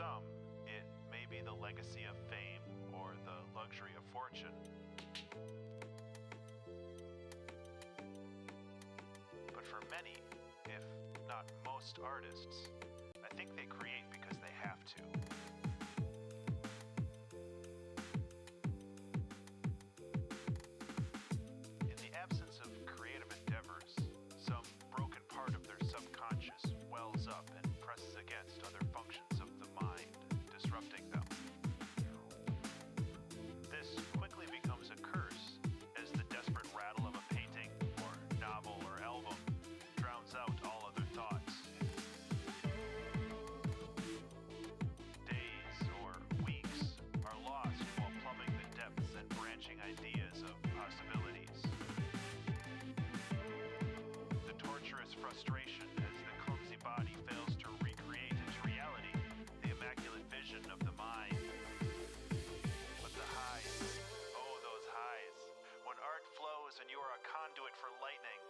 some, it may be the legacy of fame or the luxury of fortune. But for many, if not most artists, I think they create because they have to. In the absence of creative endeavors, some broken part of their subconscious wells up and presses against other functions of the mind, disrupting them. This quickly becomes a curse as the desperate rattle of a painting or novel or album drowns out all other thoughts. Days or weeks are lost while plumbing the depths and branching ideas of possibilities. The torturous frustration as the clumsy body fails to recreate into reality the immaculate vision of the mind. But the highs, oh those highs, when art flows and you are a conduit for lightning,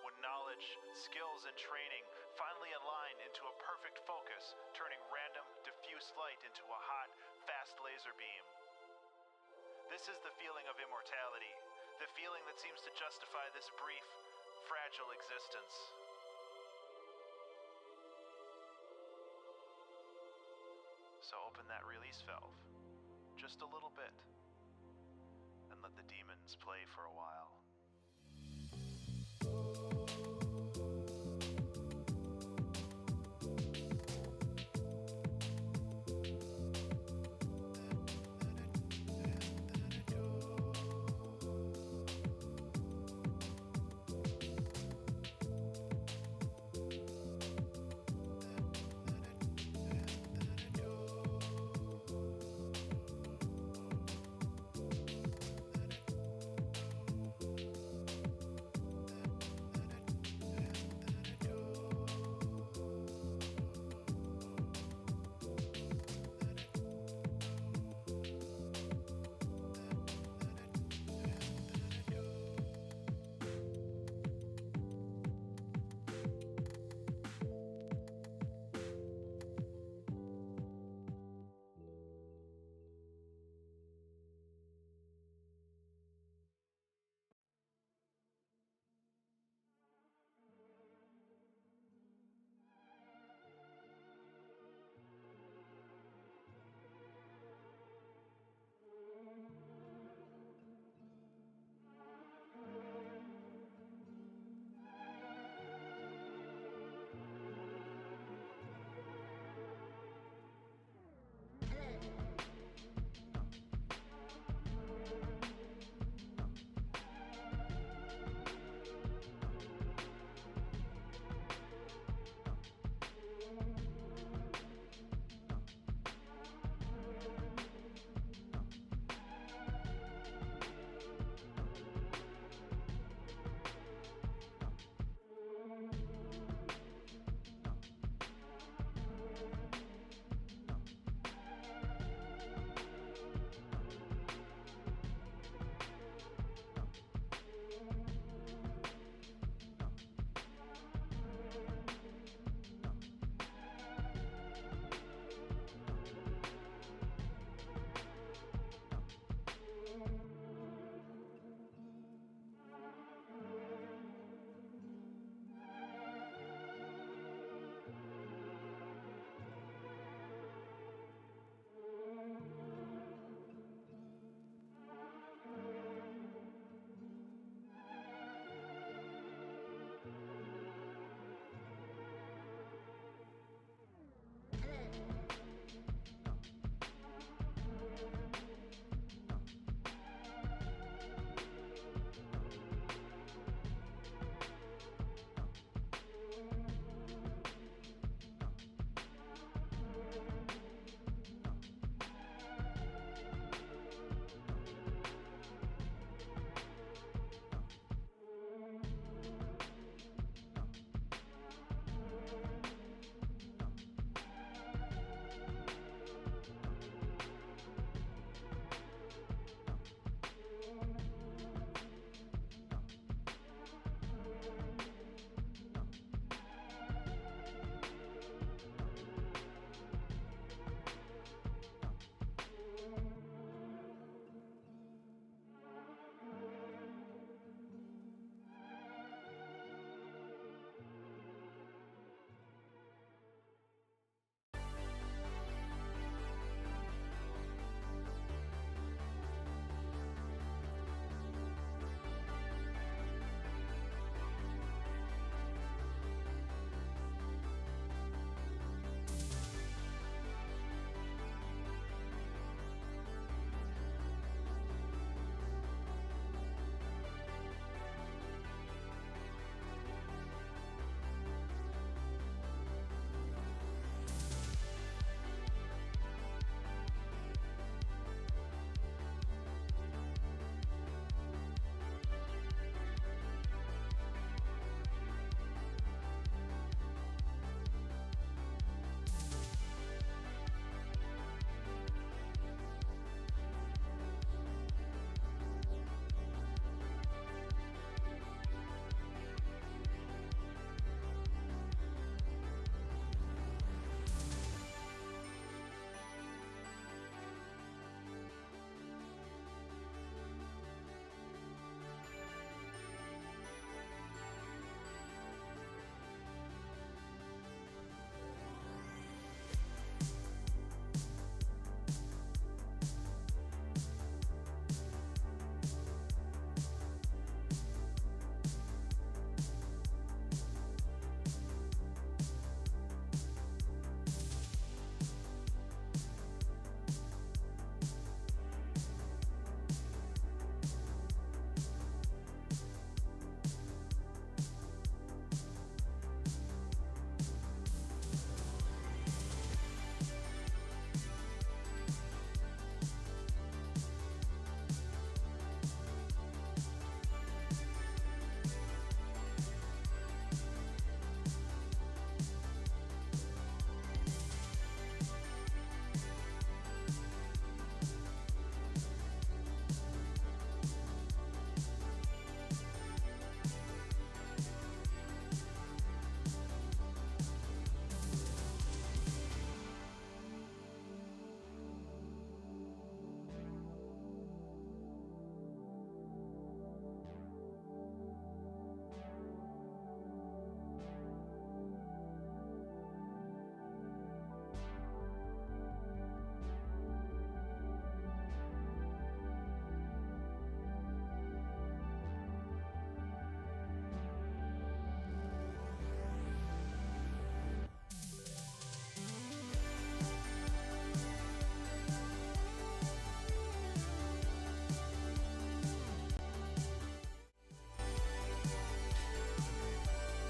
when knowledge, skills, and training finally align into a perfect focus, turning random, diffuse light into a hot, fast laser beam. This is the feeling of immortality, the feeling that seems to justify this brief, fragile existence. So open that release valve, just a little bit, and let the demons play for a while.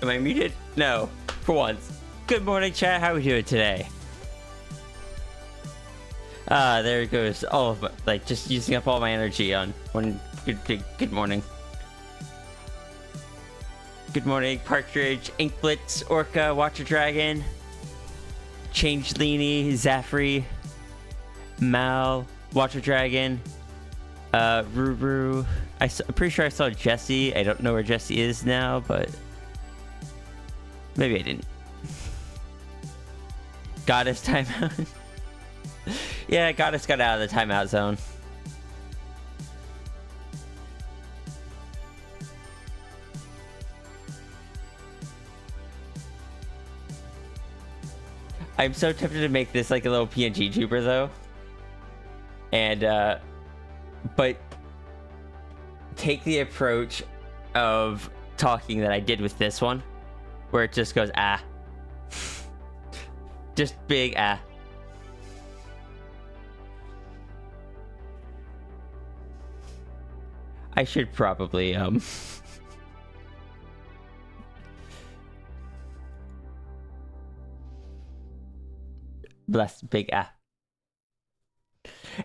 Am I muted? No, for once. Good morning, chat. How are we doing today? There it goes. All of like just using up all my energy on one. Good morning. Good morning, Partridge, Inkblitz, Orca, Watcher Dragon, Changelini, Zaffrey, Mal, Watcher Dragon, Ruru. I'm pretty sure I saw Jesse. I don't know where Jesse is now, but maybe I didn't. Goddess timeout. Yeah, Goddess got out of the timeout zone. I'm so tempted to make this like a little PNG tuber though. And but take the approach of talking that I did with this one, where it just goes ah. Just big ah. I should probably bless big ah.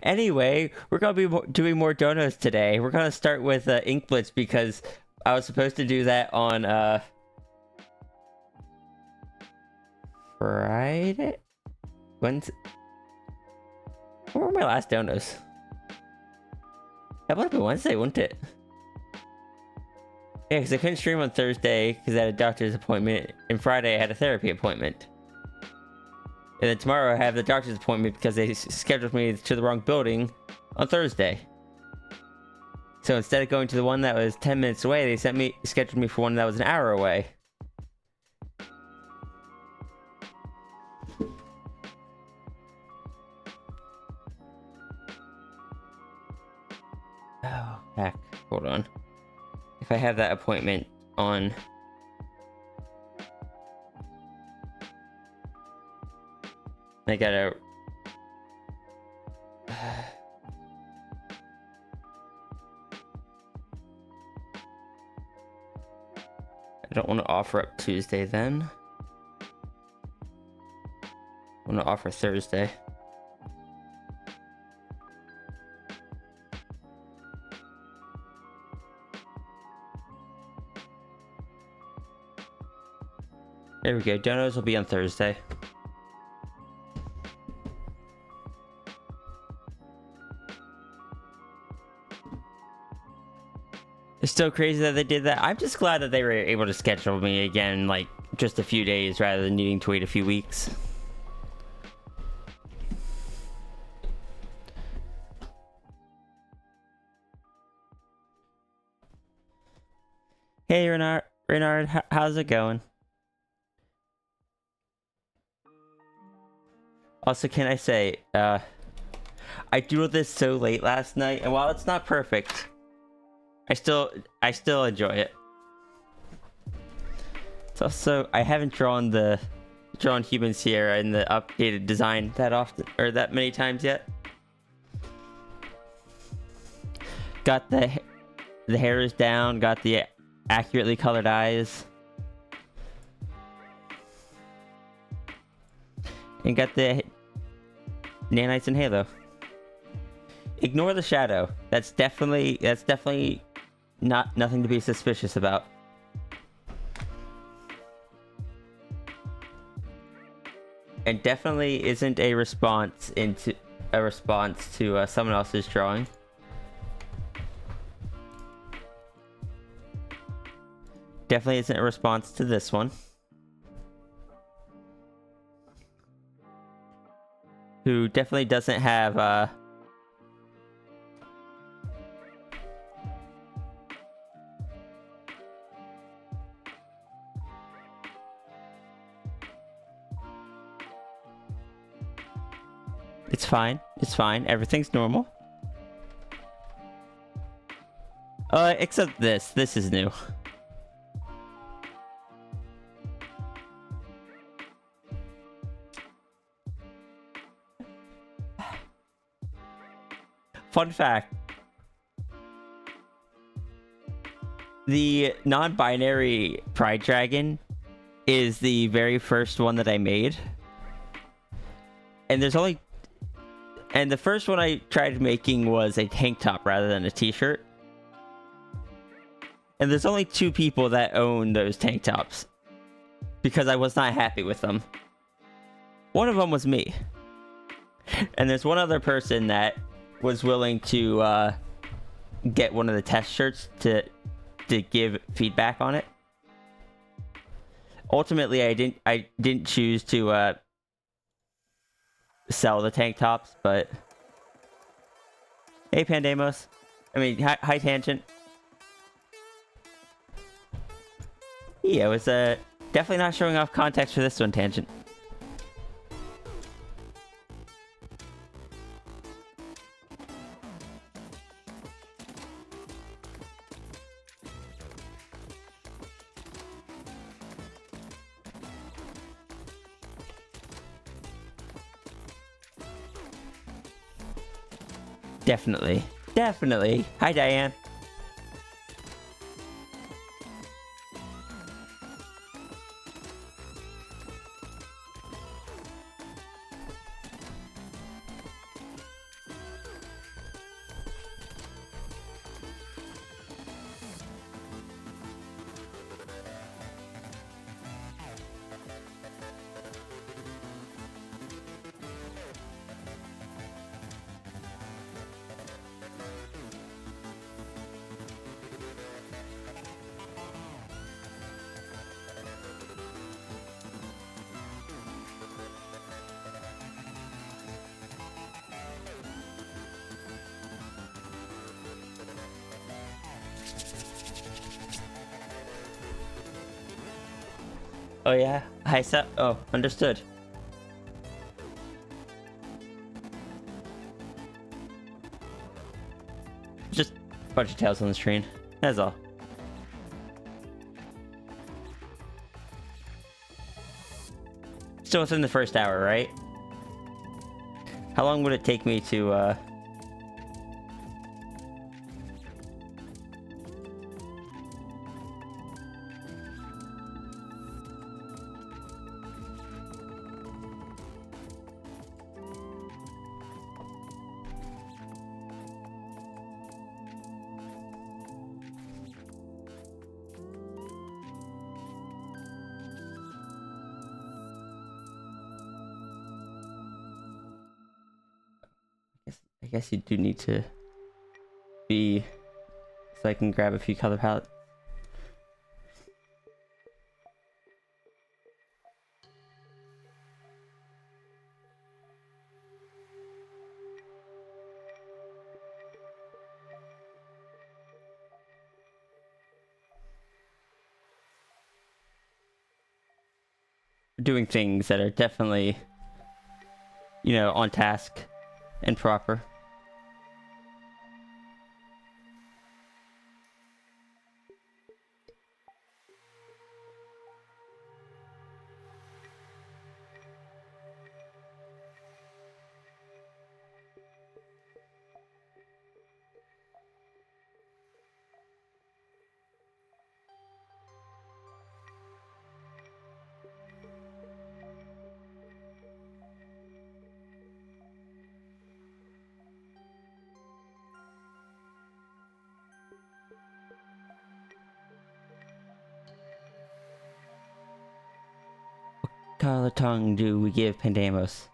Anyway, we're gonna be doing more donos today. We're gonna start with Inkblitz because I was supposed to do that on Friday. Wednesday. Where were my last donos? That would have been Wednesday, wouldn't it? Yeah, because I couldn't stream on Thursday because I had a doctor's appointment, and Friday I had a therapy appointment. And then tomorrow I have the doctor's appointment because they scheduled me to the wrong building on Thursday. So instead of going to the one that was 10 minutes away, they scheduled me for one that was an hour away. Oh, heck. Hold on. If I have that appointment on... I gotta... I don't want to offer up Tuesday then. I want to offer Thursday. There we go. Donos will be on Thursday. It's still crazy that they did that. I'm just glad that they were able to schedule me again, like, just a few days rather than needing to wait a few weeks. Hey, Renard, how's it going? Also, can I say, I doodled this so late last night, and while it's not perfect, I still enjoy it. It's also, I haven't drawn Human Sierra in the updated design that often, or that many times yet. Got the hairs down, got the accurately colored eyes. And got the nanites and halo. Ignore the shadow. That's definitely nothing to be suspicious about. And definitely isn't a response to someone else's drawing. Definitely isn't a response to this one. Who definitely doesn't have It's fine. It's fine. Everything's normal. Except this. This is new. Fun fact. the non-binary Pride Dragon is the very first one that I made. And the first one I tried making was a tank top rather than a t-shirt. And there's only 2 people that own those tank tops because I was not happy with them. One of them was me. And there's one other person that was willing to get one of the test shirts to give feedback on it. Ultimately, I didn't choose to sell the tank tops, but hey, Pandemos. I mean, hi Tangent. Yeah, it was definitely not showing off context for this one, Tangent. Definitely. Definitely. Hi, Diane. Oh yeah, hi Seth. Oh, understood. Just a bunch of tails on the screen. That's all. Still within the first hour, right? How long would it take me to I guess you do need to be so I can grab a few color palettes. Doing things that are definitely, you know, on task and proper. What color tongue do we give Pandemos?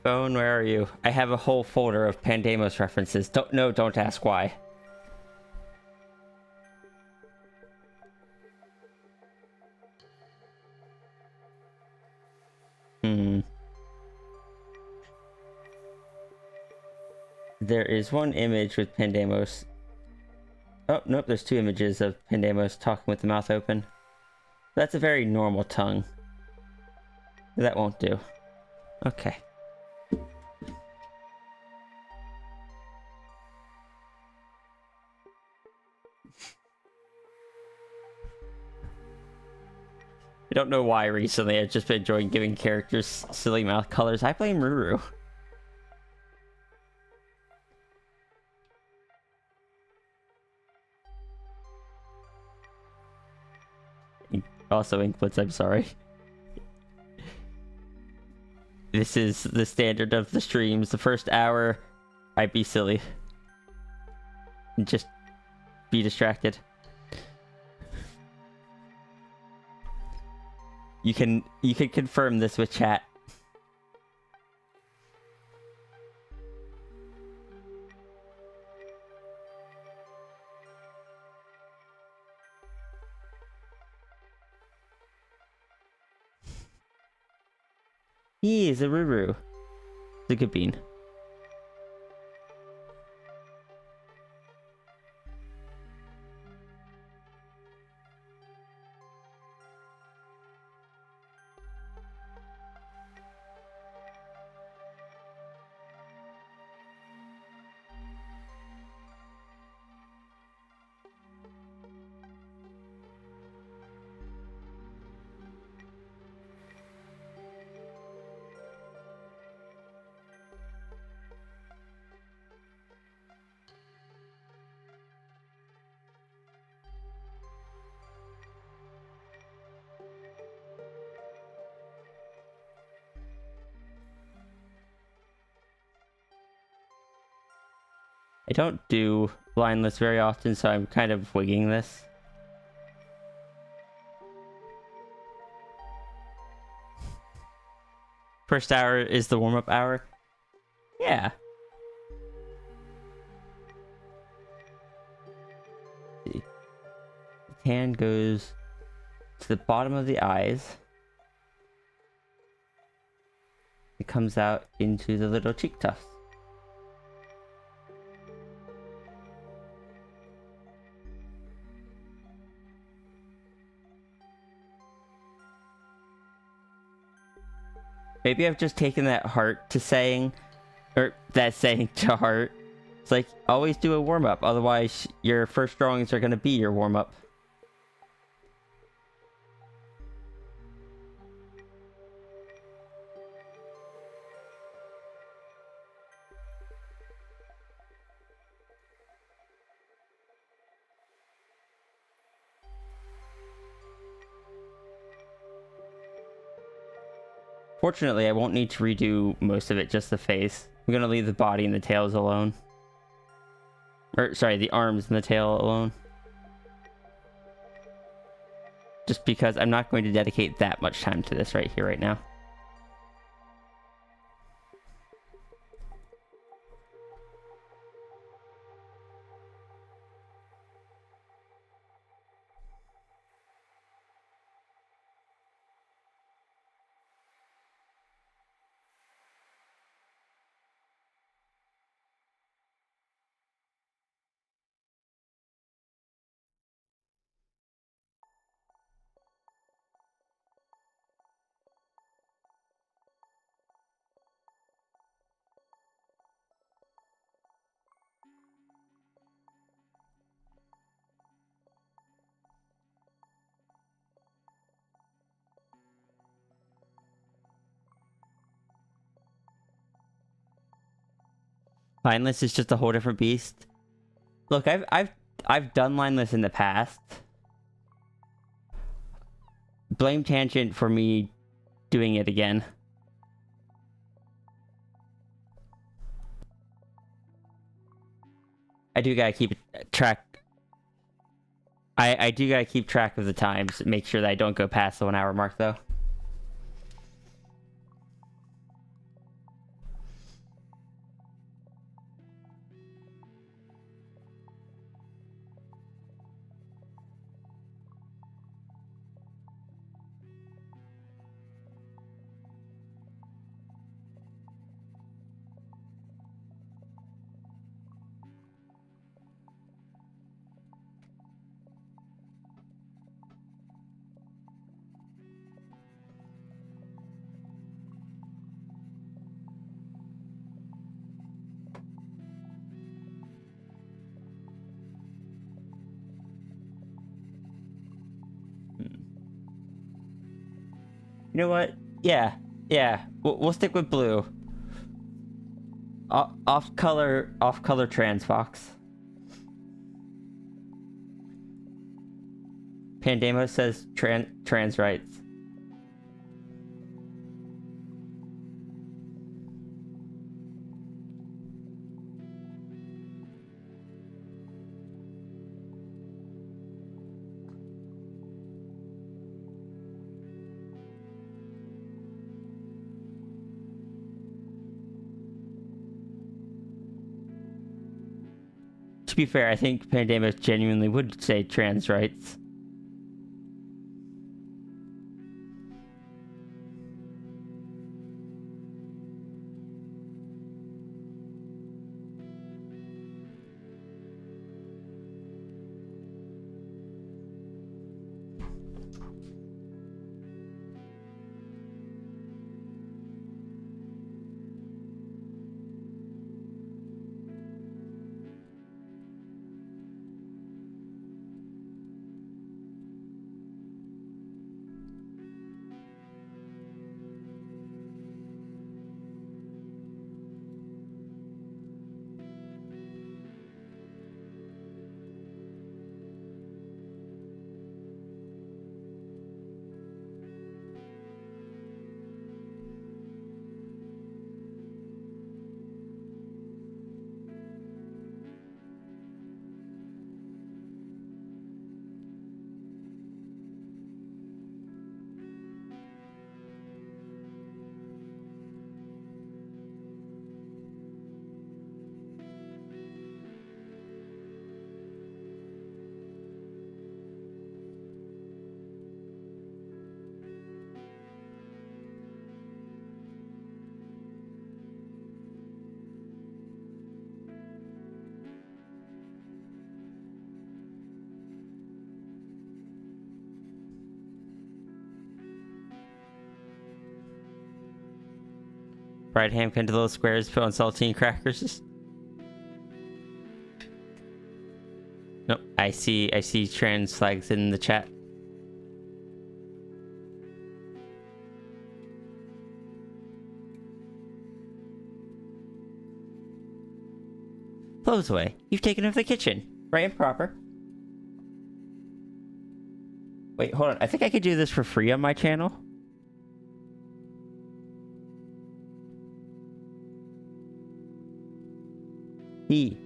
Phone, where are you? I have a whole folder of Pandemos references. Don't ask why. There is one image with Pandemos. Oh, nope, there's two images of Pandemos talking with the mouth open. That's a very normal tongue. That won't do. Okay. I don't know why recently I've just been enjoying giving characters silly mouth colors. I blame Ruru. Also, Inklets, I'm sorry. This is the standard of the streams. The first hour, I'd be silly. And just be distracted. You can confirm this with chat. He is a Ruru. It's a good bean. I don't do line lists very often, so I'm kind of wigging this. First hour is the warm-up hour. Yeah. The hand goes to the bottom of the eyes. It comes out into the little cheek tufts. Maybe I've just taken that heart to saying, or that saying to heart. It's like, always do a warm-up, otherwise your first drawings are going to be your warm-up. Fortunately, I won't need to redo most of it, just the face. I'm going to leave the body and the tails alone. Or, sorry, the arms and the tail alone. Just because I'm not going to dedicate that much time to this right here, right now. Lineless is just a whole different beast. Look, I've done lineless in the past. Blame Tangent for me doing it again. I do gotta keep track. I do gotta keep track of the times. Make sure that I don't go past the 1 hour mark, though. You know what? Yeah, yeah. We'll stick with blue. Off color trans fox. Pandemo says trans rights. To be fair, I think Pandemo genuinely would say trans rights. Fried ham into little squares, put on saltine crackers. Nope, I see trans flags in the chat. Close away. You've taken over the kitchen. Right and proper. Wait, hold on. I think I could do this for free on my channel. E.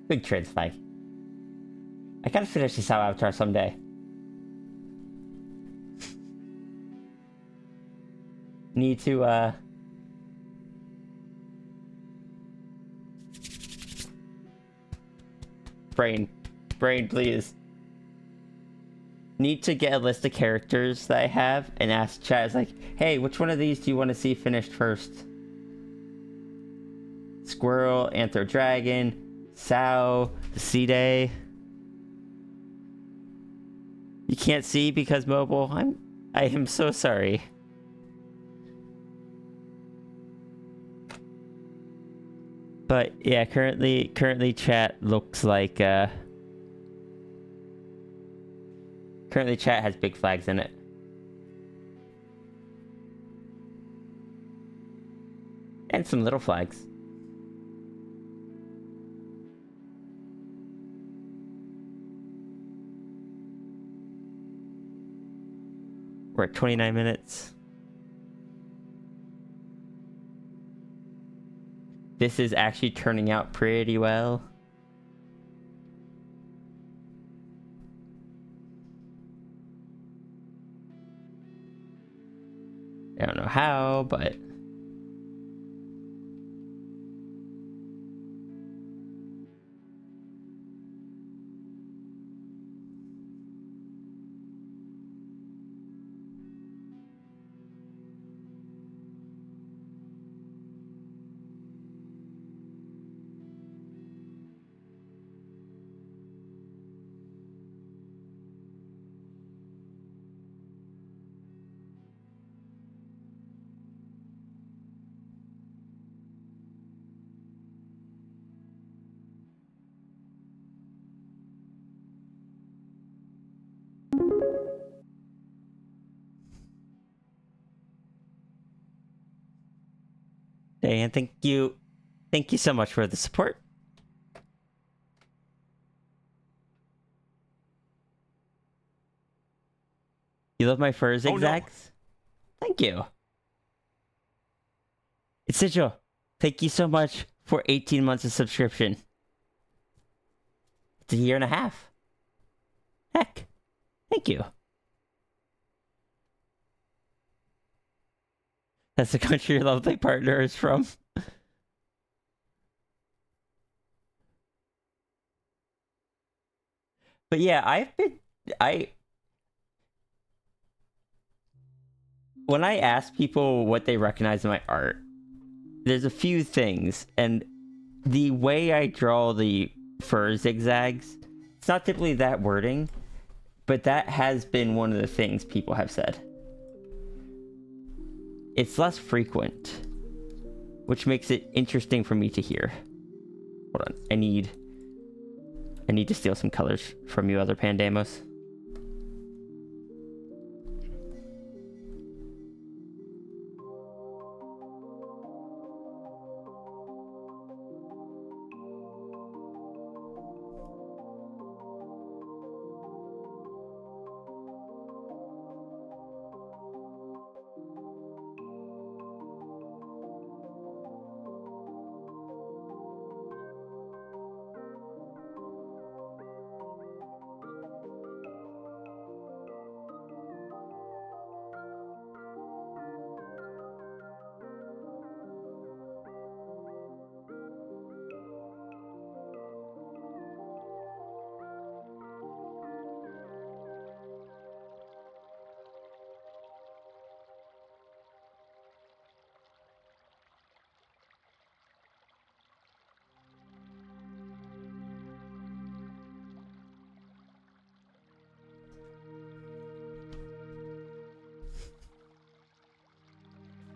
Big trans flag. I gotta finish this out avatar someday. Need to, Brain, please. Need to get a list of characters that I have and ask chat, it's like, hey, which one of these do you want to see finished first? Squirrel, Anthro Dragon, Sao, Cide. You can't see because mobile? I am so sorry. But yeah, currently chat looks like currently chat has big flags in it. And some little flags. We're at 29 minutes. This is actually turning out pretty well. I don't know how, but... Diane. Thank you so much for the support. You love my fur zigzags? Thank you. It's Sigil. Thank you so much for 18 months of subscription. It's a year and a half. Heck. Thank you. That's the country your lovely partner is from. But yeah, when I ask people what they recognize in my art, there's a few things, and the way I draw the fur zigzags, it's not typically that wording, but that has been one of the things people have said. It's less frequent, which makes it interesting for me to hear. Hold on, I need to steal some colors from you other Pandamos.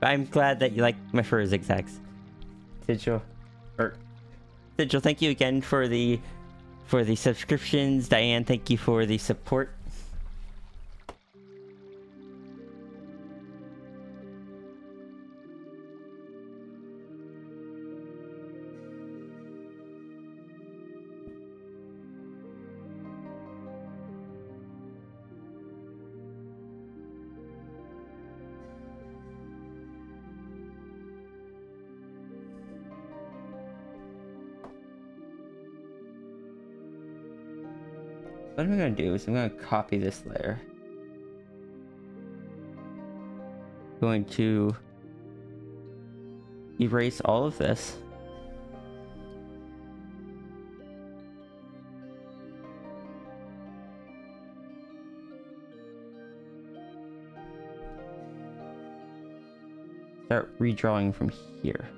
I'm glad that you like my fur zigzags. Sigil, thank you again for the subscriptions. Diane, thank you for the support. What I'm going to do is I'm going to copy this layer. Going to erase all of this. Start redrawing from here.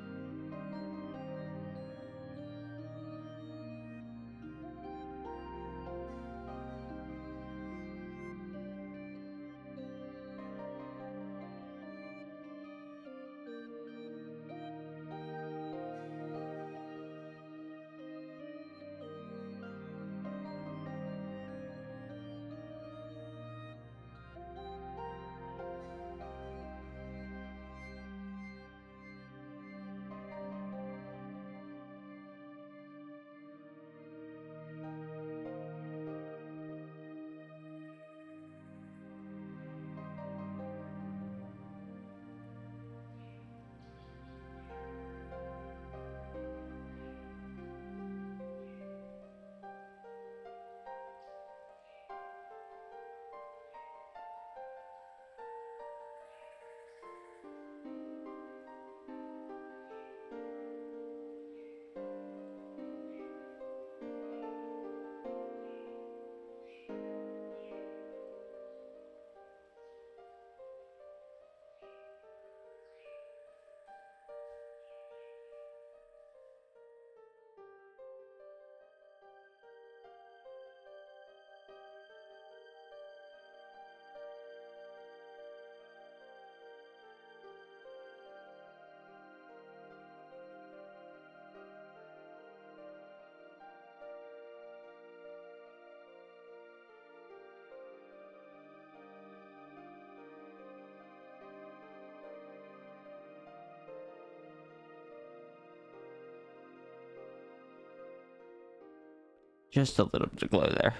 Just a little bit of glow there.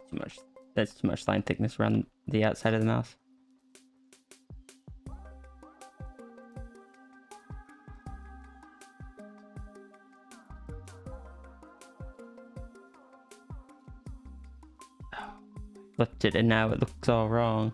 Too much. That's too much line thickness around the outside of the mouse. Flipped it and now it looks all wrong.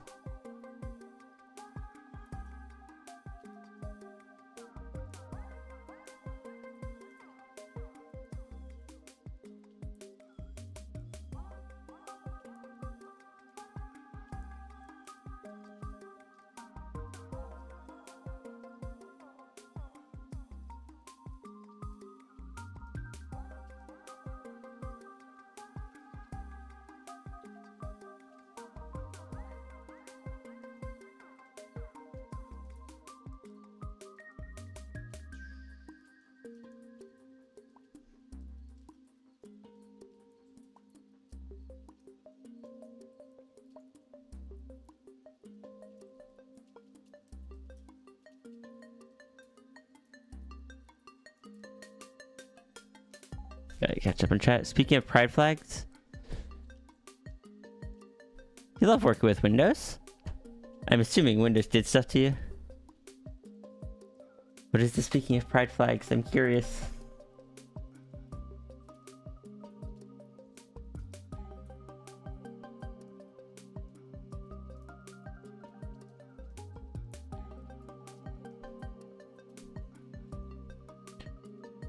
Gotta catch up in chat. Speaking of pride flags, you love working with Windows. I'm assuming Windows did stuff to you. What is this? Speaking of pride flags, I'm curious.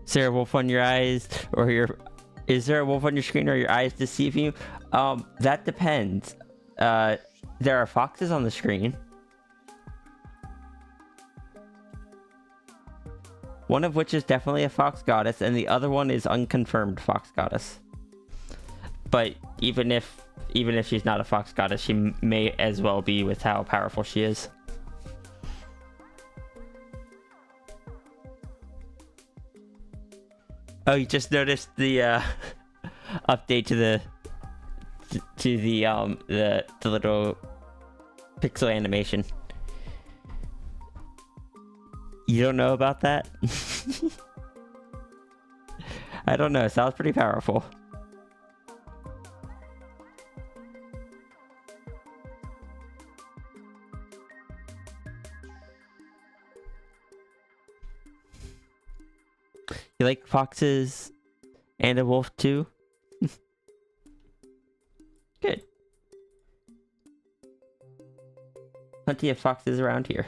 Is there a wolf on your eyes, or is there a wolf on your screen, or your eyes deceive you? That depends. There are foxes on the screen. One of which is definitely a fox goddess, and the other one is unconfirmed fox goddess. But even if she's not a fox goddess, she may as well be with how powerful she is. Oh, you just noticed the update to the little pixel animation. You don't know about that? I don't know. Sounds pretty powerful. You like foxes and a wolf too? Good. Plenty of foxes around here.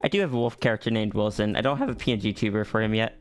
I do have a wolf character named Wilson. I don't have a PNG tuber for him yet.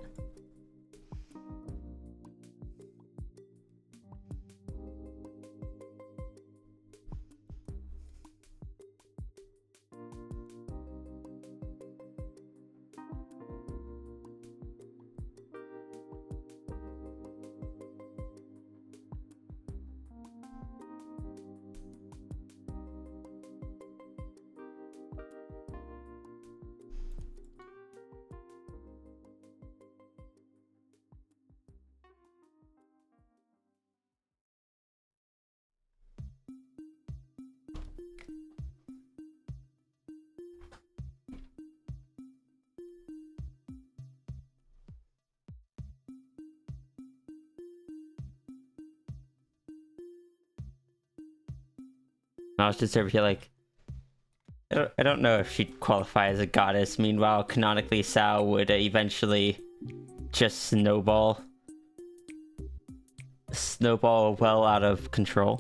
I was just over here like I don't know if she'd qualify as a goddess. Meanwhile, canonically, Sao would eventually just snowball well out of control.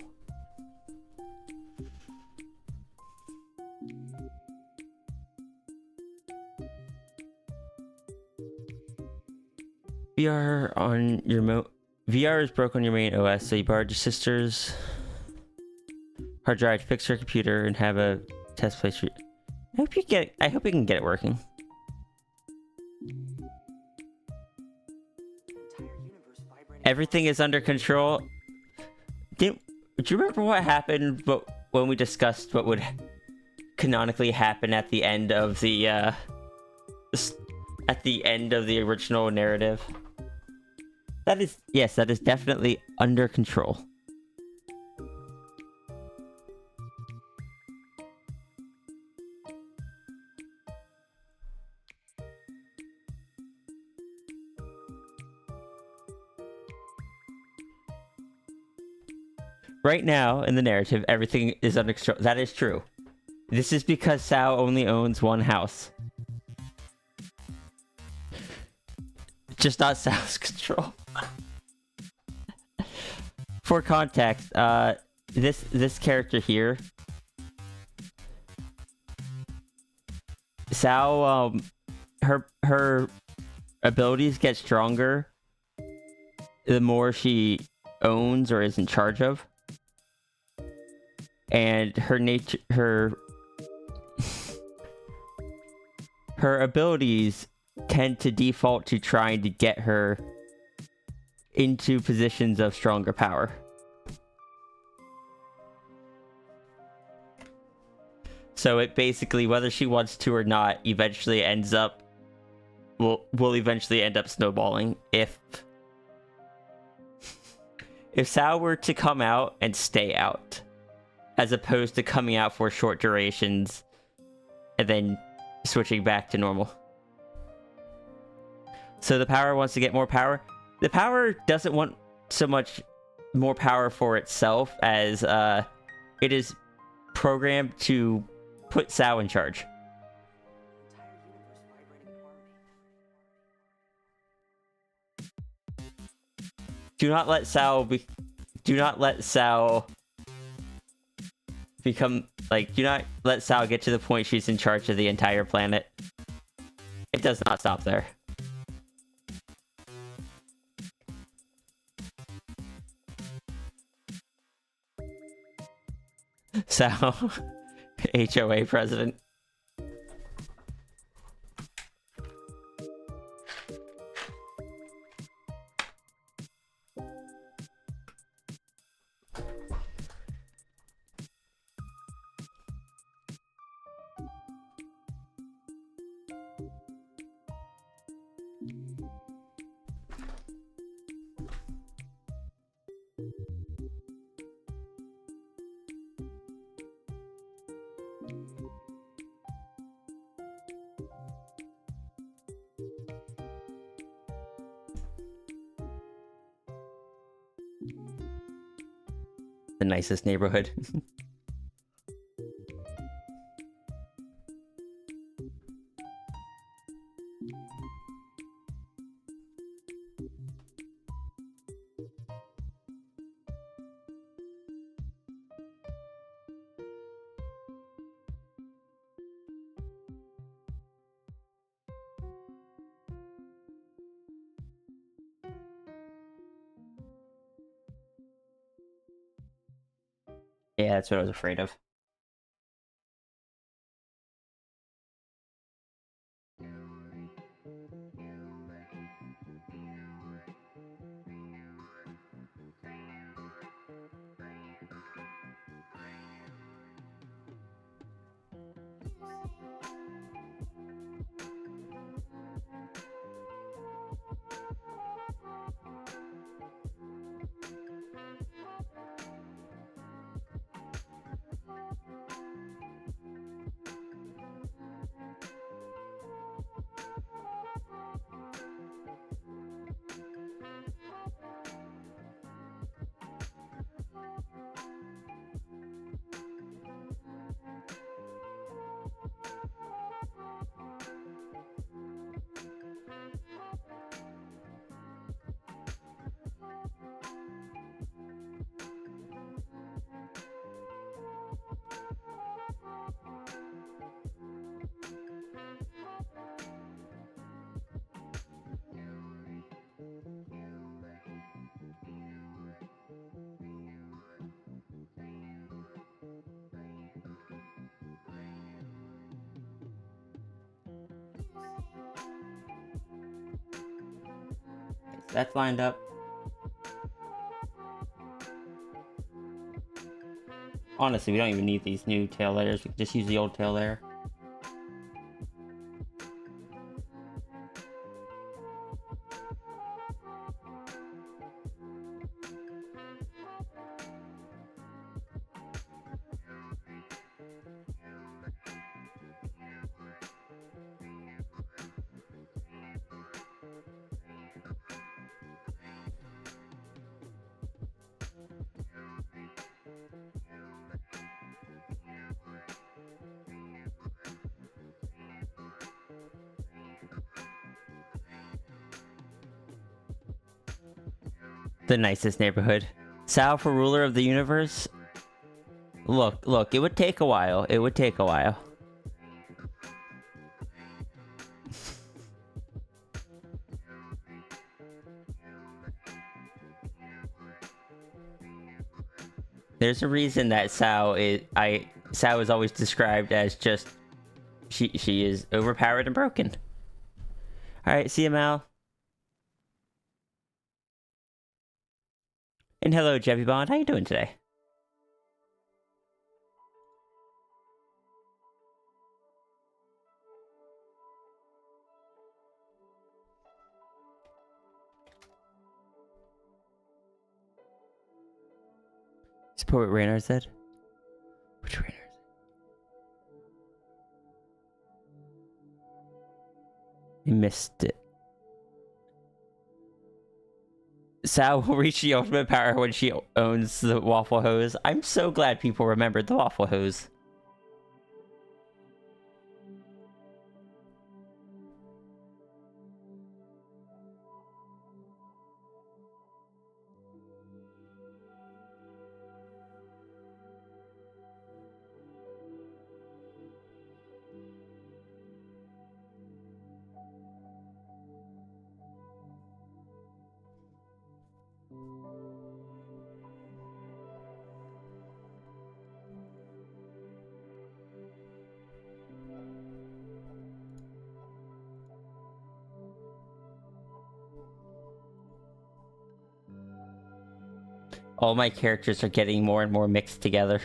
VR on your VR is broke on your main OS, so you borrowed your sister's hard drive to fix her computer and have a test place. I hope you can get it working. Everything is under control. Do you remember what happened? But when we discussed what would canonically happen at the end of the original narrative? That is definitely under control. Right now, in the narrative, everything is under control. That is true. This is because Sao only owns one house. Just not Sao's control. For context, this character here, Sao, her abilities get stronger the more she owns or is in charge of. And her abilities tend to default to trying to get her into positions of stronger power. So it basically, whether she wants to or not, eventually ends up will eventually end up snowballing if Sao were to come out and stay out, as opposed to coming out for short durations and then switching back to normal. So the power wants to get more power. The power doesn't want so much more power for itself as it is programmed to put Sao in charge. Do not let Sao become like. Do not let Sao get to the point she's in charge of the entire planet. It does not stop there. Sao, HOA president. The nicest neighborhood. Yeah, that's what I was afraid of. That's lined up. Honestly, we don't even need these new tail layers. We can just use the old tail layer. The nicest neighborhood. Sal for ruler of the universe? Look, it would take a while. It would take a while. There's a reason that Sal is always described as just she is overpowered and broken. Alright, see you, Mal. And hello, Jeffy Bond. How you doing today? Support what Raynor said? Which Raynor? You missed it. Sal will reach the ultimate power when she owns the waffle hose. I'm so glad people remembered the waffle hose. All my characters are getting more and more mixed together.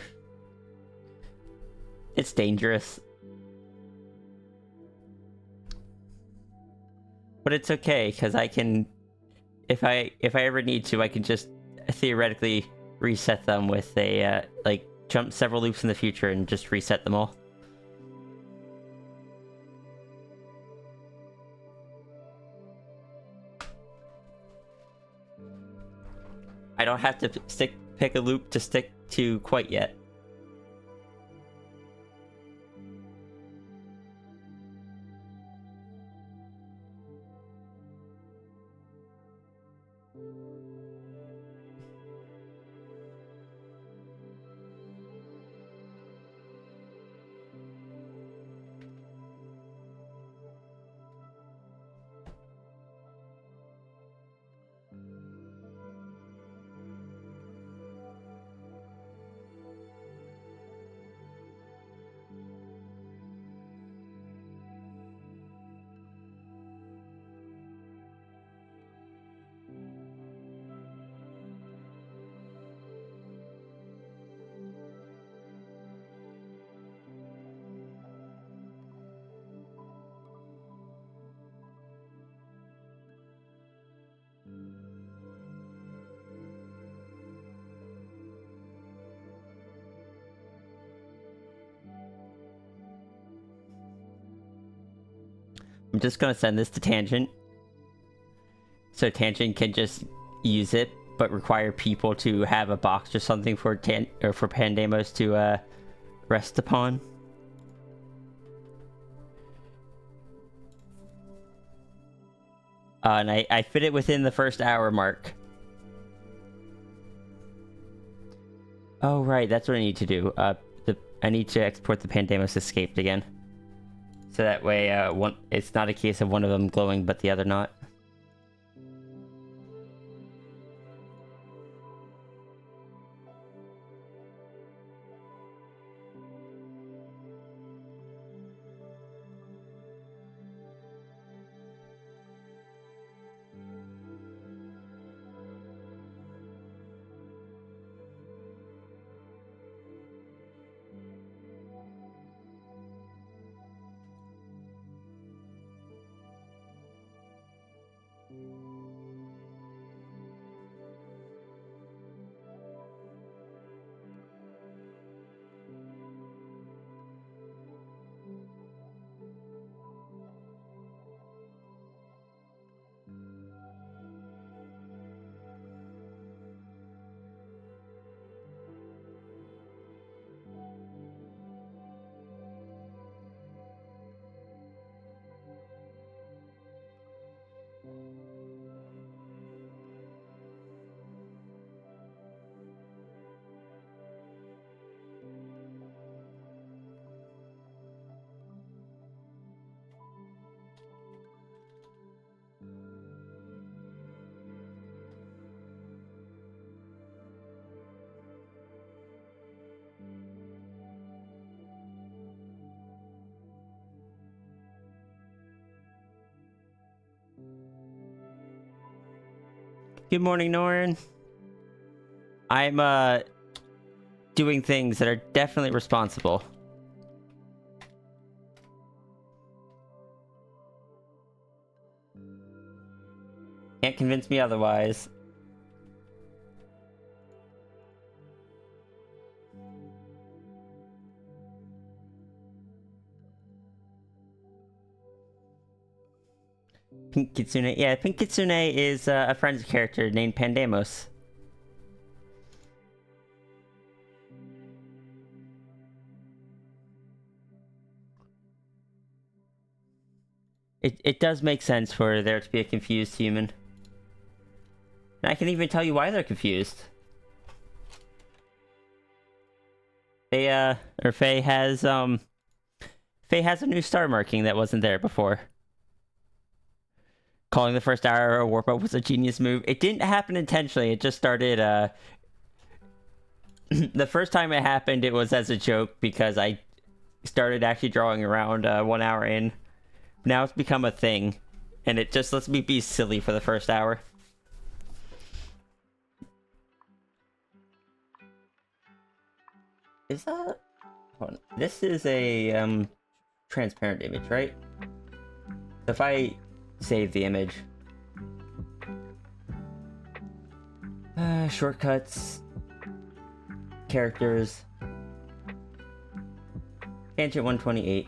It's dangerous. But it's okay, because I can... If I ever need to, I can just theoretically reset them with a, like, jump several loops in the future and just reset them all. I don't have to pick a loop to stick to quite yet. I'm just gonna send this to Tangent. So Tangent can just use it, but require people to have a box or something for Pandemos to rest upon. And I fit it within the first hour mark. Oh right, that's what I need to do. I need to export the Pandemos escaped again. So that way, it's not a case of one of them glowing, but the other not. Good morning, Norrin. I'm doing things that are definitely responsible. Can't convince me otherwise. Pink Kitsune. Yeah, Pink Kitsune is a friend's character named Pandemos. It does make sense for there to be a confused human. And I can even tell you why they're confused. Faye has a new star marking that wasn't there before. Calling the first hour a warp up was a genius move. It didn't happen intentionally. It just started, the first time it happened, it was as a joke because I started actually drawing around 1 hour in. Now it's become a thing, and it just lets me be silly for the first hour. Is that... Hold on. This is a, transparent image, right? If I save the image... shortcuts... Characters... Tangent 128...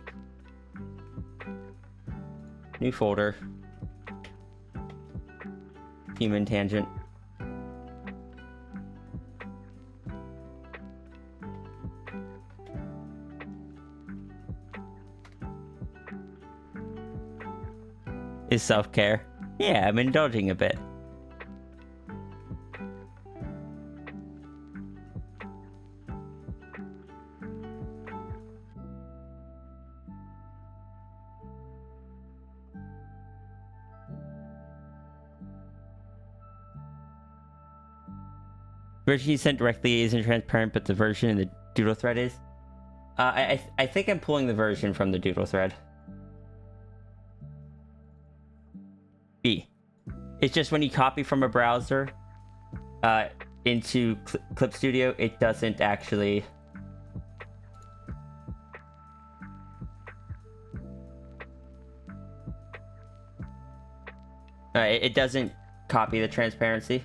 New folder... Human tangent... Is self-care. Yeah, I'm indulging a bit. Version you sent directly isn't transparent, but the version in the Doodle thread is. I think I'm pulling the version from the Doodle thread. B. It's just when you copy from a browser into Clip Studio, it doesn't actually... it doesn't copy the transparency.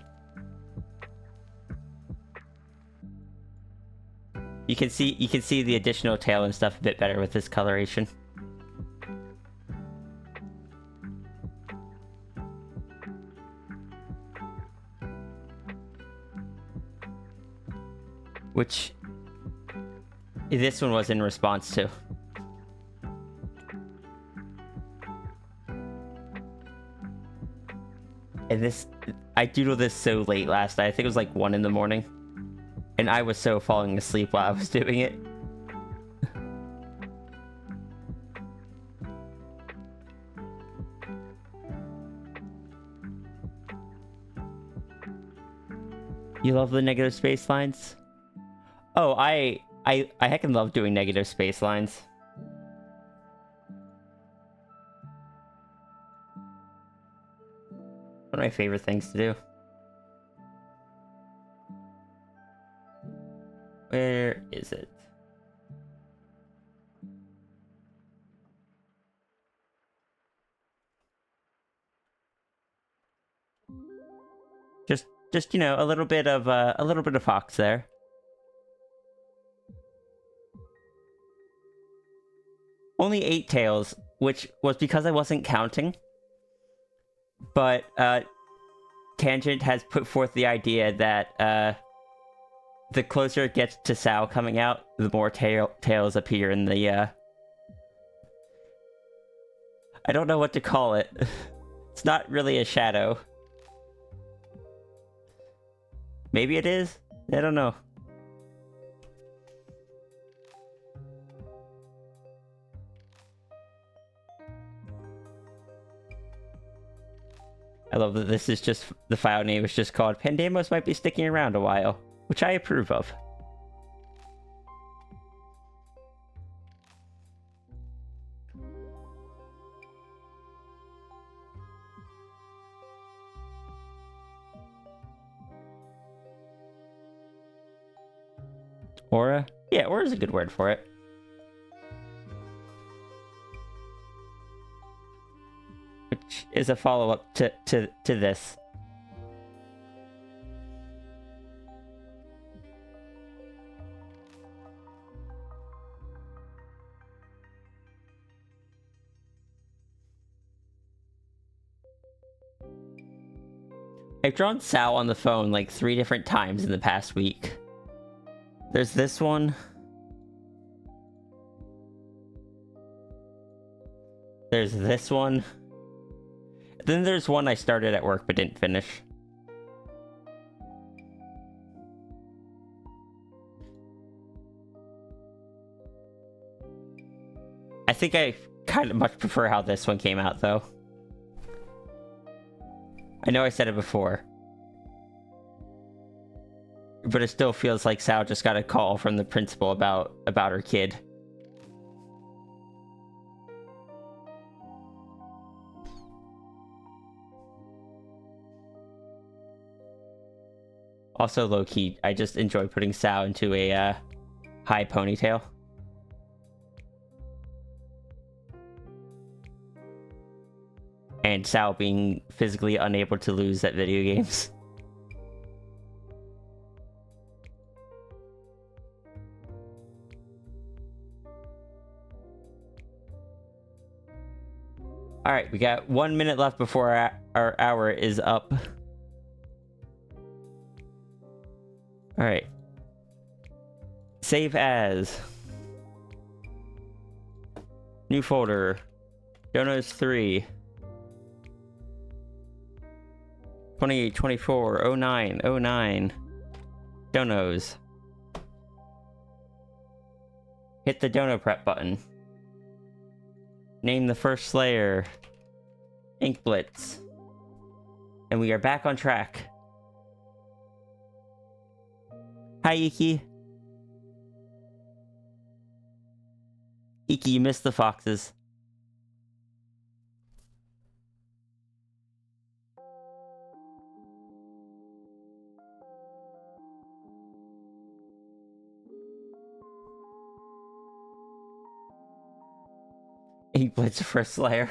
You can see the additional tail and stuff a bit better with this coloration. Which this one was in response to. And this, I doodled this so late last night. I think it was like 1 in the morning. And I was so falling asleep while I was doing it. You love the negative space lines? Oh, I heckin' love doing negative space lines. One of my favorite things to do. Where is it? Just you know, a little bit of Fox there. Only 8 tails, which was because I wasn't counting. But Tangent has put forth the idea that the closer it gets to Sao coming out, the more tails appear in the I don't know what to call it. It's not really a shadow. Maybe it is? I don't know. I love that this is just, the file name is just called Pandemos Might Be Sticking Around a While, which I approve of. Aura? Yeah, aura is a good word for it. Which is a follow-up to this. I've drawn Sal on the phone like 3 different times in the past week. There's this one. There's this one. Then there's one I started at work but didn't finish. I think I kind of much prefer how this one came out, though. I know I said it before. But it still feels like Sal just got a call from the principal about her kid. Also, low-key, I just enjoy putting Sal into a high ponytail. And Sal being physically unable to lose at video games. Alright, we got 1 minute left before our hour is up. Alright. Save as. New folder. Donos 3. 28, 24, 09, 09. Donos. Hit the dono prep button. Name the first Slayer. Ink Blitz. And we are back on track. Hi, Iki. Iki, you missed the foxes. Ink Blitz for Slayer.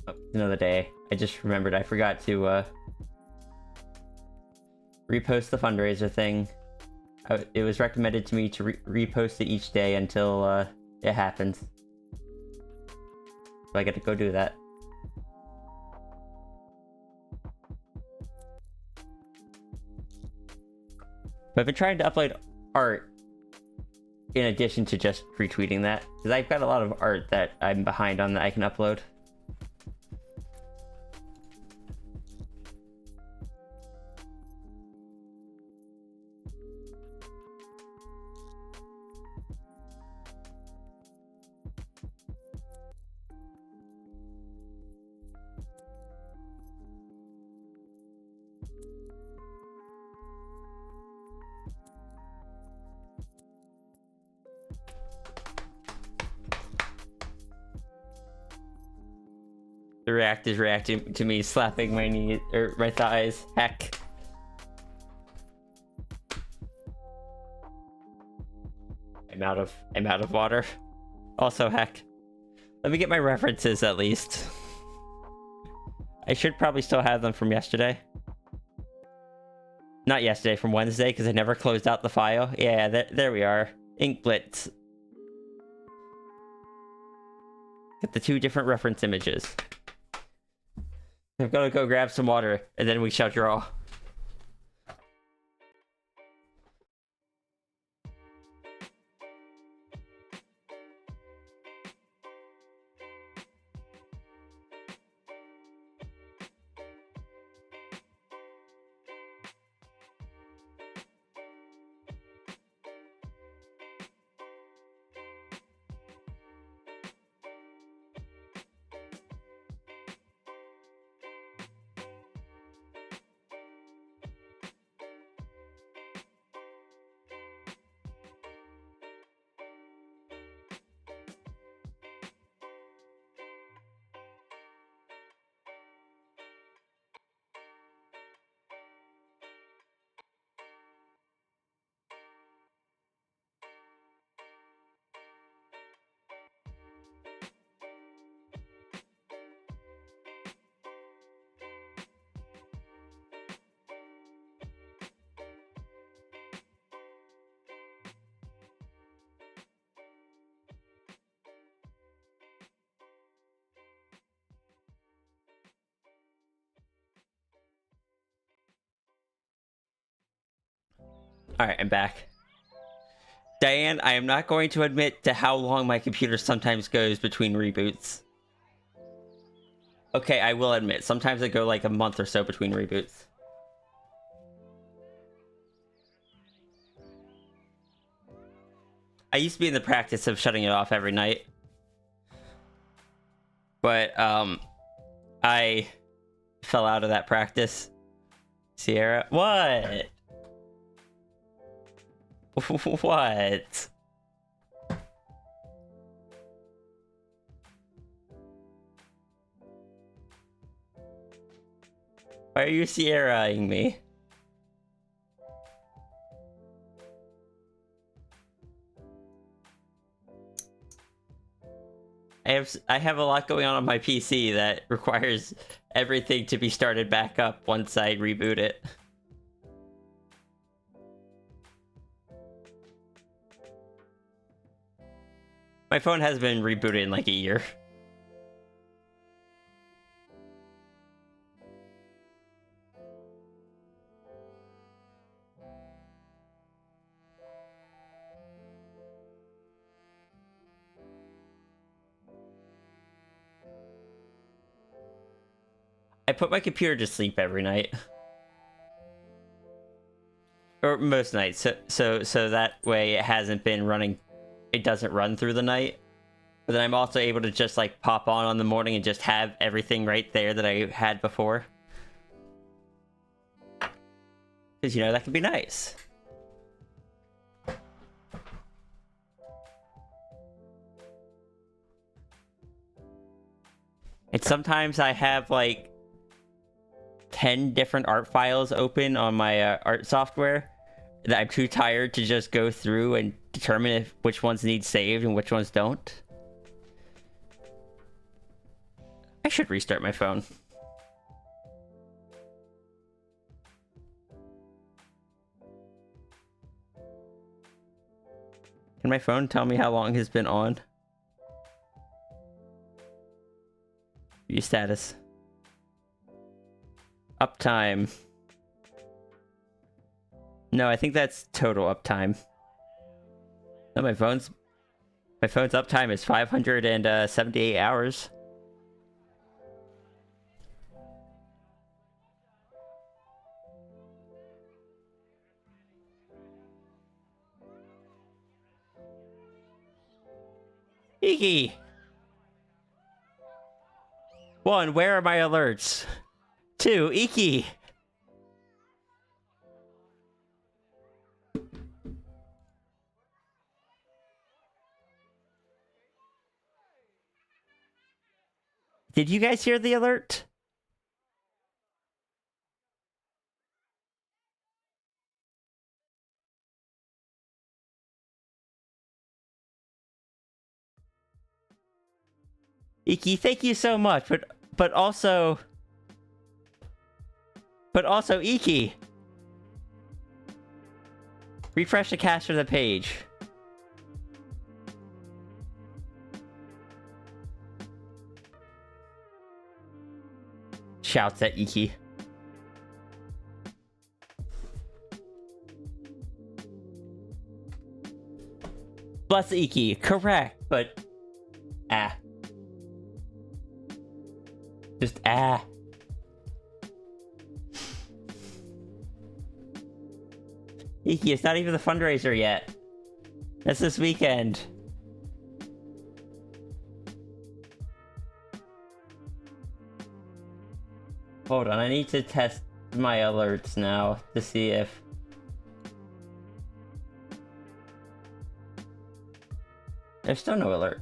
Oh, another day. I just remembered I forgot to repost the fundraiser thing. It was recommended to me to repost it each day until it happens. So I get to go do that. But I've been trying to upload art in addition to just retweeting that, because I've got a lot of art that I'm behind on that I can upload. The React is reacting to me slapping my knee or my thighs. Heck. I'm out of water. Also, heck. Let me get my references at least. I should probably still have them from yesterday. Not yesterday, from Wednesday, because I never closed out the file. Yeah, there we are. Ink Blitz. Get the 2 different reference images. I'm gonna go grab some water, and then we shall draw. Alright, I'm back. Diane, I am not going to admit to how long my computer sometimes goes between reboots. Okay, I will admit. Sometimes I go like a month or so between reboots. I used to be in the practice of shutting it off every night. But, I fell out of that practice. Sierra? What? What? Why are you Sierra-ing me? I have a lot going on my PC that requires everything to be started back up once I reboot it. My phone has been rebooted in like a year. I put my computer to sleep every night. Or most nights, so that way it hasn't been running, it doesn't run through the night. But then I'm also able to just like pop on the morning and just have everything right there that I had before. Because, you know, that could be nice. And sometimes I have like 10 different art files open on my art software that I'm too tired to just go through and determine which ones need saved and which ones don't. I should restart my phone. Can my phone tell me how long it's been on? View status. Uptime. No, I think that's total uptime. No, my phone's uptime is 578 hours. Iki! 1, where are my alerts? 2, Iki! Did you guys hear the alert? Iki, thank you so much, but also Iki. Refresh the cache of the page. Shouts at Iki. Bless Iki, correct, but just Iki, it's not even the fundraiser yet. That's this weekend. Hold on, I need to test my alerts now to see if... There's still no alert.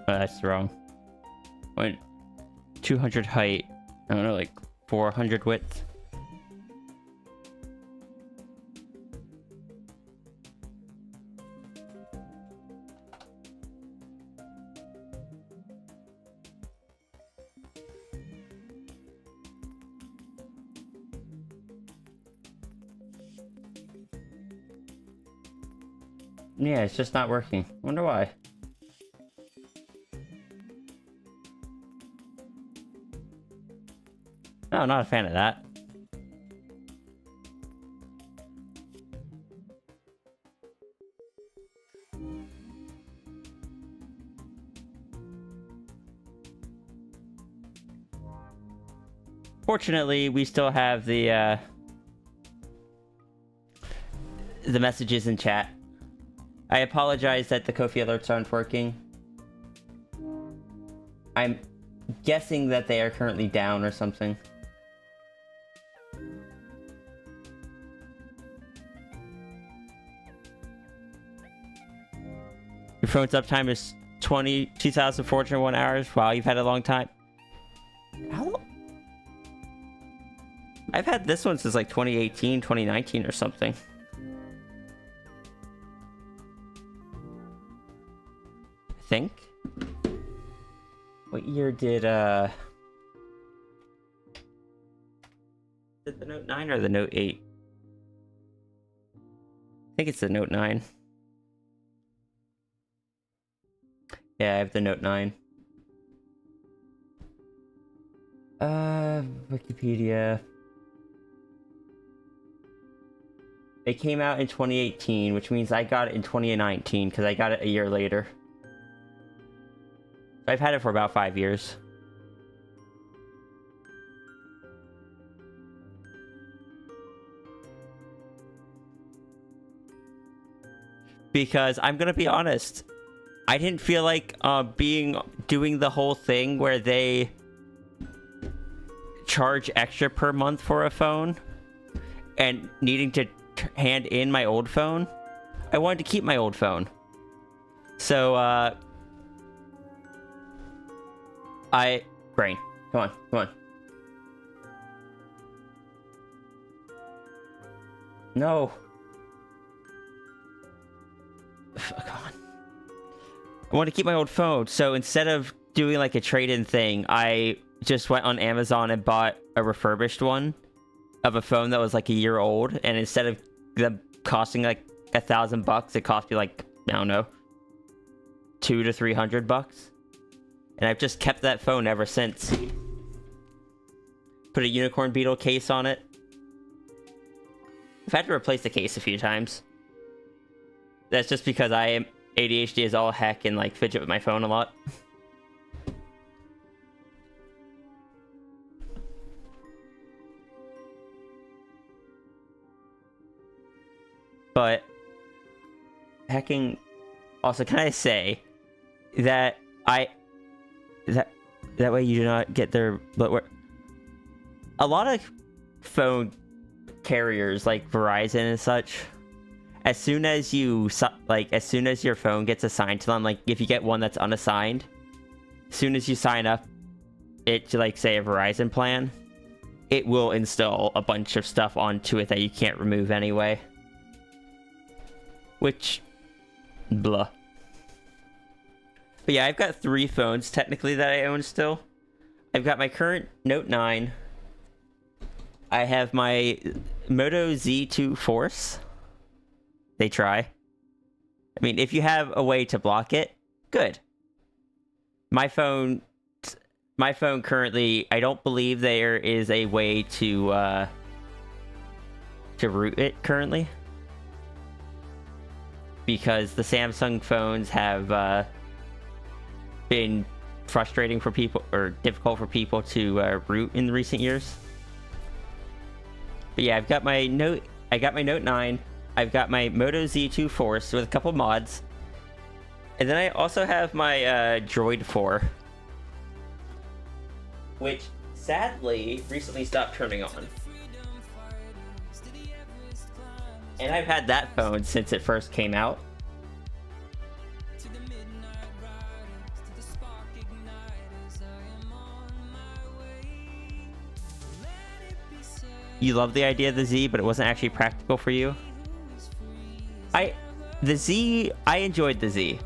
Oh, that's wrong. Wait, 200 height. I don't know, like 400 width. Yeah, it's just not working. Wonder why. No, not a fan of that. Fortunately, we still have the messages in chat. I apologize that the Ko-fi alerts aren't working. I'm guessing that they are currently down or something. Your phone's uptime is 22,401 hours. Wow, you've had a long time. How long? I've had this one since like 2018, 2019 or something. I think. What year did the Note 9 or the Note 8? I think it's the Note 9. Yeah, I have the Note 9. Wikipedia. It came out in 2018, which means I got it in 2019 because I got it a year later. I've had it for about 5 years. Because I'm gonna be honest, I didn't feel like doing the whole thing where they charge extra per month for a phone and needing to hand in my old phone. I wanted to keep my old phone. So, Brain, come on, come on. No. Come on. I want to keep my old phone, so instead of doing like a trade-in thing, I just went on Amazon and bought a refurbished one of a phone that was like a year old, and instead of them costing like $1,000, it cost me like, I don't know, $200 to $300. And I've just kept that phone ever since. Put a unicorn beetle case on it. I've had to replace the case a few times. That's just because I am ADHD as all heck and like fidget with my phone a lot. But hacking also, can I say that that way you do not get their, but a lot of phone carriers like Verizon and such, as soon as your phone gets assigned to them, like if you get one that's unassigned, as soon as you sign up it to like say a Verizon plan, it will install a bunch of stuff onto it that you can't remove anyway. Which, blah. But yeah, I've got 3 phones technically that I own still. I've got my current Note 9. I have my Moto Z2 Force. They try. I mean, if you have a way to block it, good. My phone currently, I don't believe there is a way to root it currently. Because the Samsung phones have been frustrating for people, or difficult for people to root in recent years. But yeah, I've got my Note 9. I've got my Moto Z2 Force with a couple mods. And then I also have my Droid 4. Which, sadly, recently stopped turning on. And I've had that phone since it first came out. You love the idea of the Z, but it wasn't actually practical for you. I enjoyed the Z.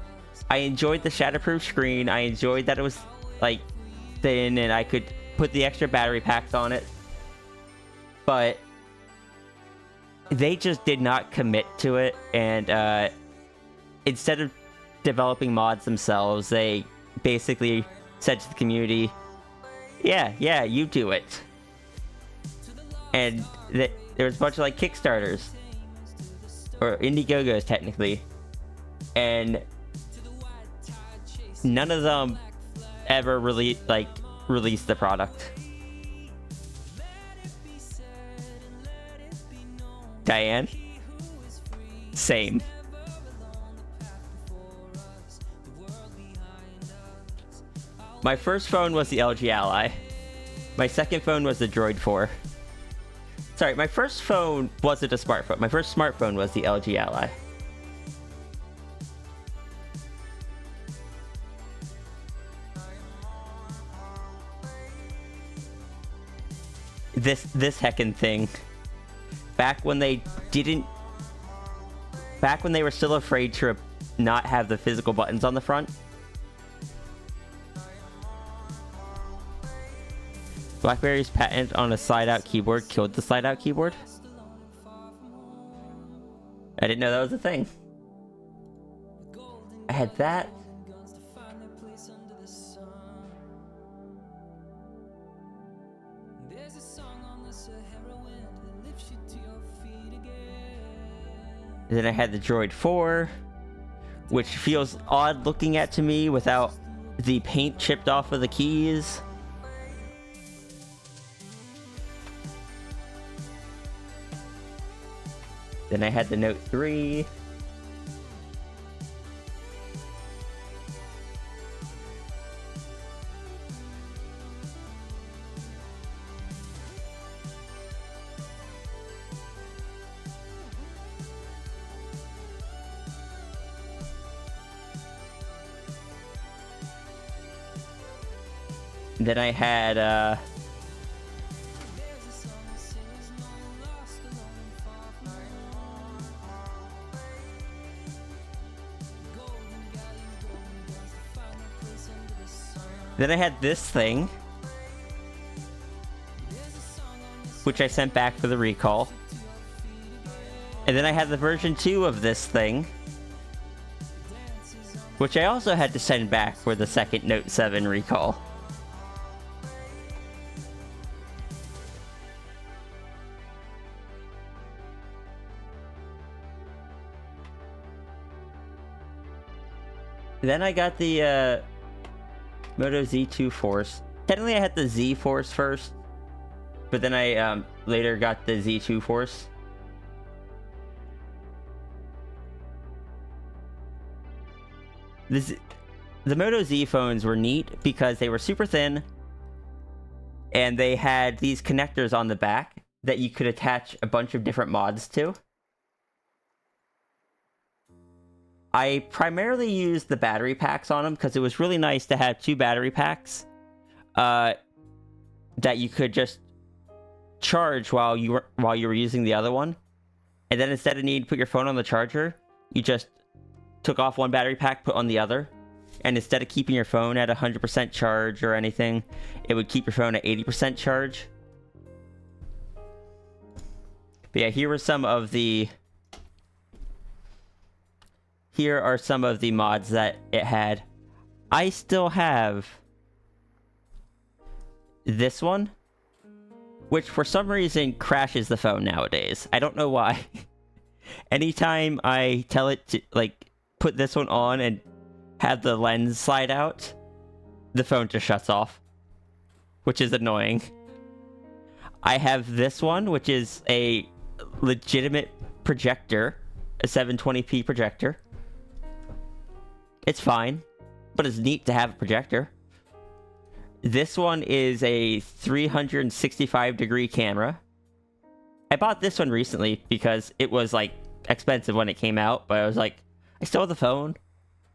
I enjoyed the shatterproof screen. I enjoyed that it was like thin and I could put the extra battery packs on it. But they just did not commit to it, and instead of developing mods themselves, they basically said to the community, yeah, you do it. And there was a bunch of like Kickstarters or Indiegogos technically, and none of them ever really released the product. Diane? Same. My first phone was the LG Ally. My second phone was the Droid 4. Sorry, my first phone wasn't a smartphone. My first smartphone was the LG Ally. This heckin' thing. Back when they were still afraid to not have the physical buttons on the front. BlackBerry's patent on a slide-out keyboard killed the slide-out keyboard? I didn't know that was a thing. I had that. Then I had the Droid 4, which feels odd looking at to me without the paint chipped off of the keys. Then I had the Note 3. Then I had, then I had this thing, which I sent back for the recall. And then I had the version 2 of this thing, which I also had to send back for the second Note 7 recall. Then I got the Moto Z2 Force. Technically I had the Z Force first, but then I later got the Z2 Force. The Moto Z phones were neat because they were super thin, and they had these connectors on the back that you could attach a bunch of different mods to. I primarily used the battery packs on them because it was really nice to have 2 battery packs that you could just charge while you were using the other one, and then instead of needing to put your phone on the charger, you just took off one battery pack, put on the other, and instead of keeping your phone at 100% charge or anything, it would keep your phone at 80% charge. But yeah, here are some of the mods that it had. I still have this one, which for some reason crashes the phone nowadays. I don't know why. Anytime I tell it to put this one on and have the lens slide out, the phone just shuts off, which is annoying. I have this one, which is a legitimate projector, a 720p projector. It's fine, but it's neat to have a projector. This one is a 365-degree camera. I bought this one recently because it was like expensive when it came out, but I was like, I still have the phone.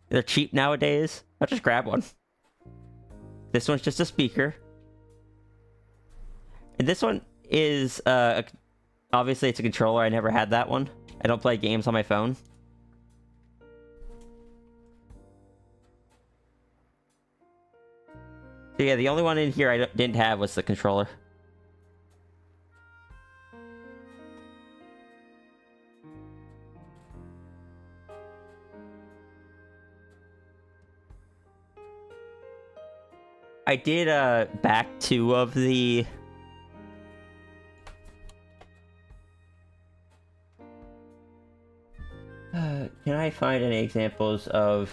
They're cheap nowadays. I'll just grab one. This one's just a speaker. And this one is, obviously it's a controller. I never had that one. I don't play games on my phone. So yeah, the only one in here I didn't have was the controller. I did back 2 of the can I find any examples of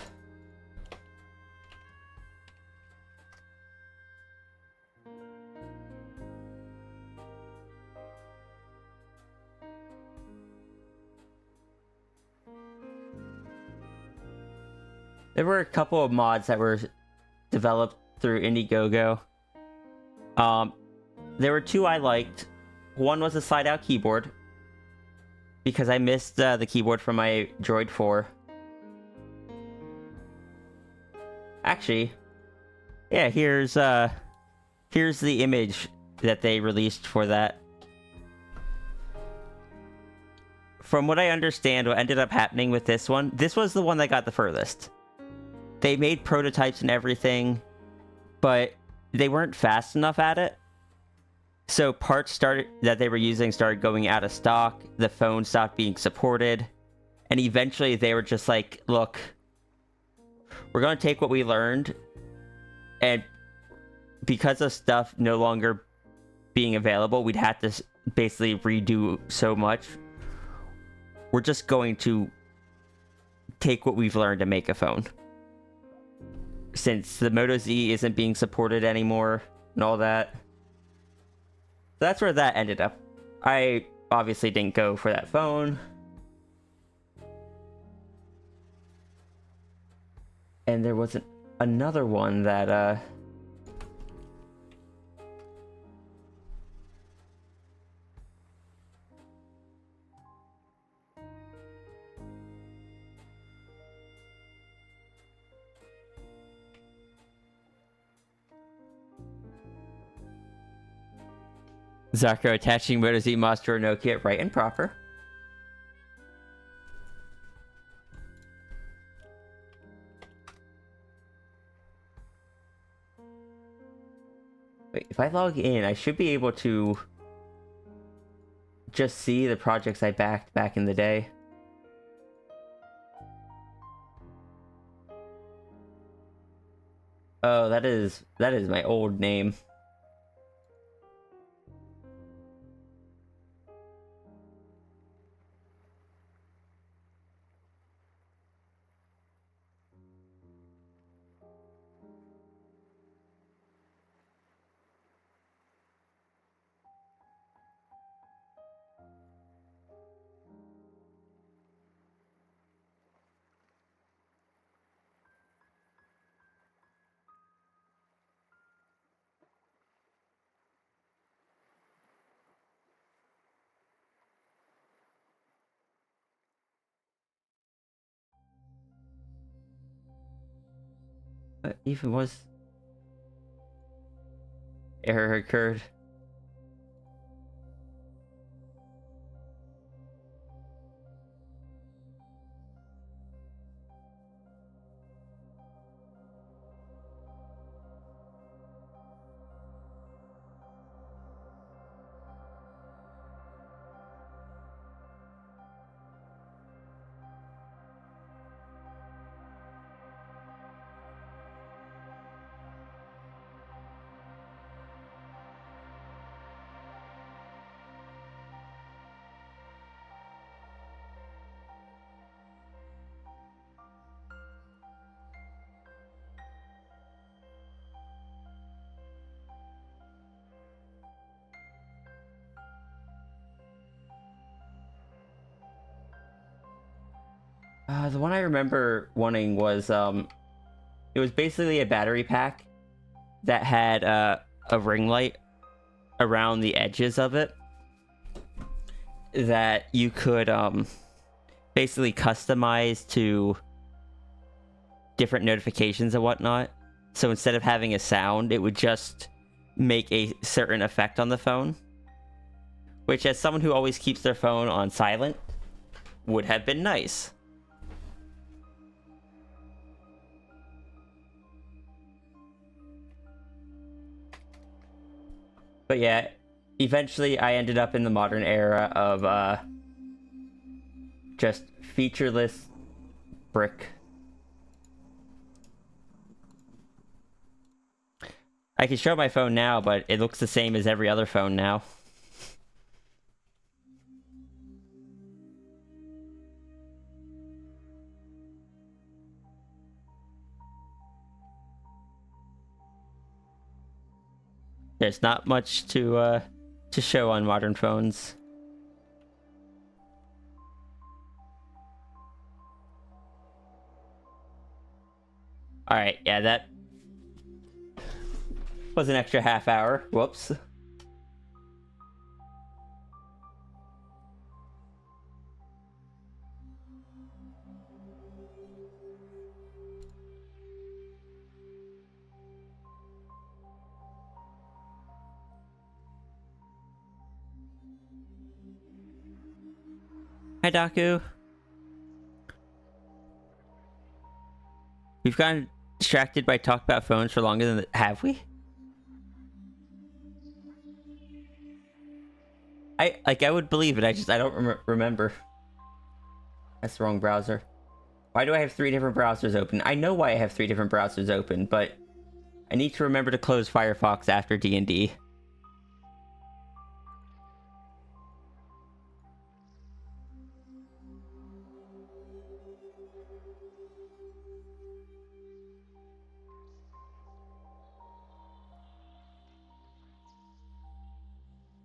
there were a couple of mods that were developed through Indiegogo. There were 2 I liked. One was a slide-out keyboard, because I missed the keyboard from my Droid 4. Actually, yeah, here's the image that they released for that. From what I understand, what ended up happening with this was the one that got the furthest. They made prototypes and everything, but they weren't fast enough at it. So parts that they were using started going out of stock, the phone stopped being supported, and eventually they were just like, look, we're going to take what we learned, and because of stuff no longer being available, we'd have to basically redo so much. We're just going to take what we've learned and make a phone. Since the Moto Z isn't being supported anymore and all that. That's where that ended up. I obviously didn't go for that phone. And there was another one that, Zakro attaching Moto Z mods to Nokia, right and proper. Wait, if I log in, I should be able to just see the projects I backed back in the day. Oh, that is my old name. What even was... Error occurred. The one I remember wanting was, it was basically a battery pack that had a ring light around the edges of it. that you could basically customize to different notifications and whatnot. So instead of having a sound, it would just make a certain effect on the phone, which, as someone who always keeps their phone on silent, would have been nice. But yeah, eventually I ended up in the modern era of just featureless brick. I can show my phone now, but it looks the same as every other phone now. There's not much to show on modern phones. Alright, yeah, that was an extra half hour. Whoops. Hi, Daku. We've gotten distracted by talk about phones for longer than... Have we? I would believe it. I don't remember. That's the wrong browser. Why do I have 3 different browsers open? I know why I have 3 different browsers open, but I need to remember to close Firefox after D&D.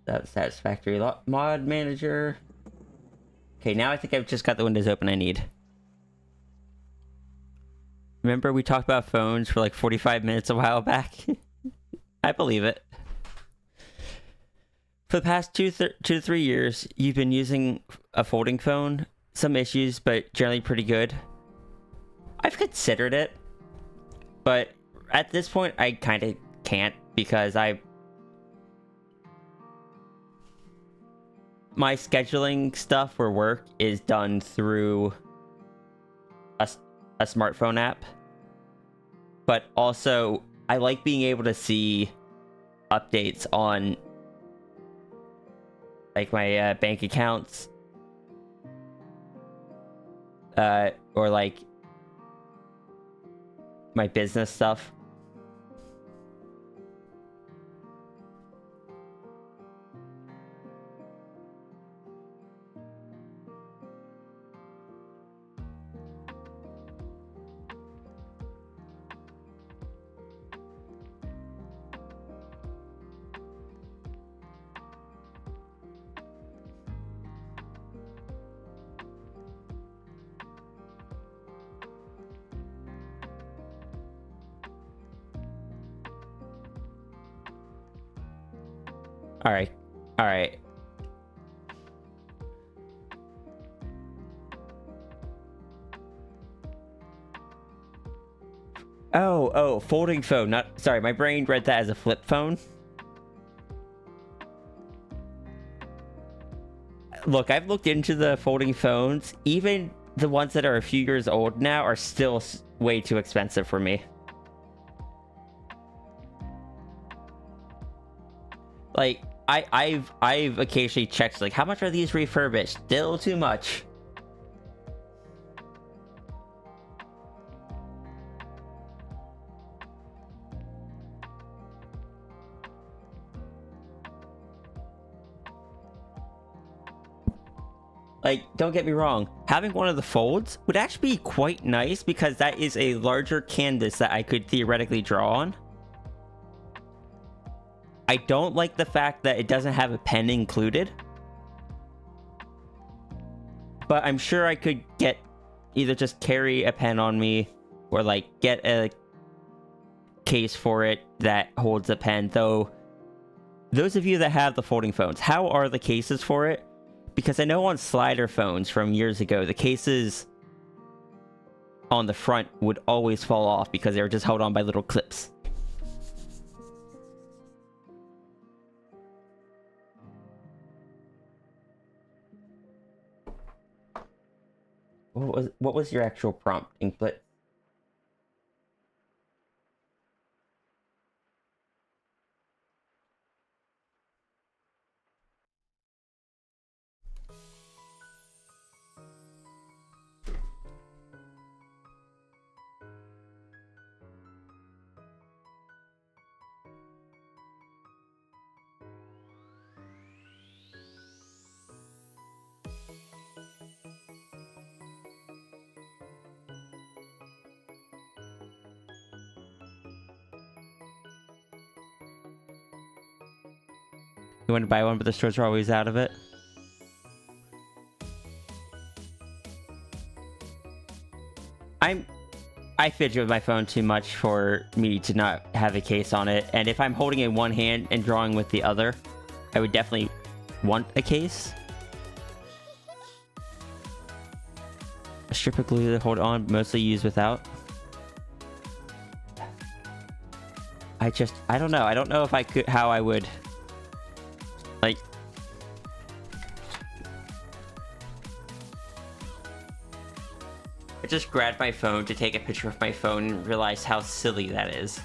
That's satisfactory. Mod manager. Okay, now I think I've just got the windows open I need. Remember we talked about phones for like 45 minutes a while back? I believe it. For the past 2 to 3 years, you've been using a folding phone. Some issues, but generally pretty good. I've considered it, but at this point, I kind of can't because my scheduling stuff for work is done through a smartphone app. But also, I like being able to see updates on like my bank accounts. Or like my business stuff. All right. Oh, folding phone. Sorry, my brain read that as a flip phone. Look, I've looked into the folding phones. Even the ones that are a few years old now are still way too expensive for me. Like, I've occasionally checked, like, how much are these refurbished? Still too much. Like, don't get me wrong, having one of the folds would actually be quite nice because that is a larger canvas that I could theoretically draw on. I don't like the fact that it doesn't have a pen included. But I'm sure I could get either just carry a pen on me or like get a case for it that holds a pen. Though, those of you that have the folding phones, how are the cases for it? Because I know on slider phones from years ago, the cases on the front would always fall off because they were just held on by little clips. What was your actual prompt, Inklet? You want to buy one, but the stores are always out of it? I fidget with my phone too much for me to not have a case on it, and if I'm holding it in one hand and drawing with the other, I would definitely want a case. A strip of glue to hold on, mostly used without. I don't know. I don't know if I could, how I would, like... I just grabbed my phone to take a picture of my phone and realized how silly that is.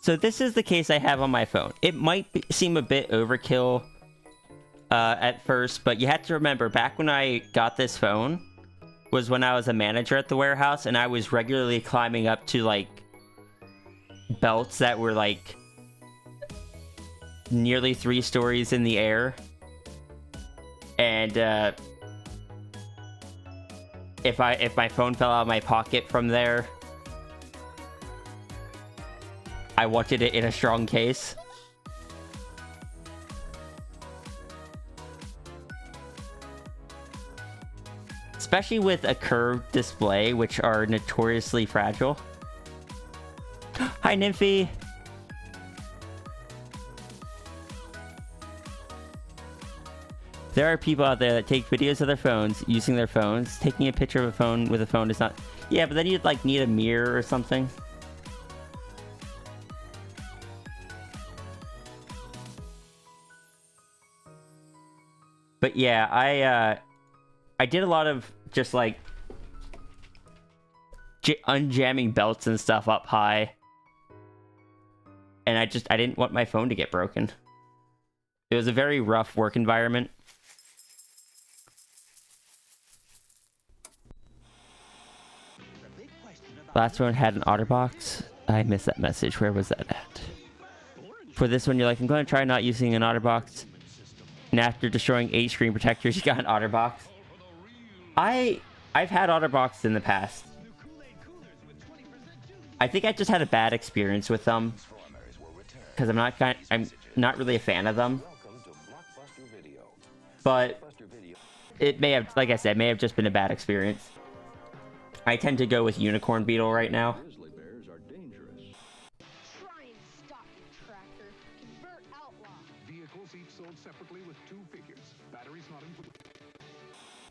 So this is the case I have on my phone. It might seem a bit overkill at first, but you have to remember, back when I got this phone was when I was a manager at the warehouse, and I was regularly climbing up to, like, belts that were, like, nearly 3 stories in the air. And if my phone fell out of my pocket from there, I wanted it in a strong case. Especially with a curved display, which are notoriously fragile. Hi, Nymphy! There are people out there that take videos of their phones, using their phones. Taking a picture of a phone with a phone is not... Yeah, but then you'd, like, need a mirror or something. But yeah, I did a lot of just like unjamming belts and stuff up high, and I didn't want my phone to get broken. It was a very rough work environment. Last one had an OtterBox. I missed that message. Where was that at? For this one, you're like, I'm going to try not using an OtterBox. And after destroying 8 screen protectors, you got an OtterBox. I've had OtterBox in the past. I think I just had a bad experience with them because I'm not really a fan of them. But it may have, like I said, may have just been a bad experience. I tend to go with Unicorn Beetle right now.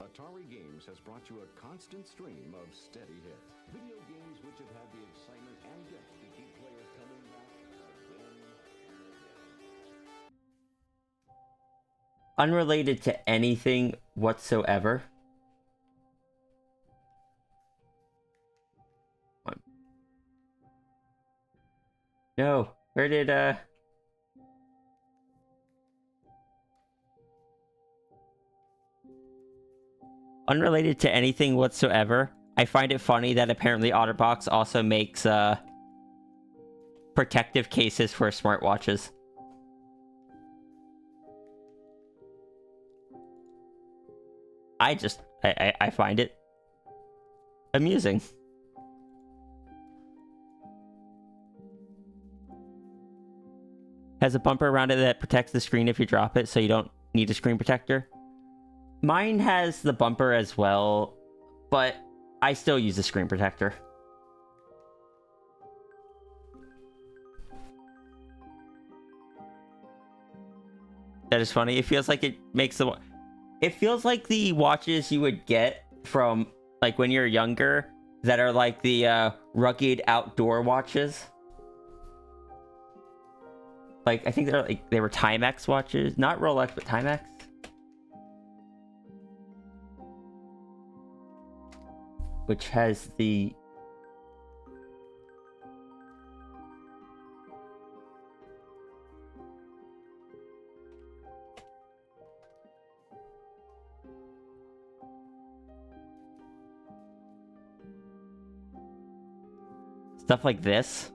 Atari Games has brought you a constant stream of steady hits. Video games which have had the excitement and depth to keep players coming back again and again. Unrelated to anything whatsoever. No, where did unrelated to anything whatsoever, I find it funny that apparently OtterBox also makes protective cases for smartwatches. I find it amusing. has a bumper around it that protects the screen if you drop it, so you don't need a screen protector. Mine has the bumper as well, but I still use a screen protector. That is funny. It feels like it makes the... It feels like the watches you would get from, like, when you're younger, that are like the rugged outdoor watches. Like, I think they were Timex watches. Not Rolex, but Timex. Which has the... stuff like this.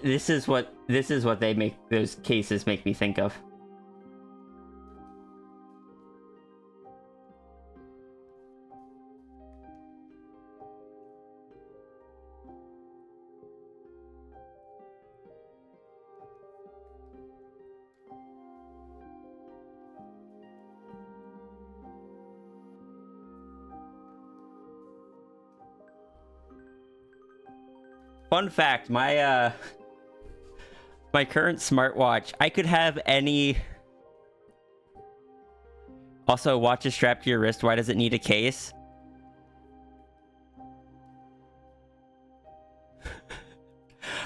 This is what they make those cases make me think of. Fun fact, my current smartwatch, I could have any... Also, watch is strapped to your wrist. Why does it need a case?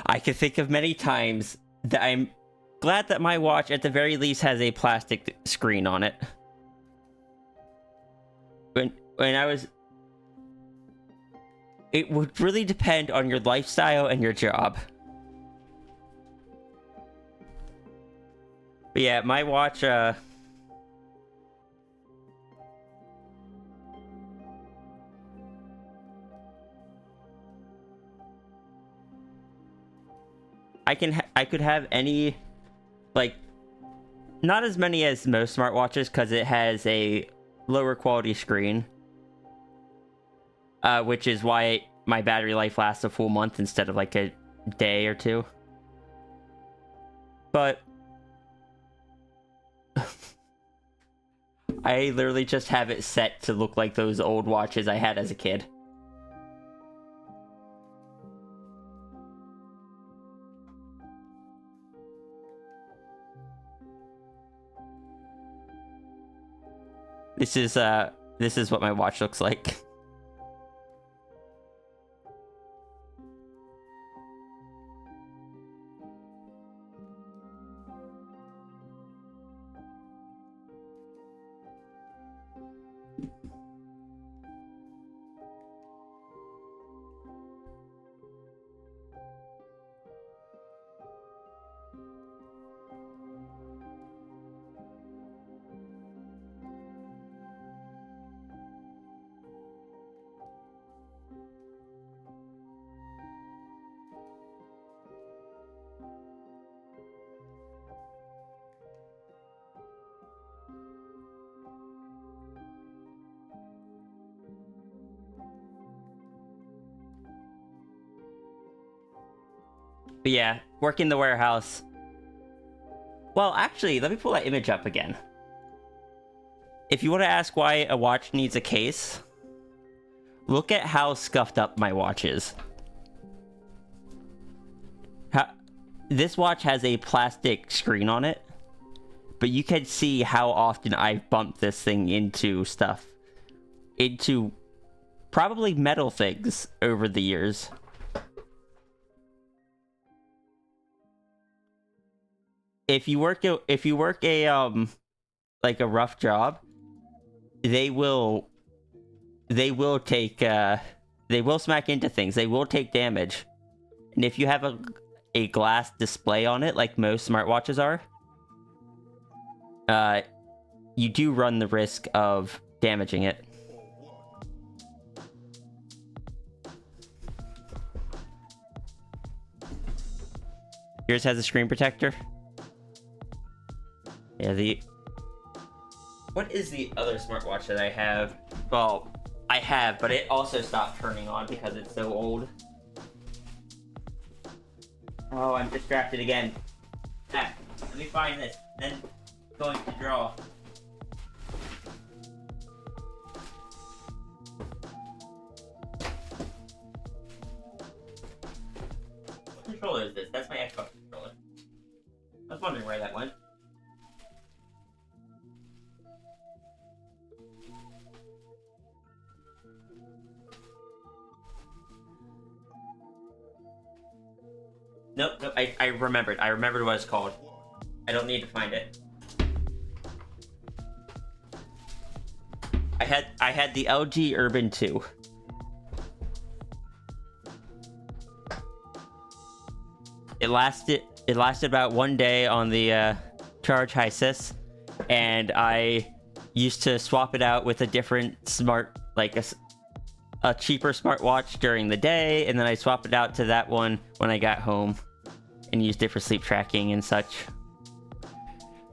I can think of many times that I'm glad that my watch, at the very least, has a plastic screen on it. When I was... It would really depend on your lifestyle and your job. But yeah, my watch, I could have any, like, not as many as most smartwatches because it has a lower quality screen. Which is why my battery life lasts a full month instead of like a day or two. But I literally just have it set to look like those old watches I had as a kid. This is what my watch looks like. But yeah, work in the warehouse. Well, actually, let me pull that image up again. If you want to ask why a watch needs a case, look at how scuffed up my watch is. This watch has a plastic screen on it, but you can see how often I've bumped this thing into stuff. Into probably metal things over the years. If you work a like a rough job, they will take they will smack into things. They will take damage. And if you have a glass display on it, like most smartwatches are, you do run the risk of damaging it. Yours has a screen protector? Yeah, What is the other smartwatch that I have? Well, I have, but it also stopped turning on because it's so old. Oh, I'm distracted again. Ah, let me find this, then going to draw. What controller is this? That's my Xbox controller. I was wondering where that went. Nope, I remembered. I remembered what it's called. I don't need to find it. I had the LG Urban 2. It lasted about one day on the Charge High Sys, and I used to swap it out with a different a cheaper smartwatch during the day, and then I swap it out to that one when I got home and used it for sleep tracking and such.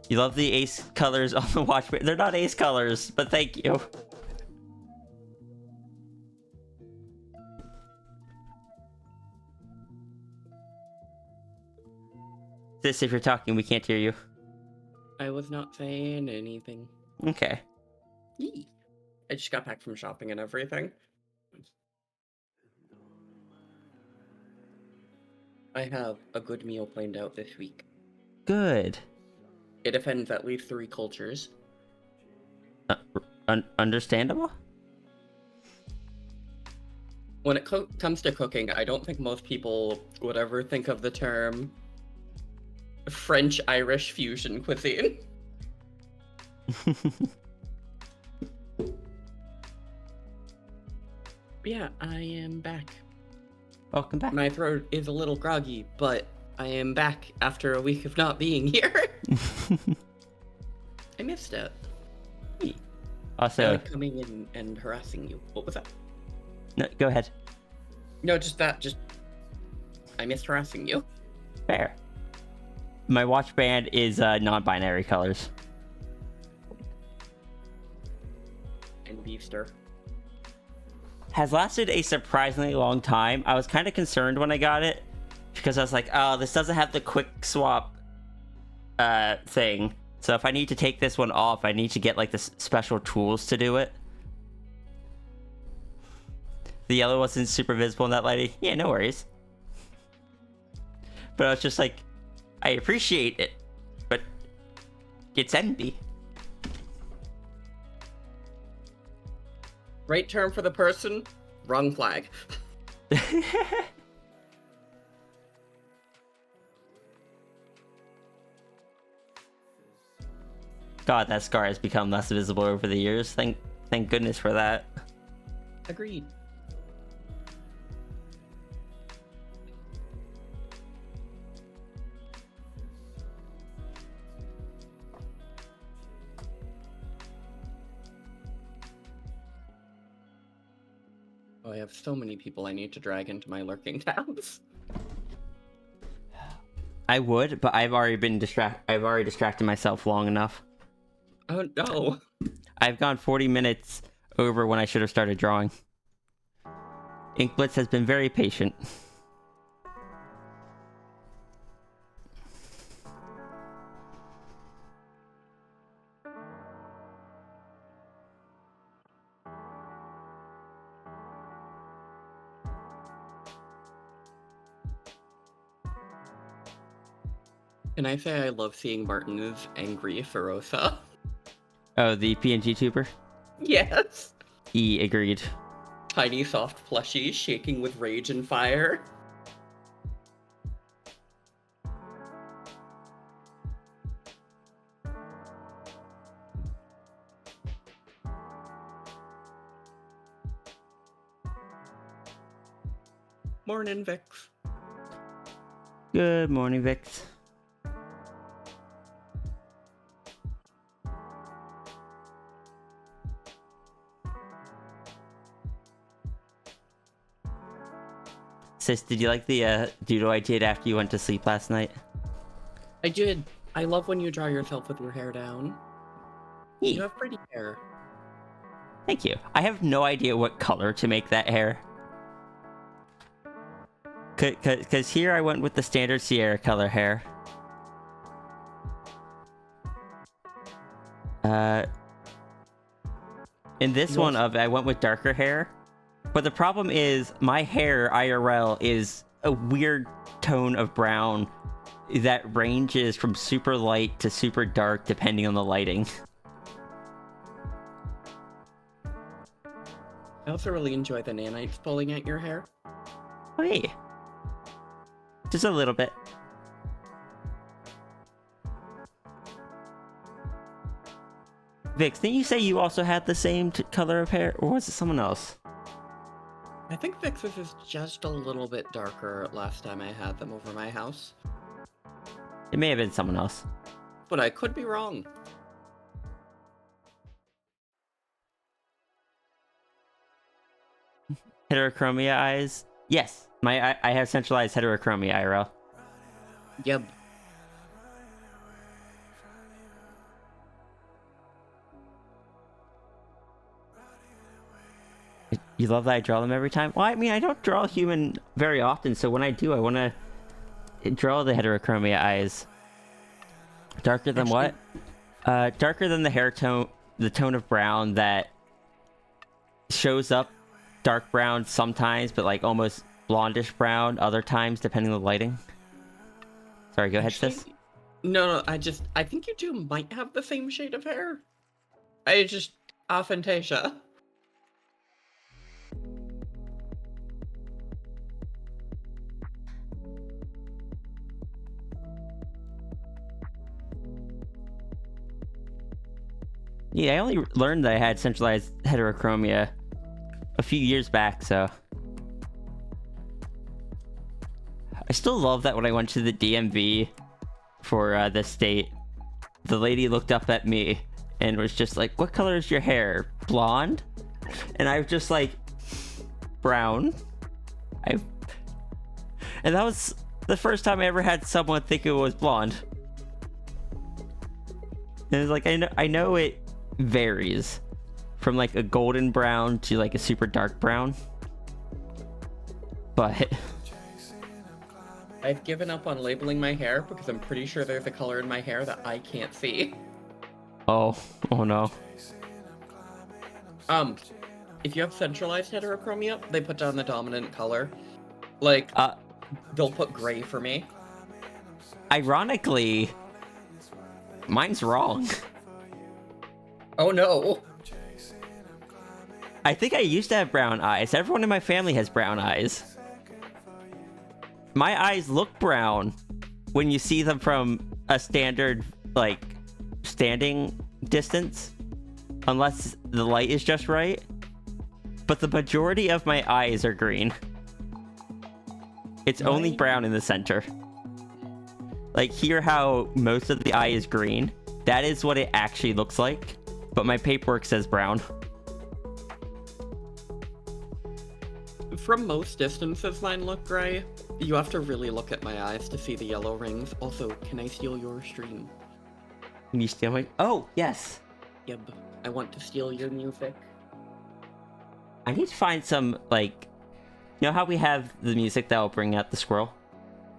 You love the ace colors on the watch, but they're not ace colors, but thank you. Sis, if you're talking, we can't hear you. I was not saying anything. Okay. Yee. I just got back from shopping and everything. I have a good meal planned out this week. Good. It offends at least 3 cultures. Understandable? When it comes to cooking, I don't think most people would ever think of the term French-Irish fusion cuisine. Yeah, I am back. Welcome back. My throat is a little groggy, but I am back after a week of not being here. I missed it. Also, coming in and harassing you. What was that? no, go ahead. No, just I missed harassing you. Fair. My watch band is non-binary colors. And beef stir. Has lasted a surprisingly long time. I was kind of concerned when I got it because I was like, oh, this doesn't have the quick swap thing. So if I need to take this one off, I need to get like the special tools to do it. The yellow wasn't super visible in that lighting. Yeah, no worries. But I was just like, I appreciate it, but it's envy. Right term for the person, wrong flag. God, that scar has become less visible over the years. Thank goodness for that. Agreed. Oh, I have so many people I need to drag into my lurking tabs. I would, but I've already distracted myself long enough. Oh no. I've gone 40 minutes over when I should have started drawing. Ink Blitz has been very patient. Can I say I love seeing Martin's angry Ferosa? Oh, the PNG tuber? Yes. Agreed. Tiny soft plushies shaking with rage and fire. Morning, Vix. Good morning, Vix. Sis, did you like the doodle I did after you went to sleep last night? I did. I love when you draw yourself with your hair down. You have pretty hair. Thank you. I have no idea what color to make that hair. Cause here I went with the standard Sierra color hair. In this one I went with darker hair. But the problem is my hair IRL is a weird tone of brown that ranges from super light to super dark depending on the lighting. I also really enjoy the nanites pulling at your hair. Oh, hey. Just a little bit. Vix, didn't you say you also had the same color of hair, or was it someone else? I think Vix's is just a little bit darker last time I had them over my house. It may have been someone else. But I could be wrong. Heterochromia eyes? Yes, I have centralized heterochromia IRL. Yep. You love that I draw them every time? Well, I mean, I don't draw a human very often, so when I do, I want to draw the heterochromia eyes. Darker than what? Darker than the hair tone, the tone of brown that shows up dark brown sometimes, but like almost blondish brown other times, depending on the lighting. Sorry, go ahead, sis. No, I think you two might have the same shade of hair. Aphantasia. Yeah, I only learned that I had centralized heterochromia a few years back, so... I still love that when I went to the DMV for the state, the lady looked up at me and was just like, "What color is your hair? Blonde?" And I was just like, "Brown." And that was the first time I ever had someone think it was blonde. And it's like, I know it varies from like a golden brown to like a super dark brown, but I've given up on labeling my hair because I'm pretty sure there's a color in my hair that I can't see. oh no. If you have centralized heterochromia, they put down the dominant color. Like, they'll put gray for me. Ironically, mine's wrong. Oh no. I think I used to have brown eyes. Everyone in my family has brown eyes. My eyes look brown when you see them from a standard, like, standing distance, unless the light is just right. But the majority of my eyes are green. It's only brown in the center. Like, here how most of the eye is green. That is what it actually looks like. But my paperwork says brown. From most distances, mine look gray. You have to really look at my eyes to see the yellow rings. Also, can I steal your stream? Can you steal my... Oh, yes. Yep. I want to steal your music. I need to find some, like... You know how we have the music that will bring out the squirrel?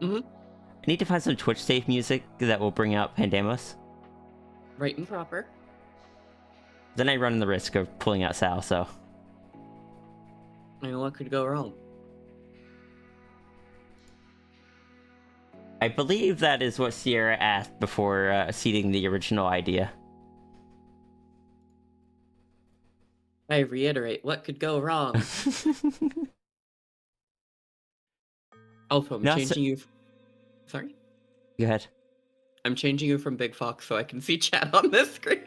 Mm-hmm. I need to find some Twitch safe music that will bring out Pandemos. Right and proper. Then I run the risk of pulling out Sal, so... I mean, what could go wrong? I believe that is what Sierra asked before seeding the original idea. I reiterate, what could go wrong? Also, I'm changing you... Sorry? Go ahead. I'm changing you from Big Fox so I can see chat on this screen.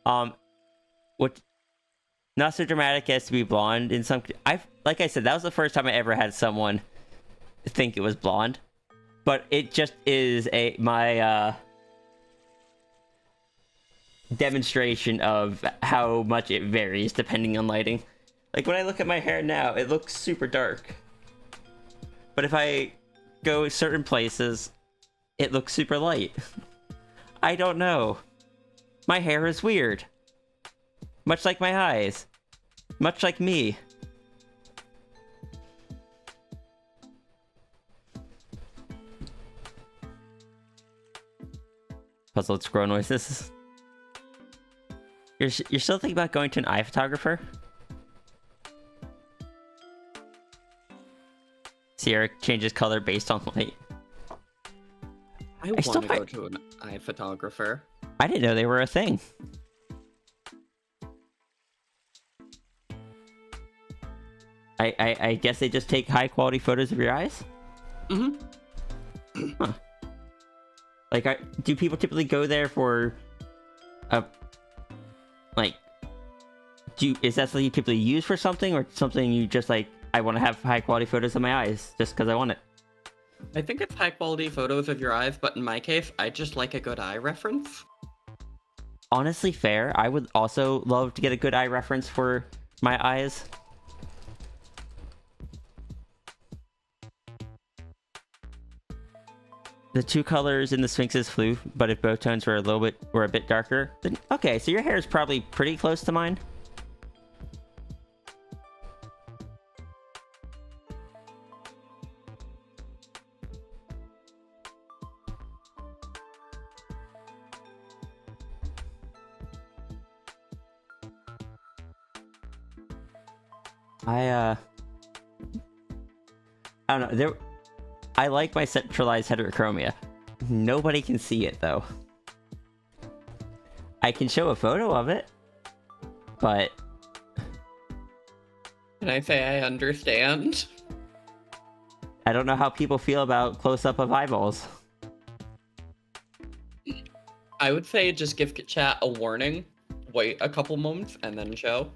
What... Not so dramatic as to be blonde in some... Like I said, that was the first time I ever had someone think it was blonde. But it just is my demonstration of how much it varies depending on lighting. Like, when I look at my hair now, it looks super dark. But if I go certain places, it looks super light. I don't know. My hair is weird. Much like my eyes. Much like me. Puzzled squirrel noises. You're still thinking about going to an eye photographer? Sierra changes color based on light. I want to go to an eye photographer. I didn't know they were a thing. I guess they just take high quality photos of your eyes? Mm-hmm. Huh. Like, do people typically go there for a... Like... Is that something you typically use for something? Or something you just like, I want to have high quality photos of my eyes just because I want it? I think it's high quality photos of your eyes, but in my case, I just like a good eye reference. Honestly, fair. I would also love to get a good eye reference for my eyes. The two colors in the Sphinx's flew, but if both tones were a bit darker, then okay, so your hair is probably pretty close to mine. I don't know. I like my centralized heterochromia. Nobody can see it though. I can show a photo of it, but Can I say I understand? I don't know how people feel about close-up of eyeballs. I would say just give chat a warning, wait a couple moments, and then show.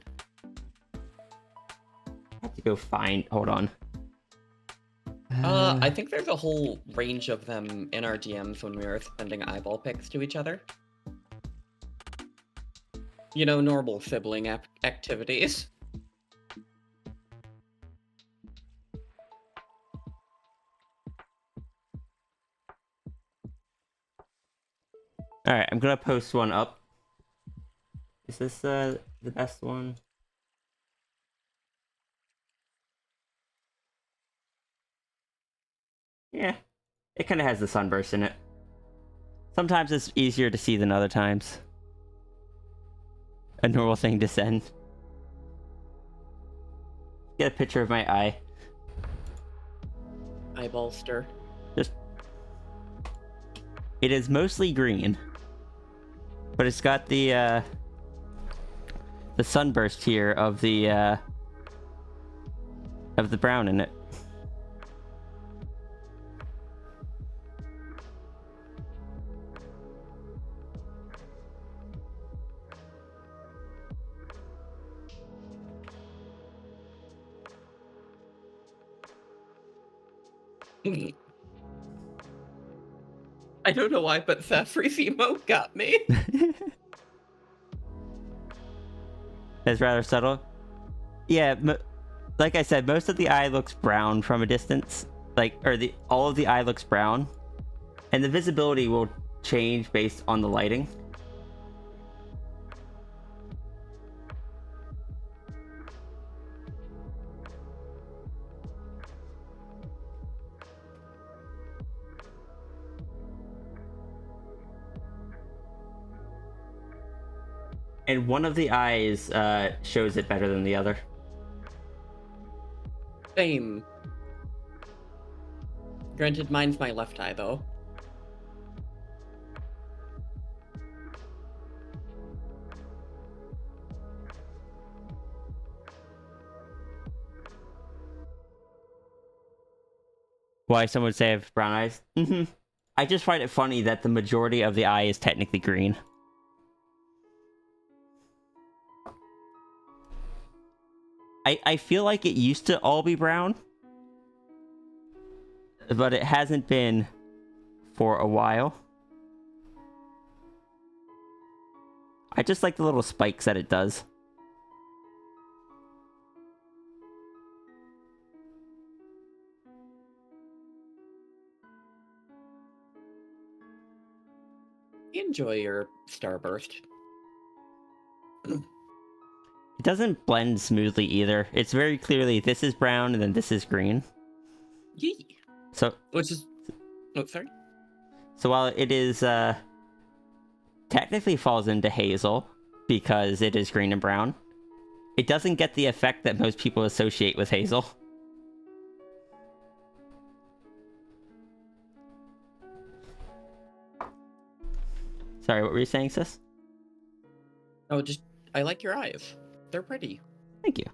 I have to go find. Hold on. I think there's a whole range of them in our DMs when we were sending eyeball pics to each other. You know, normal sibling activities. All right, I'm gonna post one up. Is this the best one? Yeah, it kind of has the sunburst in it. Sometimes it's easier to see than other times. A normal thing to send. Get a picture of my eye. Eyeballster. Just... It is mostly green. But it's got the sunburst here of the brown in it. I don't know why, but Saffrey's emote got me. It's rather subtle. Yeah, like I said, most of the eye looks brown from a distance. All of the eye looks brown. And the visibility will change based on the lighting. And one of the eyes shows it better than the other. Same. Granted, mine's my left eye, though. Why someone would say I have brown eyes? I just find it funny that the majority of the eye is technically green. I feel like it used to all be brown. But it hasn't been for a while. I just like the little spikes that it does. Enjoy your starburst. It doesn't blend smoothly either. It's very clearly this is brown and then this is green. Yee. So, Which is... Oh, sorry. so while it is, technically falls into hazel because it is green and brown, it doesn't get the effect that most people associate with hazel. Sorry, what were you saying, sis? Oh, just... I like your eyes. They're pretty. Thank you.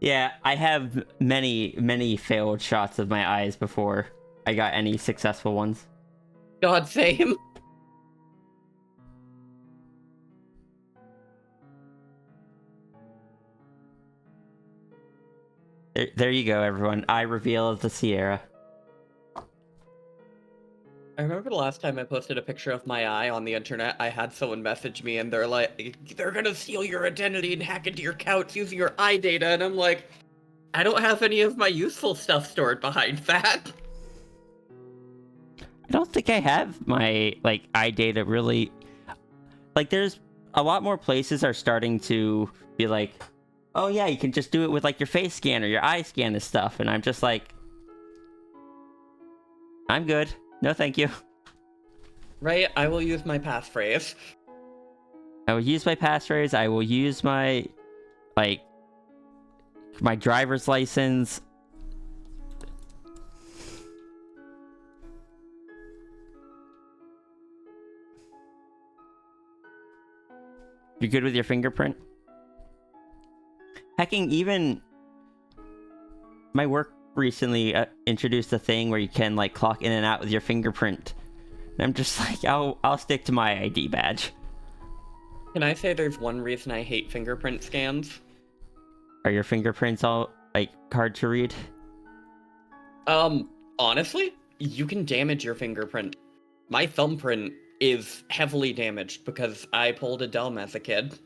Yeah, I have many, many failed shots of my eyes before I got any successful ones. God, same. There you go, everyone. Eye reveal of the Sierra. I remember the last time I posted a picture of my eye on the internet, I had someone message me and they're like, they're gonna steal your identity and hack into your couch using your eye data, and I'm like, I don't have any of my useful stuff stored behind that. I don't think I have my, like, eye data really... Like, there's a lot more places are starting to be like, oh yeah, you can just do it with, like, your face scan or your eye scan and stuff, and I'm just like... I'm good. No, thank you. Right, I will use my passphrase. I will use my passphrase. I will use my, like, my driver's license. You're good with your fingerprint? Hacking, even my work recently introduced a thing where you can, like, clock in and out with your fingerprint. And I'm just like, I'll stick to my ID badge. Can I say there's one reason I hate fingerprint scans? Are your fingerprints all, like, hard to read? Honestly, you can damage your fingerprint. My thumbprint is heavily damaged because I pulled a dumb as a kid.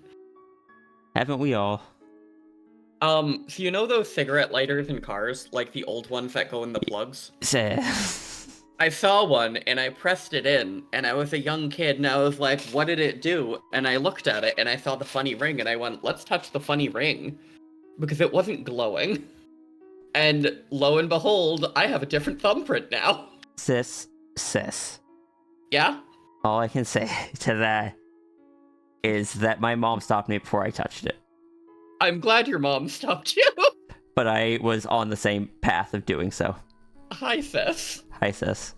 Haven't we all? So you know those cigarette lighters in cars? Like the old ones that go in the plugs? I saw one, and I pressed it in, and I was a young kid, and I was like, what did it do? And I looked at it, and I saw the funny ring, and I went, let's touch the funny ring. Because it wasn't glowing. And lo and behold, I have a different thumbprint now. Sis. Yeah? All I can say to that is that my mom stopped me before I touched it. I'm glad your mom stopped you. But I was on the same path of doing so. Hi, sis. Hi, sis.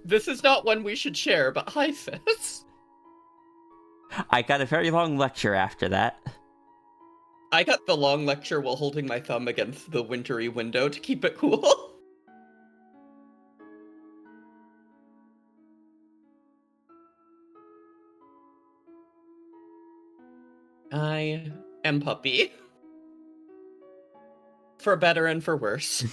This is not one we should share, but hi, sis. I got a very long lecture after that. I got the long lecture while holding my thumb against the wintry window to keep it cool. I am Puppy. For better and for worse.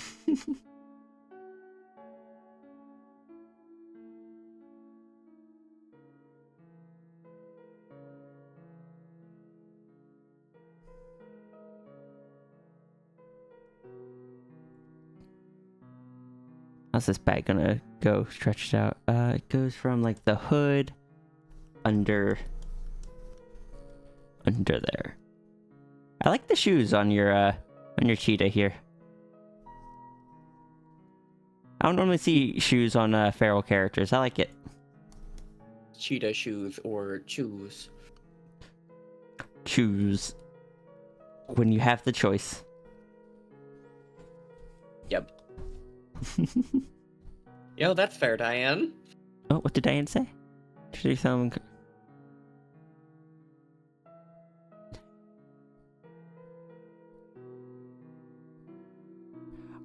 How's this bag gonna go stretched out? It goes from, like, the hood under there. I like the shoes on your cheetah here. I don't normally see shoes on feral characters. I like it. Cheetah shoes or choose. Choose when you have the choice. Yep. Yo, that's fair, Diane. Oh, what did Diane say? Should you someone?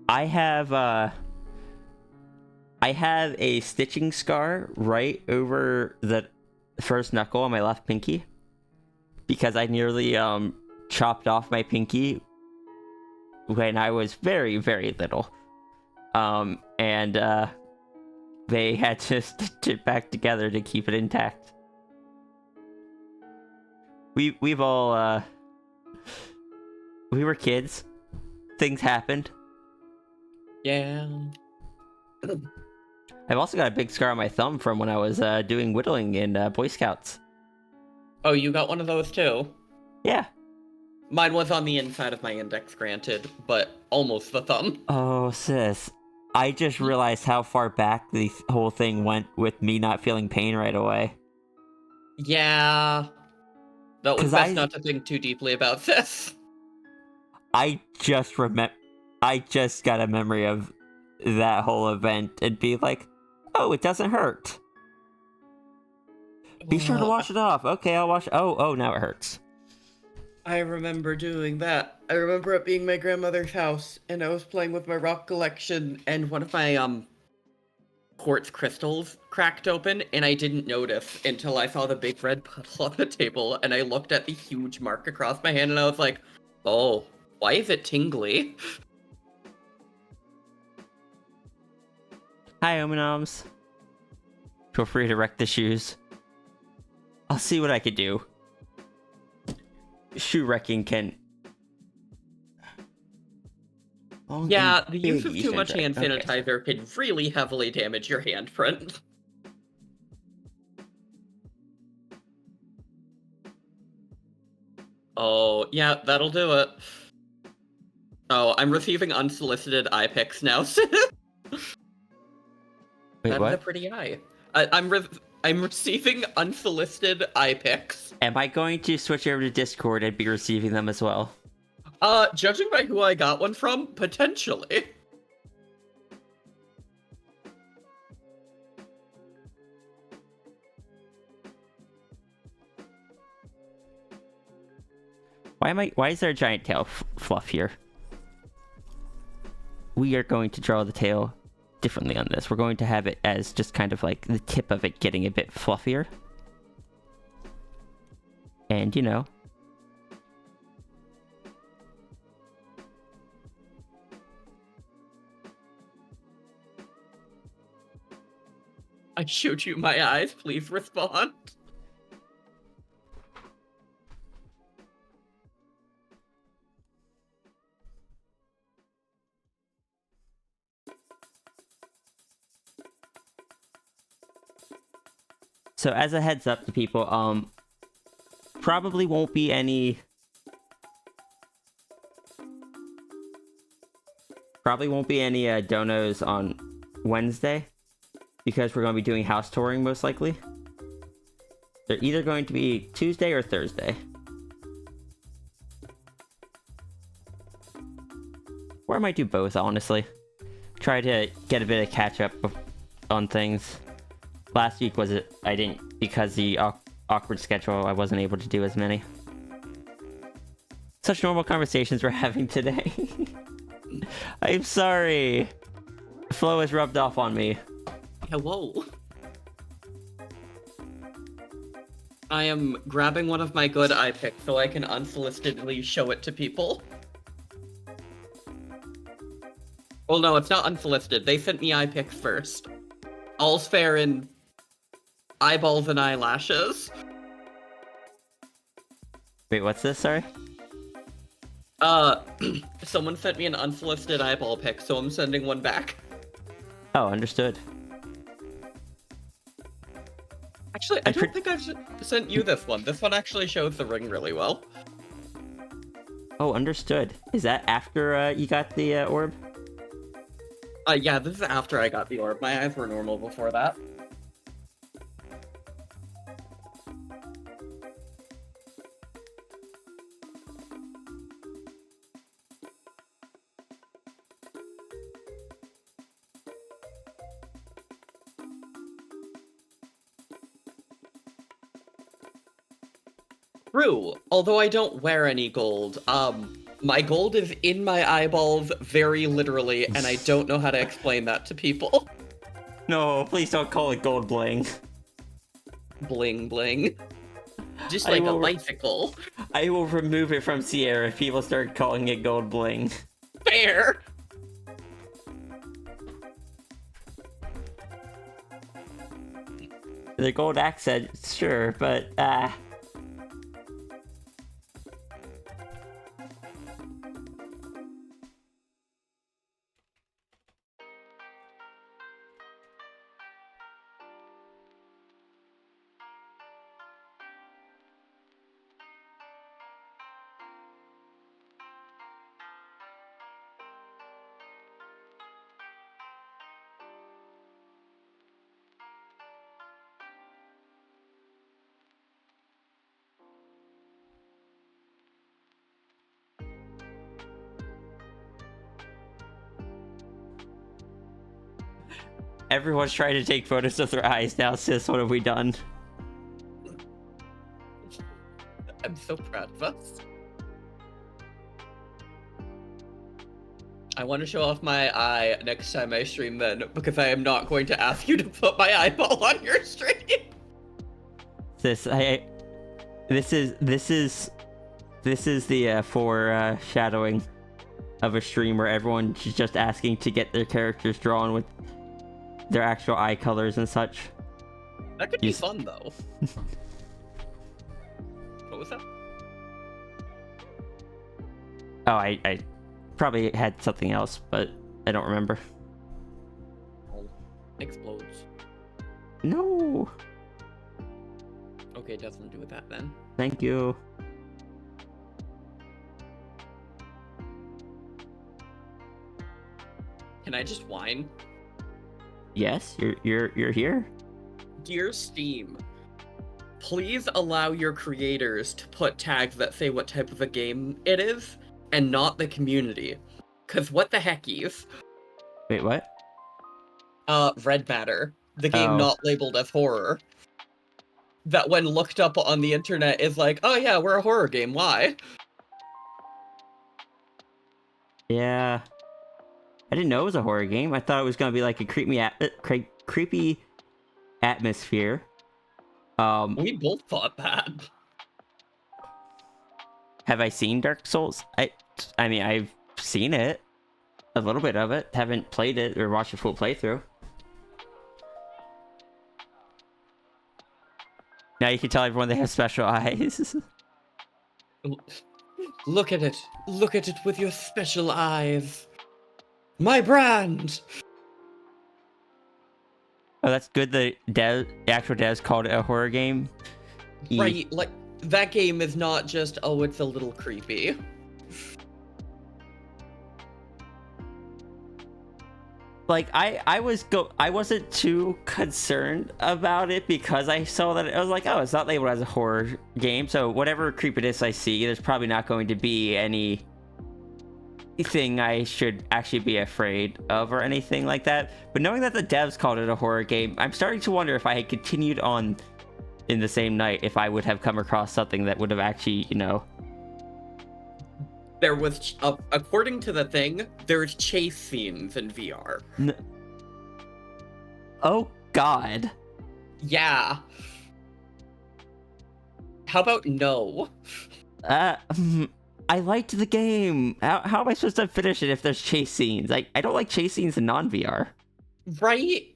I have a stitching scar right over the first knuckle on my left pinky because I nearly chopped off my pinky when I was very, very little. And they had to stitch it back together to keep it intact. We were kids. Things happened. Yeah. I've also got a big scar on my thumb from when I was doing whittling in Boy Scouts. Oh, you got one of those too? Yeah. Mine was on the inside of my index, granted, but almost the thumb. Oh, sis. I just realized how far back the whole thing went with me not feeling pain right away. Yeah. That was 'Cause best not to think too deeply about this. I just got a memory of that whole event and be like, oh, it doesn't hurt. Be sure to wash it off. Okay, I'll wash. Oh, now it hurts. I remember doing that. I remember it being my grandmother's house, and I was playing with my rock collection, and one of my quartz crystals cracked open, and I didn't notice until I saw the big red puddle on the table, and I looked at the huge mark across my hand, and I was like, oh, why is it tingly? Hi, Ominoms. Feel free to wreck the shoes. I'll see what I could do. Shoe wrecking can... Yeah, the use of too much hand sanitizer can really heavily damage your handprint. Oh, yeah, that'll do it. Oh, I'm receiving unsolicited eye pics now. Wait, what? That's a pretty eye. I'm receiving unsolicited eye pics. Am I going to switch over to Discord and be receiving them as well? Judging by who I got one from, potentially. Why is there a giant tail fluff here? We are going to draw the tail differently on this. We're going to have it as just kind of like the tip of it getting a bit fluffier. And, you know. I showed you my eyes, please respond. So as a heads up to people, probably won't be any... donos on Wednesday, because we're going to be doing house touring most likely. They're either going to be Tuesday or Thursday. Or I might do both, honestly. Try to get a bit of catch up on things. Last week because the awkward schedule, I wasn't able to do as many. Such normal conversations we're having today. I'm sorry. Flo has rubbed off on me. Hello. I am grabbing one of my good eye pics so I can unsolicitedly show it to people. Well, no, it's not unsolicited. They sent me eye pics first. All's fair in eyeballs and eyelashes. Wait, what's this? Sorry? Someone sent me an unsolicited eyeball pic, so I'm sending one back. Oh, understood. Actually, I don't think I've sent you this one. This one actually shows the ring really well. Oh, understood. Is that after you got the orb? Yeah, this is after I got the orb. My eyes were normal before that. True, although I don't wear any gold. My gold is in my eyeballs very literally, and I don't know how to explain that to people. No, please don't call it gold bling. Bling bling. Just like a bicycle. I will remove it from Sierra if people start calling it gold bling. Fair! The gold accent, sure, but Everyone's trying to take photos of their eyes now, sis. What have we done? I'm so proud of us. I want to show off my eye next time I stream then, because I am not going to ask you to put my eyeball on your stream. This is the foreshadowing of a stream where everyone's just asking to get their characters drawn with their actual eye colors and such. That could be fun though. What was that? Oh, I probably had something else, but I don't remember. Oh, explodes. No. Okay, doesn't do that then. Thank you. Can I just whine? Yes, you're here. Dear Steam, please allow your creators to put tags that say what type of a game it is, and not the community. Cause what the heckies? Wait, what? Red Matter, the game Oh. not labeled as horror. That when looked up on the internet is like, oh yeah, we're a horror game, why? Yeah. I didn't know it was a horror game. I thought it was gonna be like a creepy atmosphere. We both thought that. Have I seen Dark Souls? I mean, I've seen it. A little bit of it. Haven't played it or watched a full playthrough. Now you can tell everyone they have special eyes. Look at it. Look at it with your special eyes. My brand! Oh, that's good. The actual devs called it a horror game. Right, like, that game is not just, oh, it's a little creepy. Like I wasn't too concerned about it because I saw that I was like, oh, it's not labeled as a horror game, so whatever creepiness I see, there's probably not going to be anything I should actually be afraid of or anything like that. But knowing that the devs called it a horror game, I'm starting to wonder if I had continued on in the same night, if I would have come across something that would have actually, you know. There was, according to the thing, there's chase scenes in VR. Oh, God. Yeah. How about no? I liked the game. How am I supposed to finish it if there's chase scenes? I don't like chase scenes in non-VR. Right?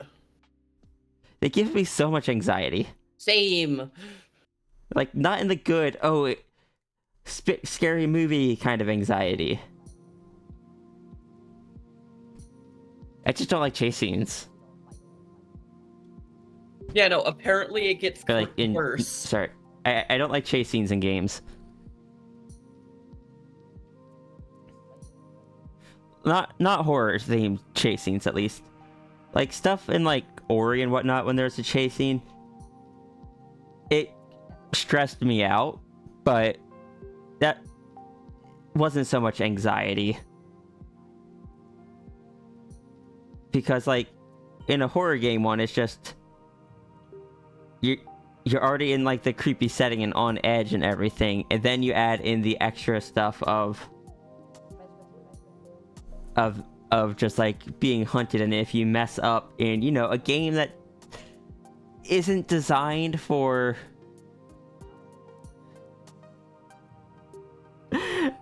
They give me so much anxiety. Same. Like, not in the good, scary movie kind of anxiety. I just don't like chase scenes. Yeah, no, apparently it gets worse. Sorry. I don't like chase scenes in games. Not horror themed chase scenes, at least. Like, stuff in, like, Ori and whatnot, when there's a chase scene, it stressed me out, but that wasn't so much anxiety. Because, like, in a horror game one, it's just... You're already in, like, the creepy setting and on edge and everything, and then you add in the extra stuff of just, like, being hunted, and if you mess up in, you know, a game that isn't designed for...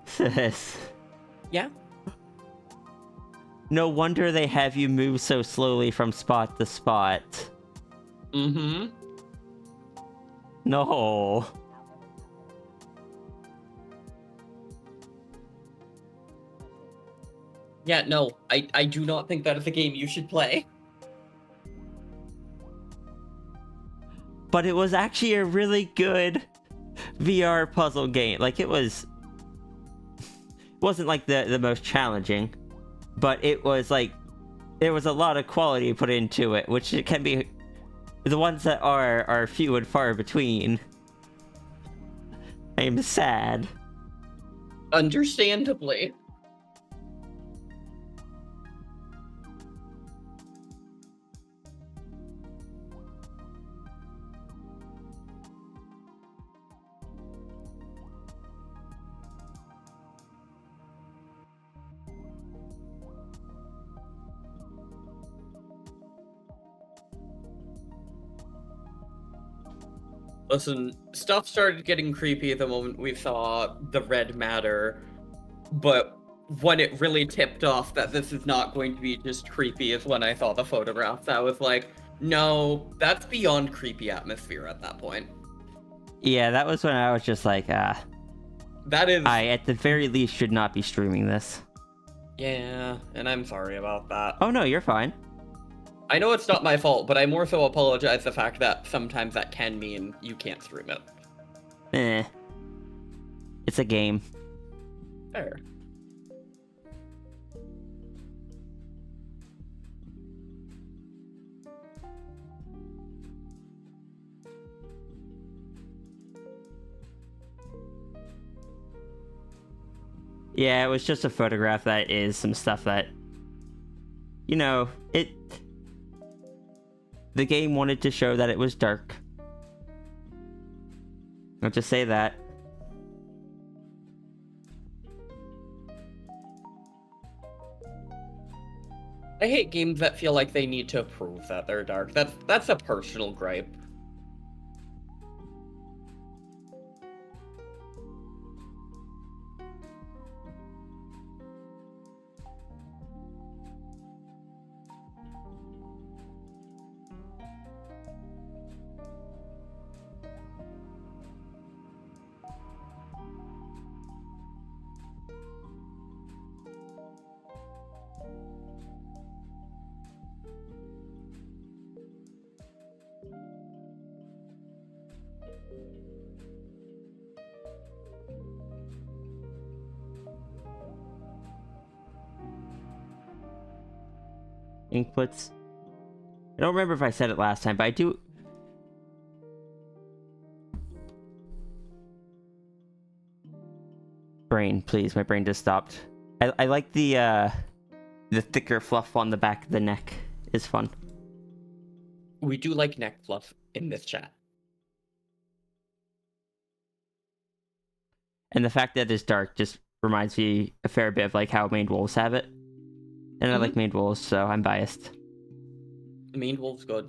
Sis. Yeah? No wonder they have you move so slowly from spot to spot. Mm-hmm. No. Yeah, no, I do not think that is a game you should play. But it was actually a really good VR puzzle game. Like, it wasn't like the most challenging, but it was like there was a lot of quality put into it, which it can be the ones that are few and far between. I'm sad. Understandably. Listen, stuff started getting creepy the moment we saw the red matter, but when it really tipped off that this is not going to be just creepy is when I saw the photographs. I was like, no, that's beyond creepy atmosphere at that point. Yeah, that was when I was just like, That is... I, at the very least, should not be streaming this. Yeah, and I'm sorry about that. Oh, no, you're fine. I know it's not my fault, but I more so apologize the fact that sometimes that can mean you can't stream it. It's a game. Fair. Yeah, it was just a photograph that is some stuff that, you know, the game wanted to show that it was dark. I'll just say that. I hate games that feel like they need to prove that they're dark. That's a personal gripe. Inputs. I don't remember if I said it last time, but I do. Brain, please. My brain just stopped. I like the thicker fluff on the back of the neck. Is fun. We do like neck fluff in this chat. And the fact that it's dark just reminds me a fair bit of like how maned wolves have it. And I like maned wolves, so I'm biased. Maned wolf's good.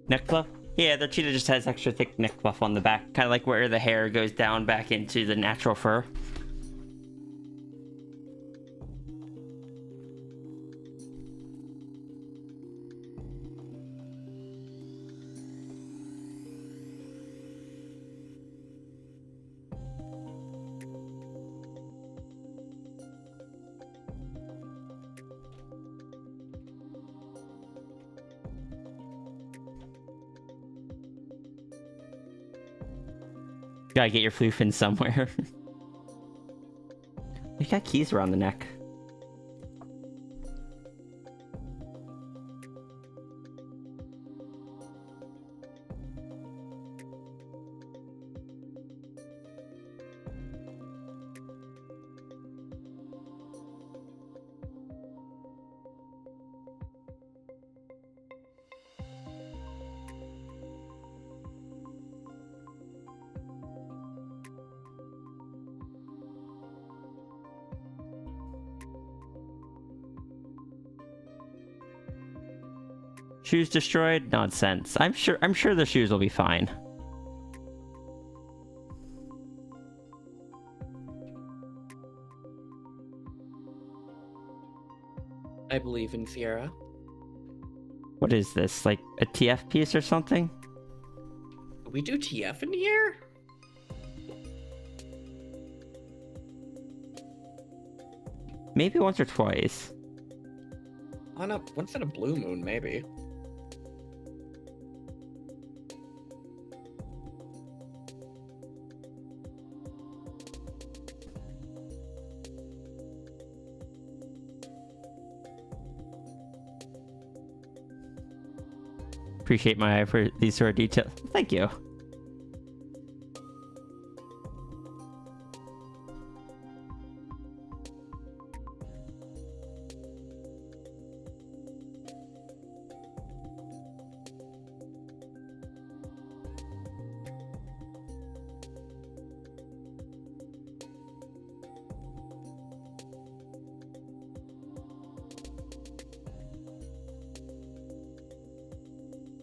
Neck fluff? Yeah, their cheetah just has extra thick neck fluff on the back. Kind of like where the hair goes down back into the natural fur. Gotta get your floof in somewhere. You got keys around the neck. Shoes destroyed? Nonsense. I'm sure the shoes will be fine. I believe in Sierra. What is this? Like a TF piece or something? We do TF in here? maybe once or twice. Once in a blue moon, maybe. Appreciate my eye for these sort of details. Thank you.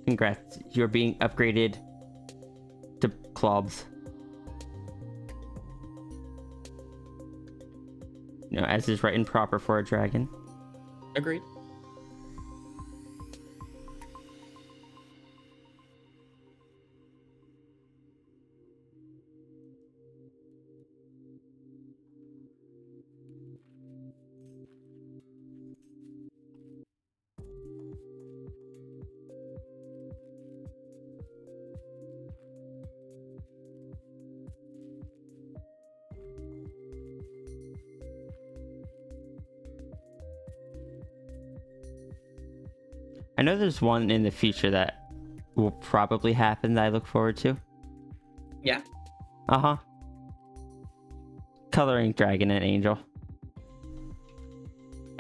Congrats, you're being upgraded to clubs. You know, as is right and proper for a dragon. Agreed. I know there's one in the future that will probably happen that I look forward to. Yeah. Uh-huh. Coloring dragon and angel.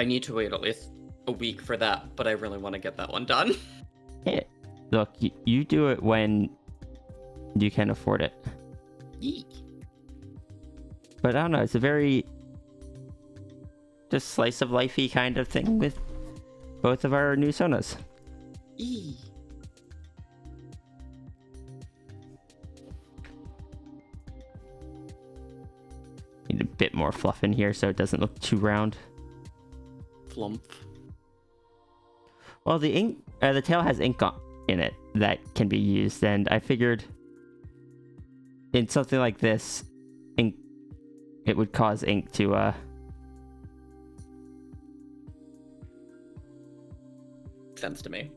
I need to wait at least a week for that, but I really want to get that one done. Yeah. Look, you do it when you can afford it. Yee. But I don't know, it's a very just slice of lifey kind of thing with both of our new sonas. Yee. Need a bit more fluff in here so it doesn't look too round. Flump. Well, the tail has ink in it that can be used, and I figured in something like this, it would cause ink to Sense to me.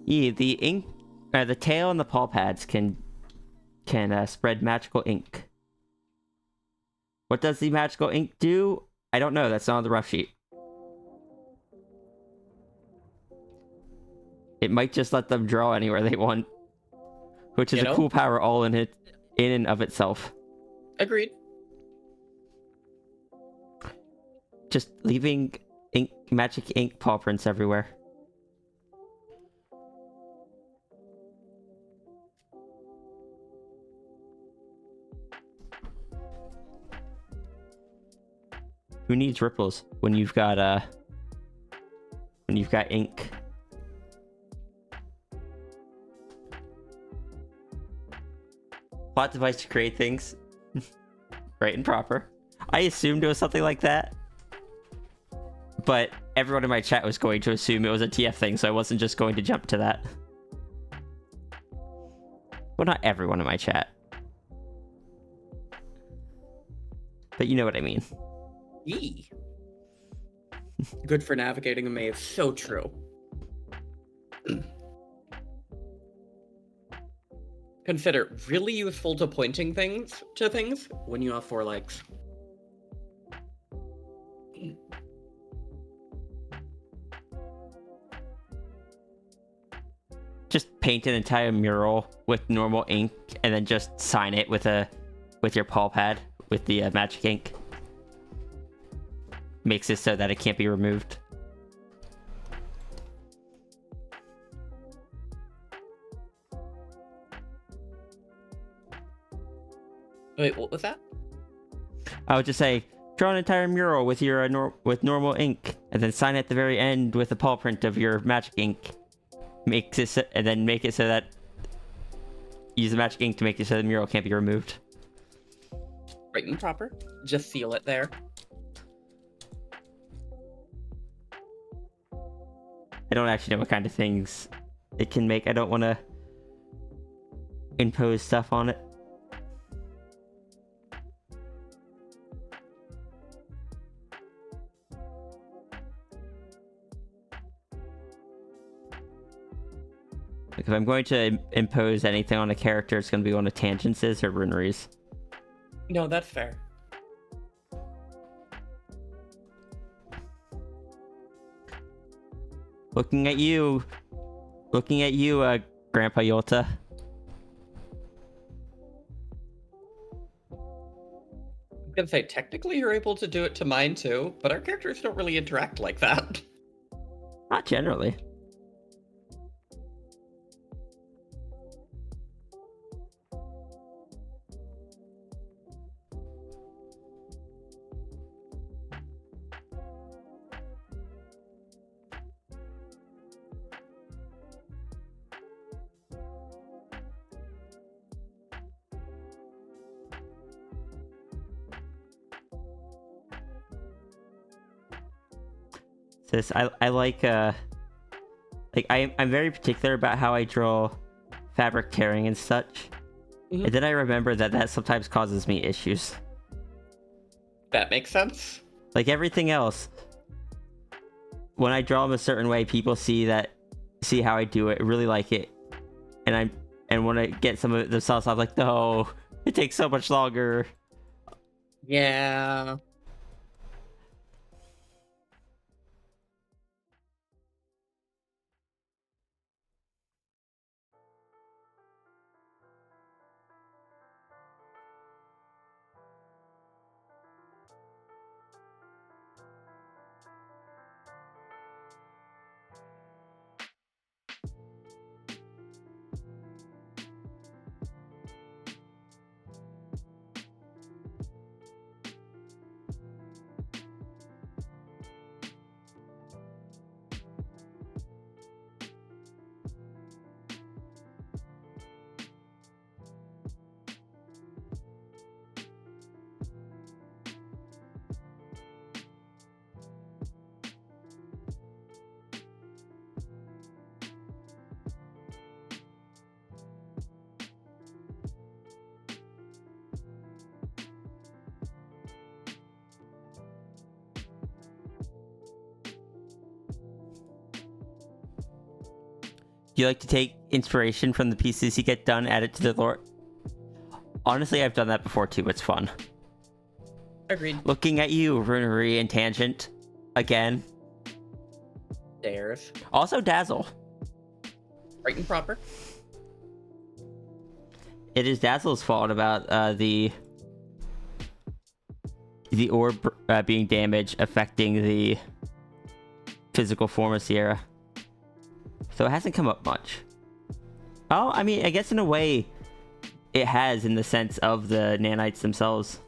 Yeah, the ink, the tail and the paw pads can spread magical ink. What does the magical ink do? I don't know. That's not on the rough sheet. It might just let them draw anywhere they want, which is a cool power all in and of itself. Agreed. Just leaving magic ink paw prints everywhere. Who needs ripples when you've got ink? Plot device to create things. Right and proper. I assumed it was something like that. But everyone in my chat was going to assume it was a TF thing, so I wasn't just going to jump to that. Well, not everyone in my chat. But you know what I mean. Yee. Good for navigating a maze. So true. Consider really useful to pointing things to things when you have 4 legs. Just paint an entire mural with normal ink and then just sign it with your paw pad with the magic ink. Makes it so that it can't be removed. Wait, what was that? I would just say, draw an entire mural with your with normal ink, and then sign at the very end with a paw print of your magic ink. Makes it so, and then make it so that use the magic ink to make it so the mural can't be removed. Right and proper. Just seal it there. I don't actually know what kind of things it can make. I don't want to impose stuff on it. Like if I'm going to impose anything on a character, it's going to be on a tangences or runeries. No, that's fair. Looking at you, Grandpa Yolta. I'm gonna say, technically you're able to do it to mine too, but our characters don't really interact like that. Not generally. This I like I'm very particular about how I draw fabric tearing and such. Mm-hmm. And then I remember that sometimes causes me issues. That makes sense. Like everything else, when I draw them a certain way, people see how I do it, really like it, and when I get some of it themselves, I'm like, no, it takes so much longer. Yeah. Do you like to take inspiration from the pieces you get done, add it to the lore? Honestly, I've done that before too. It's fun. Agreed. Looking at you, Runery and Tangent. Again. Stairs. Also Dazzle. Right and proper. It is Dazzle's fault about the orb being damaged, affecting the physical form of Sierra. So it hasn't come up much. Oh, I mean, I guess in a way, it has in the sense of the nanites themselves.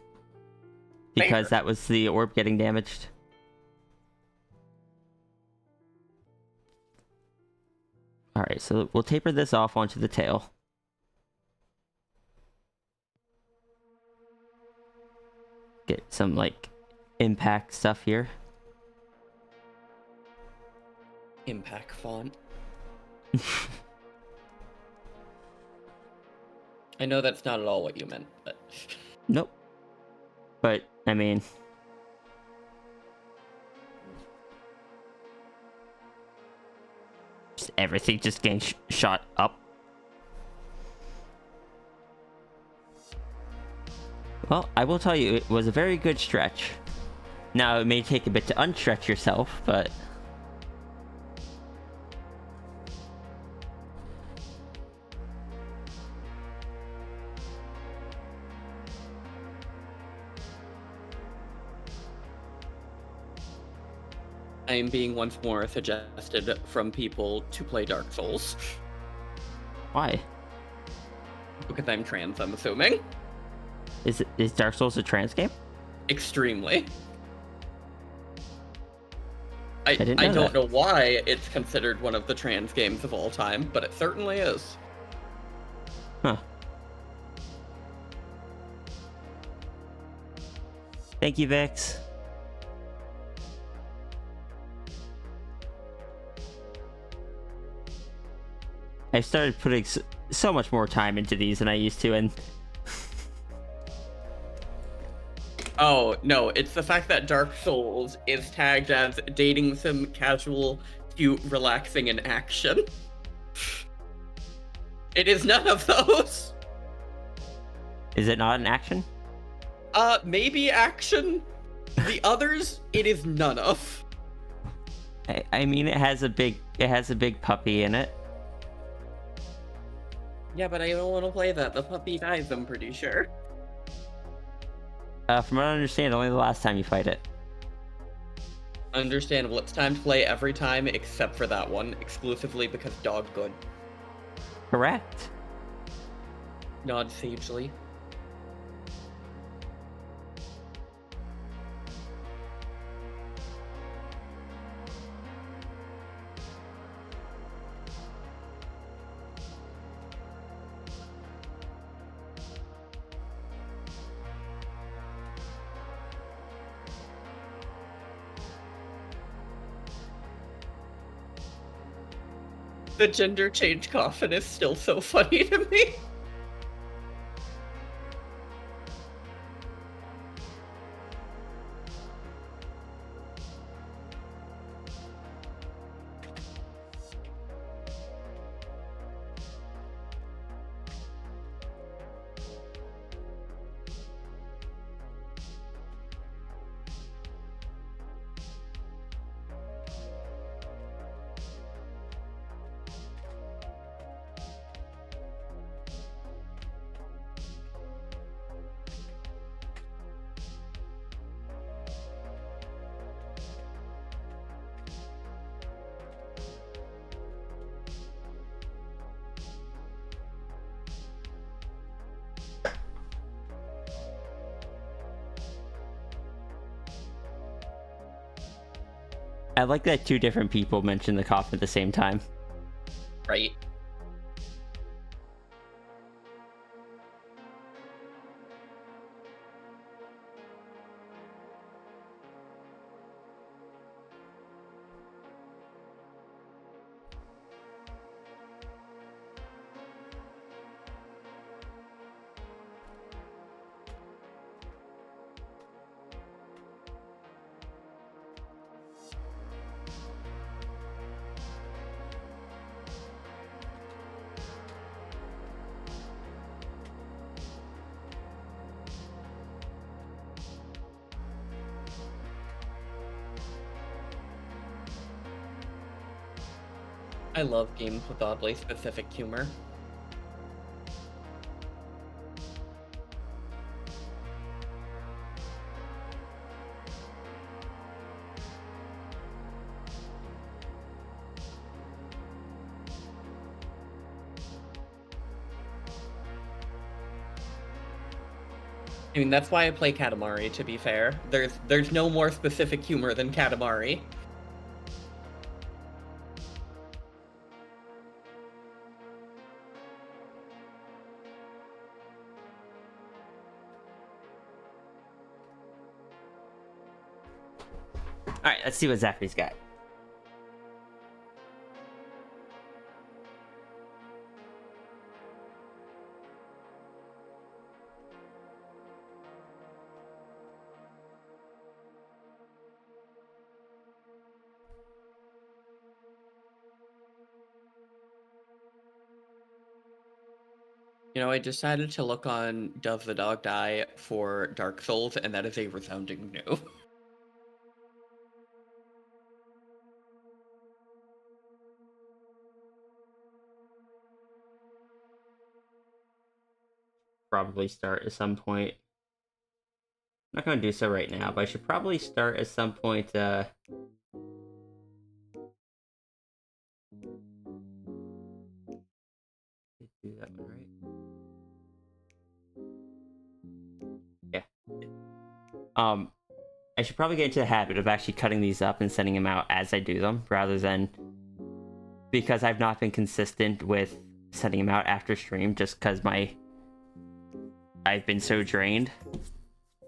Because that was the orb getting damaged. Alright, so we'll taper this off onto the tail. Get some, like, impact stuff here. Impact font. I know that's not at all what you meant, but... Nope. But, I mean... just everything just getting shot up. Well, I will tell you, it was a very good stretch. Now, it may take a bit to unstretch yourself, but... I am being once more suggested from people to play Dark Souls. Why? Because I'm trans, I'm assuming. Is Dark Souls a trans game? Extremely. I didn't don't know why it's considered one of the trans games of all time, but it certainly is. Huh. Thank you, Vix. I started putting so much more time into these than I used to, and Oh, no, it's the fact that Dark Souls is tagged as dating sim, casual, cute, relaxing, and action. It is none of those. is it not an action? Maybe action. The others, it is none of. I mean, it has a big puppy in it. Yeah, but I don't want to play that. The puppy dies, I'm pretty sure. From what I understand, only the last time you fight it. Understandable. It's time to play every time except for that one, exclusively because dog good. Correct. Nod sagely. The gender change coffin is still so funny to me. I like that two different people mentioned the coffin at the same time. Right. I love games with oddly specific humor. I mean, that's why I play Katamari, to be fair. There's no more specific humor than Katamari. Alright, let's see what Zachary's got. You know, I decided to look on Does the Dog Die for Dark Souls, and that is a resounding no. Probably start at some point. I'm not going to do so right now, but I should probably start at some point, do that one, right? Yeah. I should probably get into the habit of actually cutting these up and sending them out as I do them, rather than... Because I've not been consistent with sending them out after stream, just because I've been so drained.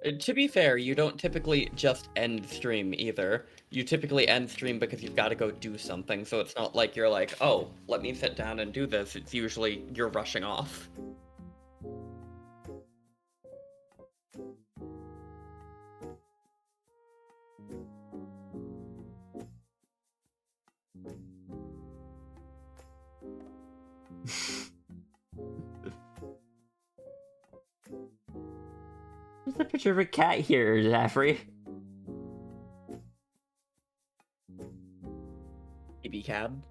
To be fair, you don't typically just end stream either. You typically end stream because you've got to go do something, so it's not like you're like, oh, let me sit down and do this. It's usually you're rushing off. There's a picture of a cat here, Zaffrey. BB cab.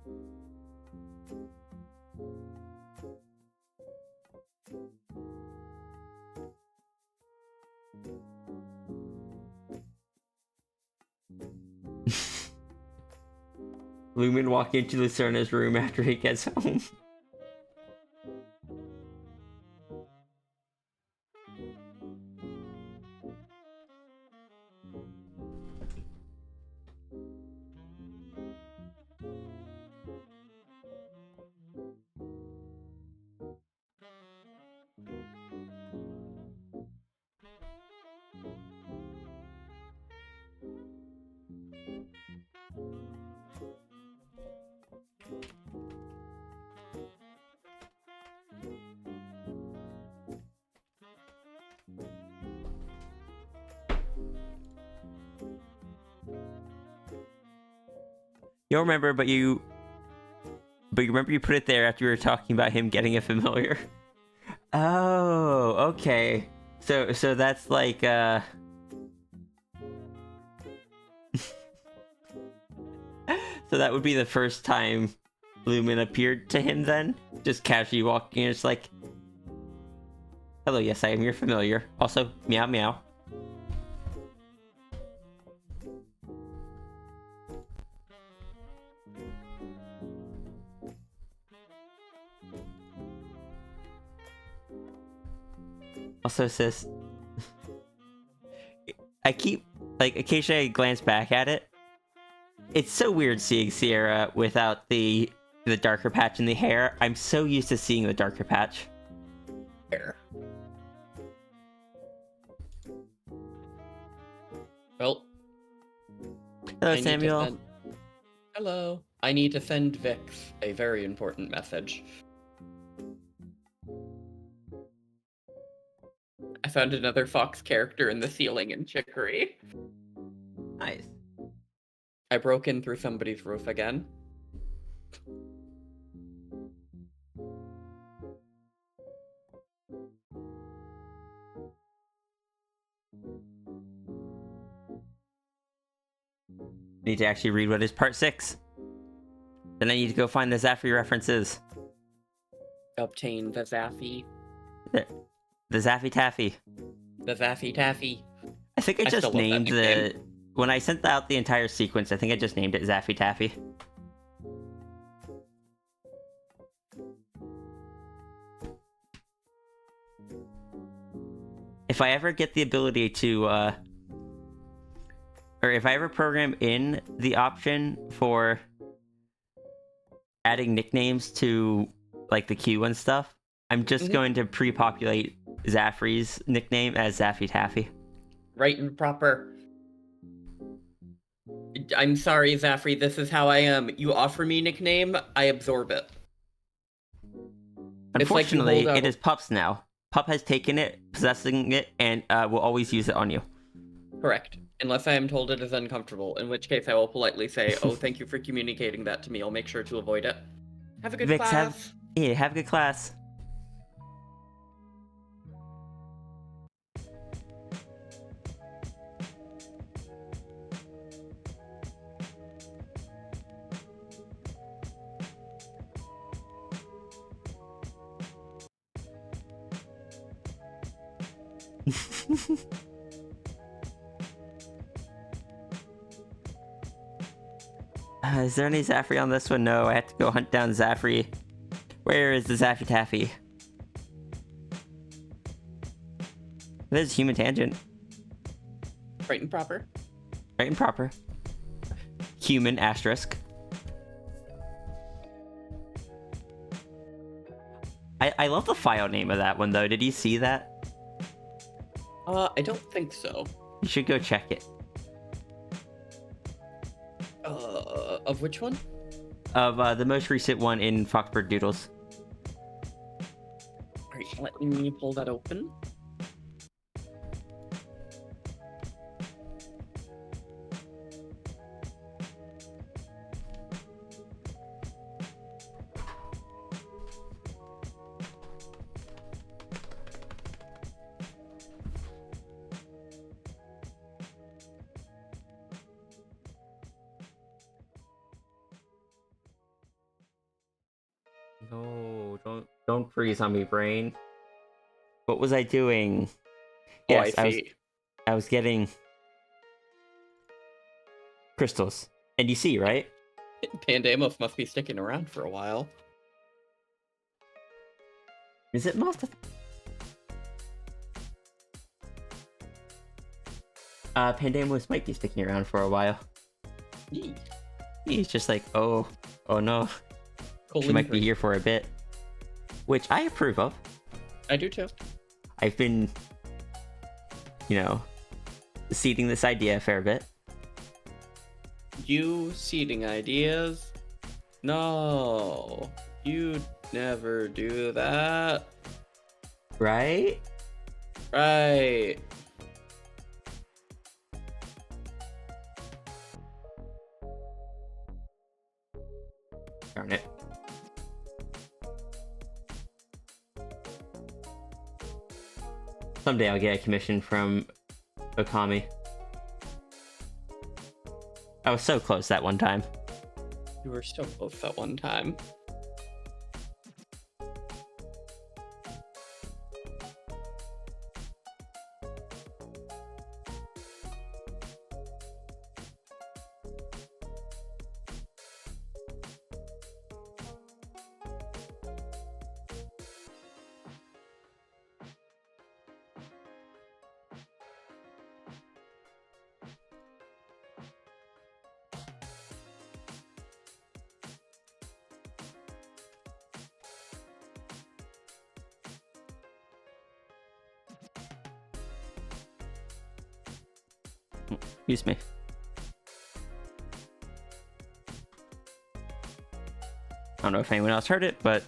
Lumen walking into Lucerna's room after he gets home. You don't remember, but you remember you put it there after we were talking about him getting a familiar. Oh, okay. So that's like so that would be the first time Lumen appeared to him then? Just casually walking in, it's like, hello, yes, I am your familiar. Also, meow meow. Also says, I keep, like, occasionally I glance back at it. It's so weird seeing Sierra without the darker patch in the hair. I'm so used to seeing the darker patch. Hair. Well. Hello, Samuel. Hello. I need to send Vix a very important message. I found another Fox character in the ceiling in Chicory. Nice. I broke in through somebody's roof again. Need to actually read what is part 6. Then I need to go find the Zaffrey references. Obtain the Zaffy. The Zaffy Taffy. The Zaffy Taffy. I think I just named the... When I sent out the entire sequence, I think I just named it Zaffy Taffy. If I ever get the ability to, or if I ever program in the option for adding nicknames to, like, the queue and stuff, I'm just going to pre-populate Zaffrey's nickname as Zaffy Taffy. Right and proper. I'm sorry, Zaffrey, this is how I am. You offer me nickname, I absorb it. Unfortunately, it is Pup's now. Pup has taken it, possessing it, and will always use it on you. Correct. Unless I am told it is uncomfortable, in which case I will politely say, oh, thank you for communicating that to me. I'll make sure to avoid it. Have a good Vix, class. Have a good class. Is there any Zaffrey on this one? No, I have to go hunt down Zaffrey. Where is the Zaffy Taffy? There's Human Tangent. Right and proper. Right and proper. Human asterisk. I love the file name of that one, though. Did you see that? I don't think so. You should go check it. Of which one? Of the most recent one in Foxburg Doodles. Alright, let me pull that open. No, don't freeze on me, brain. What was I doing? Oh, Yes, I see. I was getting crystals. And you see, right? Pandemos must be sticking around for a while. Is it most of Pandemos might be sticking around for a while. Yee. He's just like, oh no. She might be here for a bit. Which I approve of. I do too. I've been, seeding this idea a fair bit. You seeding ideas? No. You'd never do that. Right? Right. Darn it. Someday I'll get a commission from Okami. I was so close that one time. You were so close that one time. Excuse me. I don't know if anyone else heard it, but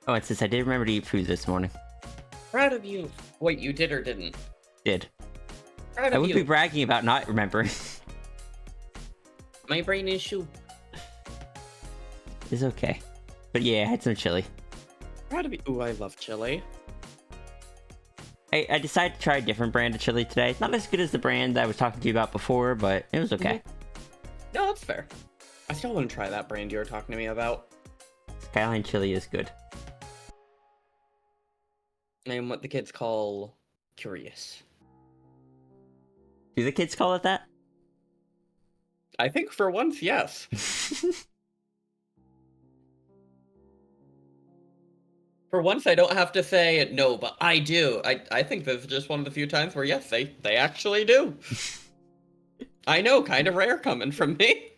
oh, and since I did remember to eat food this morning. Proud of you. Wait, you did or didn't? Did. Proud I of would you. be bragging about not remembering. My brain is shoe. It's okay. But yeah, I had some chili. Proud of you. Ooh, I love chili. I decided to try a different brand of chili today. Not as good as the brand that I was talking to you about before, but it was okay. No, that's fair. I still want to try that brand you were talking to me about. Skyline chili is good. And what the kids call curious. Do the kids call it that? I think for once, yes. For once, I don't have to say no, but I do. I think this is just one of the few times where, yes, they actually do. I know, kind of rare coming from me.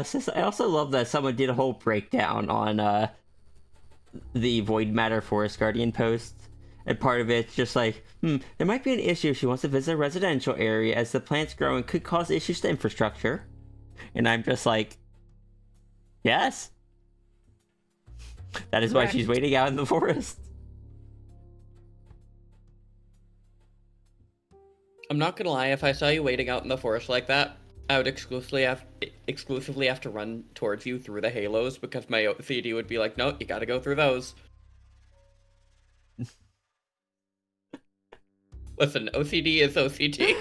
Sis, I also love that someone did a whole breakdown on the Void Matter Forest Guardian post. And part of it's just like, there might be an issue if she wants to visit a residential area as the plants growing could cause issues to infrastructure. And I'm just like, yes. That is why she's waiting out in the forest. I'm not gonna lie, if I saw you waiting out in the forest like that, I would exclusively have to run towards you through the halos because my OCD would be like, no, you gotta go through those. Listen, OCD is OCD.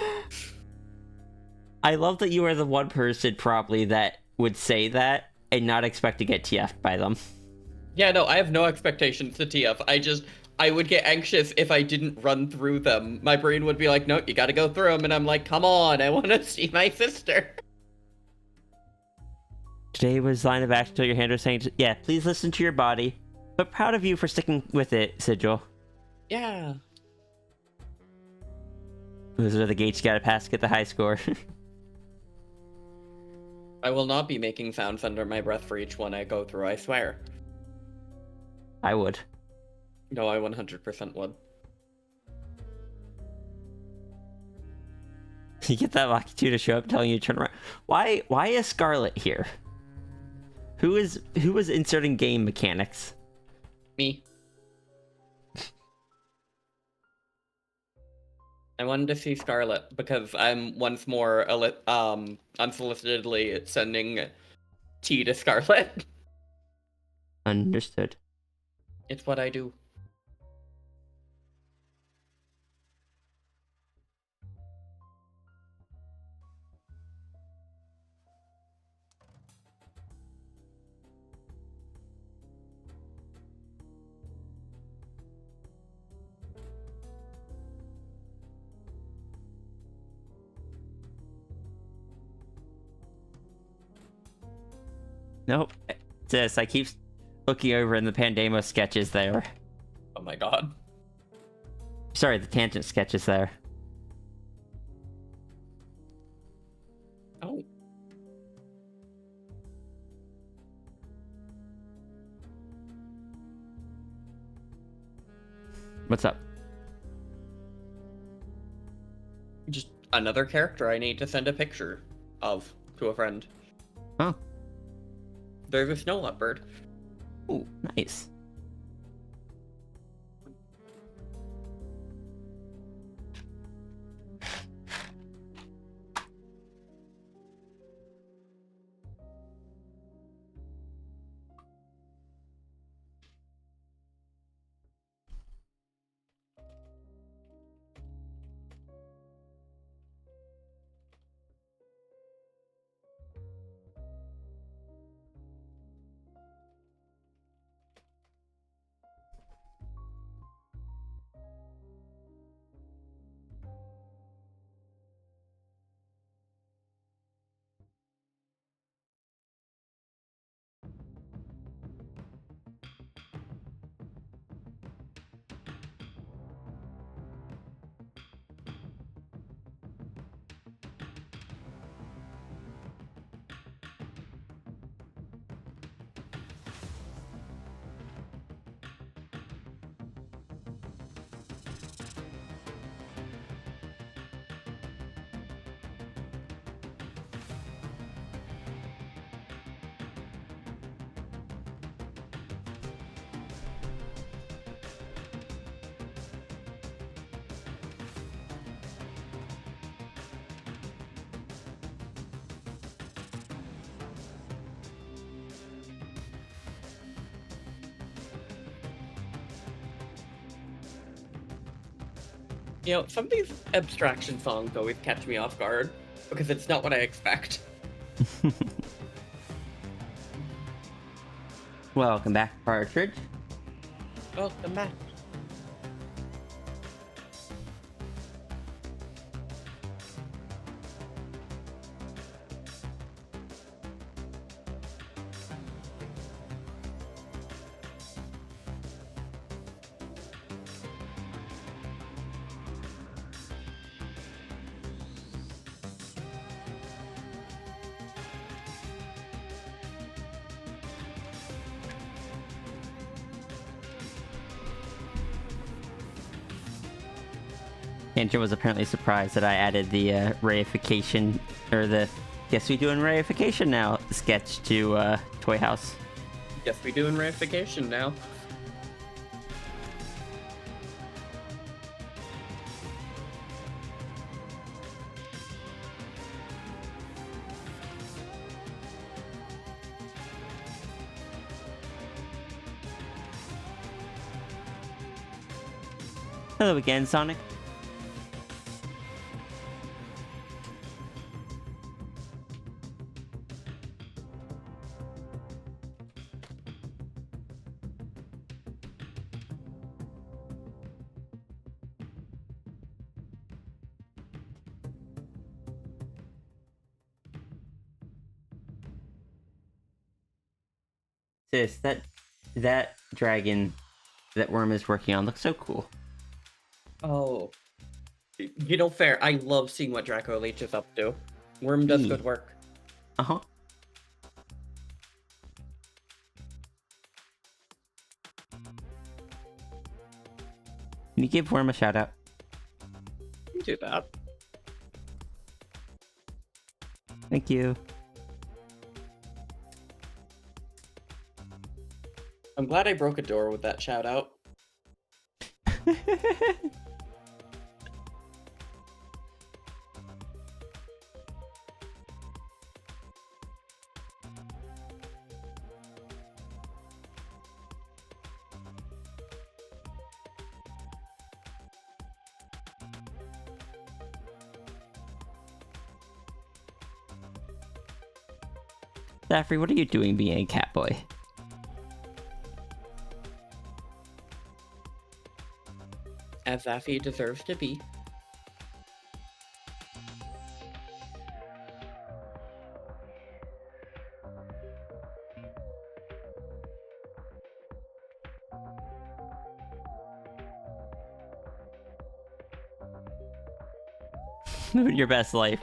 I love that you are the one person probably that would say that and not expect to get TF'd by them. Yeah, no, I have no expectations to TF. I would get anxious if I didn't run through them. My brain would be like, no, you gotta go through them. And I'm like, come on, I want to see my sister. Today was line of action until your hand was saying, yeah, please listen to your body. But proud of you for sticking with it, Sigil. Yeah. Those are the gates you gotta pass to get the high score. I will not be making sounds under my breath for each one I go through, I swear. I would. No, I 100% would. You get that Lucky 2 to show up telling you to turn around. Why is Scarlet here? Who was inserting game mechanics? Me. I wanted to see Scarlet because I'm once more unsolicitedly sending tea to Scarlet. Understood. It's what I do. Nope. Sis, I keep looking over in the Pandemo sketches there. Oh my god. Sorry, the tangent sketches there. Oh. What's up? Just another character I need to send a picture of to a friend. Oh. There's a snow leopard. Ooh, nice. You know, some of these abstraction songs always catch me off guard because it's not what I expect. Welcome back, Partridge. Welcome back. Andrew was apparently surprised that I added the reification, or the guess we doing reification now sketch to Toy House. Guess we doing reification now. Hello again, Sonic. Sis, that dragon that Worm is working on looks so cool. Oh. Fair. I love seeing what Draco Leech is up to. Worm does good work. Uh-huh. Can you give Worm a shout out? You do that. Thank you. I'm glad I broke a door with that shout out. Daffrey, what are you doing being a cat boy? As Zaffy deserves to be. Live your best life.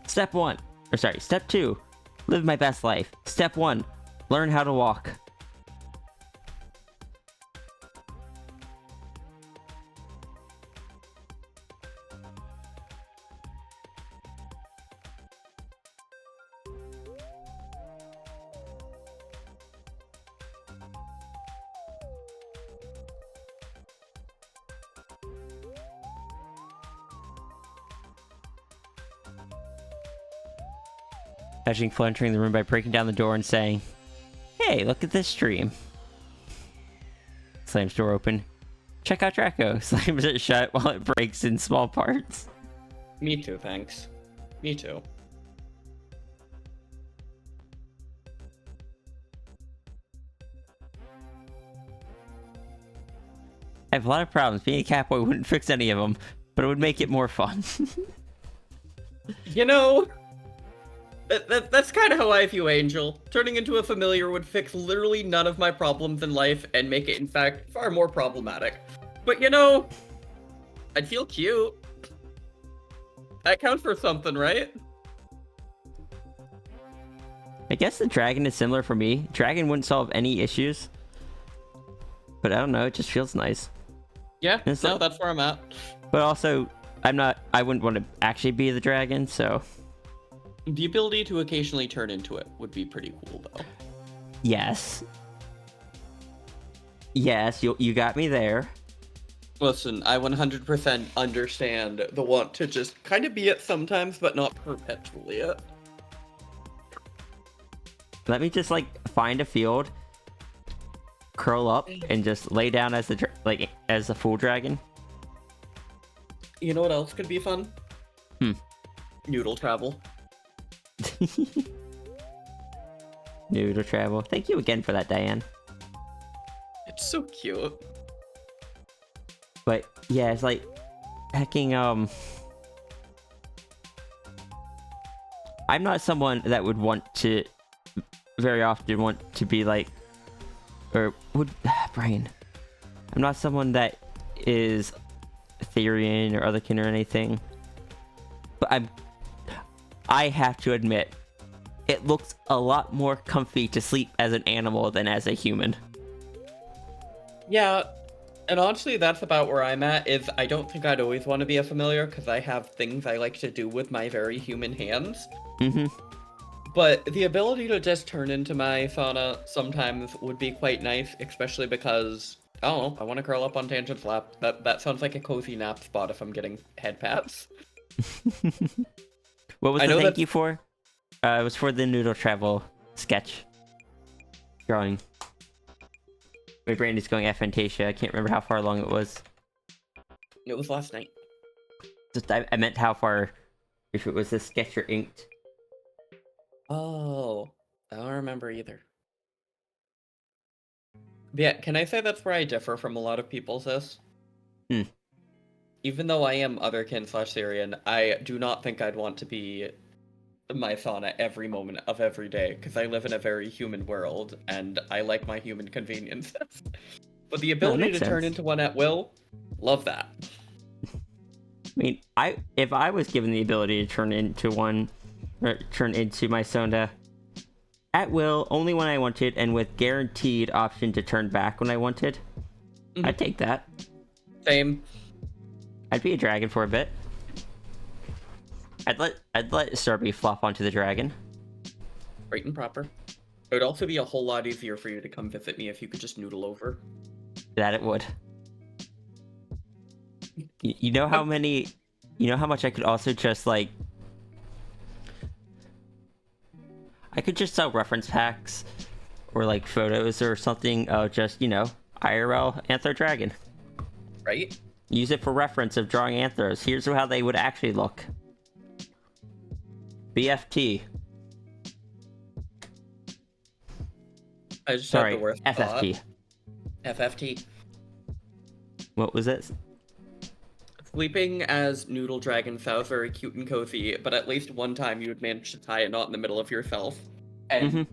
Step 1. Or sorry, step 2. Live my best life. Step 1. Learn how to walk. Catching Flo entering the room by breaking down the door and saying, "Hey, look at this stream." Slams door open. "Check out Draco." Slams it shut while it breaks in small parts. Me too, thanks. Me too. I have a lot of problems. Being a cat boy wouldn't fix any of them, but it would make it more fun. You know, that's kind of how I view Angel. Turning into a familiar would fix literally none of my problems in life and make it, in fact, far more problematic. But you know, I'd feel cute. That counts for something, right? I guess the dragon is similar for me. Dragon wouldn't solve any issues. But I don't know, it just feels nice. Yeah, no, like, that's where I'm at. But also, I wouldn't want to actually be the dragon, so... The ability to occasionally turn into it would be pretty cool, though. Yes. Yes, you got me there. Listen, I 100% understand the want to just kind of be it sometimes, but not perpetually it. Let me just, like, find a field, curl up, and just lay down as as a full dragon. You know what else could be fun? Noodle travel. Noodle travel. Thank you again for that, Diane. It's so cute. But yeah, it's like hacking. I'm not someone that would very often want to be like, or would brain. I'm not someone that is Therian or otherkin or anything. But I have to admit, it looks a lot more comfy to sleep as an animal than as a human. Yeah, and honestly, that's about where I'm at, is I don't think I'd always want to be a familiar, because I have things I like to do with my very human hands. Mm-hmm. But the ability to just turn into my fauna sometimes would be quite nice, especially because, I don't know, I want to curl up on Tangent's lap. That sounds like a cozy nap spot if I'm getting head pats. What was the thank you for? It was for the noodle travel sketch drawing. My brain is going aphantasia. I can't remember how far along it was. It was last night. Just I meant how far, if it was a sketch or inked. Oh, I don't remember either. But yeah, can I say that's where I differ from a lot of people, sis? Even though I am otherkin / Syrian, I do not think I'd want to be my sauna every moment of every day because I live in a very human world and I like my human conveniences. But the ability to turn into one at will, love that. I mean, if I was given the ability to turn into one, or turn into my sauna at will, only when I wanted, and with guaranteed option to turn back when I wanted, I'd take that. Same. I'd be a dragon for a bit. I'd let Serby flop onto the dragon. Right and proper. It would also be a whole lot easier for you to come visit me if you could just noodle over. That it would. You know how many... You know how much I could also just, like... I could just sell reference packs or, like, photos or something of just, you know, IRL Anther Dragon. Right? Use it for reference of drawing anthros. Here's how they would actually look. BFT. I just Sorry, had the worst FFT. thought. FFT. What was it? Sleeping as Noodle Dragon sounds very cute and cozy, but at least one time you would manage to tie a knot in the middle of yourself. And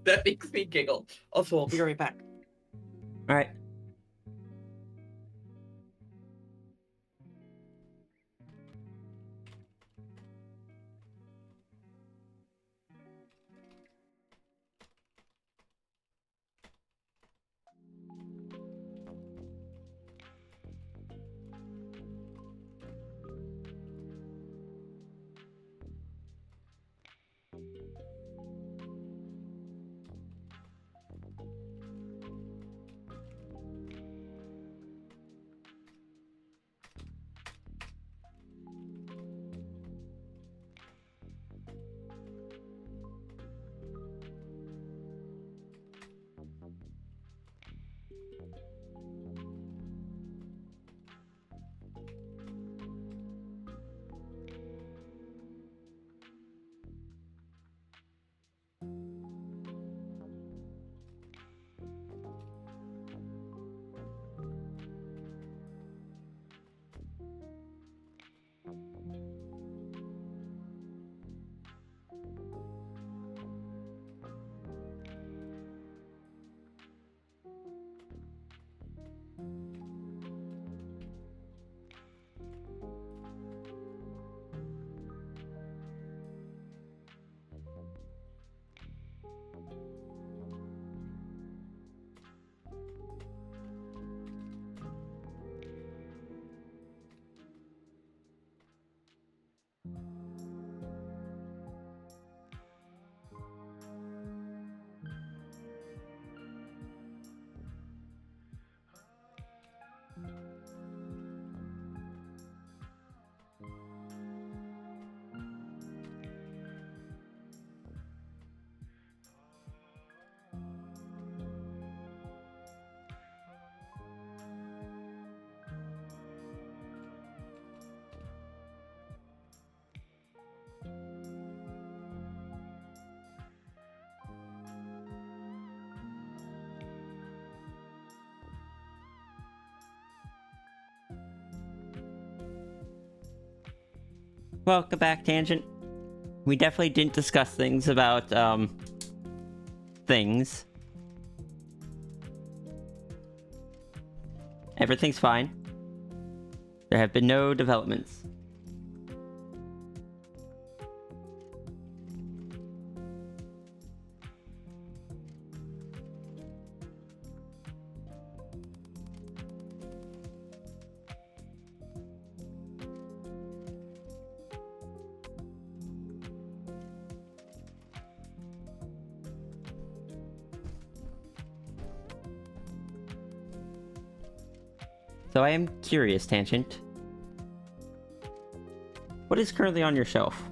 that makes me giggle. Also, I'll be right back. Alright. Welcome back, Tangent. We definitely didn't discuss things about, things. Everything's fine. There have been no developments. So I am curious, Tangent. What is currently on your shelf?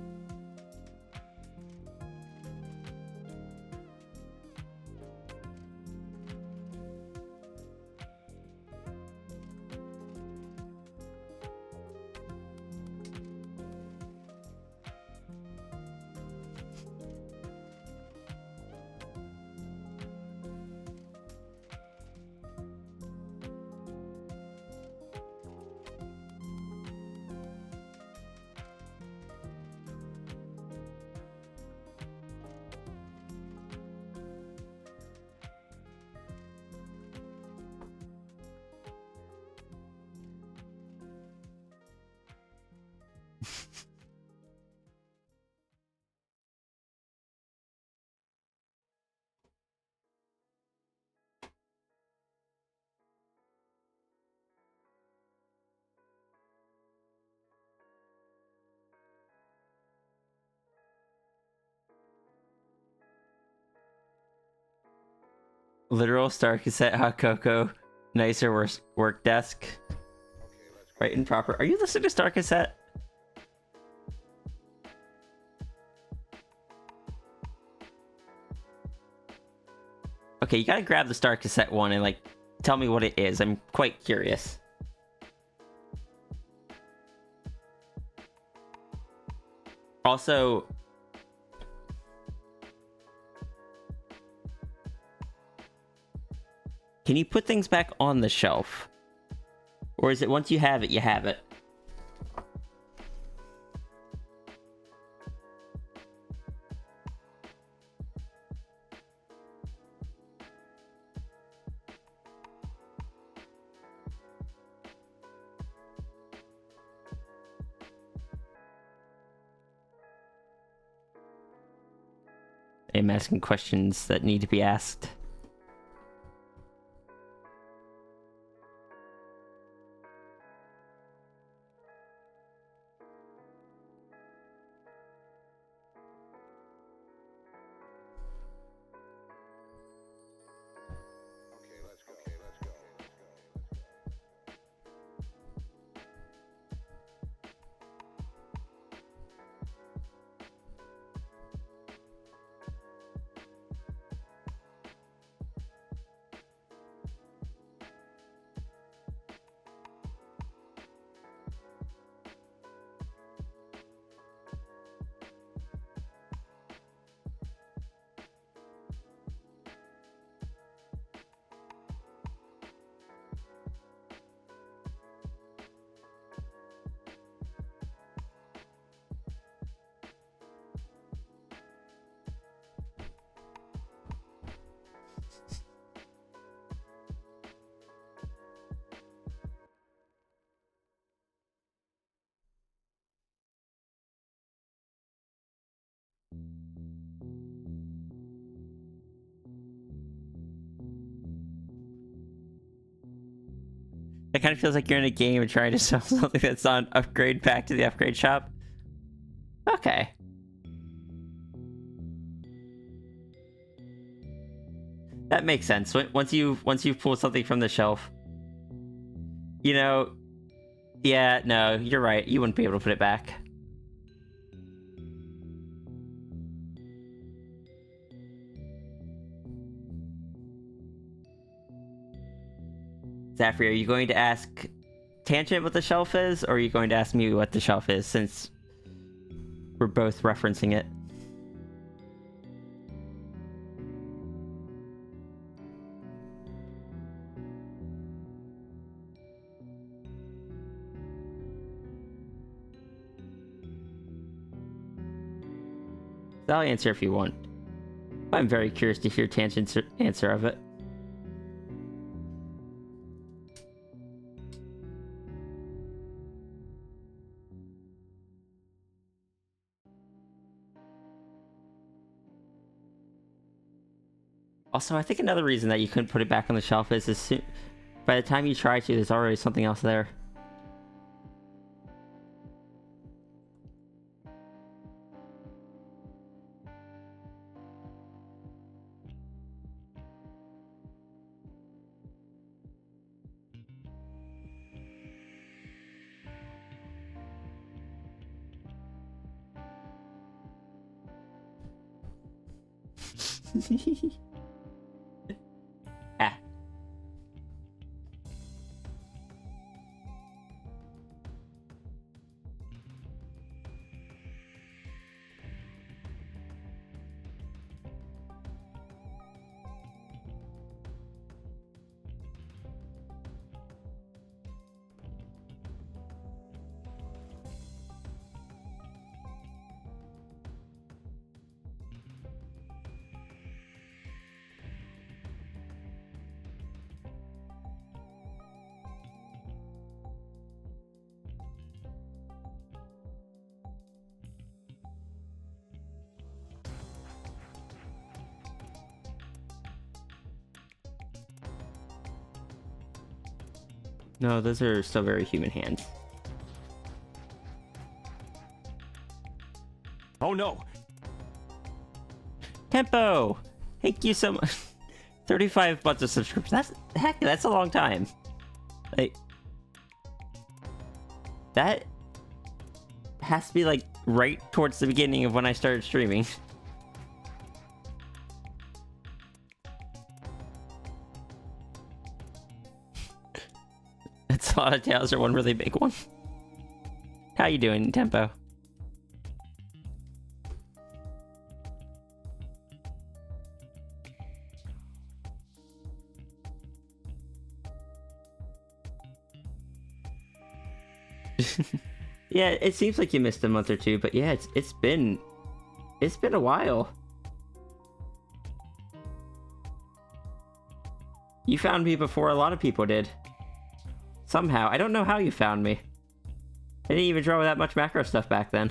Literal star cassette, hot cocoa, nicer work desk. Right and proper. Are you listening to star cassette? Okay, you gotta grab the star cassette one and like tell me what it is. I'm quite curious. Also, can you put things back on the shelf? Or is it once you have it, you have it? I'm asking questions that need to be asked. It kind of feels like you're in a game and trying to sell something that's on upgrade back to the upgrade shop. Okay. That makes sense. Once you pull something from the shelf, you know, yeah, no, you're right. You wouldn't be able to put it back. Zafri, are you going to ask Tangent what the shelf is, or are you going to ask me what the shelf is, since we're both referencing it? I'll answer if you want. I'm very curious to hear Tangent's answer of it. Also, I think another reason that you couldn't put it back on the shelf is by the time you try to, there's already something else there. Ah. No, those are still very human hands. Oh no! Tempo! Thank you so much. 35 months of subscription. That's a long time. Like, that has to be like right towards the beginning of when I started streaming. That's a lot of tales or one really big one. How you doing, Tempo? Yeah, it seems like you missed a month or two, but yeah, it's been a while. You found me before a lot of people did. Somehow. I don't know how you found me. I didn't even draw that much macro stuff back then.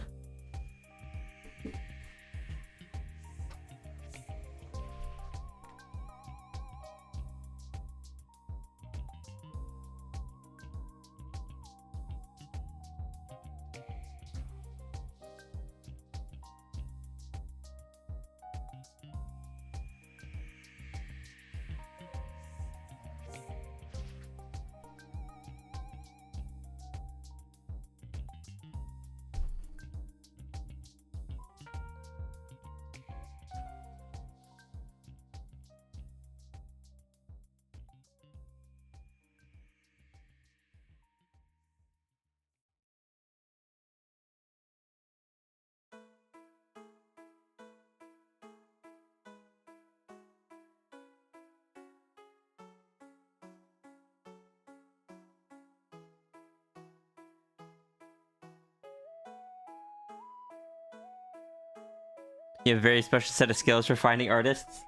You have a very special set of skills for finding artists.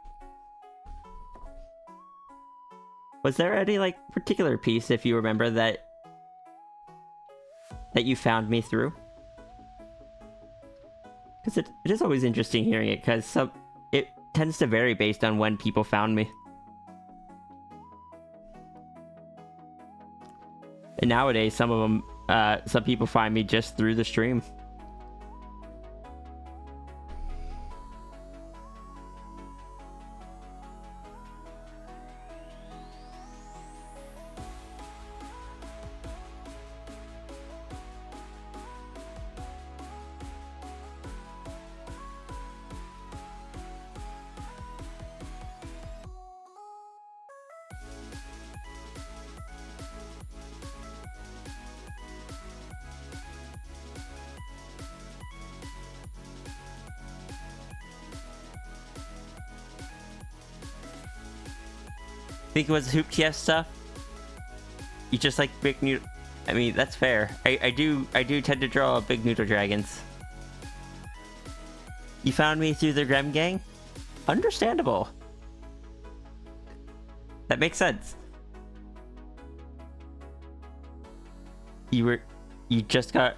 Was there any, like, particular piece, if you remember, that you found me through? Because it is always interesting hearing it, because it tends to vary based on when people found me. And nowadays, some of them, some people find me just through the stream. Think it was Hoop TF stuff? You just like big noodle. I mean, that's fair. I do tend to draw big noodle dragons. You found me through the Grem gang? Understandable. That makes sense. You just got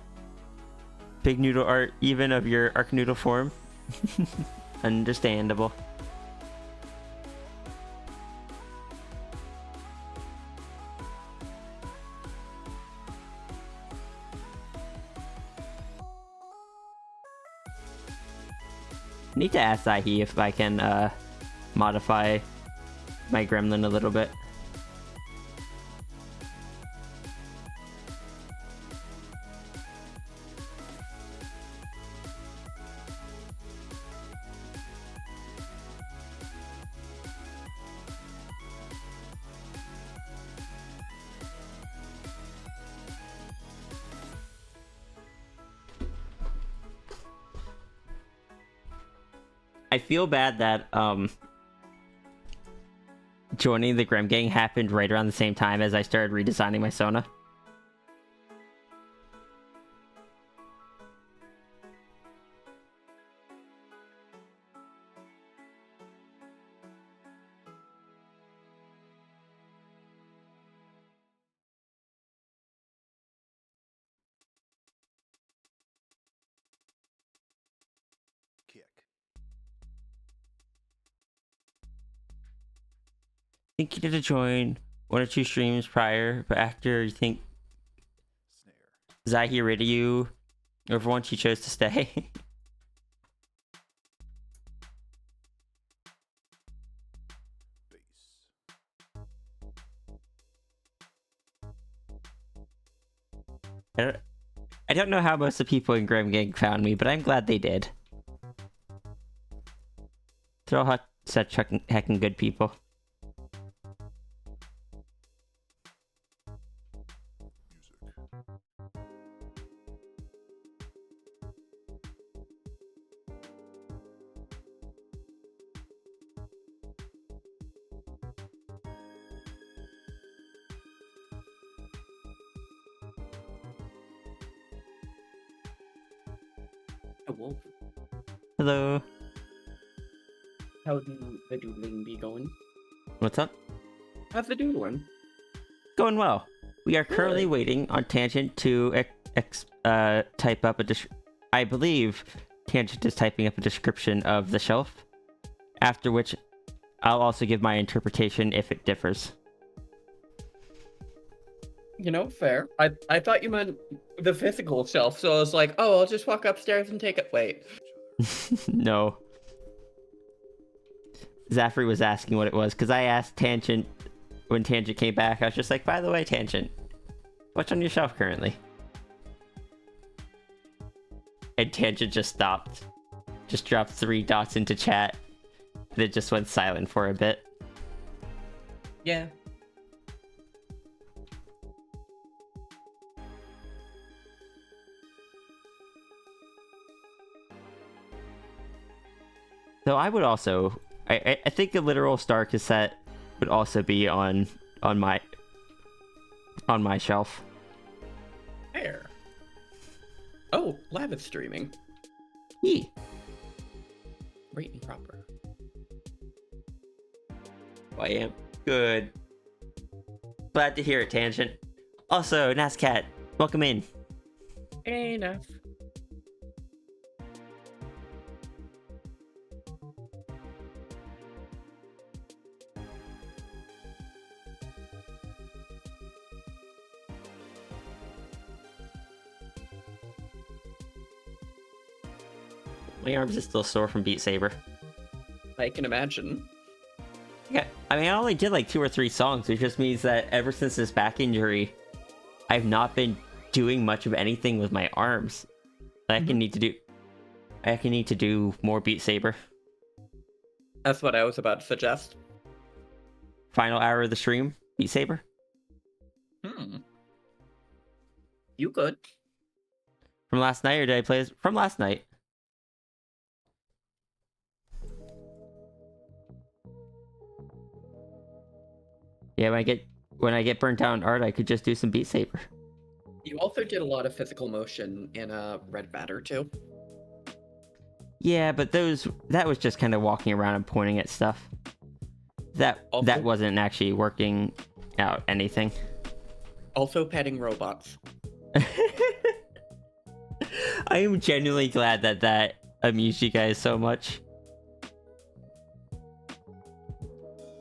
big noodle art even of your Arc Noodle form? Understandable. Need to ask Zahi if I can modify my gremlin a little bit. I feel bad that joining the Grem gang happened right around the same time as I started redesigning my Sona. I think you did join one or two streams prior, but after you think Zahi rid of you, or for once you chose to stay. I don't know how most of the people in Grim Gang found me, but I'm glad they did. They're all such heckin' good people. Hello. Hello. How do the doodling be going? What's up? How's the doodling? Going well. We are currently Good. waiting on Tangent to type up I believe Tangent is typing up a description of the shelf. After which, I'll also give my interpretation if it differs. You know, fair. I thought you meant the physical shelf, so I was like, oh, I'll just walk upstairs and take it. Wait. No. Zaffrey was asking what it was, because I asked Tangent when Tangent came back. I was just like, by the way, Tangent, what's on your shelf currently? And Tangent just stopped. Just dropped 3 dots into chat. And it just went silent for a bit. Yeah. So I would also, I think a literal star cassette would also be on my shelf. Fair. Oh, live streaming. Yee. Right and proper. I am good. Glad to hear it, Tangent. Also, Nascat, welcome in. Enough. My arms are still sore from Beat Saber. I can imagine. Yeah, I mean, I only did like 2 or 3 songs, which just means that ever since this back injury, I've not been doing much of anything with my arms. I can need to do more Beat Saber. That's what I was about to suggest. Final hour of the stream, Beat Saber. You could. From last night, or did I play from last night? Yeah, when I get burnt out on art, I could just do some Beat Saber. You also did a lot of physical motion in Red Matter too. Yeah, but that was just kind of walking around and pointing at stuff. That wasn't actually working out anything. Also petting robots. I am genuinely glad that amused you guys so much.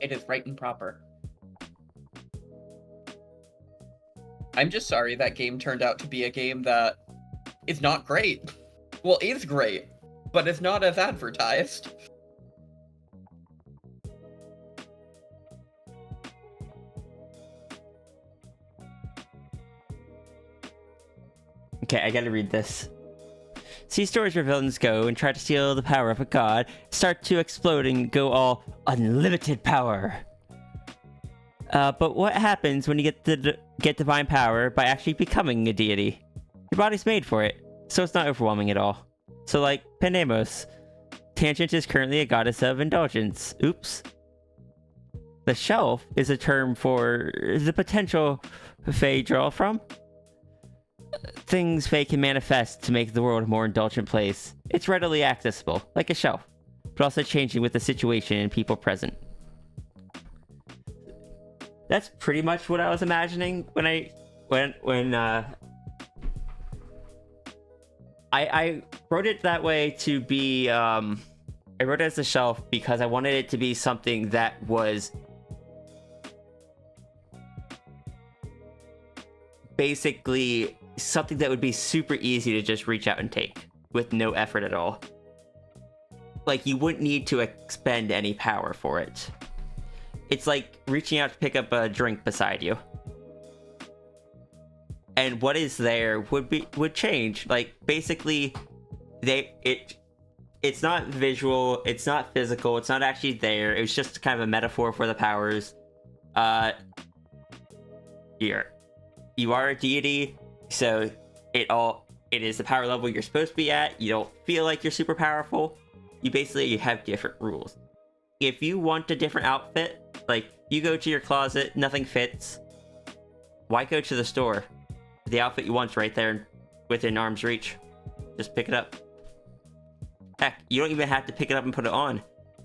It is right and proper. I'm just sorry that game turned out to be a game that is not great. Well, is great, but it's not as advertised. Okay, I gotta read this. See stories where villains go and try to steal the power of a god, start to explode and go all unlimited power. But what happens when you get divine power by actually becoming a deity? Your body's made for it, so it's not overwhelming at all. So like Pandemos, Tangent is currently a goddess of indulgence. Oops. The shelf is a term for the potential Fae draw from. Things Fae can manifest to make the world a more indulgent place. It's readily accessible, like a shelf, but also changing with the situation and people present. That's pretty much what I was imagining when I wrote it that way to be I wrote it as a shelf because I wanted it to be something that was basically something that would be super easy to just reach out and take with no effort at all. Like, you wouldn't need to expend any power for it. It's like reaching out to pick up a drink beside you. and what is there would change. Like, basically, it's not visual, it's not physical, it's not actually there. It was just kind of a metaphor for the powers. You are a deity, so it is the power level you're supposed to be at. You don't feel like you're super powerful. You have different rules. If you want a different outfit, like, you go to your closet, nothing fits, why go to the store? The outfit you want's right there within arm's reach. Just pick it up. Heck, you don't even have to pick it up and put it on.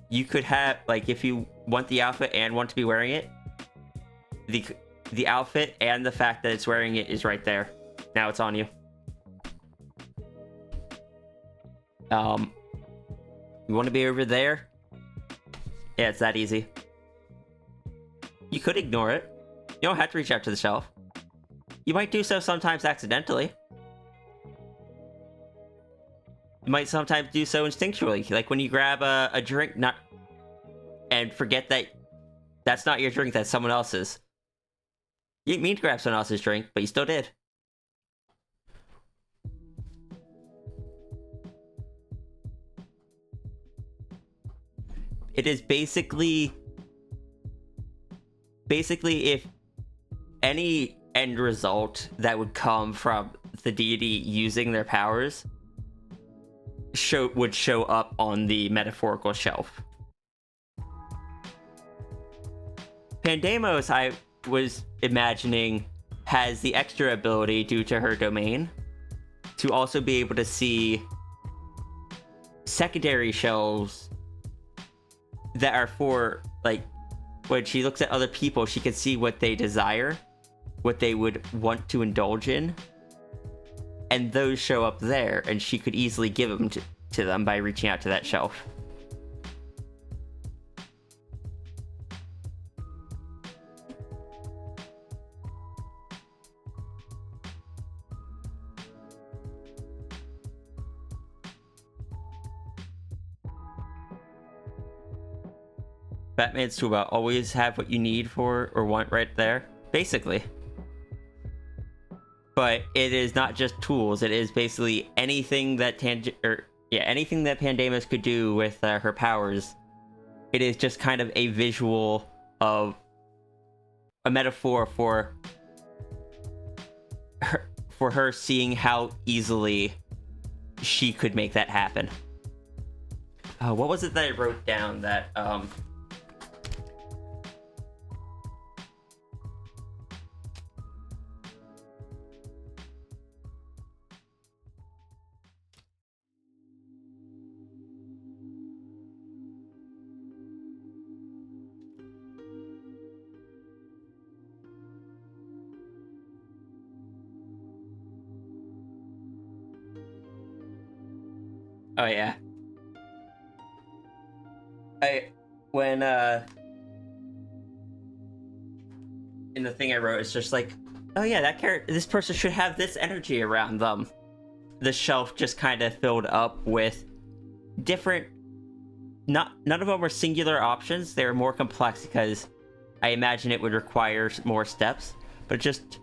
You could have, like, if you want the outfit and want to be wearing it, the outfit and the fact that it's wearing it is right there. Now it's on you. You want to be over there? Yeah, it's that easy. You could ignore it. You don't have to reach out to the shelf. You might do so sometimes accidentally. You might sometimes do so instinctually, like when you grab a drink and forget that that's not your drink, that's someone else's. You didn't mean to grab someone else's drink, but you still did. It is basically if any end result that would come from the deity using their powers would show up on the metaphorical shelf. Pandemos, I was imagining, has the extra ability due to her domain to also be able to see secondary shelves that are for, like, when she looks at other people, she can see what they desire, what they would want to indulge in, and those show up there, and she could easily give them to them by reaching out to that shelf. Batman's tool belt, always have what you need for or want right there, basically. But it is not just tools, it is basically anything that anything that Pandemos could do with her powers. It is just kind of a visual of a metaphor for her seeing how easily she could make that happen. What was it that I wrote down that oh yeah. In the thing I wrote, it's just like, oh yeah, this person should have this energy around them. The shelf just kind of filled up with different, none of them were singular options. They were more complex because I imagine it would require more steps, but just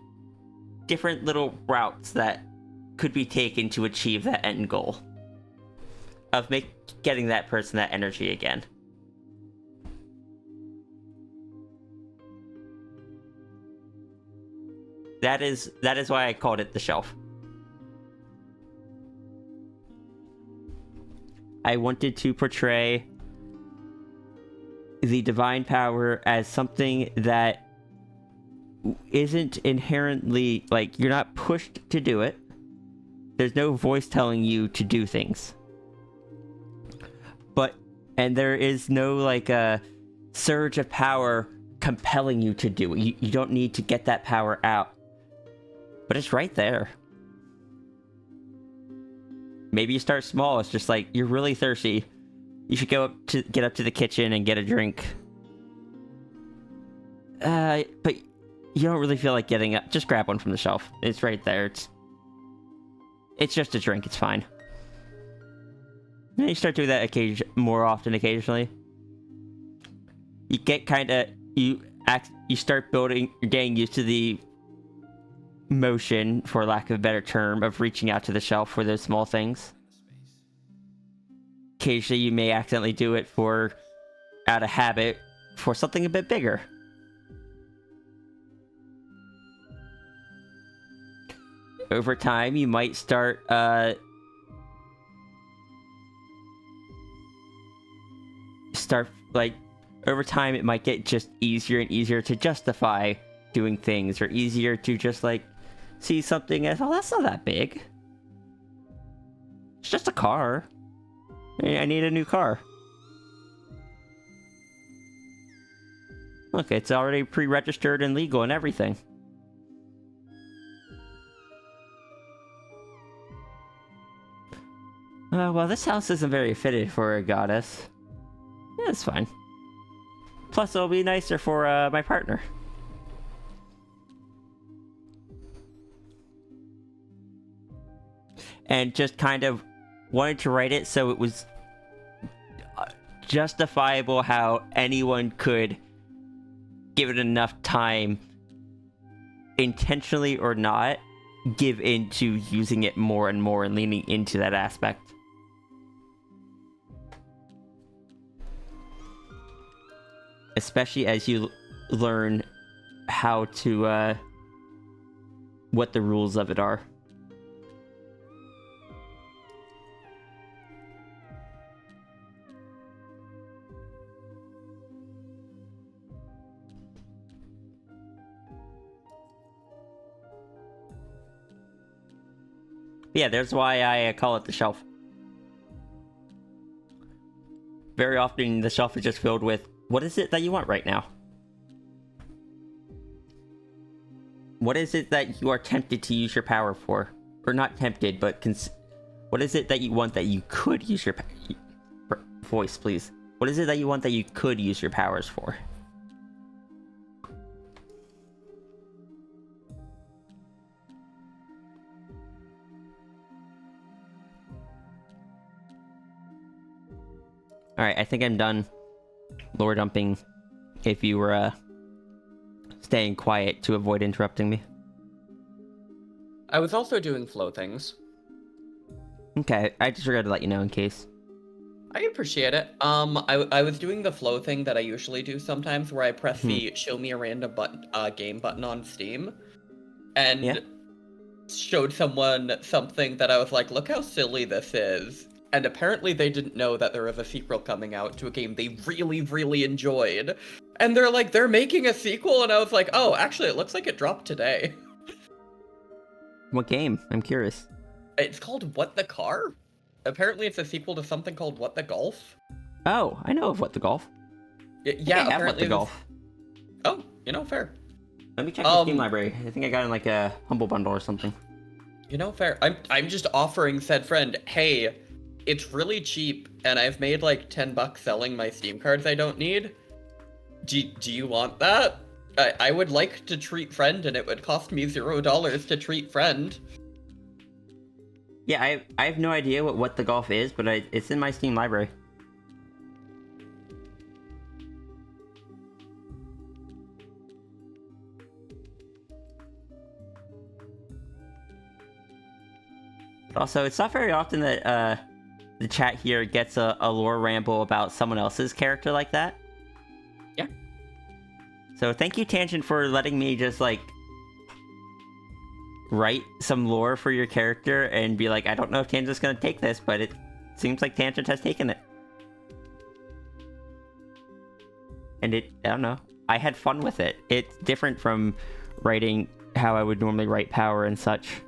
different little routes that could be taken to achieve that end goal of getting that person that energy again. That is why I called it the shelf. I wanted to portray the divine power as something that isn't inherently, like, you're not pushed to do it. There's no voice telling you to do things. And there is no, like, a surge of power compelling you to do it. You don't need to get that power out. But it's right there. Maybe you start small. It's just like, you're really thirsty. You should get up to the kitchen and get a drink. But you don't really feel like getting up. Just grab one from the shelf. It's right there. It's just a drink. It's fine. And you start doing that more often occasionally. You get you start building, you're getting used to the motion, for lack of a better term, of reaching out to the shelf for those small things. Occasionally you may accidentally do it out of habit for something a bit bigger. Over time, you might start over time it might get just easier and easier to justify doing things, or easier to just like see something as, oh, that's not that big. It's just a car. I need a new car. Look, it's already pre-registered and legal and everything. Well, this house isn't very fitted for a goddess. Yeah, it's fine. Plus, it'll be nicer for my partner. And just kind of wanted to write it so it was justifiable how anyone could give it enough time, intentionally or not, give into using it more and more and leaning into that aspect. Especially as you learn how to, what the rules of it are. Yeah, there's why I call it the shelf. Very often the shelf is just filled with, what is it that you want right now? What is it that you are tempted to use your power for? Or not tempted, but what is it that you want that you could use your voice, please? What is it that you want that you could use your powers for? Alright, I think I'm done lore dumping if you were staying quiet to avoid interrupting me. I was also doing flow things. Okay, I just forgot to let you know in case. I appreciate it. I was doing the flow thing that I usually do sometimes, where I press the show me a random game button on Steam, and showed someone something that I was like, look how silly this is. And apparently they didn't know that there was a sequel coming out to a game they really, really enjoyed. And they're like, they're making a sequel? And I was like, oh, actually, it looks like it dropped today. What game? I'm curious. It's called What the Car? Apparently it's a sequel to something called What the Golf. Oh, I know of What the Golf. Yeah, I have What the Golf. Oh, fair. Let me check the Steam library. I think I got in like a Humble Bundle or something. Fair. I'm just offering said friend, hey, it's really cheap, and I've made like $10 selling my Steam cards I don't need. Do you want that? I would like to treat friend, and it would cost me $0 to treat friend. Yeah, I have no idea what the Golf is, but it's in my Steam library. Also, it's not very often that the chat here gets a lore ramble about someone else's character like that. Yeah. So thank you, Tangent, for letting me just, like, write some lore for your character and be like, I don't know if Tangent's gonna take this, but it seems like Tangent has taken it. And I don't know, I had fun with it. It's different from writing how I would normally write power and such.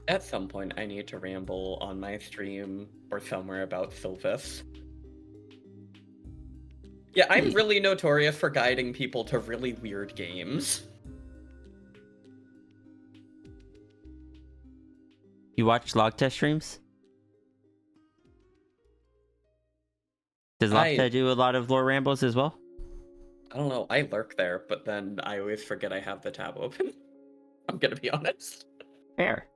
At some point, I need to ramble on my stream or somewhere about Sylvis. Yeah, I'm really notorious for guiding people to really weird games. You watch log test streams? Does Logtest do a lot of lore rambles as well? I don't know, I lurk there, but then I always forget I have the tab open. I'm gonna be honest. Fair.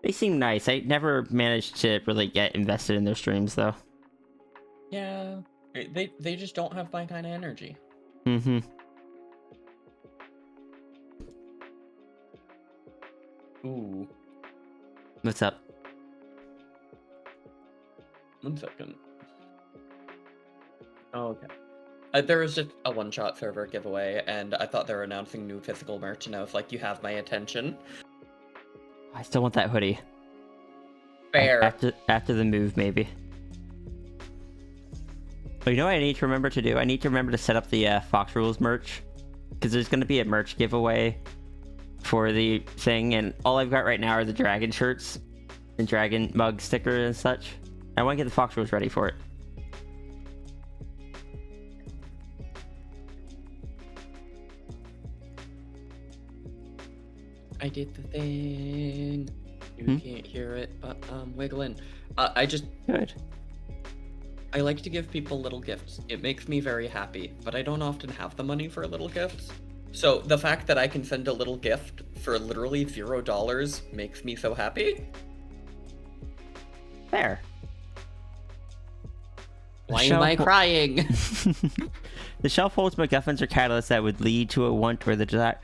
They seem nice. I never managed to really get invested in their streams, though. Yeah, they just don't have my kind of energy. Mm-hmm. Ooh, What's up? 1 second. Oh, okay. There was just a one-shot server giveaway, and I thought they were announcing new physical merch, and I was like, you have my attention. I still want that hoodie. Fair. After the move, maybe. But you know what I need to remember to do? I need to remember to set up the Fox Rules merch. Because there's going to be a merch giveaway for the thing, and all I've got right now are the dragon shirts and dragon mug sticker and such. I want to get the Fox Rules ready for it. I did the thing. You can't hear it, but wiggling. Good. I like to give people little gifts. It makes me very happy, but I don't often have the money for little gifts. So the fact that I can send a little gift for literally $0 makes me so happy. Fair. Why am I crying? The shelf holds MacGuffins or catalysts that would lead to a want or the desire.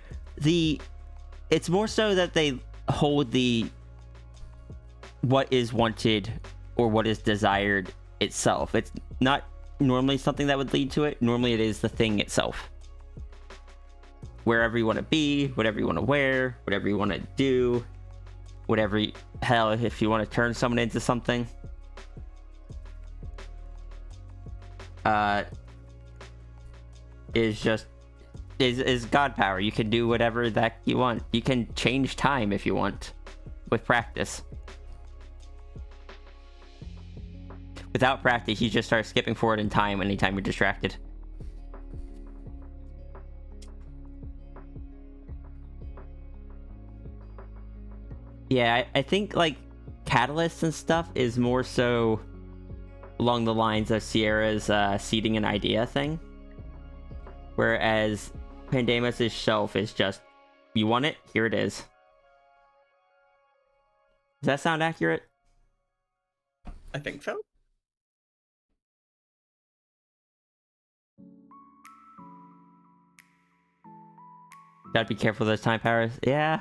It's more so that they hold the what is wanted or what is desired itself. It's not normally something that would lead to it. Normally it is the thing itself. Wherever you want to be, whatever you want to wear, whatever you want to do, hell, if you want to turn someone into something. Is God power. You can do whatever that you want. You can change time if you want with practice. Without practice, you just start skipping forward in time anytime you're distracted. Yeah, I think like catalysts and stuff is more so along the lines of Sierra's seeding an idea thing. Whereas Pandemus' shelf is just, you want it? Here it is. Does that sound accurate? I think so. Gotta be careful those time powers. Yeah.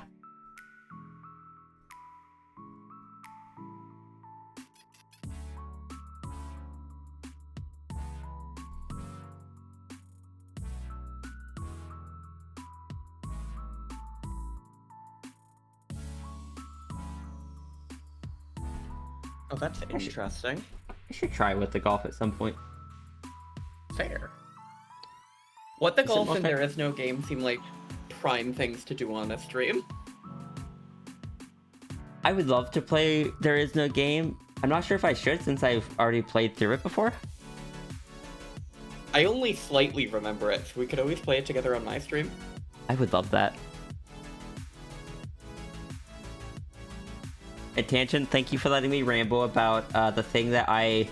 Oh, that's interesting. I should try with the golf at some point. Fair. What the Is it golf more and fair? There Is No Game seem like prime things to do on a stream. I would love to play There Is No Game. I'm not sure if I should since I've already played through it before. I only slightly remember it, so we could always play it together on my stream. I would love that. And Tangent, thank you for letting me ramble about the thing that I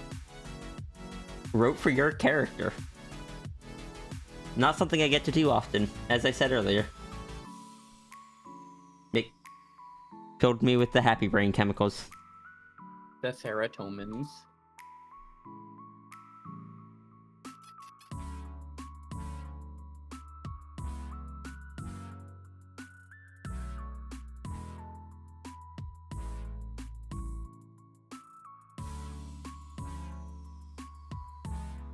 wrote for your character. Not something I get to do often, as I said earlier. It filled me with the happy brain chemicals. The serotonins.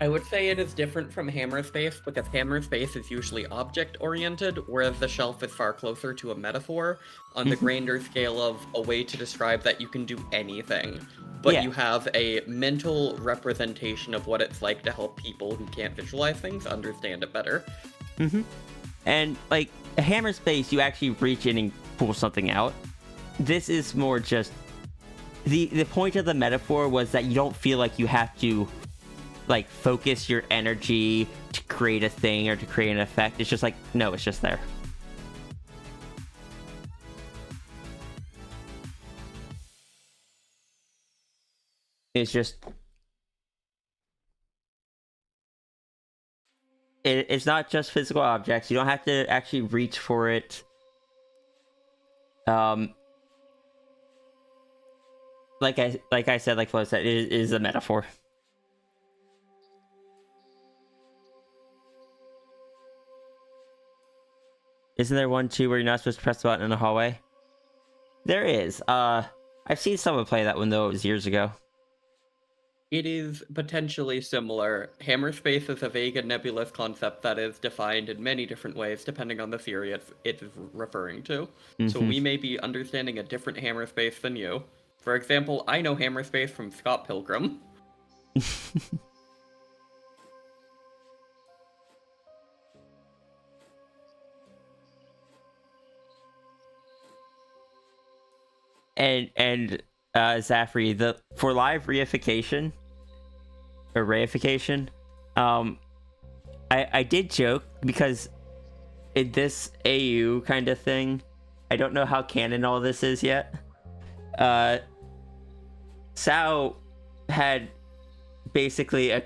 I would say it is different from Hammerspace because Hammerspace is usually object-oriented, whereas the shelf is far closer to a metaphor on the grander scale of a way to describe that you can do anything, but Yeah. you have a mental representation of what it's like to help people who can't visualize things understand it better. And, like, a hammer space, you actually reach in and pull something out. This is more just... The point of the metaphor was that you don't feel like you have to, like, focus your energy to create a thing or to create an effect. It's just like, no, it's just there. It's just... it's not just physical objects. You don't have to actually reach for it. Like I said, like Flo said, it is a metaphor. Isn't there one too where you're not supposed to press the button in the hallway? There is. I've seen someone play that one though. It was years ago. It is potentially similar. Hammer space is a vague and nebulous concept that is defined in many different ways depending on the theory it is referring to. So we may be understanding a different hammer space than you. For example, I know hammer space from Scott Pilgrim. and Zafri, for live reification or reification, I did joke because in this AU kind of thing, I don't know how canon all this is yet. Sao had basically a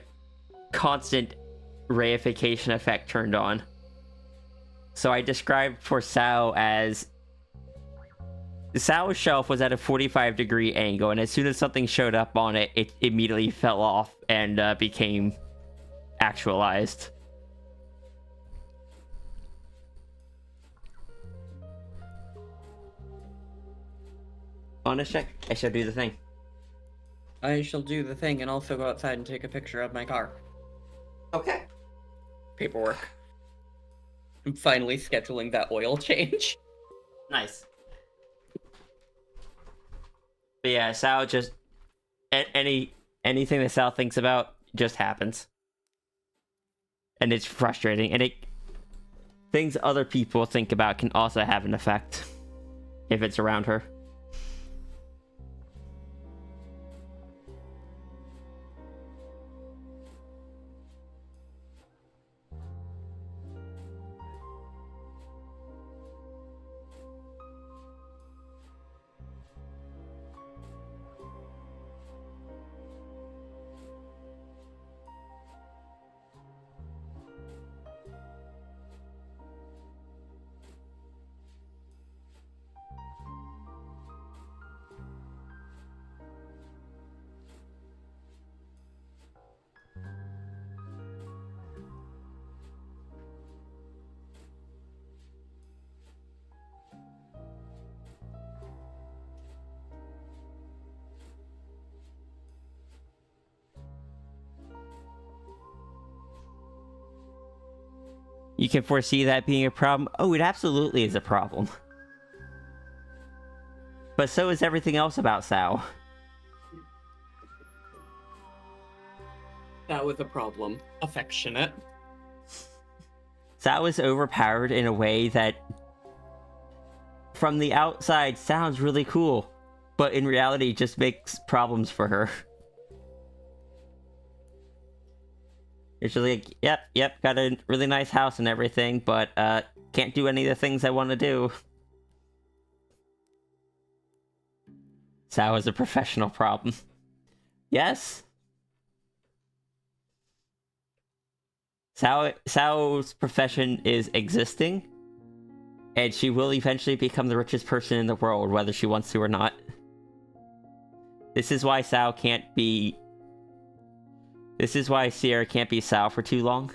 constant reification effect turned on. So I described for Sao as Sao's shelf was at a 45-degree angle, and as soon as something showed up on it, it immediately fell off and became actualized. Honest check, I shall do the thing. I shall do the thing and also go outside and take a picture of my car. Okay. Paperwork. I'm finally scheduling that oil change. Nice. But yeah, Sao just anything that Sao thinks about just happens, and it's frustrating. And things other people think about can also have an effect if it's around her. You can foresee that being a problem? Oh, it absolutely is a problem. But so is everything else about Sao. That was a problem. Affectionate. Sao is overpowered in a way that, from the outside, sounds really cool, but in reality just makes problems for her. It's just like, yep, got a really nice house and everything, but can't do any of the things I want to do. Sao is a professional problem. Yes? Sao's profession is existing, and she will eventually become the richest person in the world, whether she wants to or not. This is why Sao can't be... This is why Sierra can't be Sao for too long.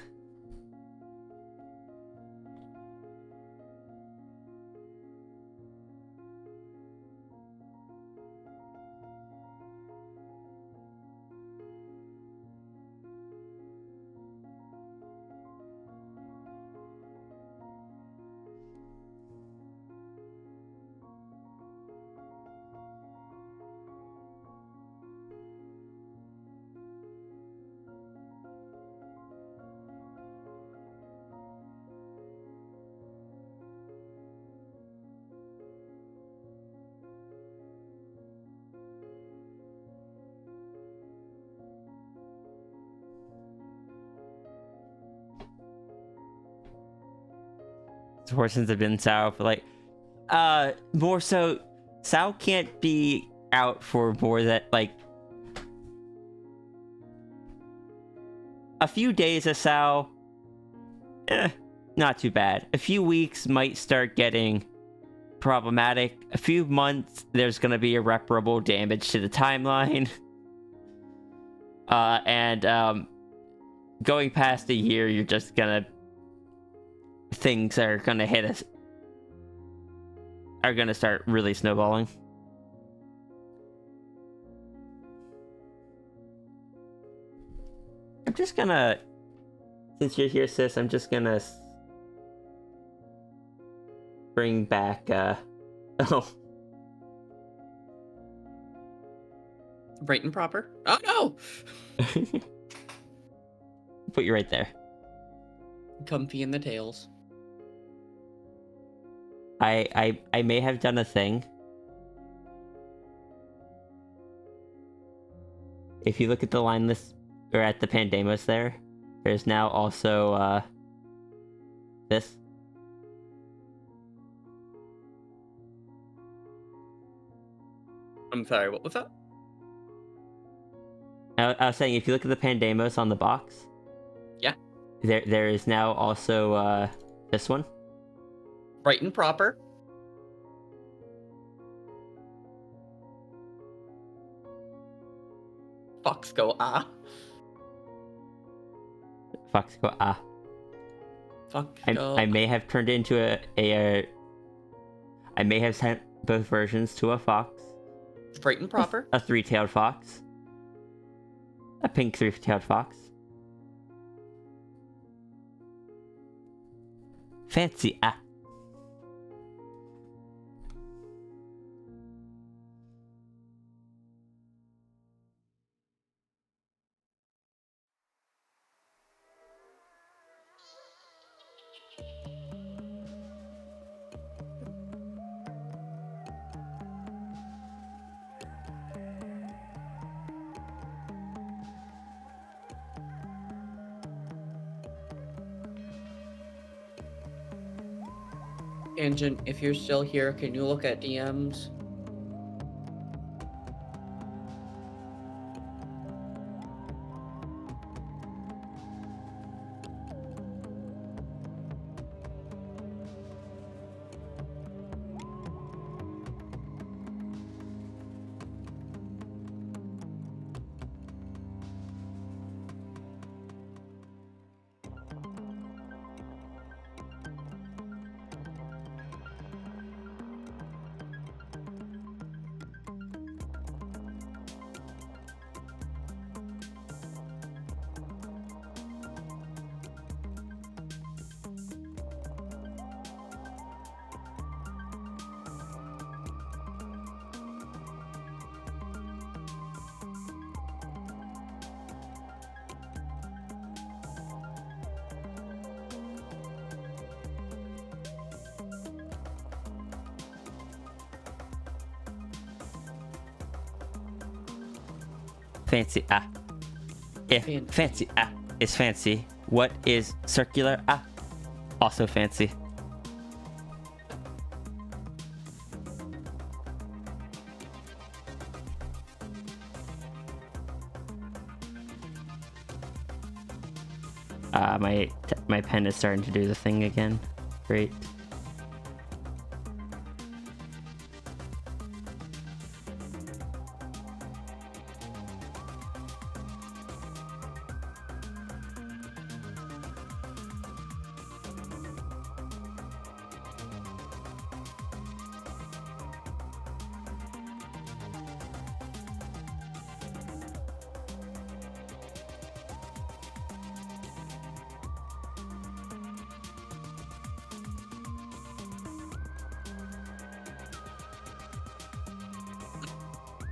Horses have been Sao for like more so Sao can't be out for more than like a few days of Sao not too bad. A few weeks might start getting problematic. A few months, there's gonna be irreparable damage to the timeline. And going past a year, you're just gonna... things are gonna hit us... are gonna start really snowballing. I'm just gonna... since you're here, sis, I'm just gonna... bring back, oh. Right and proper? Oh, no! Put you right there. Comfy in the tails. I may have done a thing. If you look at the line list, or at the Pandemos there's now also, this. I'm sorry, what was that? I was saying, if you look at the Pandemos on the box... Yeah. There is now also, this one. Right and proper. Fox go ah. Fox go ah. Fuck I may have turned into I may have sent both versions to a fox. Right and proper. A three-tailed fox. A pink three-tailed fox. Fancy ah. Tangent, if you're still here, can you look at DMs? Fancy ah. If fancy ah is fancy, what is circular ah? Also fancy. My pen is starting to do the thing again. Great.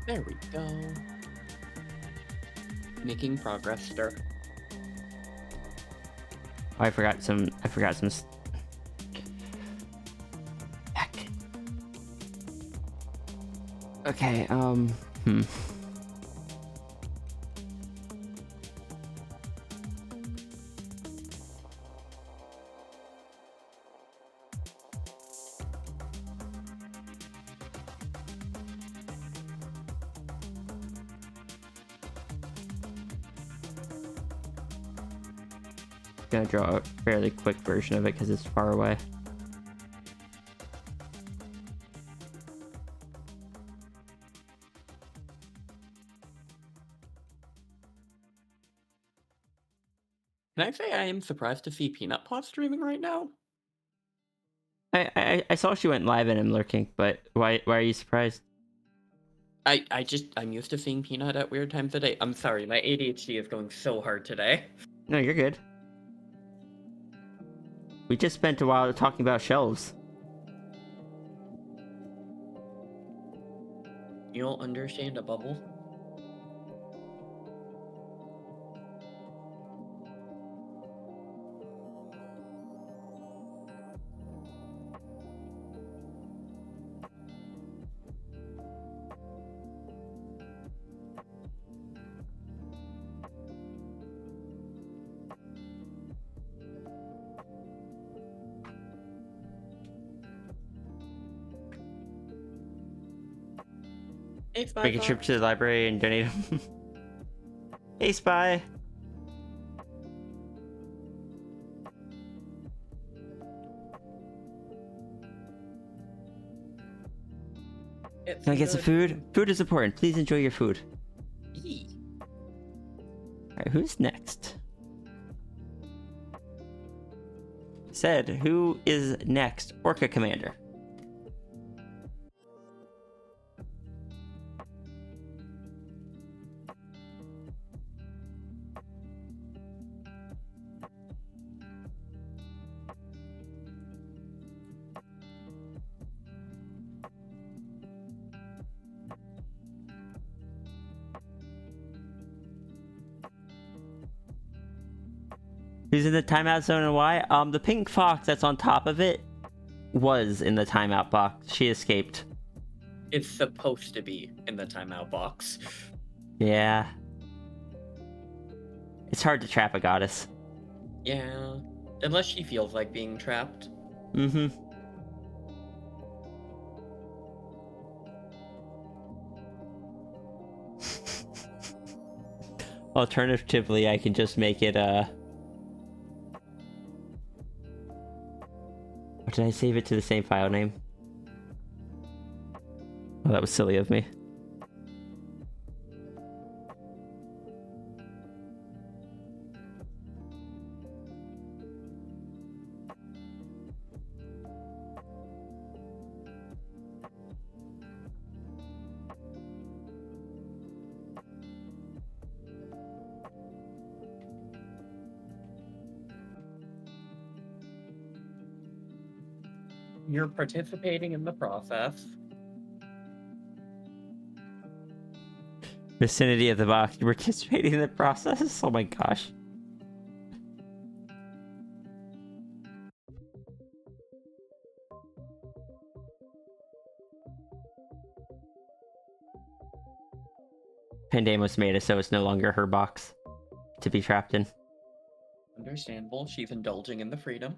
There we go. Making progress, sir. Oh, I forgot some. Heck. Okay. gonna draw a fairly quick version of it because it's far away. Can I say I am surprised to see Peanut Pot streaming right now? I saw she went live and I'm lurking, but why are you surprised? I'm used to seeing Peanut at weird times of day. I'm sorry, my ADHD is going so hard today. No, you're good. We just spent a while talking about shelves. You'll understand a bubble. Hey, Spy Make a trip to the library and donate them. Hey, Spy. Can I get some food? Food is important. Please enjoy your food. Alright, who's next? Said, who is next? Orca Commander. Who's in the timeout zone and why? The pink fox that's on top of it was in the timeout box. She escaped. It's supposed to be in the timeout box. Yeah. It's hard to trap a goddess. Yeah. Unless she feels like being trapped. Mm-hmm. Alternatively, I can just make it, Or did I save it to the same file name? Oh, that was silly of me. You're participating in the process. Vicinity of the box. You're participating in the process? Oh my gosh. Pandemic was made it so it's no longer her box to be trapped in. Understandable. She's indulging in the freedom.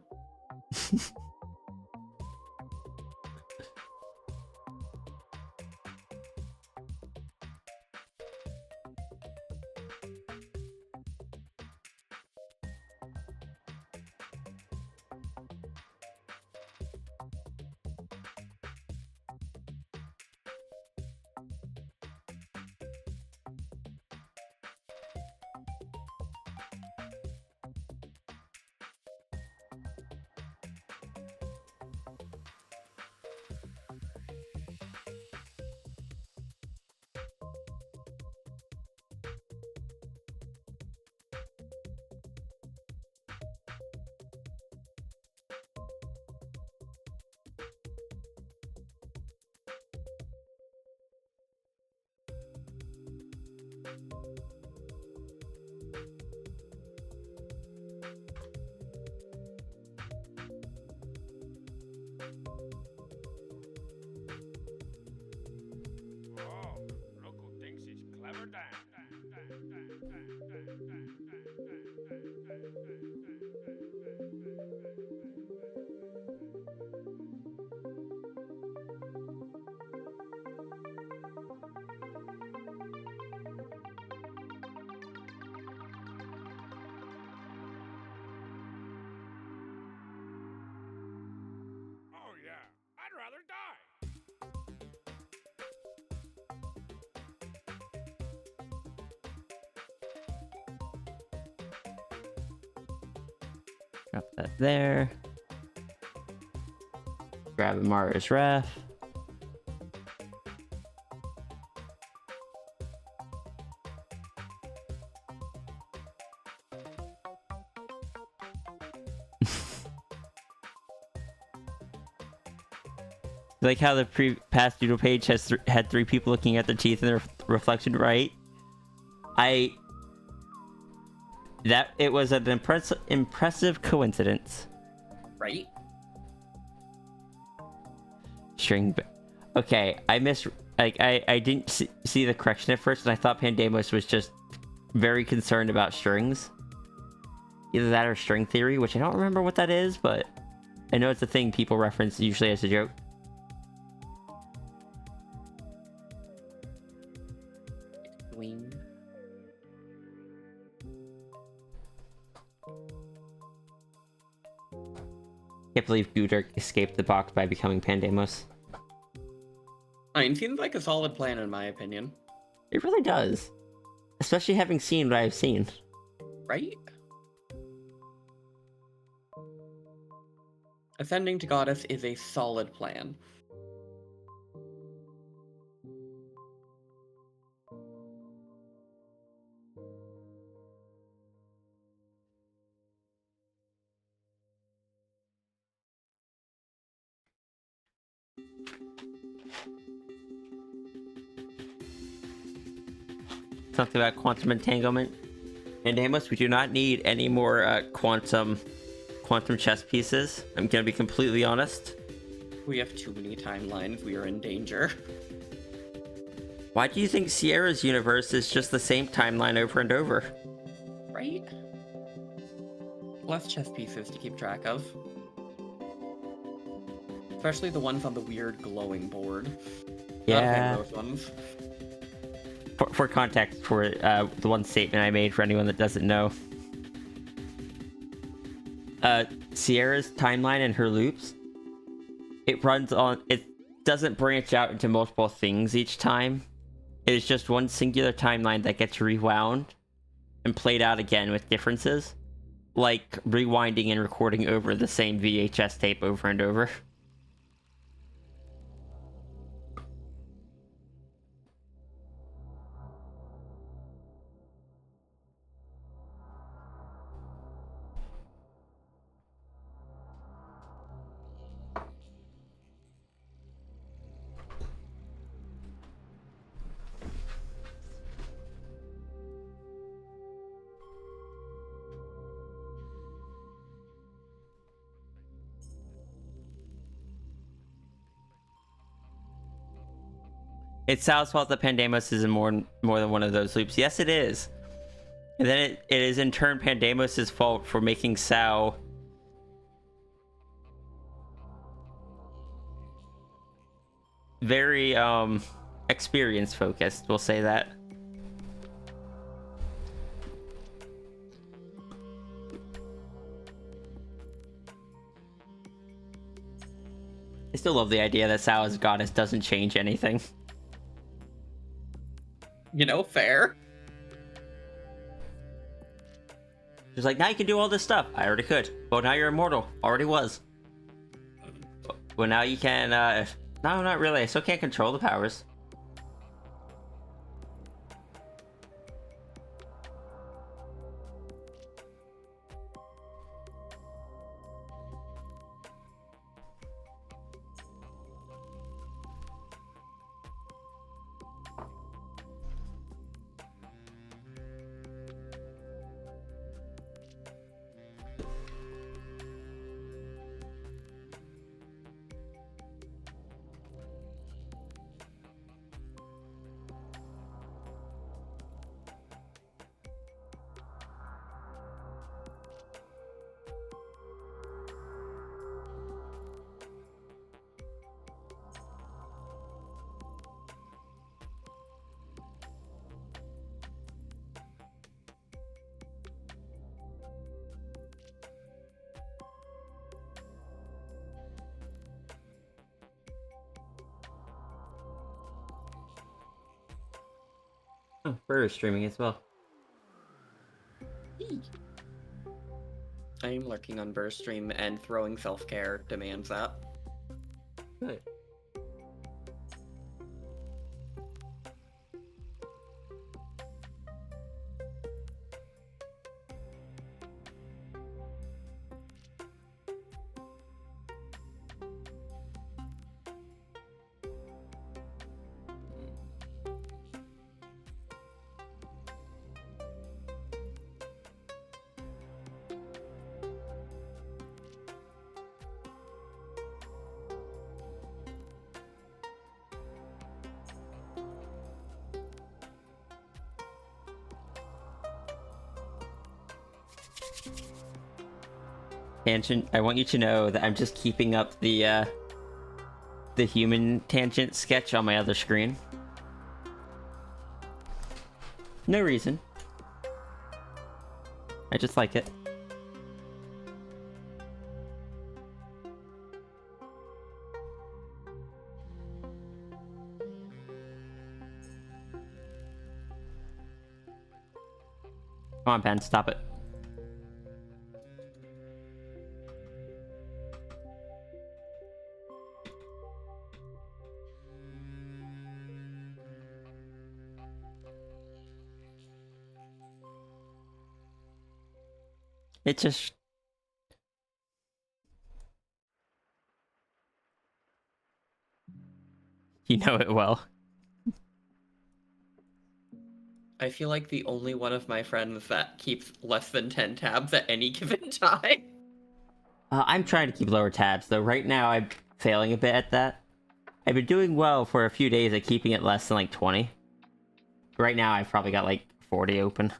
Drop that there. Grab Amara's ref. Like how the past doodle page has had 3 people looking at their teeth in their reflection, right? It was an impressive coincidence. Right? String. Okay, I didn't see the correction at first, and I thought Pandemos was just very concerned about strings. Either that or string theory, which I don't remember what that is, but I know it's a thing people reference usually as a joke. Wing. Can't believe Gudurk escaped the box by becoming Pandemos. I mean, seems like a solid plan in my opinion. It really does. Especially having seen what I've seen. Right? Ascending to Goddess is a solid plan. Something about quantum entanglement. And Amos, we do not need any more quantum chess pieces. I'm gonna be completely honest. We have too many timelines. We are in danger. Why do you think Sierra's universe is just the same timeline over and over? Right? Less chess pieces to keep track of. Especially the ones on the weird glowing board. Yeah. Not a fan of those ones. For context, for the one statement I made for anyone that doesn't know. Sierra's timeline and her loops, it doesn't branch out into multiple things each time. It is just one singular timeline that gets rewound and played out again with differences, like rewinding and recording over the same VHS tape over and over. It's Sal's fault that Pandemos is in more than one of those loops. Yes, it is. And then it is in turn Pandemos' fault for making Sal very experience focused, we'll say that. I still love the idea that Sal as goddess doesn't change anything. You know, fair. She's like, now you can do all this stuff. I already could. Well, now you're immortal. Already was. Well, now you can, no, not really. I still can't control the powers. Oh, Bird is streaming as well. I am lurking on Burst Stream, and throwing self-care demands that. Good. Tangent, I want you to know that I'm just keeping up the human tangent sketch on my other screen. No reason. I just like it. Come on, Pen, stop it. It just... You know it well. I feel like the only one of my friends that keeps less than 10 tabs at any given time. I'm trying to keep lower tabs, though. Right now, I'm failing a bit at that. I've been doing well for a few days at keeping it less than, like, 20. Right now, I've probably got, like, 40 open.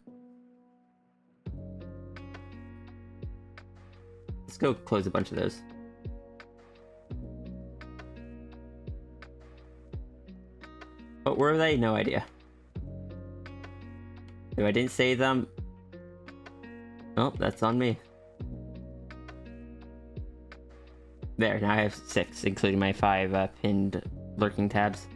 Let's go close a bunch of those. But where were they? No idea. If I didn't save them... Oh, that's on me. There, now I have 6, including my 5 pinned lurking tabs.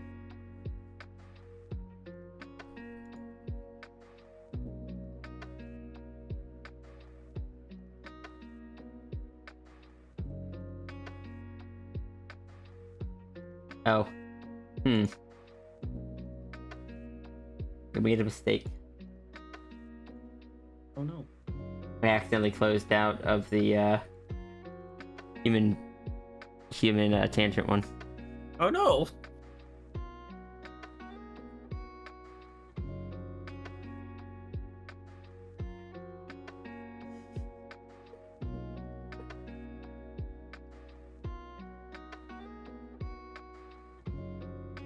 Oh. We made a mistake. Oh no. I accidentally closed out of the human tangent one. Oh no!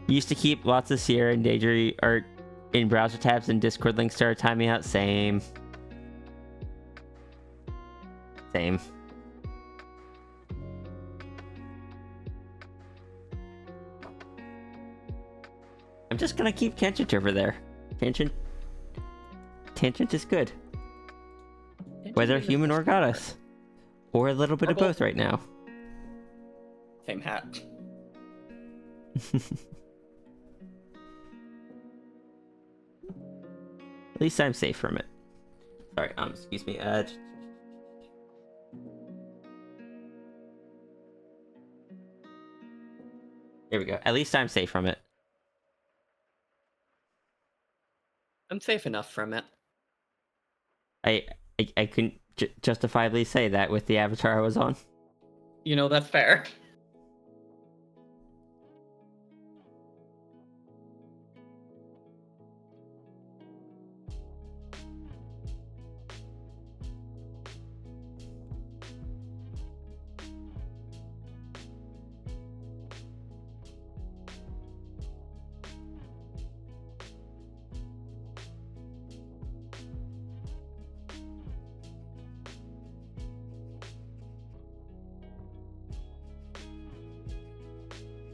Used to keep lots of Sierra and Daydream art in browser tabs, and Discord links started timing out. Same. Same. I'm just gonna keep Tangent over there. Tangent is good. Whether human or goddess. Or a little bit of both right now. Same hat. At least I'm safe from it. Sorry, excuse me. There we go. At least I'm safe from it. I'm safe enough from it. I couldn't justifiably say that with the avatar I was on. You know, that's fair.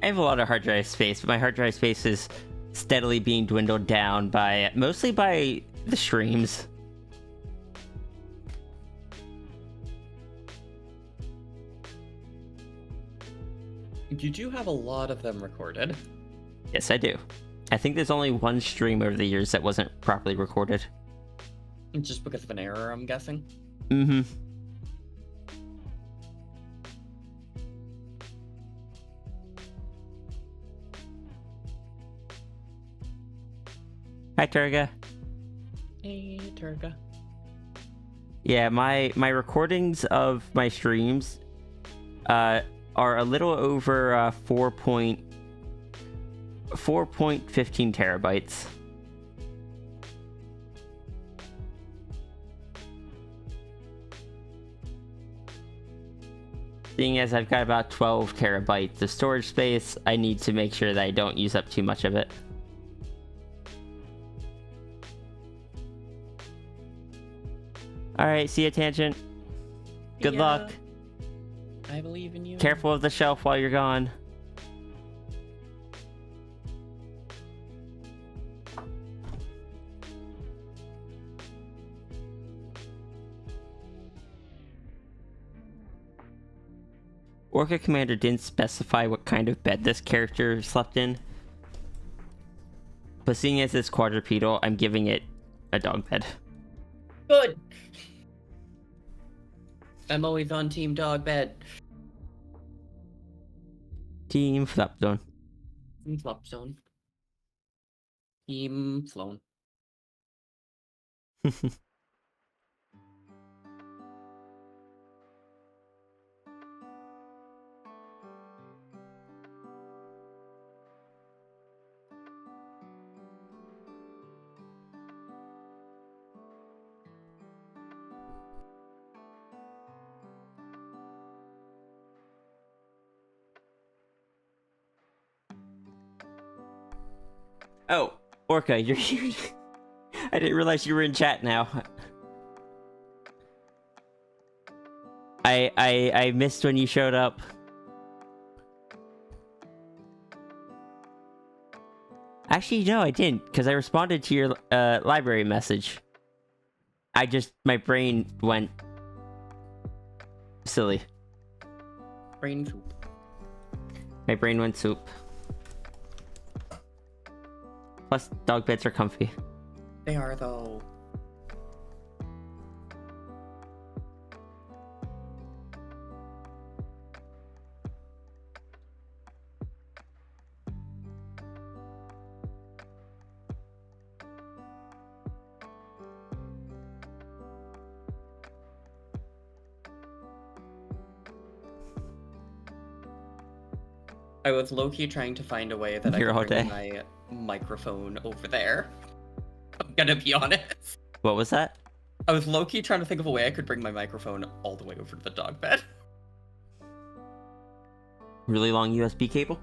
I have a lot of hard drive space, but my hard drive space is steadily being dwindled down by mostly by the streams. You do have a lot of them recorded. Yes, I do. I think there's only one stream over the years that wasn't properly recorded. Just because of an error, I'm guessing. Mm-hmm. Hi, Turga. Hey, Turga. Yeah, my recordings of my streams are a little over 4.15 terabytes. Seeing as I've got about 12 terabytes of storage space, I need to make sure that I don't use up too much of it. Alright, see ya, Tangent. Good Yeah. luck. I believe in you. Careful of the shelf while you're gone. Orca Commander didn't specify what kind of bed this character slept in. But seeing as it's quadrupedal, I'm giving it a dog bed. Good. I'm always on Team Dog Bed. Team Flop Zone. Team Flop Zone. Team Flown. Oh, Orca, you're here. I didn't realize you were in chat now. I missed when you showed up. Actually, no, I didn't, because I responded to your library message. My brain went silly. Brain soup. My brain went soup. Plus, dog beds are comfy. They are, though. I was low-key trying to find a way that I Here all could bring day. my microphone over there. I'm gonna be honest. What was that? I was low-key trying to think of a way I could bring my microphone all the way over to the dog bed. Really long USB cable?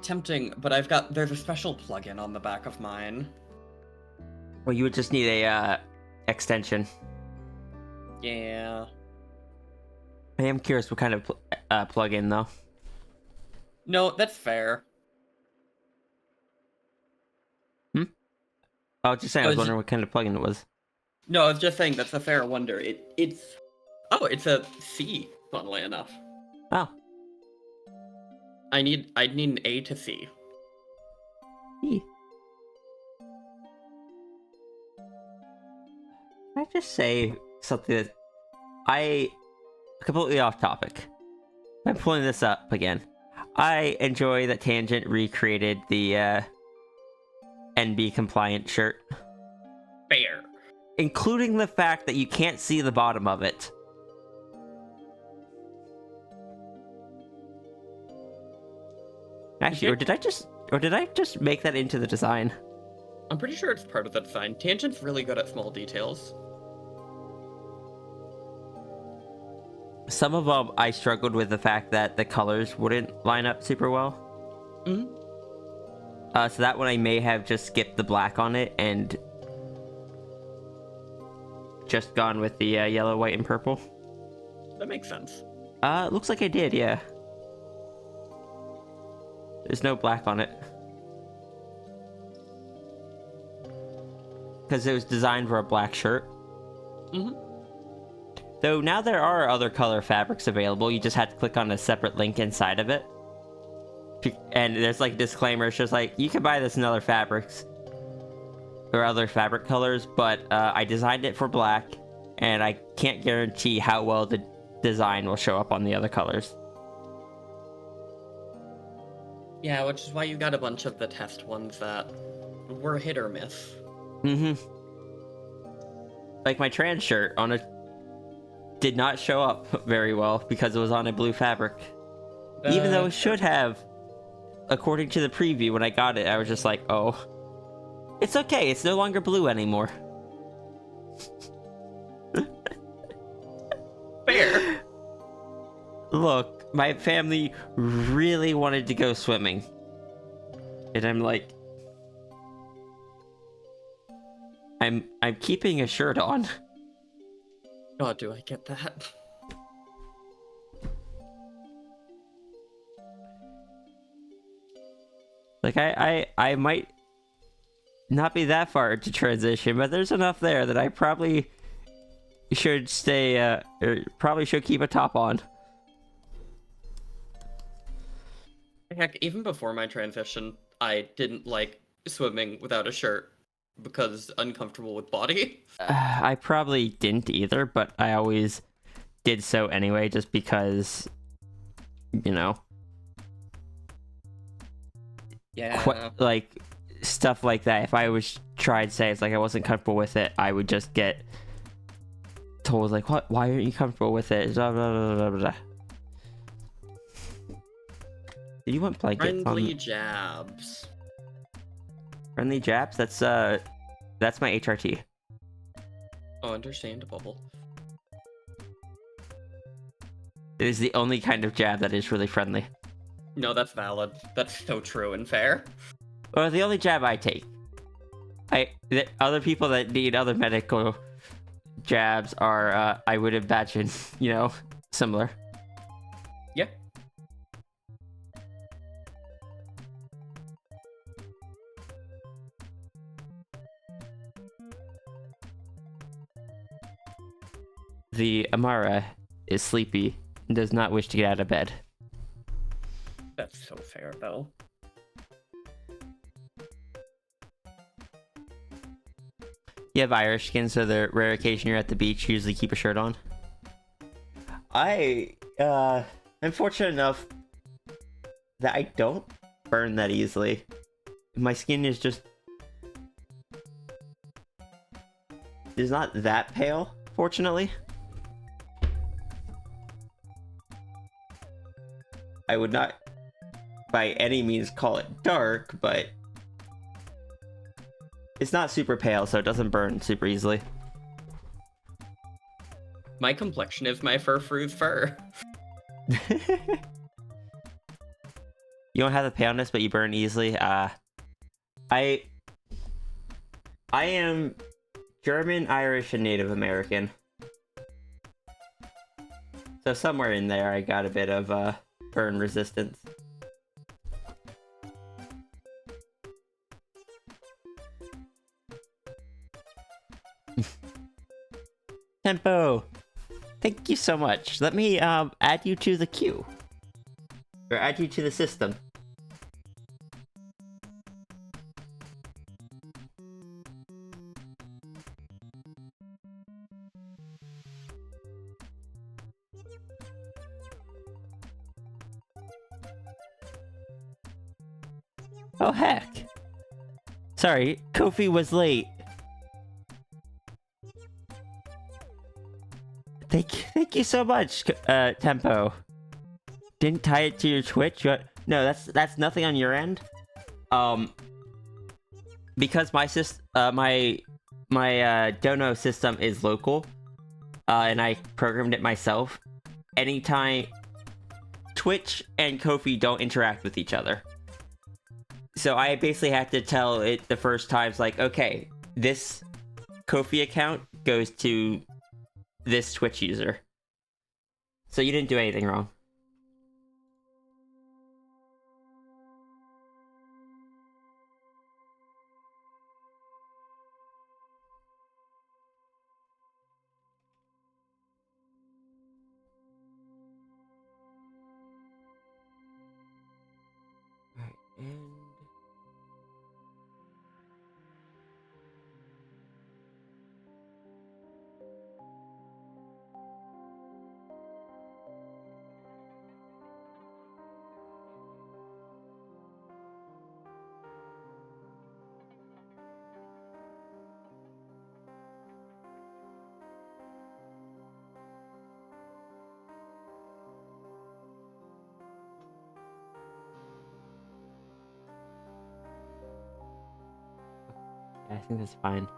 Tempting, but there's a special plugin on the back of mine. Well, you would just need a extension. Yeah. I am curious what kind of plug-in, though. No, that's fair. I was just saying, I was wondering what kind of plugin it was. No, I was just saying that's a fair wonder. It's a C, funnily enough. Oh. I'd need an A to C. Can I just say something that completely off topic. I'm pulling this up again. I enjoy that Tangent recreated the NB compliant shirt. Fair. Including the fact that you can't see the bottom of it. Actually, or did I just make that into the design? I'm pretty sure it's part of the design. Tangent's really good at small details. Some of them I struggled with the fact that the colors wouldn't line up super well. Mm-hmm. So that one I may have just skipped the black on it and just gone with the yellow, white, and purple. That makes sense. Looks like I did, yeah. There's no black on it. Because it was designed for a black shirt. Mm-hmm. Though now there are other color fabrics available, you just have to click on a separate link inside of it. And there's like a disclaimer, it's just like, you can buy this in other fabrics. Or other fabric colors, but I designed it for black, and I can't guarantee how well the design will show up on the other colors. Yeah, which is why you got a bunch of the test ones that were hit or miss. Mm-hmm. Like my trans shirt on a did not show up very well because it was on a blue fabric. Even though it should have, according to the preview when I got it, I was just like, oh, it's okay, it's no longer blue anymore. Fair. Look, my family really wanted to go swimming. And I'm like, I'm keeping a shirt on. God, do I get that? Like I might not be that far to transition, but there's enough there that I probably should stay or probably should keep a top on. Heck, even before my transition, I didn't like swimming without a shirt because uncomfortable with body. I probably didn't either, but I always did so anyway, just because, you know, Yeah. like stuff like that. If I was tried say it's like I wasn't comfortable with it, I would just get told like, "What? Why aren't you comfortable with it?" Blah, blah, blah, blah, blah. You want blankets Friendly on jabs. friendly jabs? That's my HRT. Oh, understandable. It is the only kind of jab that is really friendly. No, that's valid. That's so true and fair. Well, the only jab I take. The other people that need other medical jabs are, I would imagine, you know, similar. Yeah. The Amara is sleepy and does not wish to get out of bed. That's so fair, though. You have Irish skin, so the rare occasion you're at the beach, you usually keep a shirt on. I'm fortunate enough that I don't burn that easily. My skin is not that pale, fortunately. I would not by any means call it dark, but it's not super pale, so it doesn't burn super easily. My complexion is my fur. You don't have the paleness, but you burn easily. I am German, Irish, and Native American. So somewhere in there, I got a bit of burn resistance. Tempo! Thank you so much. Let me add you to the queue. Or add you to the system. Oh heck! Sorry, Kofi was late. Thank you so much, Tempo. Didn't tie it to your Twitch? No, that's nothing on your end. Because my Dono system is local, and I programmed it myself. Anytime Twitch and Kofi don't interact with each other. So I basically had to tell it the first times, like, okay, this Kofi account goes to this Twitch user. So you didn't do anything wrong. Alright, and... I think that's fine.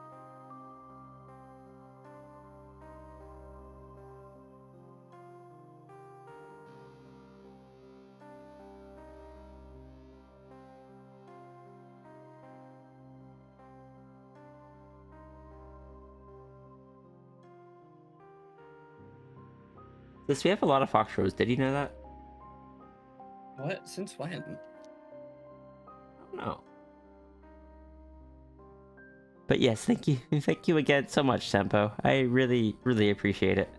Yes, we have a lot of Fox shows. Did you know that? What? Since when? I don't know. But yes, thank you. Thank you again so much, Tempo. I really, really appreciate it.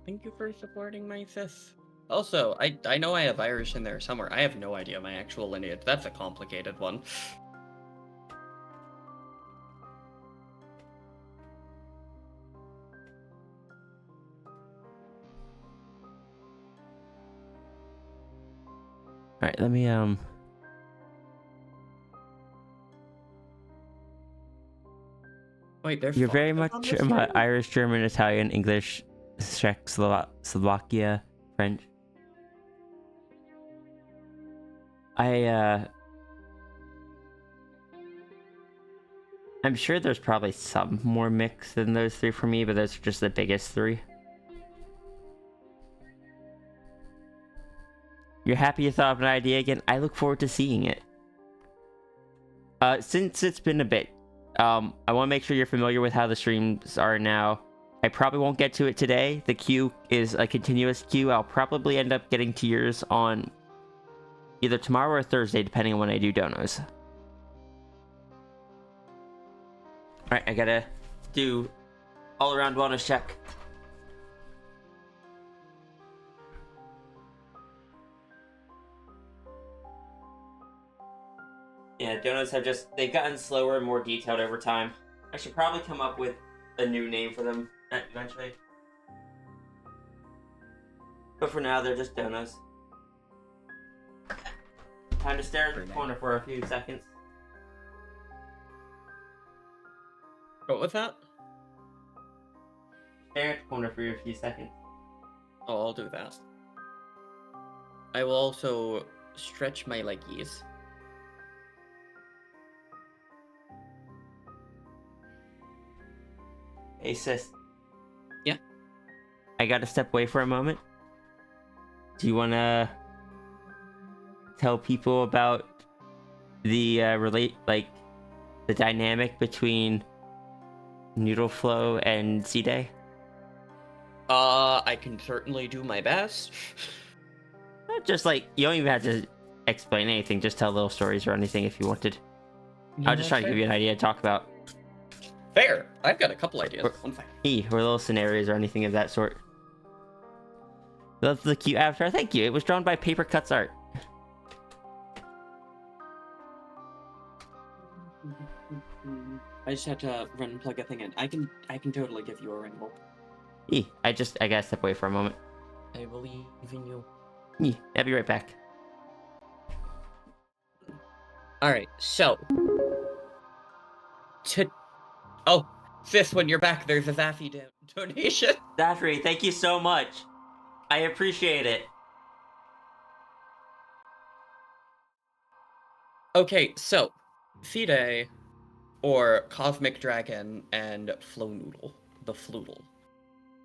Thank you for supporting my sis. Also, I know I have Irish in there somewhere. I have no idea my actual lineage. That's a complicated one. Alright, let me, Wait, there's You're very Fox much on this stream? Irish, German, Italian, English, Czech, Slovakia, French. I'm sure there's probably some more mix than those three for me, but those are just the biggest three. You're happy you thought of an idea again? I look forward to seeing it. Since it's been a bit, I want to make sure you're familiar with how the streams are now. I probably won't get to it today. The queue is a continuous queue. I'll probably end up getting to yours on either tomorrow or Thursday, depending on when I do donos. Alright, I gotta do all-around wellness check. Yeah, donuts have they've gotten slower and more detailed over time. I should probably come up with a new name for them eventually. But for now, they're just donuts. Time to stare at the corner for a few seconds. What was that? Stare at the corner for a few seconds. Oh, I'll do that. I will also stretch my leggies. Hey, sis. Yeah? I gotta step away for a moment. Do you wanna tell people about the the dynamic between Noodle Flow and C-Day? I can certainly do my best. Just you don't even have to explain anything. Just tell little stories or anything if you wanted. I'll just try to give you an idea to talk about. Fair. I've got a couple ideas. One second. Or little scenarios or anything of that sort. That's the cute avatar. Thank you. It was drawn by Paper Cuts Art. I just had to run and plug a thing in. I can totally give you a rainbow. I gotta step away for a moment. I believe in you. I'll be right back. Alright, so. Oh, sis, when you're back, there's a Zaffy donation. Zaffrey, thank you so much. I appreciate it. Okay, so. C-Day, or Cosmic Dragon, and Flow Noodle, the Floodle.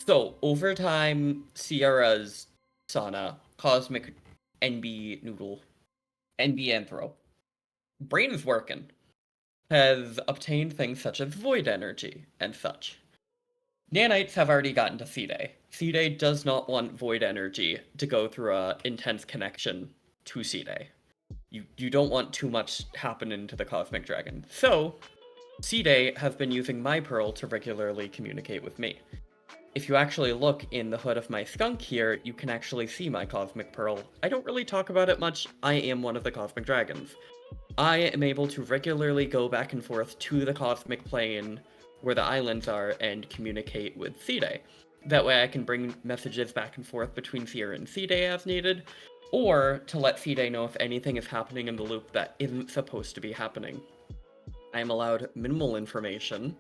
So, over time, Sierra's Sana, Cosmic NB Noodle, NB Anthro, brain is working, has obtained things such as void energy and such. Nanites have already gotten to C-Day. C-Day does not want void energy to go through a intense connection to C-Day. You don't want too much happening to the Cosmic Dragon. So, C-Day has been using my pearl to regularly communicate with me. If you actually look in the hood of my skunk here, you can actually see my Cosmic Pearl. I don't really talk about it much. I am one of the Cosmic Dragons. I am able to regularly go back and forth to the Cosmic Plane where the islands are and communicate with C-Day. That way I can bring messages back and forth between Sierra and C-Day as needed, or to let C-Day know if anything is happening in the loop that isn't supposed to be happening. I am allowed minimal information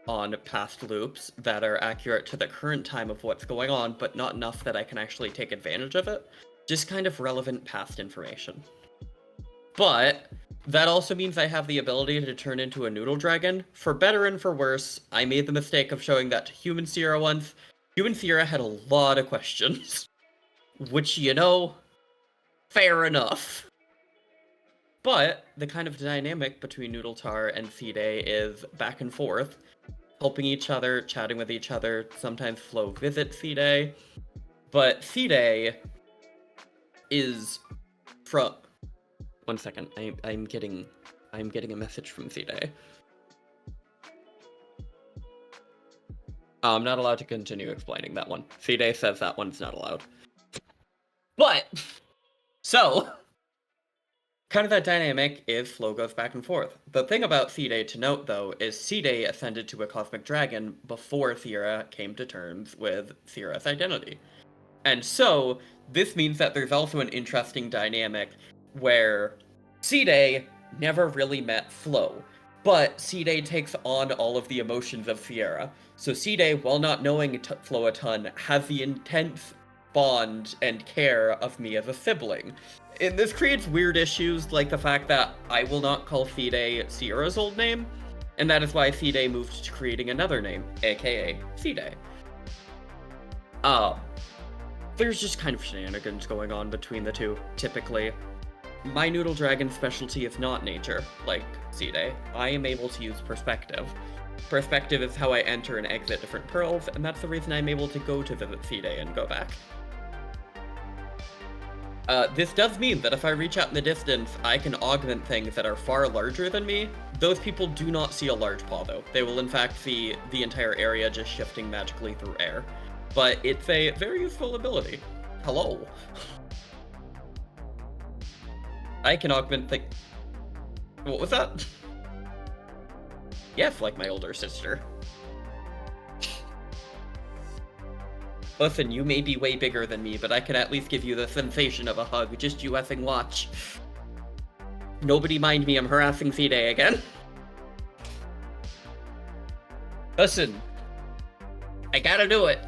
on past loops that are accurate to the current time of what's going on, but not enough that I can actually take advantage of it. Just kind of relevant past information. But that also means I have the ability to turn into a noodle dragon. For better and for worse, I made the mistake of showing that to Human Sierra once. Human Sierra had a lot of questions. Which, you know, fair enough. But the kind of dynamic between Noodletar and C-Day is back and forth, helping each other, chatting with each other. Sometimes Flo visits C-Day, but C-Day is from. One second, I'm getting a message from C-Day. I'm not allowed to continue explaining that one. C-Day says that one's not allowed. But so. Kind of that dynamic is Flo goes back and forth. The thing about C-Day to note, though, is C-Day ascended to a cosmic dragon before Sierra came to terms with Sierra's identity. And so, this means that there's also an interesting dynamic where C-Day never really met Flo, but C-Day takes on all of the emotions of Sierra. So C-Day, while not knowing Flo a ton, has the intense bond and care of me as a sibling. And this creates weird issues, like the fact that I will not call C-Day Sierra's old name, and that is why C-Day moved to creating another name, aka C-Day. There's just kind of shenanigans going on between the two, typically. My Noodle Dragon specialty is not nature, like C-Day. I am able to use perspective. Perspective is how I enter and exit different pearls, and that's the reason I'm able to go to visit C-Day and go back. This does mean that if I reach out in the distance, I can augment things that are far larger than me. Those people do not see a large paw, though. They will in fact see the entire area just shifting magically through air. But it's a very useful ability. Hello. I can augment things. What was that? Yes, like my older sister. Listen, you may be way bigger than me, but I can at least give you the sensation of a hug. Just you effing watch. Nobody mind me, I'm harassing C-Day again. Listen. I gotta do it.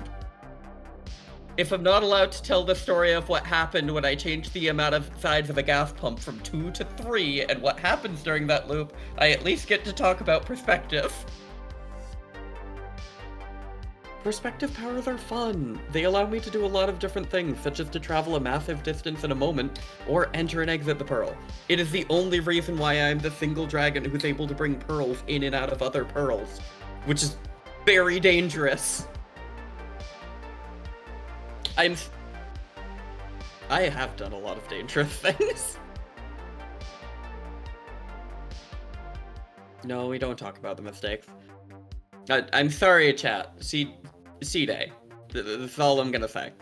If I'm not allowed to tell the story of what happened when I changed the amount of sides of a gas pump from 2 to 3, and what happens during that loop, I at least get to talk about perspective. Perspective powers are fun. They allow me to do a lot of different things, such as to travel a massive distance in a moment, or enter and exit the pearl. It is the only reason why I'm the single dragon who's able to bring pearls in and out of other pearls, which is very dangerous. I have done a lot of dangerous things. No, we don't talk about the mistakes. I'm sorry, chat. C-Day. That's all I'm gonna say.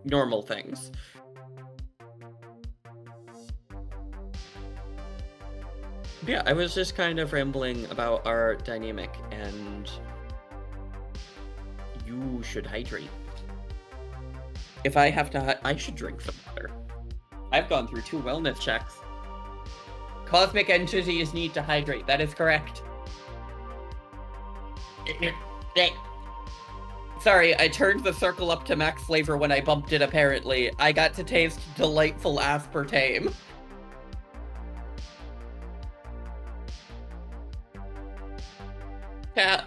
Normal things. Yeah, I was just kind of rambling about our dynamic, and you should hydrate. If I have to, I should drink some water. I've gone through 2 wellness checks. Cosmic entities need to hydrate, that is correct. Sorry, I turned the circle up to max flavor when I bumped it, apparently. I got to taste delightful aspartame. Cat.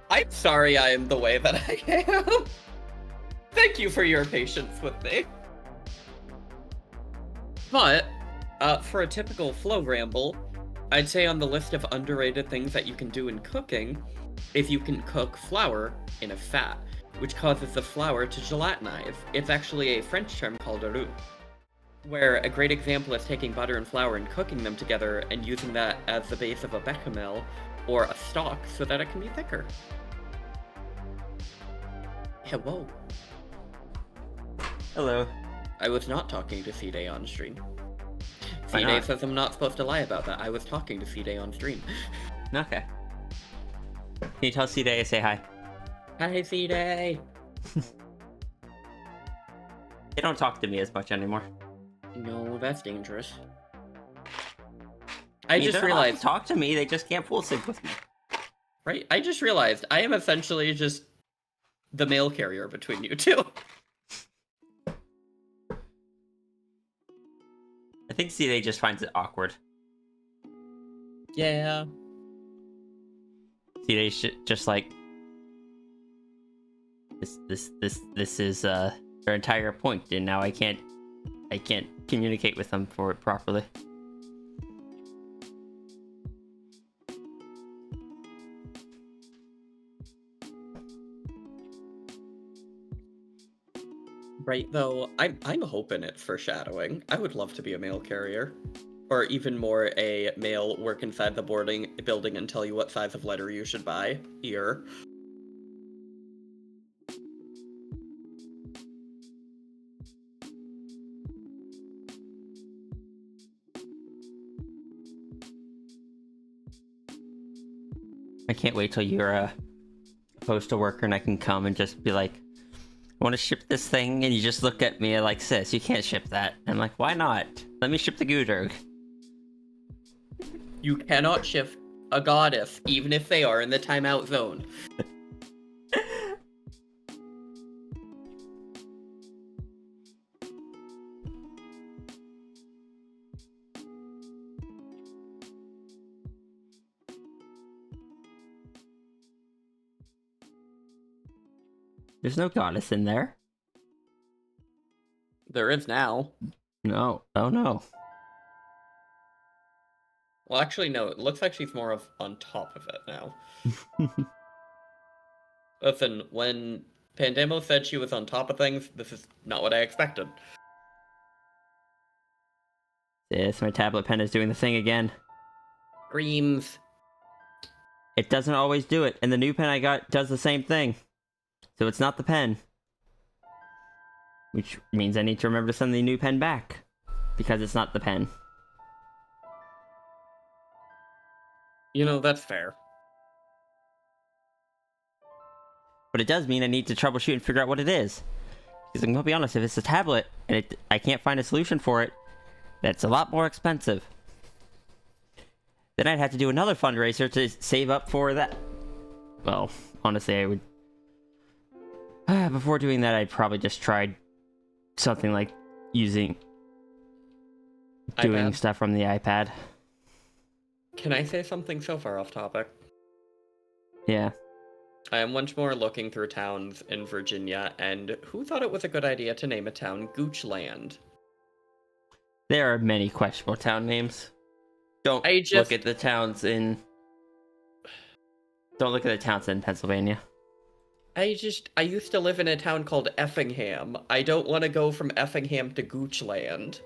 I'm sorry I am the way that I am. Thank you for your patience with me. But, for a typical Flo ramble, I'd say on the list of underrated things that you can do in cooking, if you can cook flour in a fat, which causes the flour to gelatinize. It's actually a French term called roux, where a great example is taking butter and flour and cooking them together and using that as the base of a bechamel or a stock so that it can be thicker. Hello. Hello. I was not talking to C-Day on stream. Why C-Day not? says I'm not supposed to lie about that. I was talking to C-Day on stream. Okay. Can you tell C-Day to say hi? Hi, C-Day. They don't talk to me as much anymore. No, that's dangerous. I mean, just they're allowed realized... to talk to me, they just can't full sync with me. Right? I just realized I am essentially just the mail carrier between you two. I think CA just finds it awkward. Yeah. CA just like this is their entire point, and now I can't communicate with them for it properly. Right, though, I'm hoping it's foreshadowing. I would love to be a mail carrier. Or even more, a mail work inside the building and tell you what size of letter you should buy. Here. I can't wait till you're a postal worker and I can come and just be like, I want to ship this thing, and you just look at me like, sis, you can't ship that. I'm like, why not? Let me ship the Gudurg. You cannot shift a goddess, even if they are in the timeout zone. There's no goddess in there. There is now. No. Oh no. Well, actually, no. It looks like she's more of on top of it now. Listen, when Pandemo said she was on top of things, this is not what I expected. Yes, my tablet pen is doing the thing again. Screams. It doesn't always do it, and the new pen I got does the same thing. So it's not the pen. Which means I need to remember to send the new pen back. Because it's not the pen. You know, that's fair. But it does mean I need to troubleshoot and figure out what it is. Because I'm going to be honest, if it's a tablet, and I can't find a solution for it, that's a lot more expensive. Then I'd have to do another fundraiser to save up for that. Well, honestly, I would... before doing that, I'd probably just tried something like doing iPad? Stuff from the iPad. Can I say something so far off topic? Yeah. I am once more looking through towns in Virginia, and who thought it was a good idea to name a town Goochland? There are many questionable town names. Don't look at the towns in Pennsylvania. I used to live in a town called Effingham. I don't want to go from Effingham to Goochland.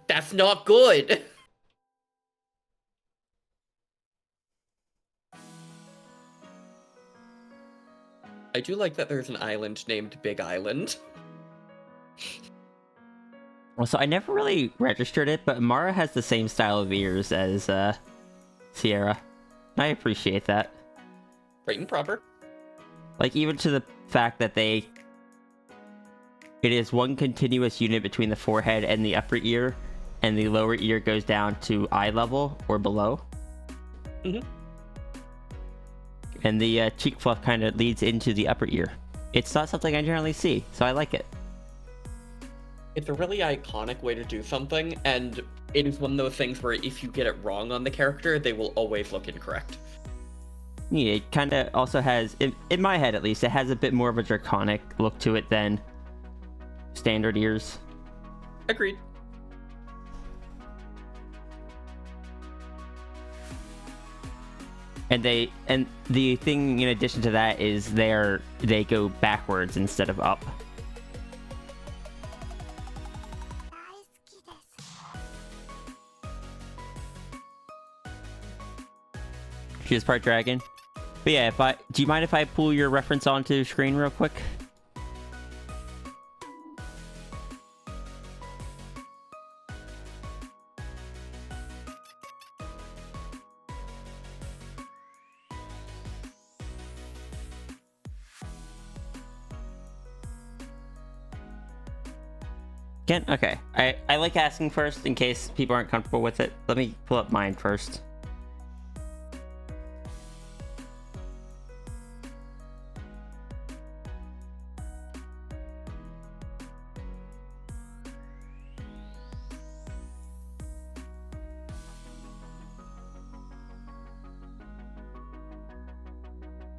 That's not good. I do like that there's an island named Big Island. Well, so I never really registered it, but Mara has the same style of ears as Sierra. I appreciate that. Right and proper. Like, even to the fact that it is one continuous unit between the forehead and the upper ear, and the lower ear goes down to eye level or below. Mm-hmm. And the cheek fluff kind of leads into the upper ear. It's not something I generally see, so I like it. It's a really iconic way to do something, and it is one of those things where if you get it wrong on the character, they will always look incorrect. Yeah, it kind of also has, in my head at least, it has a bit more of a draconic look to it than standard ears. Agreed. And the thing in addition to that is they go backwards instead of up. She is part dragon. But yeah, do you mind if I pull your reference onto screen real quick? Again? Okay. I like asking first in case people aren't comfortable with it. Let me pull up mine first.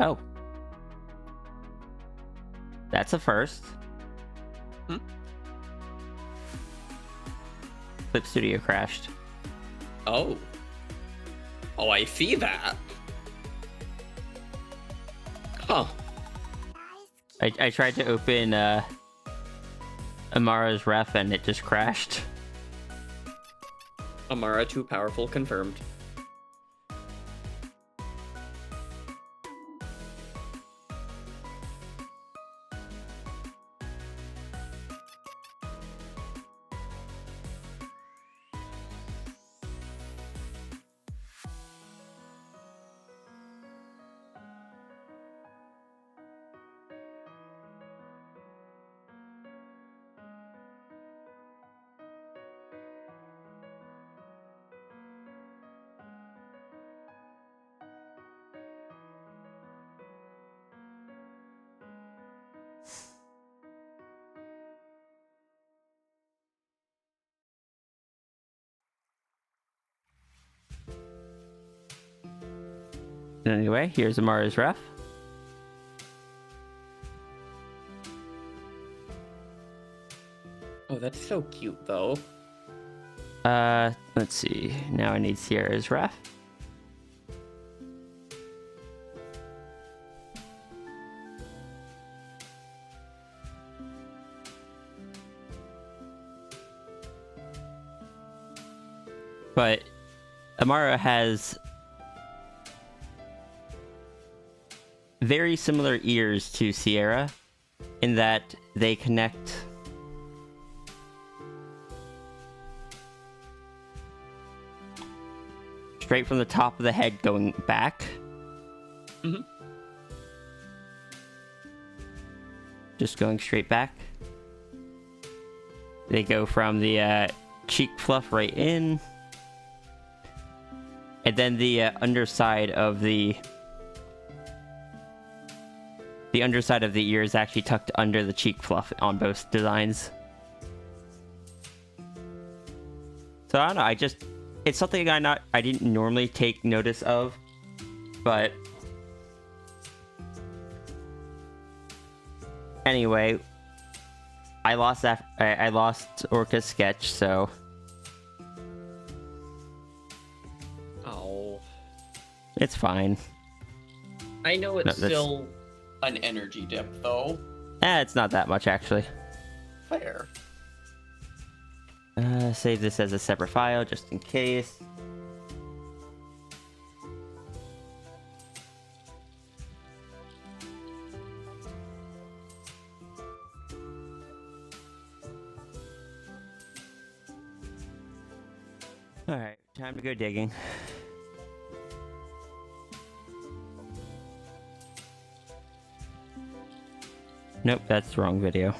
Oh. That's a first. Hmm? Clip Studio crashed. Oh. Oh, I see that. Huh. I tried to open Amara's ref and it just crashed. Amara too powerful confirmed. Anyway, here's Amara's ref. Oh, that's so cute, though. Let's see. Now I need Sierra's ref. But Amara has very similar ears to Sierra in that they connect straight from the top of the head going back. Mm-hmm. Just going straight back. They go from the cheek fluff right in. And then the underside of the underside of the ear is actually tucked under the cheek fluff on both designs. So I don't know, it's something I didn't normally take notice of, but anyway, I lost Orca's sketch, so Oh. it's fine. I know it's No, still an energy dip, though. It's not that much actually. Fair. Save this as a separate file just in case. Alright, time to go digging. Nope, that's the wrong video.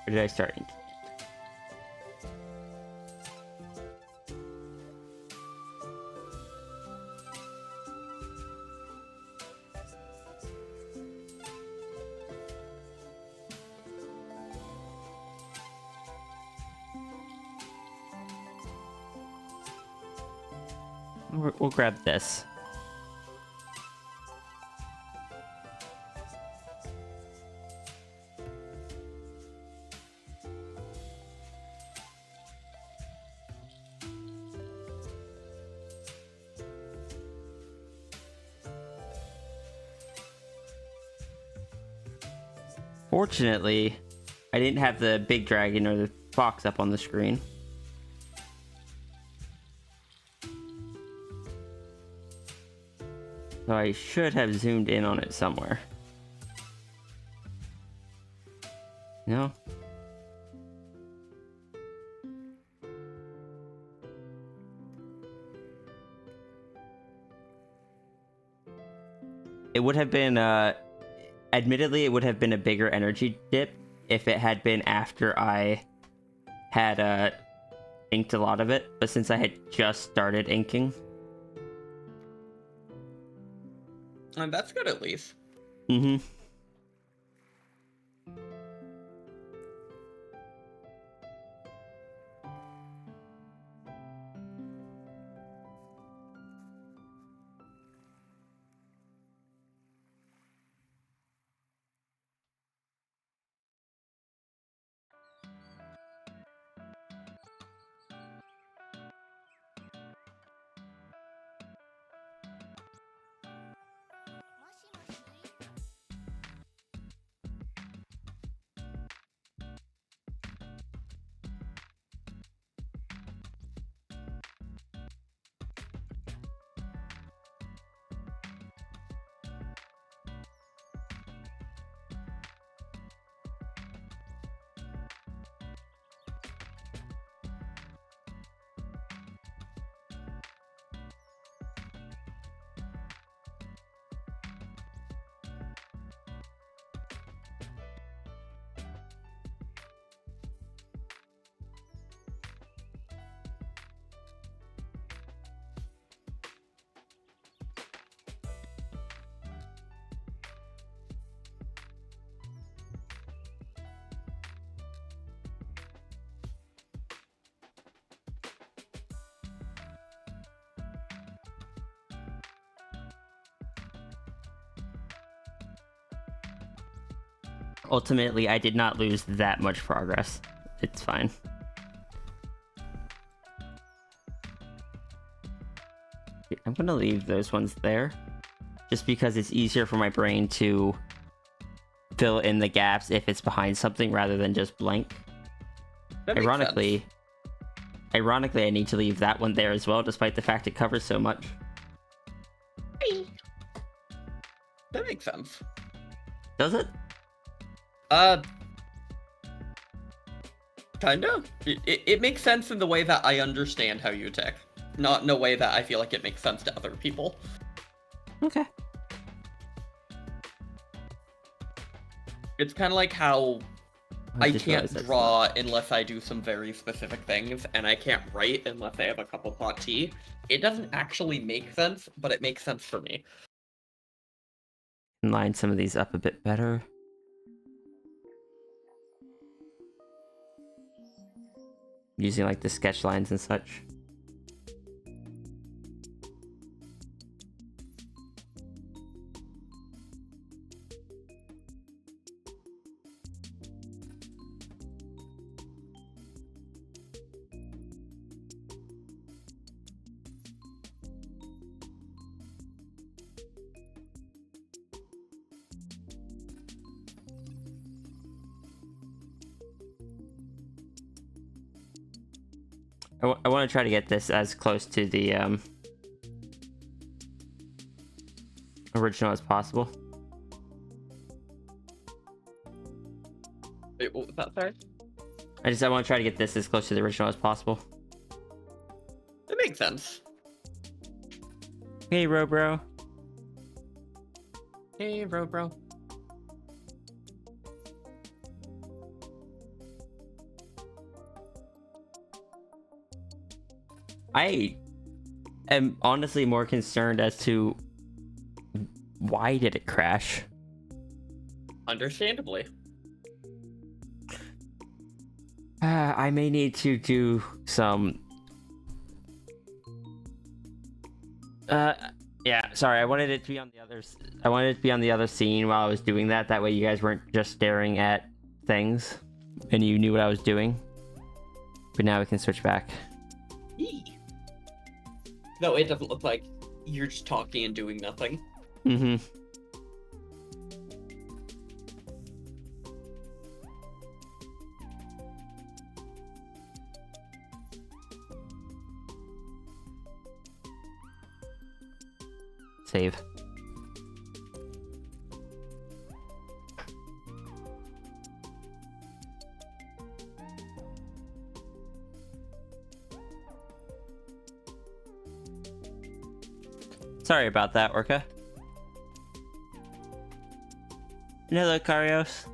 Where did I start? We'll grab this. Fortunately, I didn't have the big dragon or the fox up on the screen. So I should have zoomed in on it somewhere. No? It would have been, admittedly, it would have been a bigger energy dip if it had been after I had, inked a lot of it. But since I had just started inking... And that's good, at least. Mm-hmm. ultimately, I did not lose that much progress. It's fine. I'm gonna leave those ones there, just because it's easier for my brain to fill in the gaps if it's behind something rather than just blank. That makes Ironically, I need to leave that one there as well, despite the fact it covers so much. That makes sense. Does it? Kinda. It makes sense in the way that I understand how you tick. Not in a way that I feel like it makes sense to other people. Okay. It's kind of like how I just can't realized that's draw unless I do some very specific things, and I can't write unless I have a cup of hot tea. It doesn't actually make sense, but it makes sense for me. Line some of these up a bit better. Using like the sketch lines and such. I want to try to get this as close to the original as possible. Wait, what was that, sorry? I want to try to get this as close to the original as possible. It makes sense. Hey, Robro. Hey, bro. I am honestly more concerned as to why did it crash? Understandably. I may need to do some... yeah, sorry, I wanted it to be on the other... I wanted it to be on the other scene while I was doing that. That way you guys weren't just staring at things and you knew what I was doing. But now we can switch back. No, it doesn't look like you're just talking and doing nothing. Mm-hmm. Save. Sorry about that, Orca. Hello, Karios.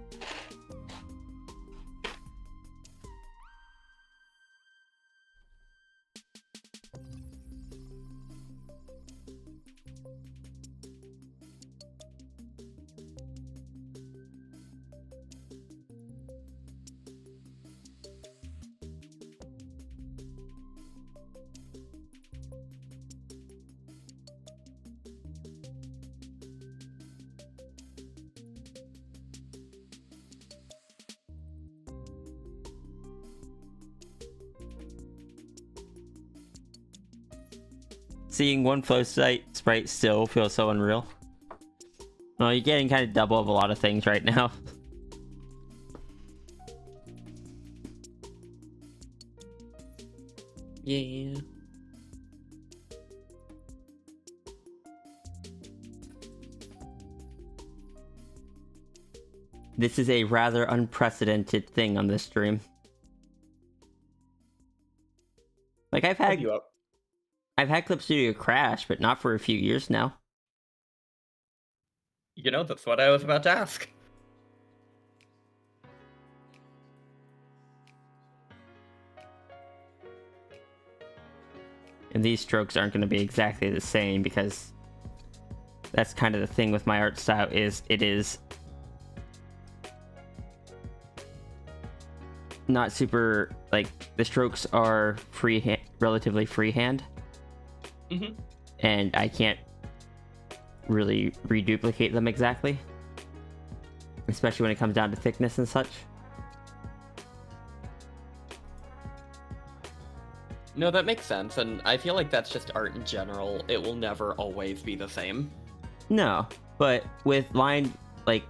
Seeing one flow sprite still feels so unreal. Well, you're getting kind of double of a lot of things right now. Yeah. This is a rather unprecedented thing on this stream. Like I've had Clip Studio crash, but not for a few years now. You know, that's what I was about to ask. And these strokes aren't going to be exactly the same because that's kind of the thing with my art style is it is not super, like, the strokes are relatively freehand. Mm-hmm. And I can't really reduplicate them exactly. especially when it comes down to thickness and such. No, that makes sense, and I feel like that's just art in general. It will never always be the same. No, but with like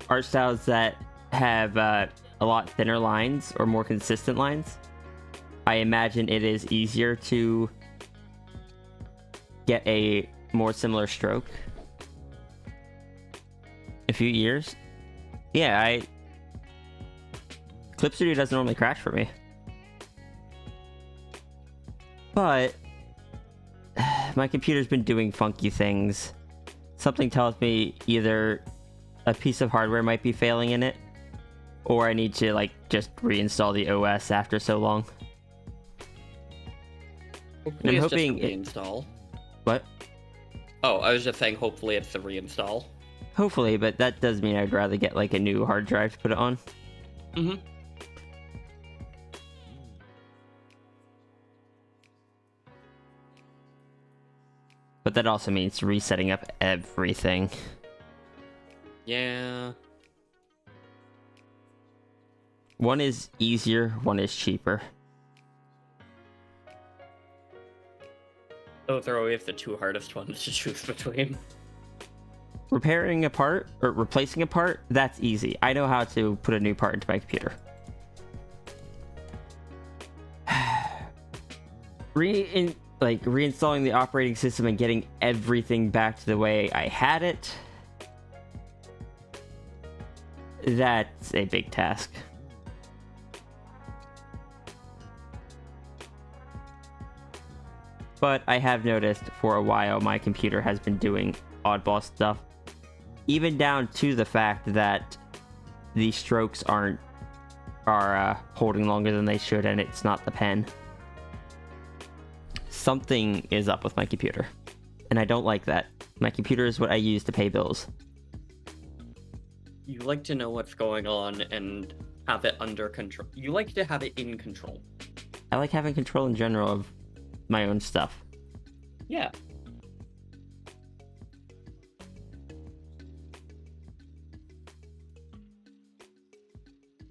art styles that have a lot thinner lines or more consistent lines, I imagine it is easier to get a more similar stroke. A few years. Yeah, Clip Studio doesn't normally crash for me. But my computer's been doing funky things. Something tells me either a piece of hardware might be failing in it, or I need to like just reinstall the OS after so long. Hopefully I'm it's hoping just a reinstall. What? Oh, I was just saying hopefully it's the reinstall. Hopefully, but that does mean I'd rather get like a new hard drive to put it on. Mm-hmm. But that also means resetting up everything. Yeah. One is easier, one is cheaper. Those are always the two hardest ones to choose between. Repairing a part or replacing a part, that's easy. I know how to put a new part into my computer. Reinstalling the operating system and getting everything back to the way I had it, that's a big task. But I have noticed for a while my computer has been doing oddball stuff, even down to the fact that the strokes are holding longer than they should, and it's not the pen. Something is up with my computer, and I don't like that. My computer is what I use to pay bills. You like to know what's going on and have it under control. You like to have it in control. I like having control in general of my own stuff. Yeah.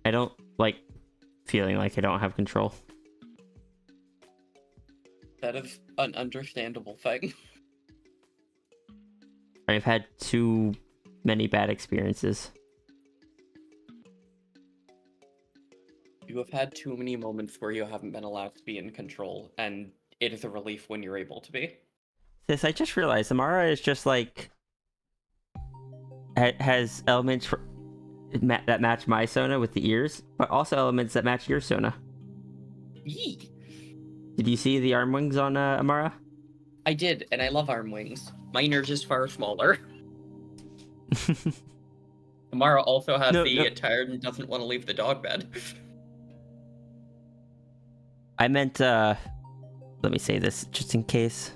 I don't like feeling like I don't have control. That is an understandable thing. I've had too many bad experiences. You have had too many moments where you haven't been allowed to be in control, and it is a relief when you're able to be. Sis, I just realized Amara is just like has elements that match my Sona with the ears, but also elements that match your Sona. Yee! Did you see the arm wings on Amara? I did, and I love arm wings. Mine are just far smaller. Amara also has tired and doesn't want to leave the dog bed. I meant, let me say this just in case.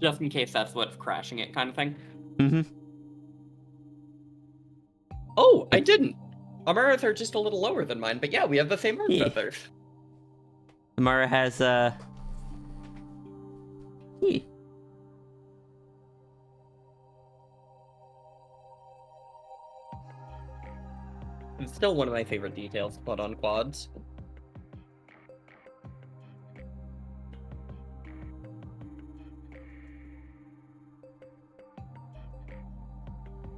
Just in case that's what's crashing it, kind of thing. Mm-hmm. Oh, I didn't. Amara's are just a little lower than mine, but yeah, we have the same arm feathers. Amara has, It's still one of my favorite details to put on quads.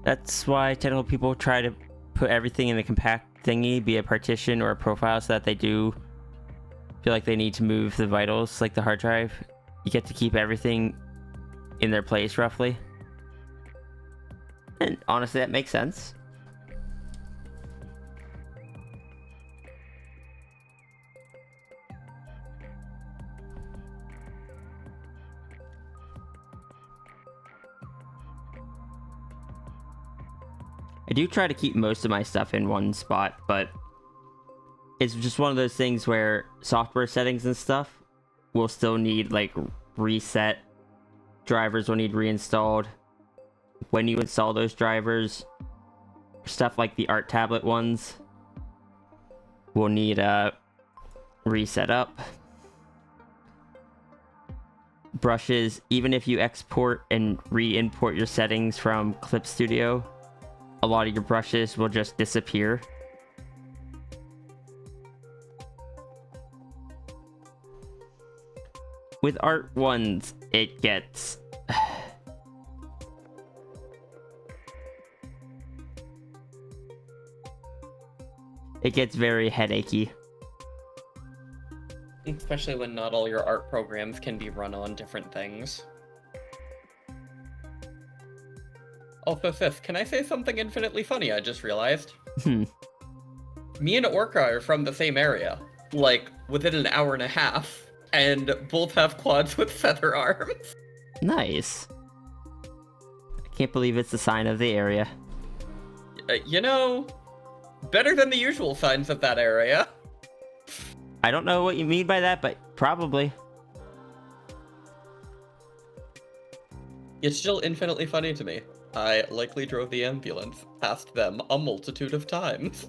That's why technical people try to put everything in a compact thingy, be a partition or a profile, so that they do feel like they need to move the vitals, like the hard drive. You get to keep everything in their place, roughly. And honestly, that makes sense. I do try to keep most of my stuff in one spot, but it's just one of those things where software settings and stuff will still need like reset. Drivers will need reinstalled. When you install those drivers, stuff like the art tablet ones will need reset up. brushes, even if you export and re-import your settings from Clip Studio, a lot of your brushes will just disappear. With art ones, it gets... it gets very headachy. Especially when not all your art programs can be run on different things. Also, Sis, can I say something infinitely funny I just realized? Me and Orca are from the same area. Like, within an hour and a half. And both have quads with feather arms. Nice. I can't believe it's the sign of the area. You know, better than the usual signs of that area. I don't know what you mean by that, but probably. It's still infinitely funny to me. I likely drove the ambulance past them a multitude of times.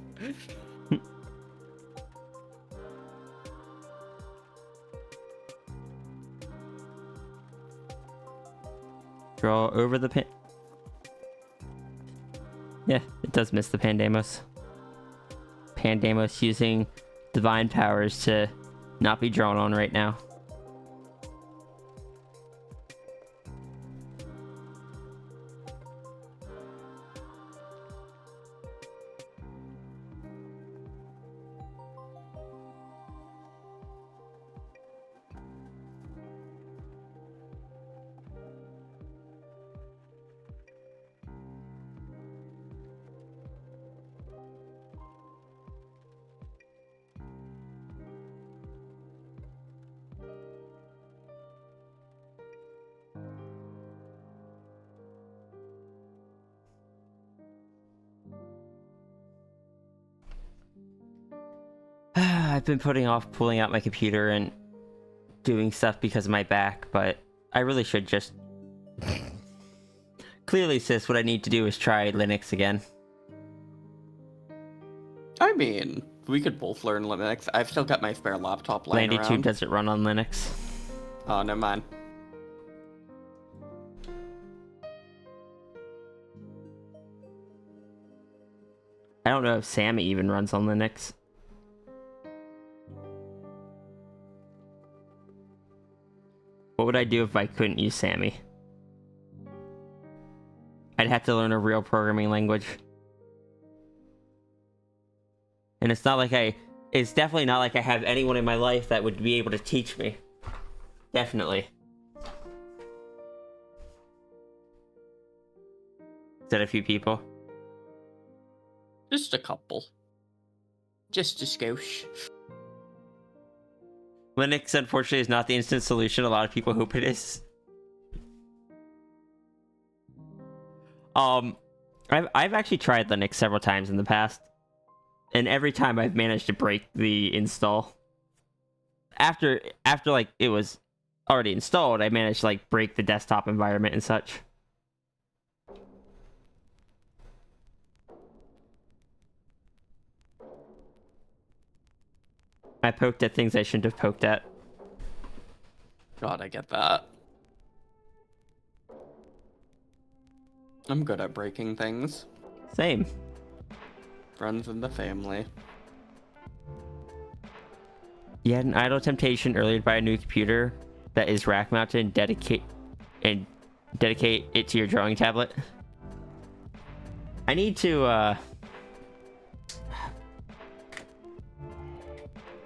Draw over the pan... Yeah, it does miss the Pandemos. Pandemos using divine powers to not be drawn on right now. I've been putting off pulling out my computer and doing stuff because of my back, but I really should just... Clearly, sis, what I need to do is try Linux again. I mean, we could both learn Linux. I've still got my spare laptop lying Landy 2 around. doesn't run on Linux. Oh, never mind. I don't know if Sammy even runs on Linux. What would I do if I couldn't use Sammy? I'd have to learn a real programming language. And it's not like it's definitely not like I have anyone in my life that would be able to teach me. Definitely. Is that a few people? Just a couple. Just a skosh. Linux, unfortunately, is not the instant solution a lot of people hope it is. I've actually tried Linux several times in the past, and every time I've managed to break the install. After like it was already installed, I managed to like break the desktop environment and such. I poked at things I shouldn't have poked at. God, I get that. I'm good at breaking things. Same. Runs in the family. You had an idle temptation earlier to buy a new computer that is rack mounted and dedicate it to your drawing tablet. I need to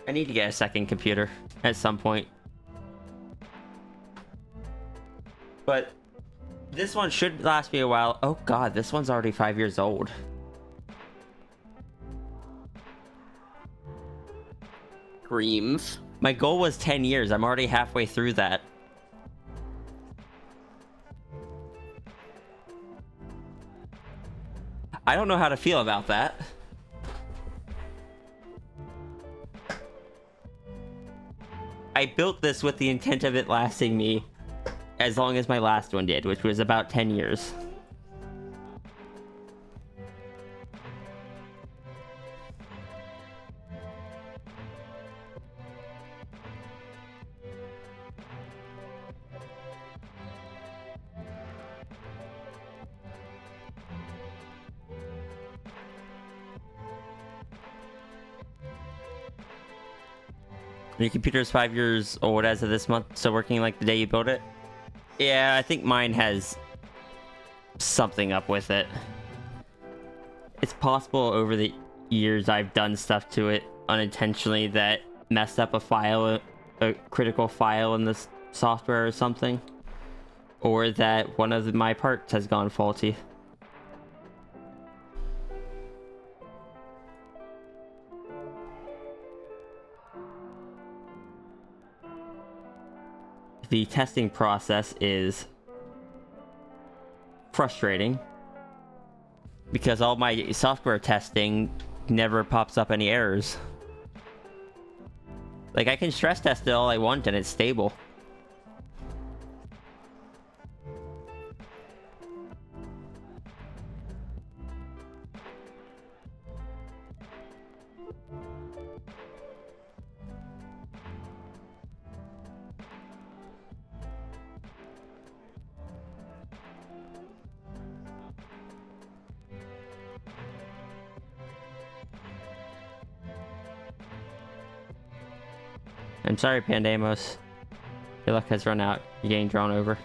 get a second computer at some point. But this one should last me a while. Oh god, this one's already 5 years old. Dreams. My goal was 10 years. I'm already halfway through that. I don't know how to feel about that. I built this with the intent of it lasting me as long as my last one did, which was about 10 years. Your computer's 5 years old as of this month, so working like the day you built it? Yeah, I think mine has something up with it. It's possible over the years I've done stuff to it unintentionally that messed up a critical file in this software or something. Or that one of my parts has gone faulty. The testing process is frustrating because all my software testing never pops up any errors. Like, I can stress test it all I want and it's stable. I'm sorry, Pandamos. Your luck has run out. You're getting drawn over.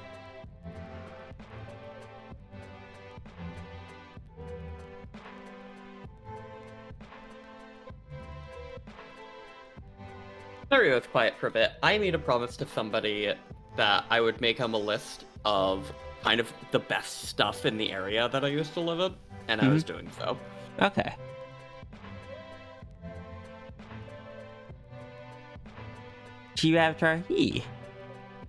Sorry, I was quiet for a bit. I made a promise to somebody that I would make him a list of kind of the best stuff in the area that I used to live in, and I was doing so. Okay. Chief Avatar,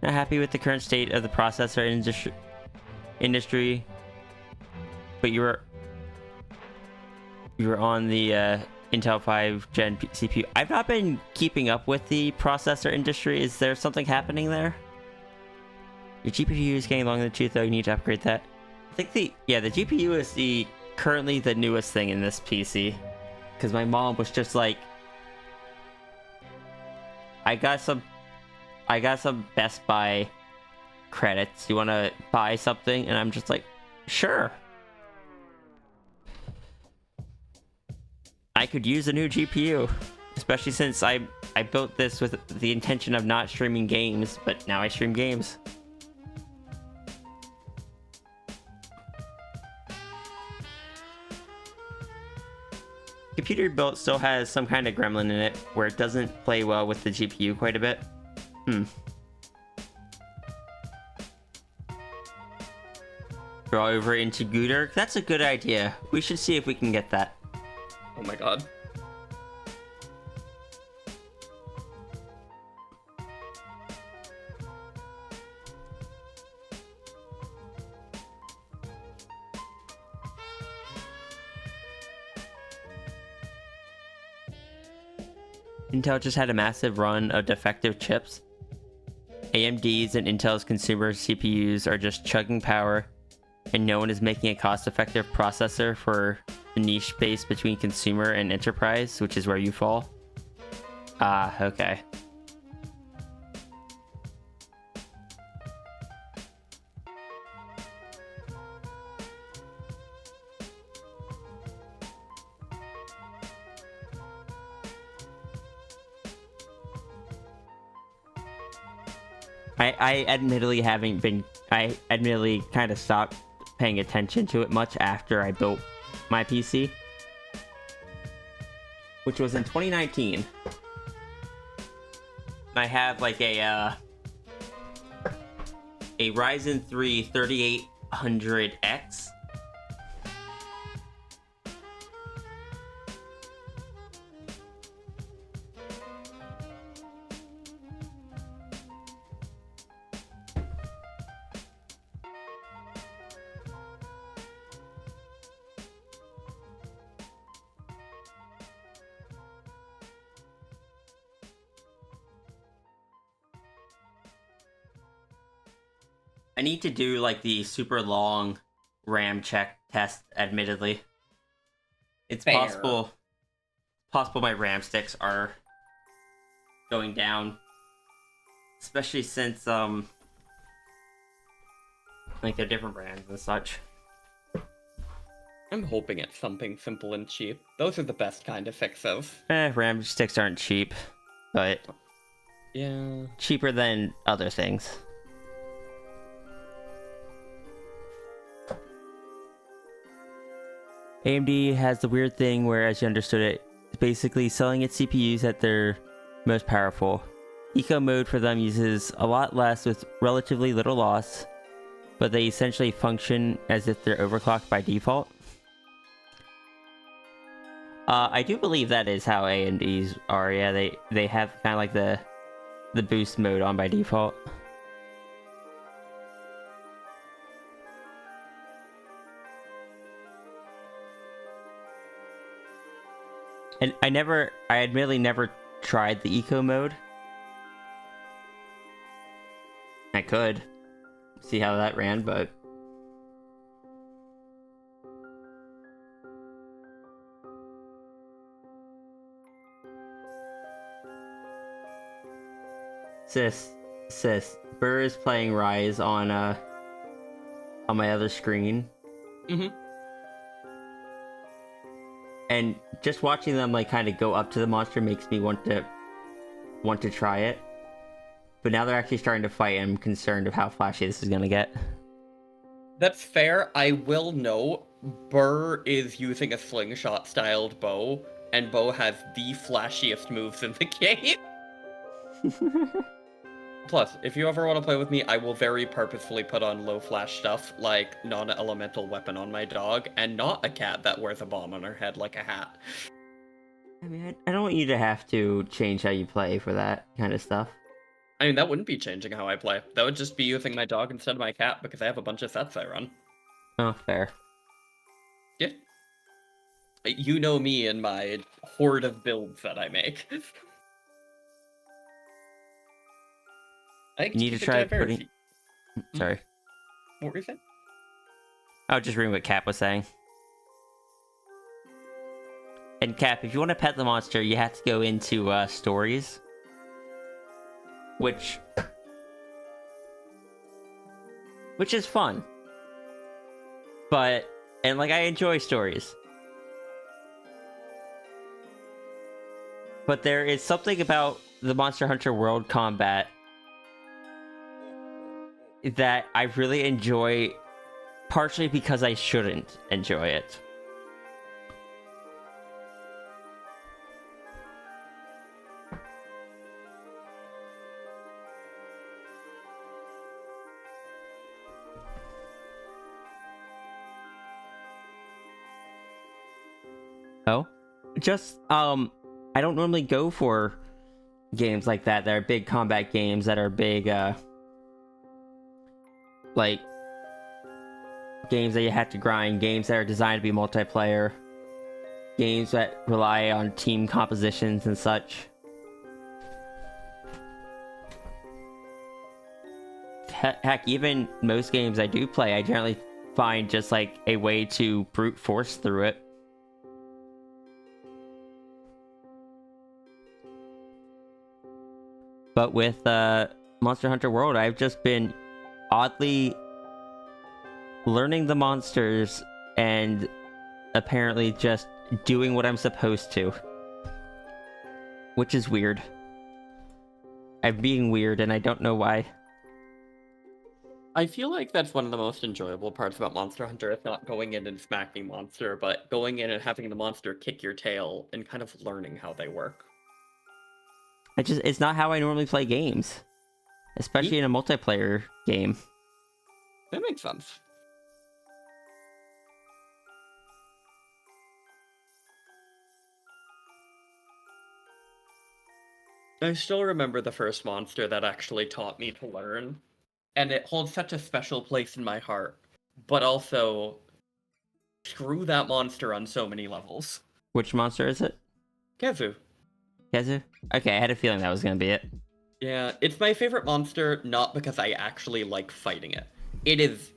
not happy with the current state of the processor industry, but you were on the Intel 5 Gen CPU. I've not been keeping up with the processor industry. Is there something happening there? Your GPU is getting long in the tooth, though. You need to upgrade that. I think the GPU is currently the newest thing in this PC, because my mom was just like, I got some Best Buy credits. You want to buy something? And I'm just like, sure. I could use a new GPU, especially since I built this with the intention of not streaming games, but now I stream games. Computer built still has some kind of gremlin in it where it doesn't play well with the GPU quite a bit. Draw over into Gooder. That's a good idea. We should see if we can get that. Oh my god. Intel just had a massive run of defective chips. AMD's and Intel's consumer CPUs are just chugging power, and no one is making a cost-effective processor for the niche space between consumer and enterprise, which is where you fall. Ah, okay. I admittedly kind of stopped paying attention to it much after I built my PC, which was in 2019. I have like a Ryzen 3 3800X. I need to do like the super long RAM check test, admittedly. It's Fair. possible my RAM sticks are going down. Especially since like they're different brands and such. I'm hoping it's something simple and cheap. Those are the best kind of fixes. RAM sticks aren't cheap, but Yeah. Cheaper than other things. AMD has the weird thing where, as you understood it, it's basically selling its CPUs at their most powerful. Eco mode for them uses a lot less with relatively little loss, but they essentially function as if they're overclocked by default. I do believe that is how AMDs are. Yeah, they have kind of like the boost mode on by default. And I admittedly never tried the eco mode. I could see how that ran, but sis, Burr is playing Rise on my other screen. Mm-hmm. And just watching them like kind of go up to the monster makes me want to try it. But now they're actually starting to fight, and I'm concerned of how flashy this is gonna get. That's fair. I will note, Burr is using a slingshot-styled bow, and Bow has the flashiest moves in the game. Plus, if you ever want to play with me, I will very purposefully put on low flash stuff, like non-elemental weapon on my dog, and not a cat that wears a bomb on her head like a hat. I mean, I don't want you to have to change how you play for that kind of stuff. I mean, that wouldn't be changing how I play. That would just be using my dog instead of my cat, because I have a bunch of sets I run. Oh, fair. Yeah. You know me and my horde of builds that I make. You need to try putting... Sorry. What were you saying? I was just reading what Cap was saying. And Cap, if you want to pet the monster, you have to go into stories. Which is fun. And like, I enjoy stories. But there is something about the Monster Hunter World combat that I really enjoy, partially because I shouldn't enjoy it. Oh? Just, I don't normally go for games like that are big combat games, that are big, like, games that you have to grind, games that are designed to be multiplayer, games that rely on team compositions and such. Heck, even most games I do play, I generally find just like a way to brute force through it. But with Monster Hunter World, I've just been oddly learning the monsters and apparently just doing what I'm supposed to. Which is weird. I'm being weird and I don't know why. I feel like that's one of the most enjoyable parts about Monster Hunter. It's not going in and smacking monster, but going in and having the monster kick your tail and kind of learning how they work. It's not how I normally play games. Especially in a multiplayer game. That makes sense. I still remember the first monster that actually taught me to learn, and it holds such a special place in my heart, but also, screw that monster on so many levels. Which monster is it? Kazu. Kazu? Okay, I had a feeling that was gonna be it. Yeah, it's my favorite monster, not because I actually like fighting it. It is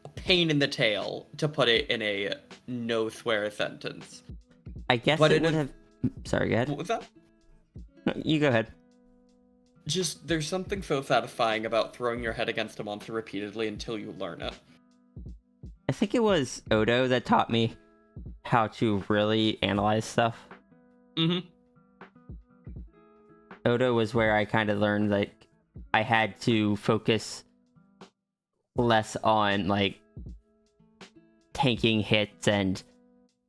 a pain in the tail, to put it in a no-swear sentence. I guess it would have... Sorry, go ahead. What was that? No, you go ahead. Just, there's something so satisfying about throwing your head against a monster repeatedly until you learn it. I think it was Odo that taught me how to really analyze stuff. Mm-hmm. Odo was where I kind of learned, like, I had to focus less on, like, tanking hits and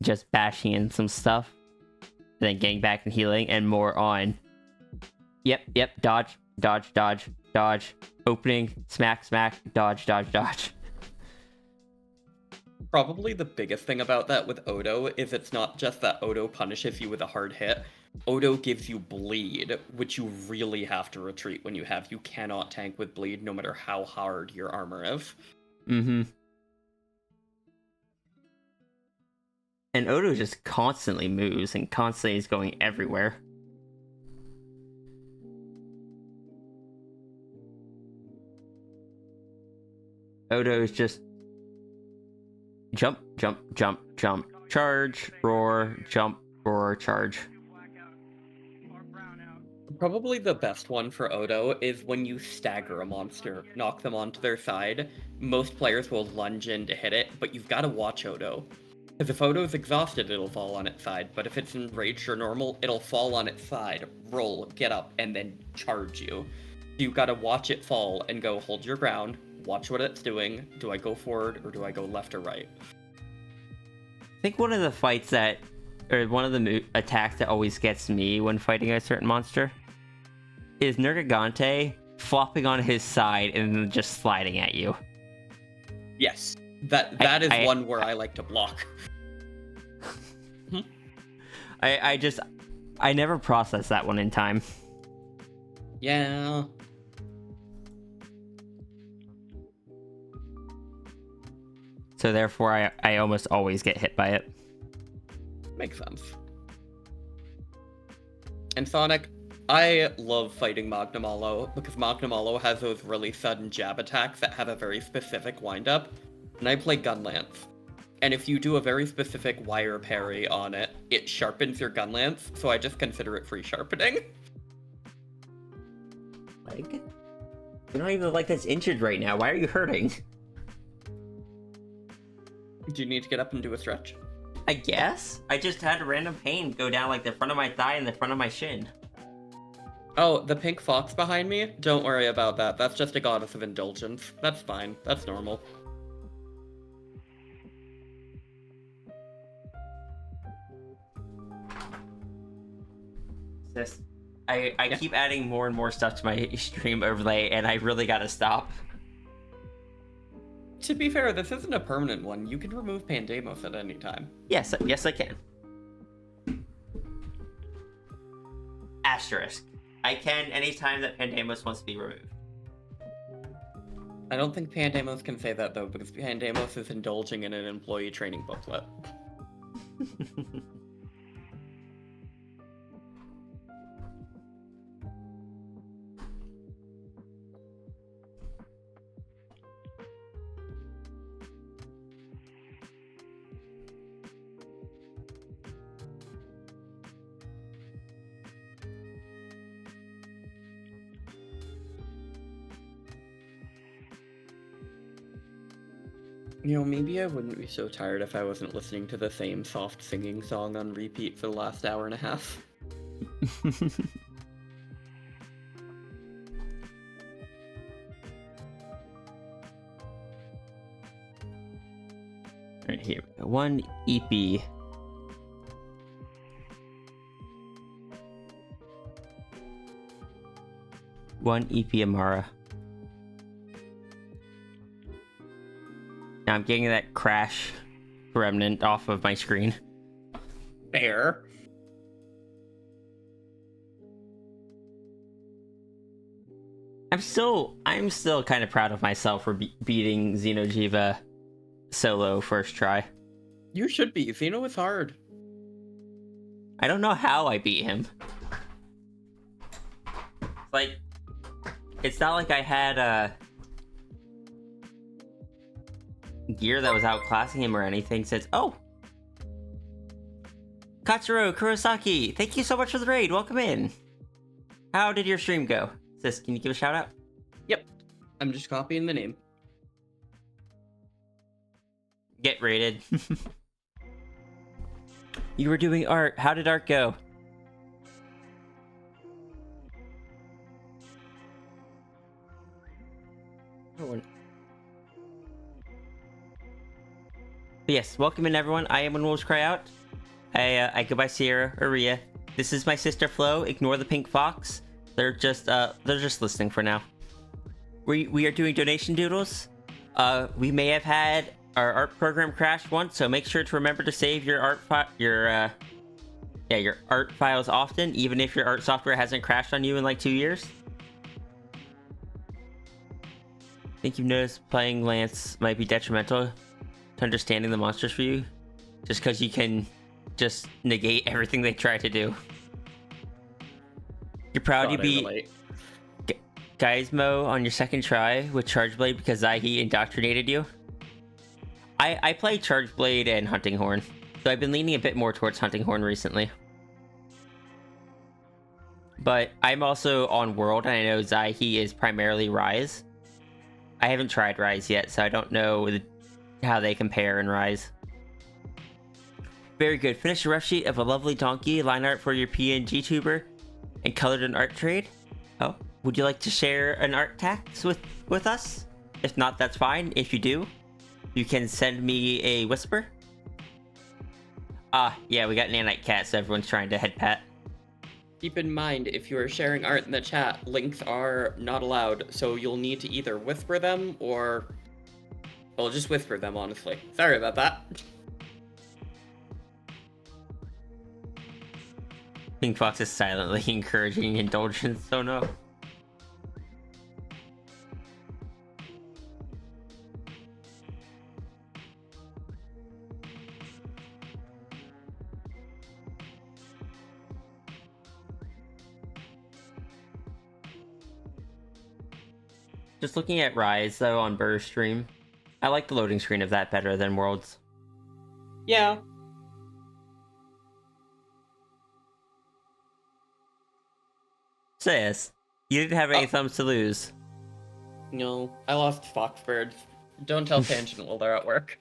just bashing in some stuff, and then getting back and healing, and more on, yep, dodge, opening, smack, dodge. Probably the biggest thing about that with Odo is it's not just that Odo punishes you with a hard hit. Odo gives you bleed, which you really have to retreat when you have. You cannot tank with bleed no matter how hard your armor is. Mm-hmm. And Odo just constantly moves and constantly is going everywhere. Odo is just jump, charge, roar, jump, roar, charge. Probably the best one for Odo is when you stagger a monster, knock them onto their side. Most players will lunge in to hit it, but you've got to watch Odo. Because if Odo's exhausted, it'll fall on its side, but if it's enraged or normal, it'll fall on its side, roll, get up, and then charge you. You've got to watch it fall and go hold your ground, watch what it's doing. Do I go forward or do I go left or right? I think one of the fights that, or one of the attacks that always gets me when fighting a certain monster is Nergigante flopping on his side and then just sliding at you. Yes, that is one where I like to block. I never processed that one in time. Yeah. So therefore, I almost always get hit by it. Makes sense. And Sonic, I love fighting Magnamalo because Magnamalo has those really sudden jab attacks that have a very specific windup, and I play Gun Lance. And if you do a very specific wire parry on it, it sharpens your Gun Lance, so I just consider it free sharpening. Like, you don't even like that's injured right now. Why are you hurting? Do you need to get up and do a stretch? I guess. I just had a random pain go down like the front of my thigh and the front of my shin. Oh, the pink fox behind me? Don't worry about that. That's just a goddess of indulgence. That's fine. That's normal. Sis, I keep adding more and more stuff to my stream overlay, and I really gotta stop. To be fair, this isn't a permanent one. You can remove Pandemos at any time. Yes, I can. Asterisk. I can anytime that Pandemos wants to be removed. I don't think Pandemos can say that, though, because Pandemos is indulging in an employee training booklet. You know, maybe I wouldn't be so tired if I wasn't listening to the same soft singing song on repeat for the last hour and a half. Right here. One EP. One EP Amara. Now I'm getting that crash remnant off of my screen. Fair. I'm still kind of proud of myself for beating Xeno'jiiva solo first try. You should be. Xeno is hard. I don't know how I beat him. Like, it's not like I had gear that was outclassing him or anything. Says, oh, Katsuro Kurosaki, thank you so much for the raid. Welcome in. How did your stream go? Sis, can you give a shout out? Yep. I'm just copying the name. Get rated. You were doing art. How did art go? But yes, welcome in everyone. I am When Wolves Cry Out. I go by Sierra or Ria. This is my sister Flo. Ignore the pink fox. They're just listening for now. We are doing donation doodles. We may have had our art program crash once, so make sure to remember to save your art files often, even if your art software hasn't crashed on you in like 2 years. I think you've noticed playing Lance might be detrimental to understanding the monsters for you, just because you can just negate everything they try to do. You're proud you beat Gizmo on your second try with Charge Blade because Zaihi indoctrinated you. I play Charge Blade and Hunting Horn, so I've been leaning a bit more towards Hunting Horn recently. But I'm also on World, and I know Zaihi is primarily Rise. I haven't tried Rise yet, so I don't know how they compare in Rise. Very good. Finish a rough sheet of a lovely donkey, line art for your PNG tuber, and colored an art trade. Oh, would you like to share an art tax with us? If not, that's fine. If you do, you can send me a whisper. Yeah, we got Nanite Cat, so everyone's trying to head pat. Keep in mind, if you are sharing art in the chat, links are not allowed, so you'll need to either whisper them or... well, just whisper them, honestly. Sorry about that. Pink Fox is silently encouraging indulgence, so no. Just looking at Rise, though, on Burr's stream, I like the loading screen of that better than Worlds. Yeah. Says, you didn't have any thumbs to lose. No, I lost Foxbirds. Don't tell Tangent while they're at work.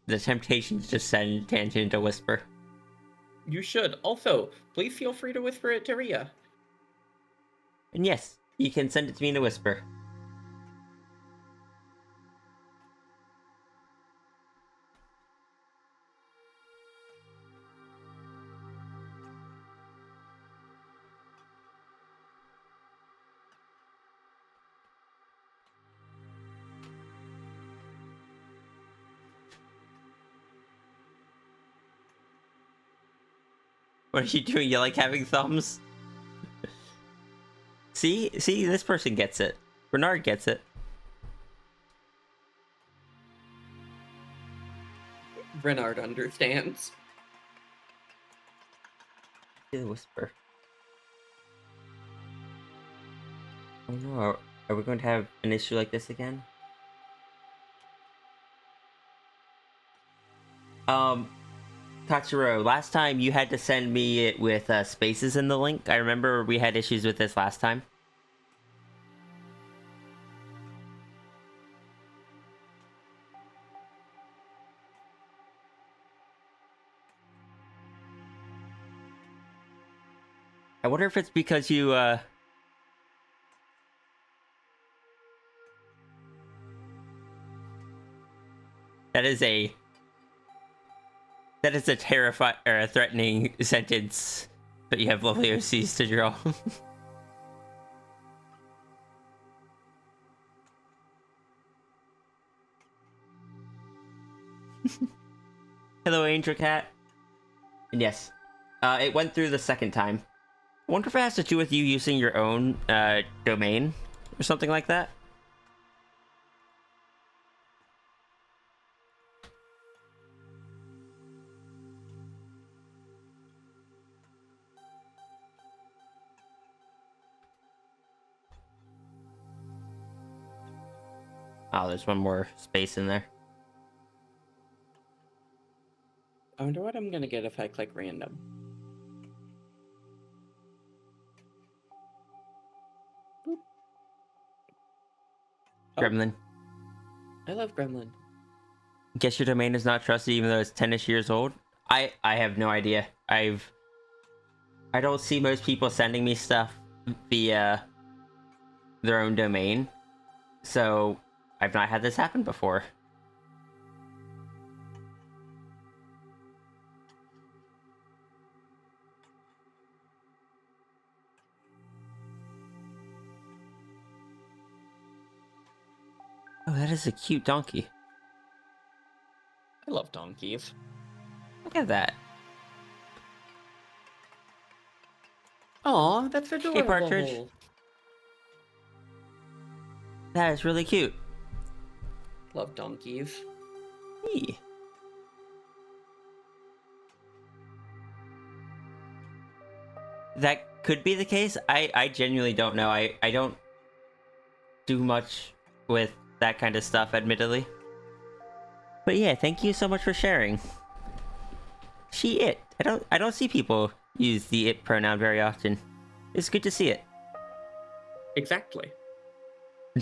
The temptation to just send Tangent a whisper. You should. Also, please feel free to whisper it to Ria. And yes, you can send it to me in a whisper. What are you doing? You like having thumbs? See, this person gets it. Bernard gets it. Renard understands. The whisper. Oh no, are we going to have an issue like this again? Katsuro, last time you had to send me it with spaces in the link. I remember we had issues with this last time. I wonder if it's because you, That is a terrifying or a threatening sentence, but you have lovely OCs to draw. Hello, Angel Cat. And yes, it went through the second time. I wonder if it has to do with you using your own domain or something like that. Oh, there's one more space in there. I wonder what I'm gonna get if I click random. Boop. Oh, Gremlin. I love Gremlin. Guess your domain is not trusted even though it's 10ish years old? I have no idea. I don't see most people sending me stuff via their own domain. So I've not had this happen before. Oh, that is a cute donkey. I love donkeys. Look at that. Aw, that's adorable. Hey, Partridge. That is really cute. Love donkeys. Hey. That could be the case. I genuinely don't know. I don't do much with that kind of stuff, admittedly. But yeah, thank you so much for sharing. She, it. I don't see people use the it pronoun very often. It's good to see it. Exactly. I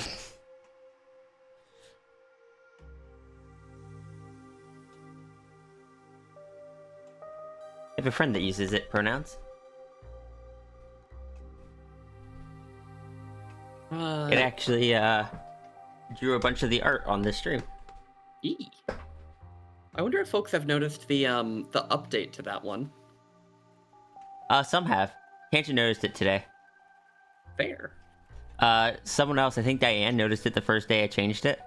have a friend that uses it pronouns. It actually drew a bunch of the art on this stream. I wonder if folks have noticed the update to that one. Some have. Tangent noticed it today. Fair. Someone else, I think Diane, noticed it the first day I changed it.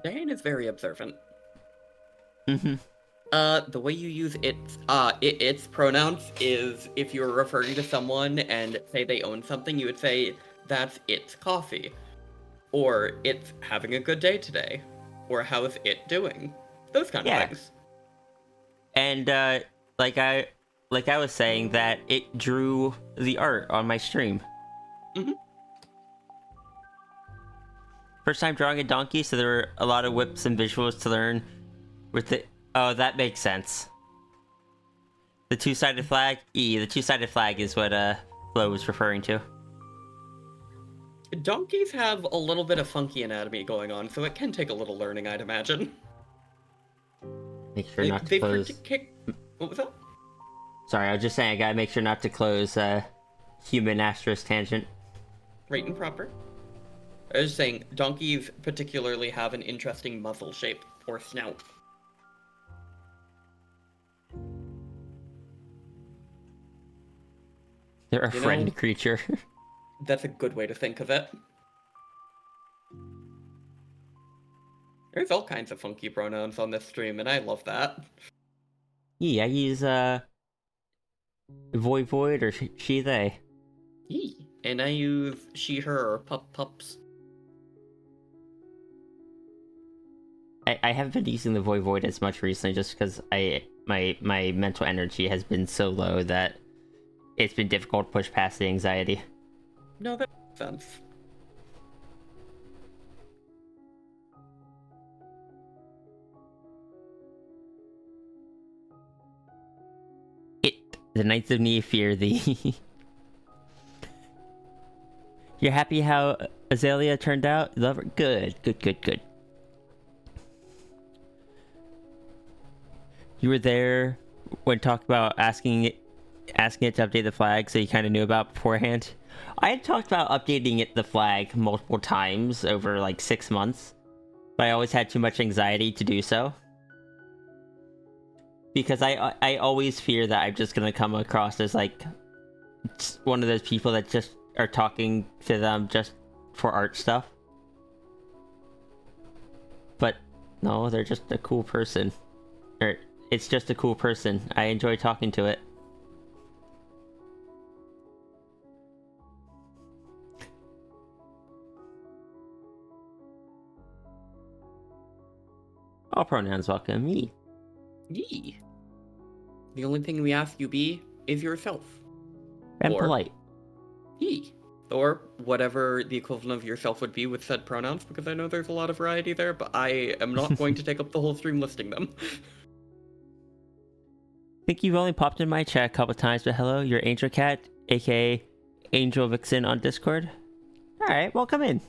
Diane is very observant. Mm-hmm. The way you use its pronouns is if you're referring to someone and say they own something, you would say, that's its coffee. Or it's having a good day today. Or how's it doing? Those kind of things. And, like I was saying, that it drew the art on my stream. Mm-hmm. First time drawing a donkey, so there were a lot of whips and visuals to learn with it. Oh, that makes sense. The two-sided flag? The two-sided flag is what, Flo was referring to. Donkeys have a little bit of funky anatomy going on, so it can take a little learning, I'd imagine. Make sure not to close... What was that? Sorry, I was just saying I gotta make sure not to close, human asterisk tangent. Right and proper. I was just saying, donkeys particularly have an interesting muzzle shape, or snout. They're a friend creature. That's a good way to think of it. There's all kinds of funky pronouns on this stream, and I love that. Yeah, I use, void or she, they. And I use she, her, or pups. I haven't been using the void as much recently just because my mental energy has been so low that it's been difficult to push past the anxiety. No, that makes sense. The Knights of Nea fear thee. You're happy how Azalea turned out? Love her? Good. You were there when talked about asking it to update the flag, so you kind of knew about beforehand. I had talked about updating the flag multiple times over like 6 months, but I always had too much anxiety to do so. Because I always fear that I'm just gonna come across as like one of those people that just are talking to them just for art stuff. But no, they're just a cool person. Or it's just a cool person. I enjoy talking to it. All pronouns welcome. Me. Yee. The only thing we ask you be is yourself. And polite. Yee. Or whatever the equivalent of yourself would be with said pronouns, because I know there's a lot of variety there, but I am not going to take up the whole stream listing them. I think you've only popped in my chat a couple times, but hello, you're Angel Cat, aka Angel Vixen on Discord. Alright, well, come in.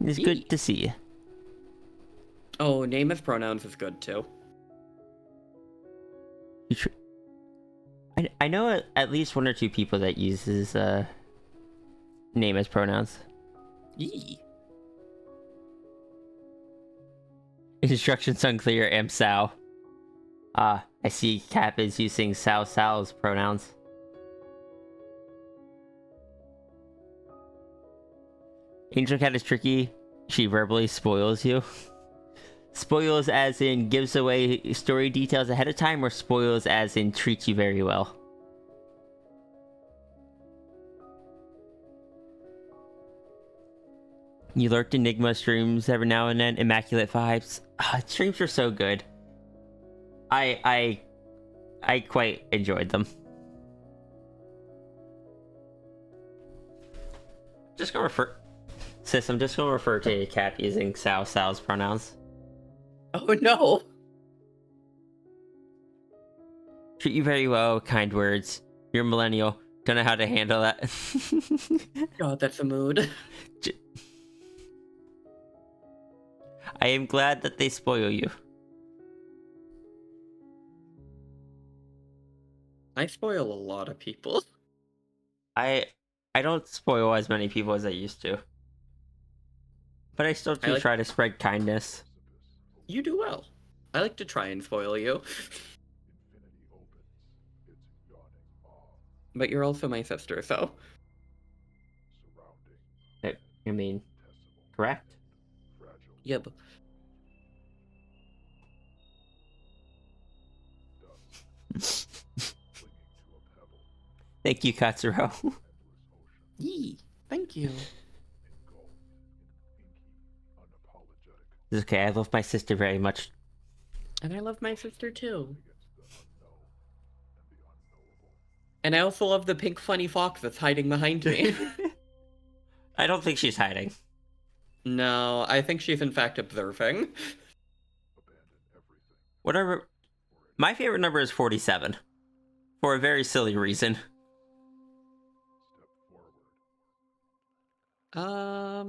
It's good to see you. Oh, name as pronouns is good too. I know at least one or two people that uses name as pronouns. Yee. Instructions unclear, am Sao. I see Cap is using Sal's pronouns. Angel Cat is tricky. She verbally spoils you. Spoils as in gives away story details ahead of time, or spoils as in treats you very well? You lurked Enigma streams every now and then. Immaculate vibes. Streams are so good. I quite enjoyed them. Just gonna refer, sis. I'm just gonna refer to a cat using Sal's pronouns. Oh no! Treat you very well, kind words. You're a millennial. Don't know how to handle that. God, that's a mood. I am glad that they spoil you. I spoil a lot of people. I don't spoil as many people as I used to. But I still do try to spread kindness. You do well. I like to try and spoil you. But you're also my sister, so... I mean, correct? Yep. Thank you, Katsuro. Yee, thank you. It's okay, I love my sister very much. And I love my sister too. And I also love the pink funny fox that's hiding behind me. I don't think she's hiding. No, I think she's in fact observing. Whatever. My favorite number is 47. For a very silly reason. I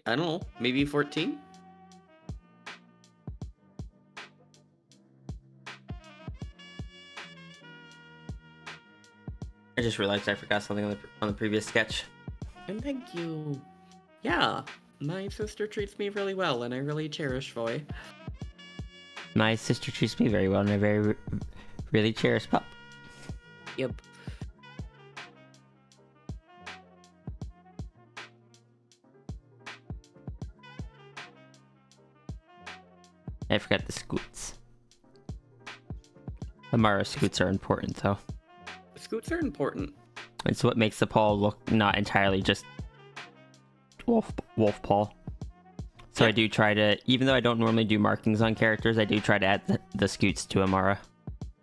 don't know, maybe 14? I just realized I forgot something on the previous sketch. And thank you. Yeah, my sister treats me really well, and I really cherish Voy. My sister treats me very well, and I really cherish Pup. Yep. I forgot the scoots. Amara scoots are important, though. Scoots are important. It's what makes the paw look not entirely just wolf paw. So yeah. I do try to, even though I don't normally do markings on characters, I do try to add the scoots to Amara.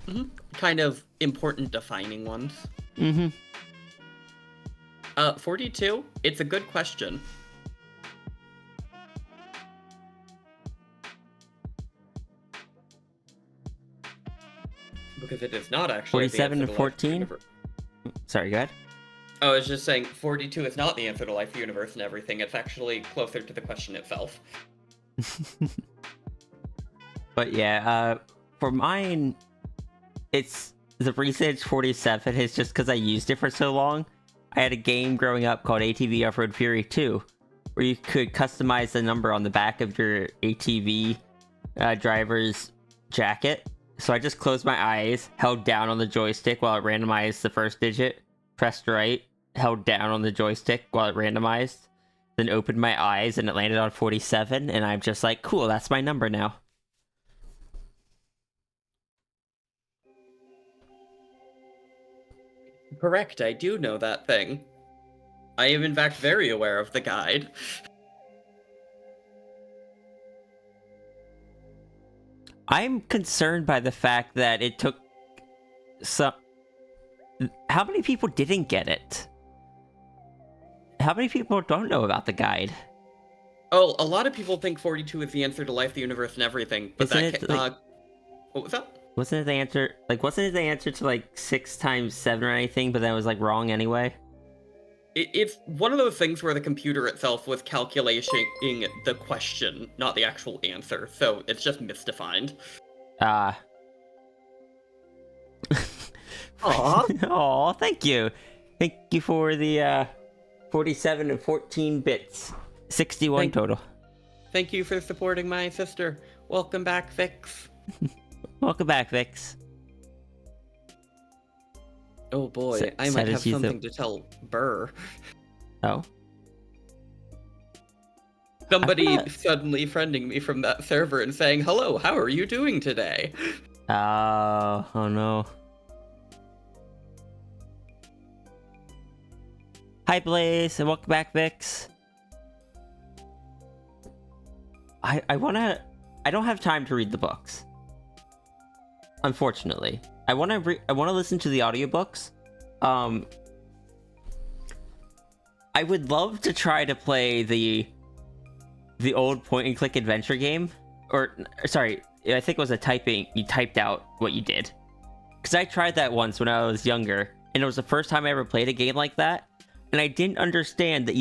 Mm-hmm. Kind of important defining ones. Mm-hmm. 42? It's a good question. Because it is not actually 47 and 14? Sorry, go ahead. I was just saying 42 is not the answer to life, the universe, and everything. It's actually closer to the question itself. But yeah, for mine, it's the reason it's 47 is just because I used it for so long. I had a game growing up called ATV Off-Road Fury 2, where you could customize the number on the back of your ATV driver's jacket. So I just closed my eyes, held down on the joystick while it randomized the first digit, pressed right, held down on the joystick while it randomized, then opened my eyes and it landed on 47, and I'm just like, cool, that's my number now. Correct, I do know that thing. I am in fact very aware of the guide. I'm concerned by the fact that it took some... How many people didn't get it? How many people don't know about the guide? Oh, a lot of people think 42 is the answer to life, the universe, and everything, but Isn't that what was that? Wasn't it the answer to like 6 times 7 or anything, but that was like wrong anyway? It's one of those things where the computer itself was calculating the question, not the actual answer, so it's just misdefined. Aw. Aw, thank you. Thank you for the 47 and 14 bits. 61 total. Thank you for supporting my sister. Welcome back, Vix. Welcome back, Vix. Oh boy, I might have something to tell Burr. Oh? Somebody suddenly friending me from that server and saying, "Hello, how are you doing today?" Oh no. Hi, Blaze, and welcome back, Vix. I don't have time to read the books. Unfortunately. I wanna listen to the audiobooks. I would love to try to play the old point and click adventure game. Or sorry, I think it was you typed out what you did. Because I tried that once when I was younger, and it was the first time I ever played a game like that, and I didn't understand that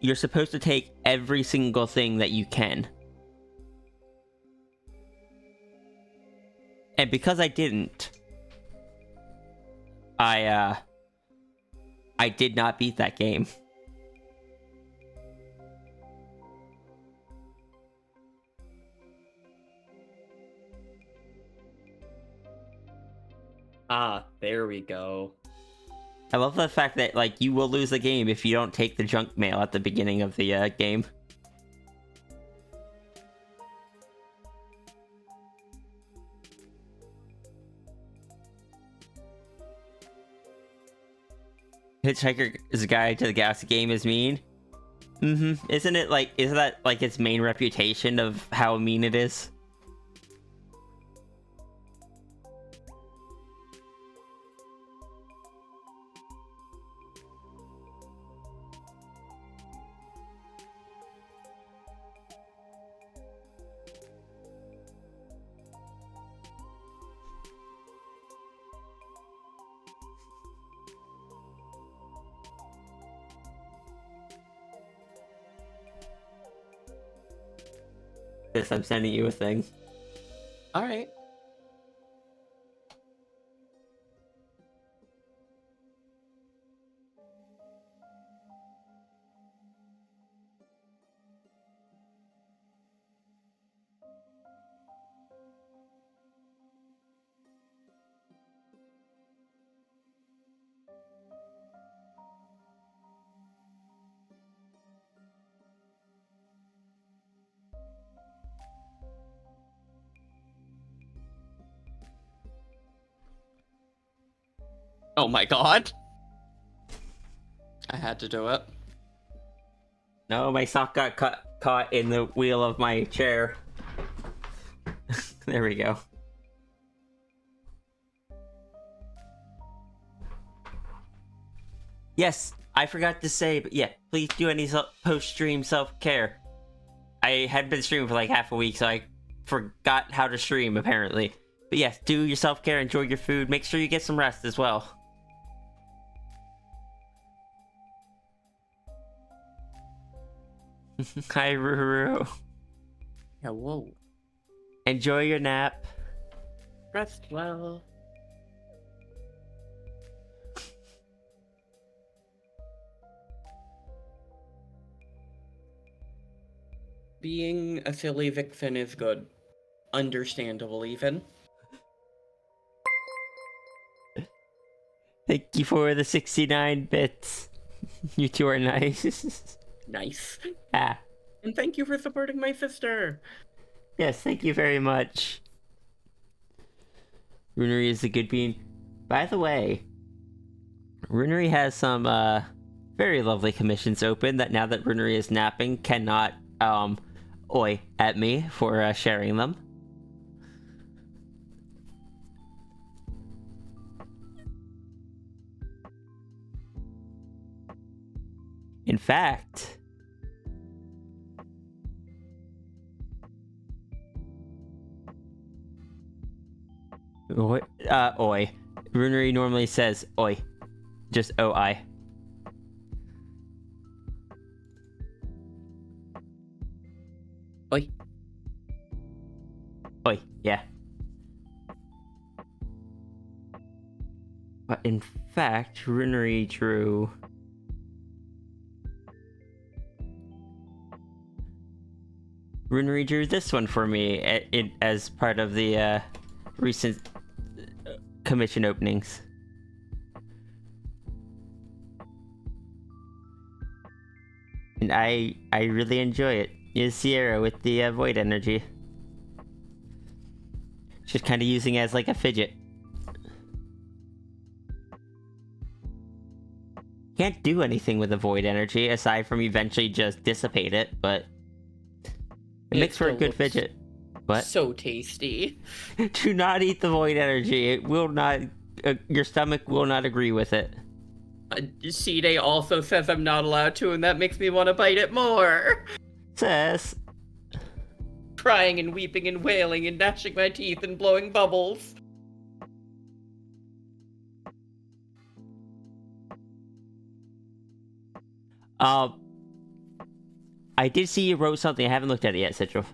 you're supposed to take every single thing that you can. And because I didn't, I did not beat that game. Ah, there we go. I love the fact that, like, you will lose the game if you don't take the junk mail at the beginning of the game. Hitchhiker's Guide to the Galaxy game is mean. Mm-hmm. Isn't that like its main reputation of how mean it is? Yes, I'm sending you a thing. Alright. Oh my god! I had to do it. No, my sock got caught in the wheel of my chair. There we go. Yes, I forgot to say, but yeah, please do any post-stream self-care. I hadn't been streaming for like half a week, so I forgot how to stream, apparently. But yes, do your self-care, enjoy your food, make sure you get some rest as well. Hi, Ruru. Hello. Enjoy your nap. Rest well. Being a silly vixen is good. Understandable, even. Thank you for the 69 bits. You two are nice. Nice. Ah. And thank you for supporting my sister. Yes, thank you very much. Runery is a good bean. By the way, Runery has some very lovely commissions open that now that Runery is napping cannot oi at me for sharing them. In fact, oi. Runery normally says oi. Just OI. Oi. Oi, yeah. But in fact, Runnery drew... Runnery drew this one for me as part of the recent commission openings. And I really enjoy it. Is Sierra with the void energy. Just kind of using it as like a fidget. Can't do anything with the void energy aside from eventually just dissipate it, but it makes for a good fidget. What? So tasty. Do not eat the void energy. It will not. Your stomach will not agree with it. C-Day also says I'm not allowed to, and that makes me want to bite it more. Sis. Crying and weeping and wailing and gnashing my teeth and blowing bubbles. I did see you wrote something. I haven't looked at it yet, Citro.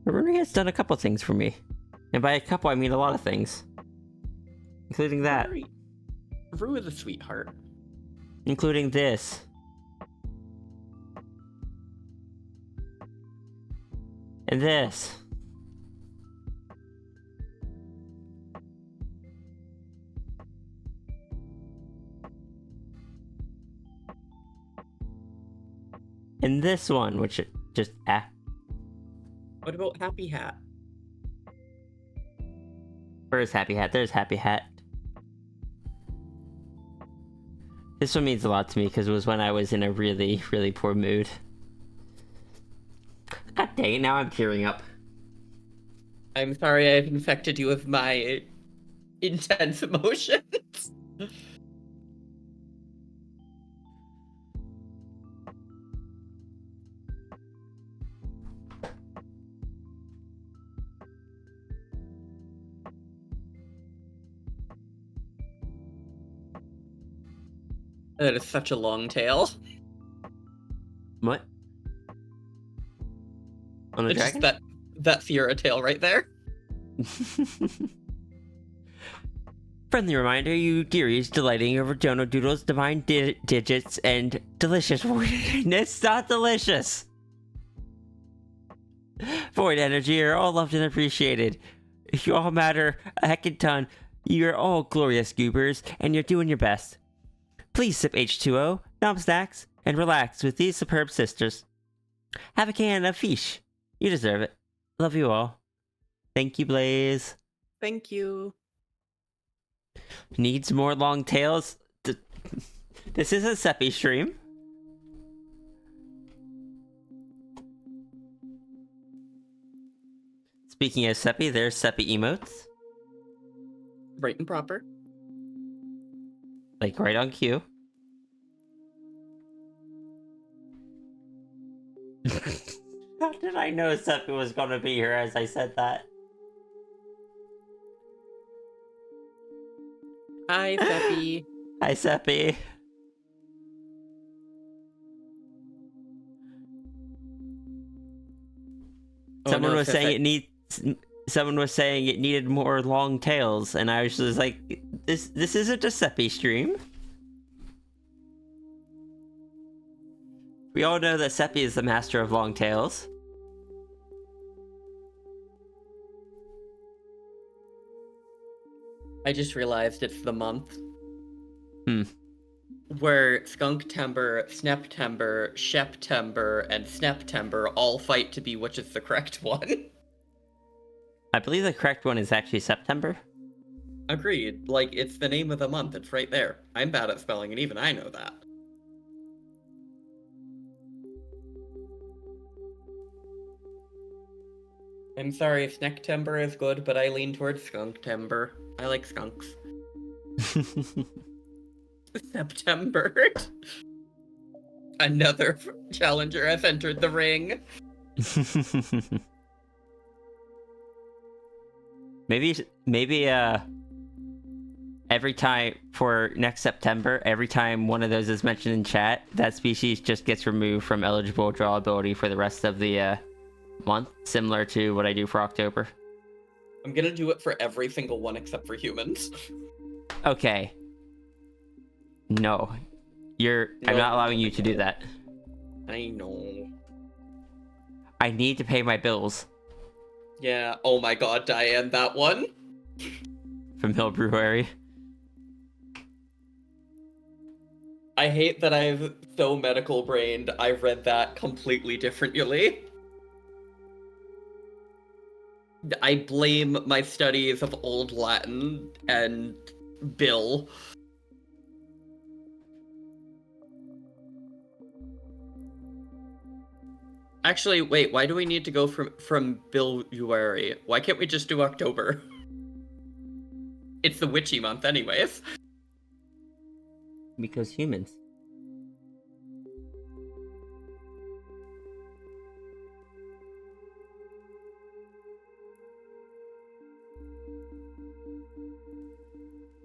Rooney has done a couple things for me. And by a couple, I mean a lot of things. Including that. Rue is a sweetheart. Including this. And this. And this one, which just What about Happy Hat? Where's Happy Hat? There's Happy Hat. This one means a lot to me because it was when I was in a really, really poor mood. God dang it, now I'm tearing up. I'm sorry I've infected you with my intense emotions. That is such a long tail. What? On the It's dragon? just that Sierra tail right there. Friendly reminder, you dearies delighting over Jono Doodles' divine digits and delicious void. It's not delicious! Void energy are all loved and appreciated. You all matter a heckin' ton. You're all glorious goobers, and you're doing your best. Please sip H2O, nom snacks, and relax with these superb sisters. Have a can of fish. You deserve it. Love you all. Thank you, Blaze. Thank you. Needs more long tails? This is a Seppi stream. Speaking of Seppi, there's Seppi emotes. Right and proper. Like right on cue. How did I know Seppi was gonna be here as I said that? Hi, Seppi. Hi, Seppi. Someone was saying it needed more long tails, and I was just like, this isn't a Seppi stream. We all know that Seppi is the master of long tails. I just realized it's the month. Hmm. Where Skunktember, Sneptember, Sheptember, and Sneptember all fight to be which is the correct one. I believe the correct one is actually September. Agreed. Like, it's the name of the month. It's right there. I'm bad at spelling, and even I know that. I'm sorry, Snektember is good, but I lean towards Skunktember. I like skunks. September. Another challenger has entered the ring. maybe every time for next September, every time one of those is mentioned in chat, that species just gets removed from eligible drawability for the rest of the month, similar to what I do for October. I'm gonna do it for every single one except for humans. Okay. No. I'm not allowing you to do that. I know. I need to pay my bills Yeah, oh my god, Diane, that one? from Hill Brewery. I hate that I've so medical brained, I read that completely differently. I blame my studies of Old Latin and Bill. Actually, wait, why do we need to go from Billuary? Why can't we just do October? It's the witchy month anyways. Because humans.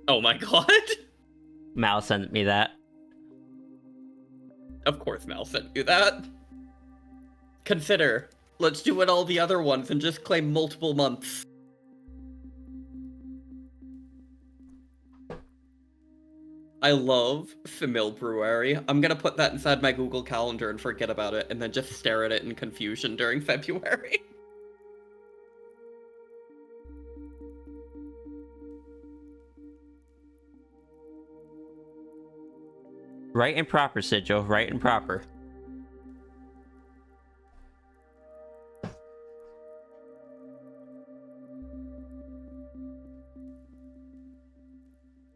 Oh my god. Mal sent me that. Of course Mal sent you that. Consider, let's do what all the other ones and just claim multiple months. I love Famil Brewery. I'm gonna put that inside my Google Calendar and forget about it, and then just stare at it in confusion during February. Right and proper, Sigil. Right and proper.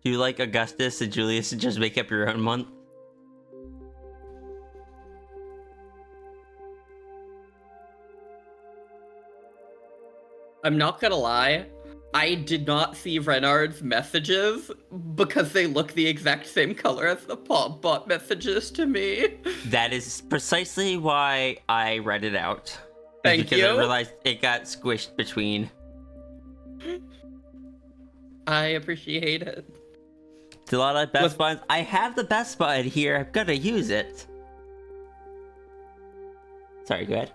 Do you like Augustus and Julius to just make up your own month? I'm not gonna lie, I did not see Renard's messages because they look the exact same color as the Pop Bot messages to me. That is precisely why I read it out. Thank because you. I realized it got squished between. I appreciate it. It's a lot of best buttons. I have the best button here. I'm gonna use it. Sorry, go ahead.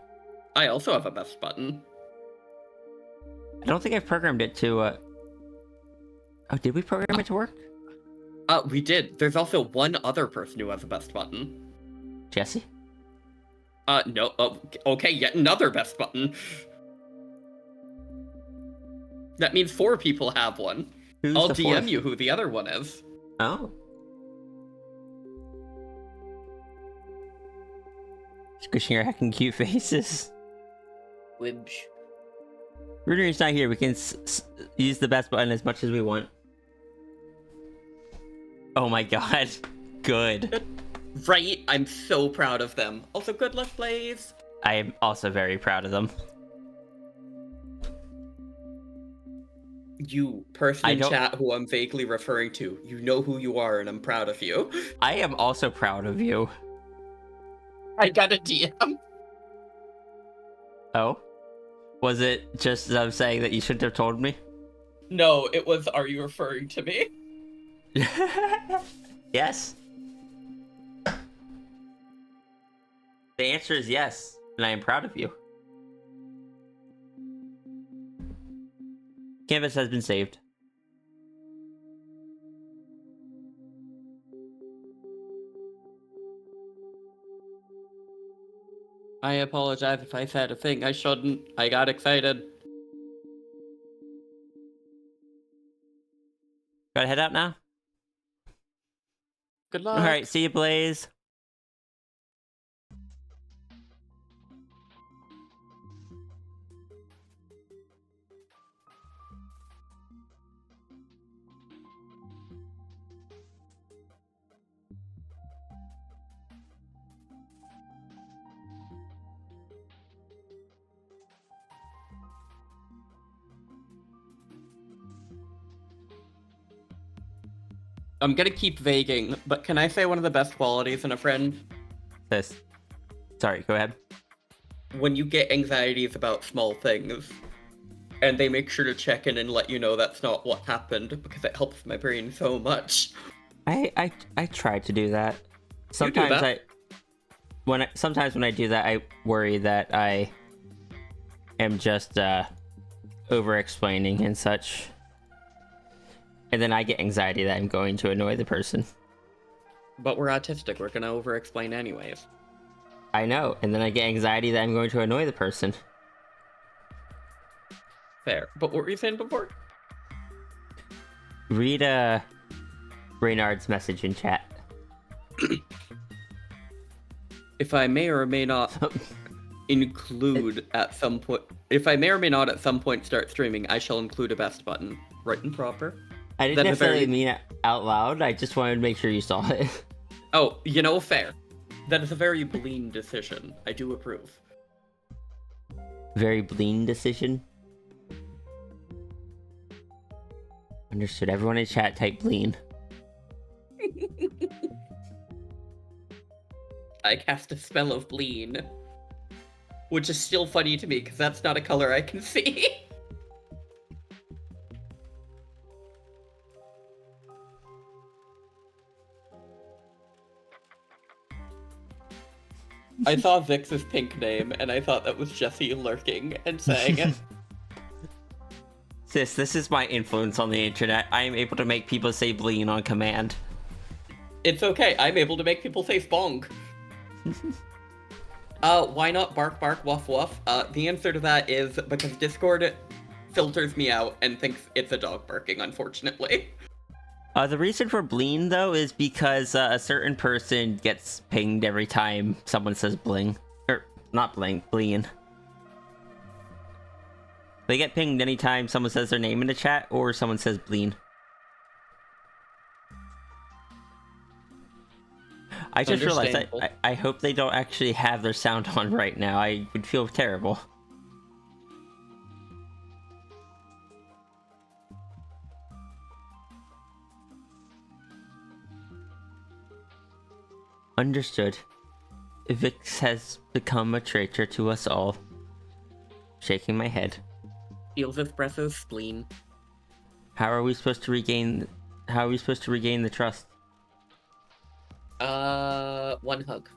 I also have a best button. I don't think I've programmed it to, Oh, did we program it to work? We did. There's also one other person who has a best button. Jesse? No. Oh, okay, yet another best button. That means 4 people have one. Who's I'll the DM fourth? you who the other one is. Oh. Squishing your heckin' cute faces. Wibs. Ruder's not here. We can use the best button as much as we want. Oh my god. Good. Right? I'm so proud of them. Also, good luck, Blaze. I am also very proud of them. You, person in chat who I'm vaguely referring to, you know who you are and I'm proud of you. I am also proud of you. I got a DM. Oh? Was it just them saying that you shouldn't have told me? No, it was, are you referring to me? Yes. The answer is yes, and I am proud of you. Canvas has been saved. I apologize if I said a thing I shouldn't. I got excited. Gotta head out now? Good luck. Alright, see you, Blaze. I'm gonna keep vaguing, but can I say one of the best qualities in a friend? This. Sorry, go ahead. When you get anxieties about small things, and they make sure to check in and let you know that's not what happened, because it helps my brain so much. I try to do that. Sometimes that? sometimes when I do that, I worry that am just over explaining and such. And then I get anxiety that I'm going to annoy the person. But we're autistic, we're gonna over explain anyways. I know, and then I get anxiety that I'm going to annoy the person. Fair. But what were you saying before? Read Reynard's message in chat. If I may or may not include at some point, if I may or may not at some point start streaming, I shall include a best button. Right and proper. I didn't necessarily mean it out loud, I just wanted to make sure you saw it. Oh, you know, fair. That is a very Bleen decision. I do approve. Very Bleen decision. Understood. Everyone in chat type Bleen. I cast a spell of Bleen. Which is still funny to me, because that's not a color I can see. I saw Vix's pink name, and I thought that was Jesse lurking and saying it. Sis, this is my influence on the internet. I am able to make people say Bleen on command. It's okay, I'm able to make people say Spong. Why not bark bark woof woof? The answer to that is because Discord filters me out and thinks it's a dog barking, unfortunately. The reason for Bleen, though, is because a certain person gets pinged every time someone says bling. Or, not bling, Bleen. They get pinged anytime someone says their name in the chat or someone says Bleen. I just realized I hope they don't actually have their sound on right now. I would feel terrible. Understood. Vix has become a traitor to us all. Shaking my head. Feels espresso spleen. How are we supposed to regain the trust? One hug.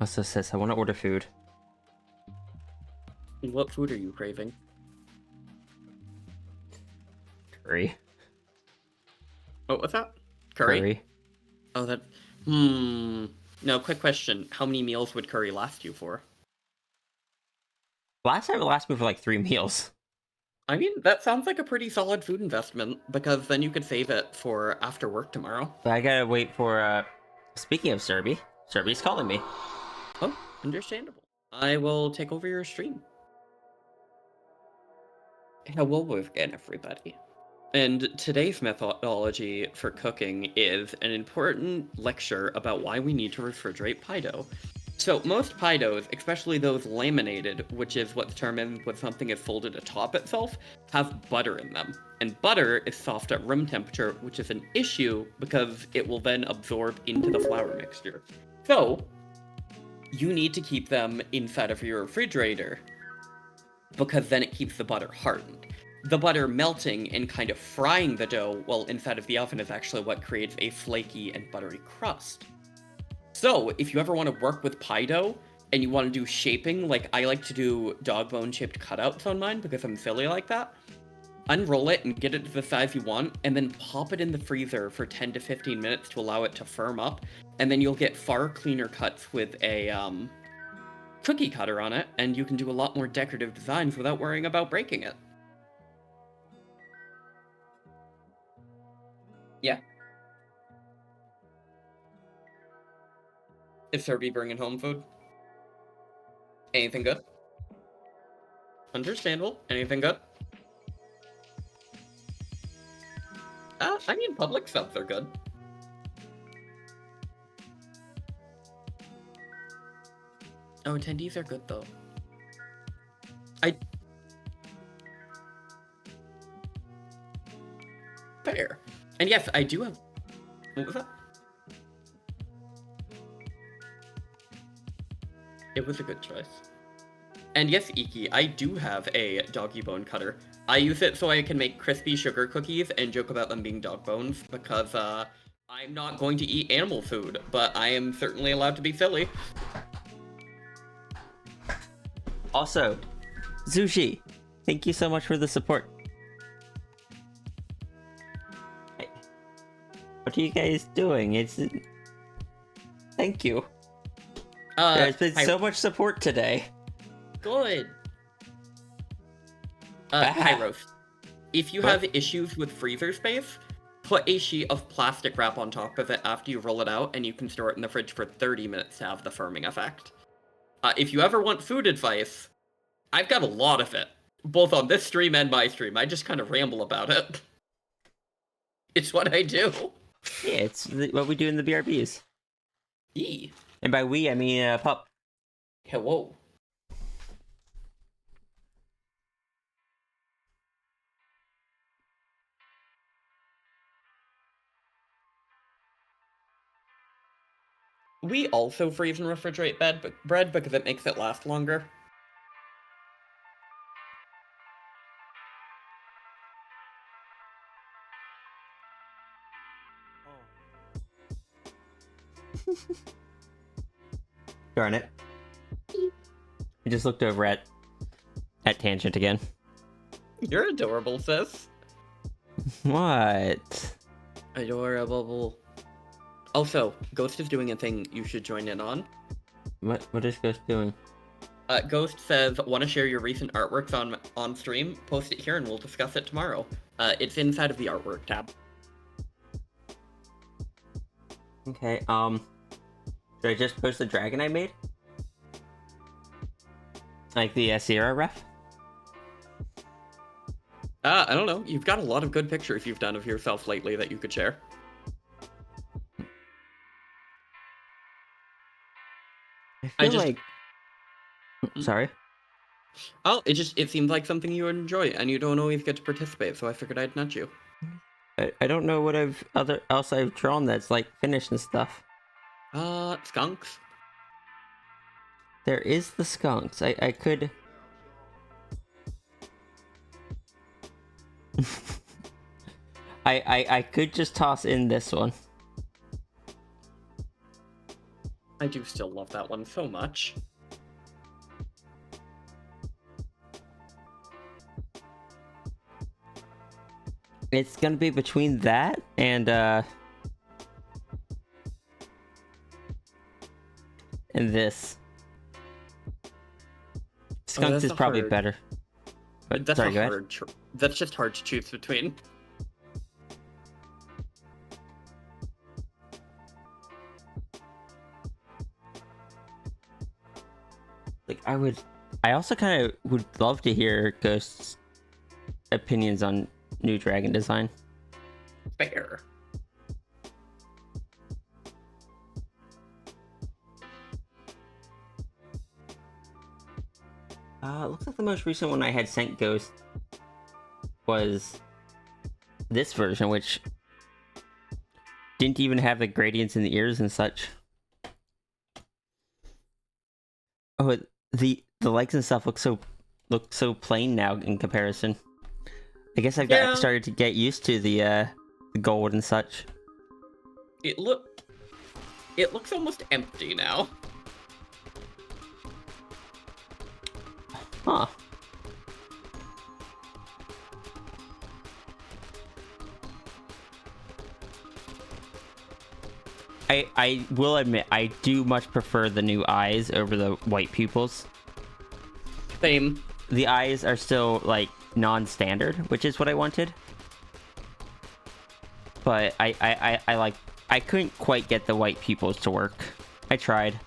Also says I want to order food. What food are you craving? Curry. Oh, what's that? Curry? Curry. Oh, that... No, quick question. How many meals would curry last you for? Last time it lasted me for like 3 meals. I mean, that sounds like a pretty solid food investment, because then you could save it for after work tomorrow. But I gotta wait for, speaking of Serby, Serby's calling me. Oh, understandable. I will take over your stream. Hello again, everybody. And today's methodology for cooking is an important lecture about why we need to refrigerate pie dough. So most pie doughs, especially those laminated, which is what determines when something is folded atop itself, have butter in them. And butter is soft at room temperature, which is an issue because it will then absorb into the flour mixture. So you need to keep them inside of your refrigerator because then it keeps the butter hardened. The butter melting and kind of frying the dough while inside of the oven is actually what creates a flaky and buttery crust. So, if you ever want to work with pie dough, and you want to do shaping, like I like to do dog bone shaped cutouts on mine because I'm silly like that, unroll it and get it to the size you want, and then pop it in the freezer for 10 to 15 minutes to allow it to firm up, and then you'll get far cleaner cuts with a cookie cutter on it, and you can do a lot more decorative designs without worrying about breaking it. Yeah. Is Serby bringing home food? Anything good? Understandable. Anything good? I mean, public subs are good. Oh, attendees are good, though. Fair. And yes, I do have... What was that? It was a good choice. And yes, Iki, I do have a doggy bone cutter. I use it so I can make crispy sugar cookies and joke about them being dog bones, because, I'm not going to eat animal food, but I am certainly allowed to be silly. Also, Zushi, thank you so much for the support. Hey, what are you guys doing? Thank you. There's been so much support today. Good. Hi, Roast. If you have issues with freezer space, put a sheet of plastic wrap on top of it after you roll it out, and you can store it in the fridge for 30 minutes to have the firming effect. If you ever want food advice, I've got a lot of it, both on this stream and my stream. I just kind of ramble about it. It's what I do. Yeah, it's what we do in the BRBs. E. And by we, I mean pup. Hello. We also freeze and refrigerate bread because it makes it last longer. Darn it. I just looked over at Tangent again. You're adorable, sis. What? Adorable. Also, Ghost is doing a thing you should join in on. What is Ghost doing? Ghost says, want to share your recent artworks on stream? Post it here and we'll discuss it tomorrow. It's inside of the artwork tab. Okay, should I just post the dragon I made? Like the Sierra ref? I don't know. You've got a lot of good pictures you've done of yourself lately that you could share. I feel like... Sorry? Oh, it seemed like something you would enjoy, and you don't always get to participate, so I figured I'd nudge you. I don't know what else I've drawn that's like finished and stuff. Skunks. There is the skunks. I could... I could just toss in this one. I do still love that one so much. It's gonna be between that and this. Skunks is probably better. But that's sorry, go ahead. That's just hard to choose between. Like I also kind of would love to hear Ghost's opinions on new dragon design. Fair. Looks like the most recent one I had sent Ghost was this version, which didn't even have the gradients in the ears and such. Oh, the legs and stuff look so plain now in comparison. I guess I've started to get used to the gold and such. It looks almost empty now. Huh. I will admit, I do much prefer the new eyes over the white pupils. Same. The eyes are still, like, non-standard, which is what I wanted. But I couldn't quite get the white pupils to work. I tried.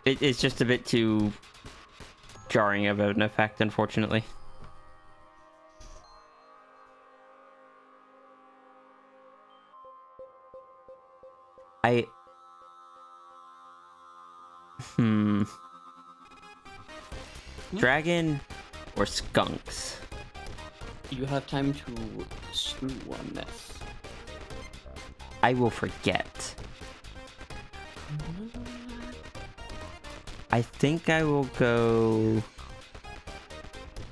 It's just a bit too jarring of an effect, unfortunately. Dragon or skunks? You have time to stew on this. I will forget. I think I will go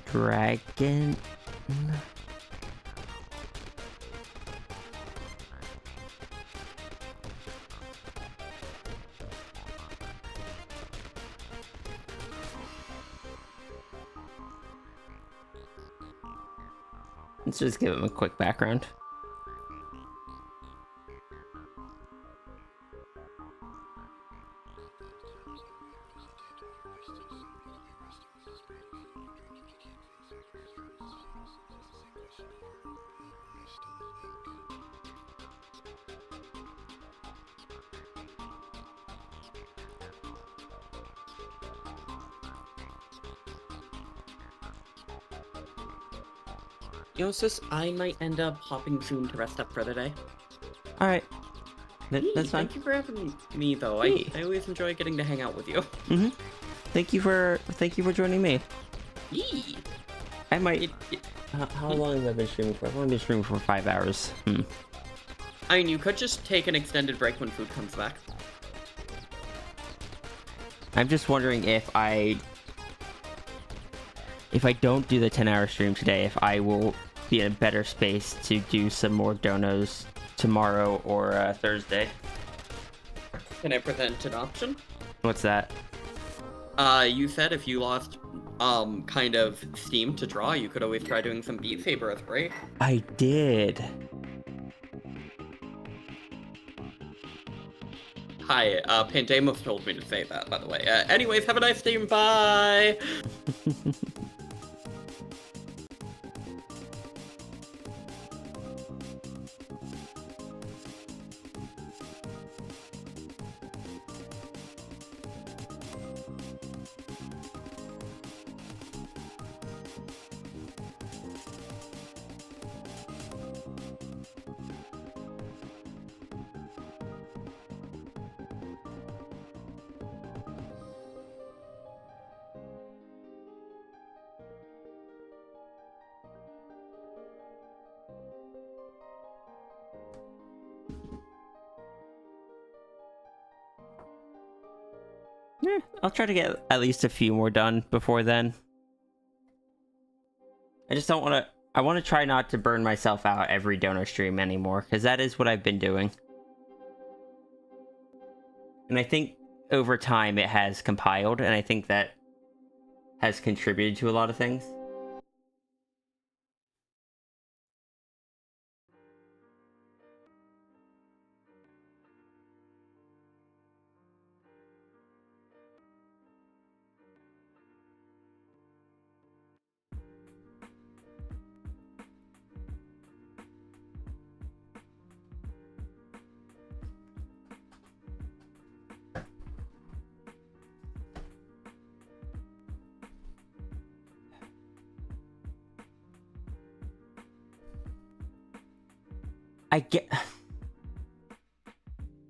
dragon. Let's just give him a quick background. You know, sis, I might end up hopping soon to rest up for the day. All right, that's fine. Thank you for having me, though. I always enjoy getting to hang out with you. Mm-hmm. Thank you for joining me. Yee. I might. How long have I been streaming for? I've only been streaming for 5 hours. I mean, you could just take an extended break when food comes back. I'm just wondering if I don't do the 10-hour stream today, if I will be in a better space to do some more donos tomorrow or Thursday. Can I present an option? What's that? You said if you lost, kind of steam to draw, you could always try doing some Beat Saber with break. I did. Hi, Pandemos told me to say that, by the way. Anyways, have a nice day, bye! I'll try to get at least a few more done before then. I just don't want to... I want to try not to burn myself out every donor stream anymore, because that is what I've been doing. And I think over time it has compiled, and I think that has contributed to a lot of things.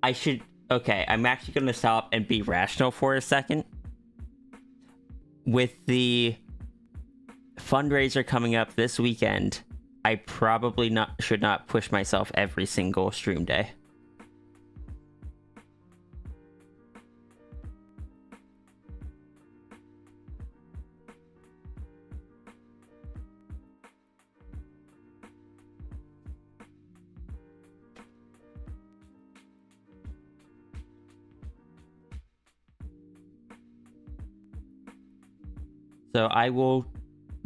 I should... Okay, I'm actually going to stop and be rational for a second. With the fundraiser coming up this weekend, I probably should not push myself every single stream day. So I will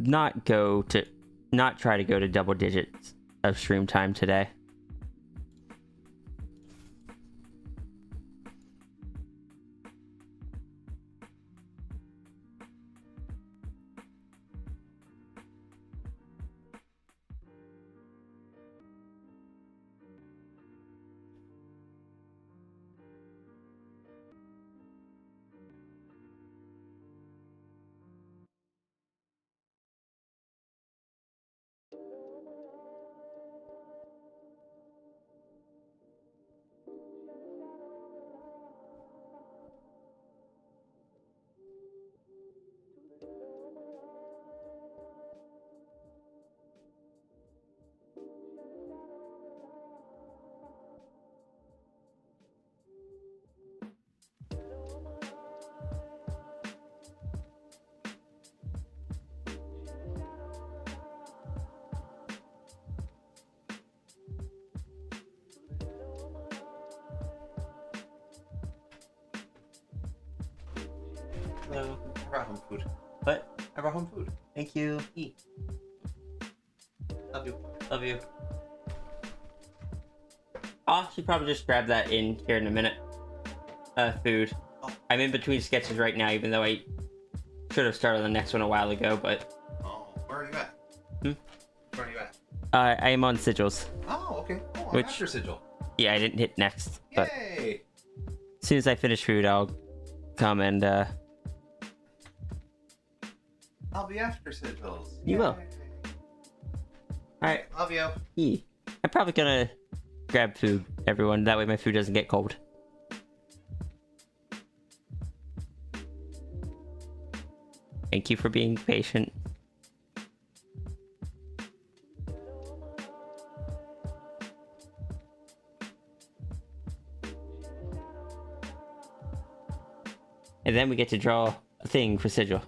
not try to go to double digits of stream time today. Hello, I brought home food. What? I brought home food. Thank you. Eat. Love you. Love you. Oh, should probably just grab that in here in a minute. Food. Oh. I'm in between sketches right now, even though I should have started the next one a while ago, but... Oh, where are you at? Where are you at? I am on sigils. Oh, okay. Oh, I'm Which- after sigil. Yeah, I didn't hit next, but Yay! as soon as I finish food, I'll come and, I'll be after sigils. You will. Yay. Alright. Love you. I'm probably gonna grab food, everyone. That way my food doesn't get cold. Thank you for being patient. And then we get to draw a thing for sigil.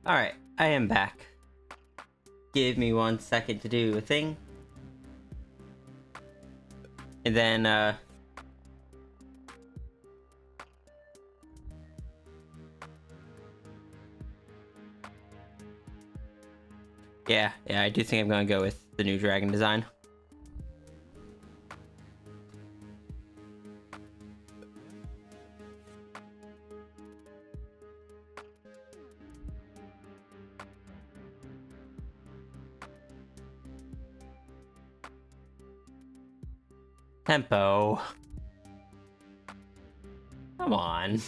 Alright, I am back. Give me 1 second to do a thing. And then, yeah, I do think I'm gonna go with the new dragon design. Tempo. Come on.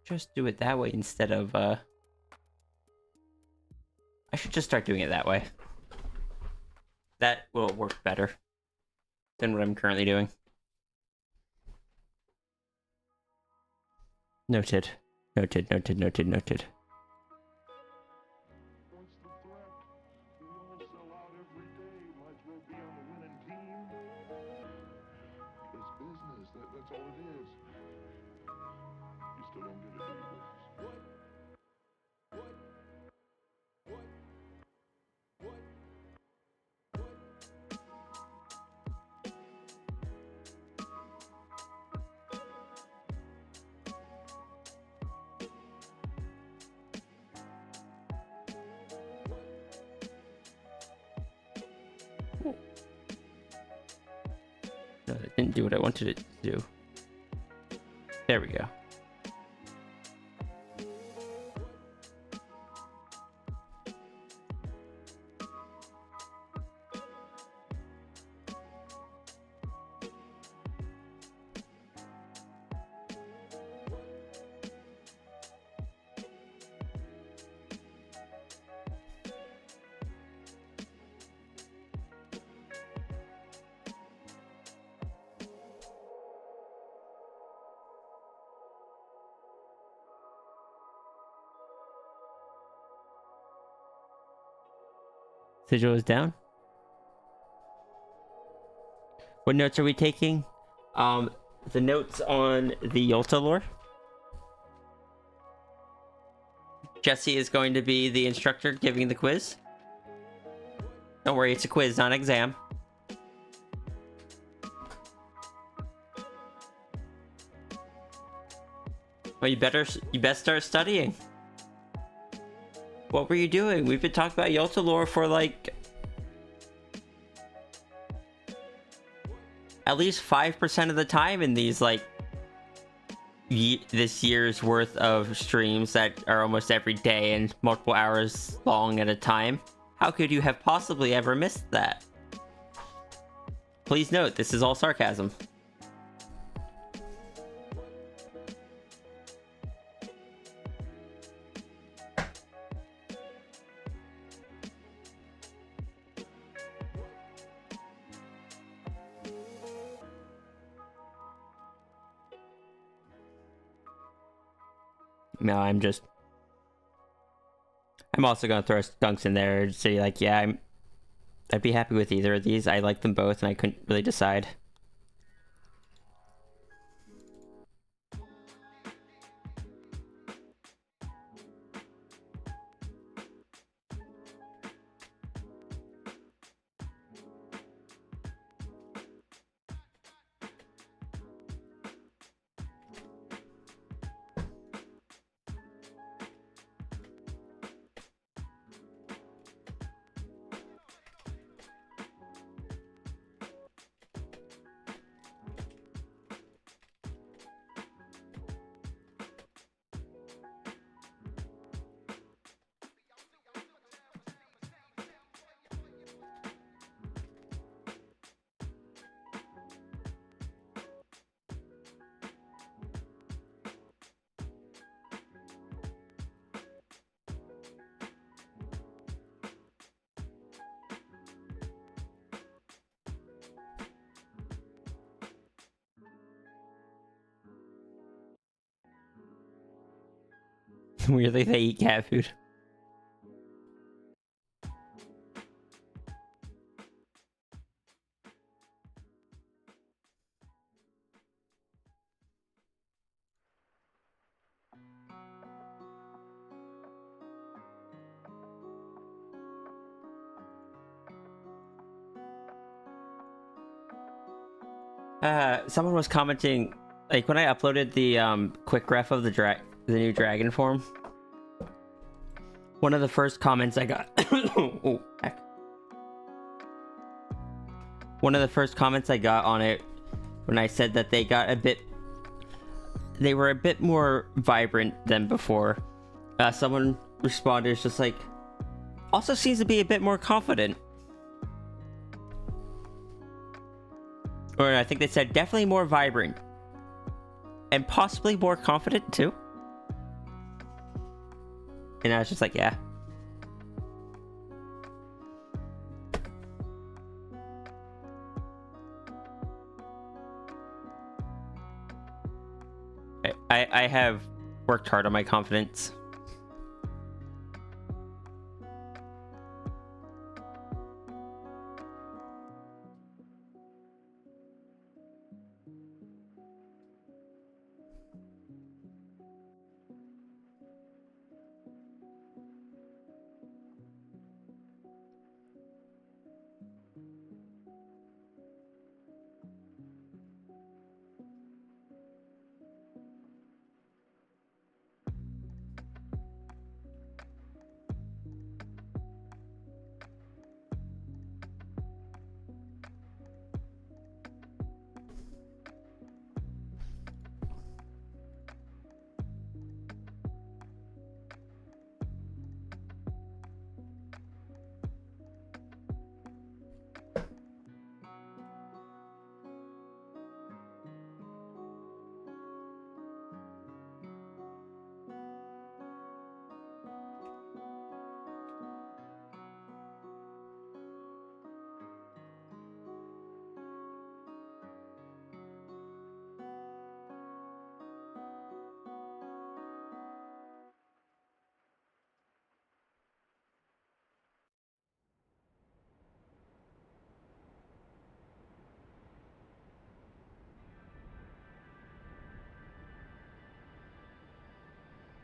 just do it that way instead of I should just start doing it that way. That will work better than what I'm currently doing. Noted. Noted, noted, noted, noted. What's the threat? We all sell out every day. Might as well be on the winning team. It's business. That's all it is. You still don't get it, do you, Wilkes? No, it didn't do what I wanted it to do. There we go. Sigil is down. What notes are we taking? The notes on the Yolta lore. Jesse is going to be the instructor giving the quiz. Don't worry, it's a quiz, not an exam. Well, you best start studying. What were you doing? We've been talking about Yolta lore for like at least 5% of the time in these like this year's worth of streams that are almost every day and multiple hours long at a time. How could you have possibly ever missed that? Please note, this is all sarcasm. No, I'm also gonna throw skunks in there to say like, yeah, I'd be happy with either of these. I like them both and I couldn't really decide. Weirdly, they eat cat food. Someone was commenting, like when I uploaded the quick ref of the new dragon form. One of the first comments I got. Oh, heck. One of the first comments I got on it when I said that they were a bit more vibrant than before. Someone responded, it's just like, also seems to be a bit more confident. Or I think they said definitely more vibrant. And possibly more confident too. And I was just like, yeah. I have worked hard on my confidence.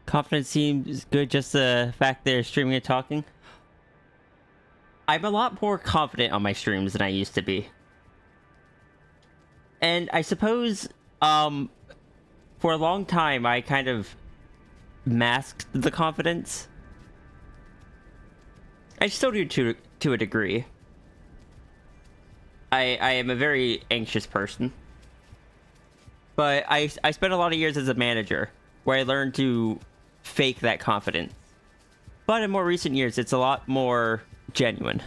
Confidence seems good, just the fact they're streaming and talking. I'm a lot more confident on my streams than I used to be. And I suppose, for a long time, I kind of masked the confidence. I still do to a degree. I am a very anxious person. But I spent a lot of years as a manager, where I learned to fake that confidence. But in more recent years, it's a lot more genuine.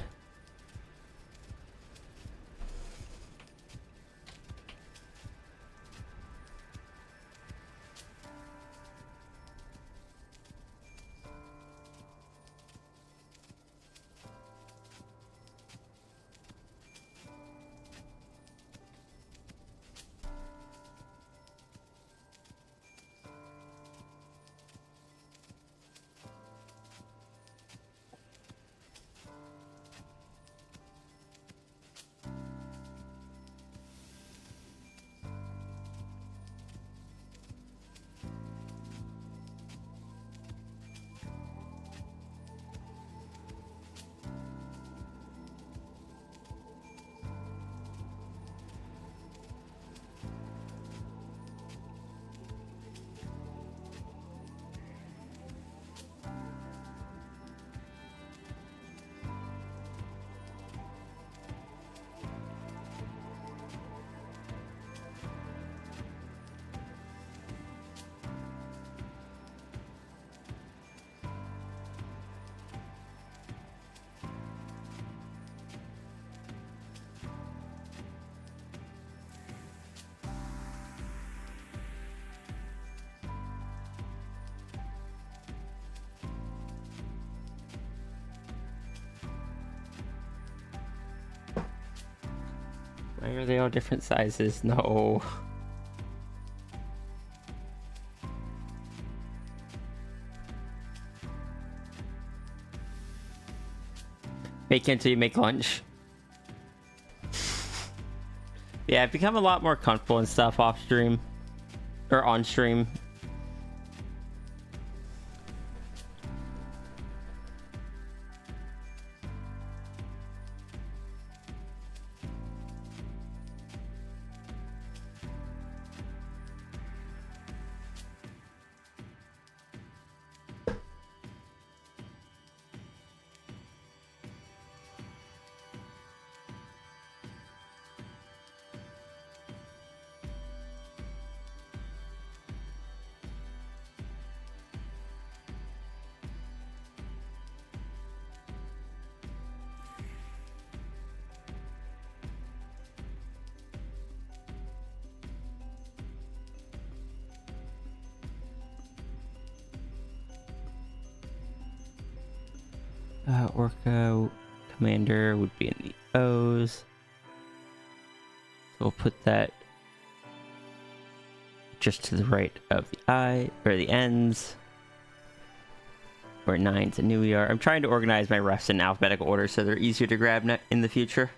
Why are they all different sizes? No. Make it until you make lunch. Yeah, I've become a lot more comfortable and stuff off stream. Or on stream. Orca commander would be in the O's. So we'll put that just to the right of the I, or the N's. Where 9's a new ER. I'm trying to organize my refs in alphabetical order so they're easier to grab in the future.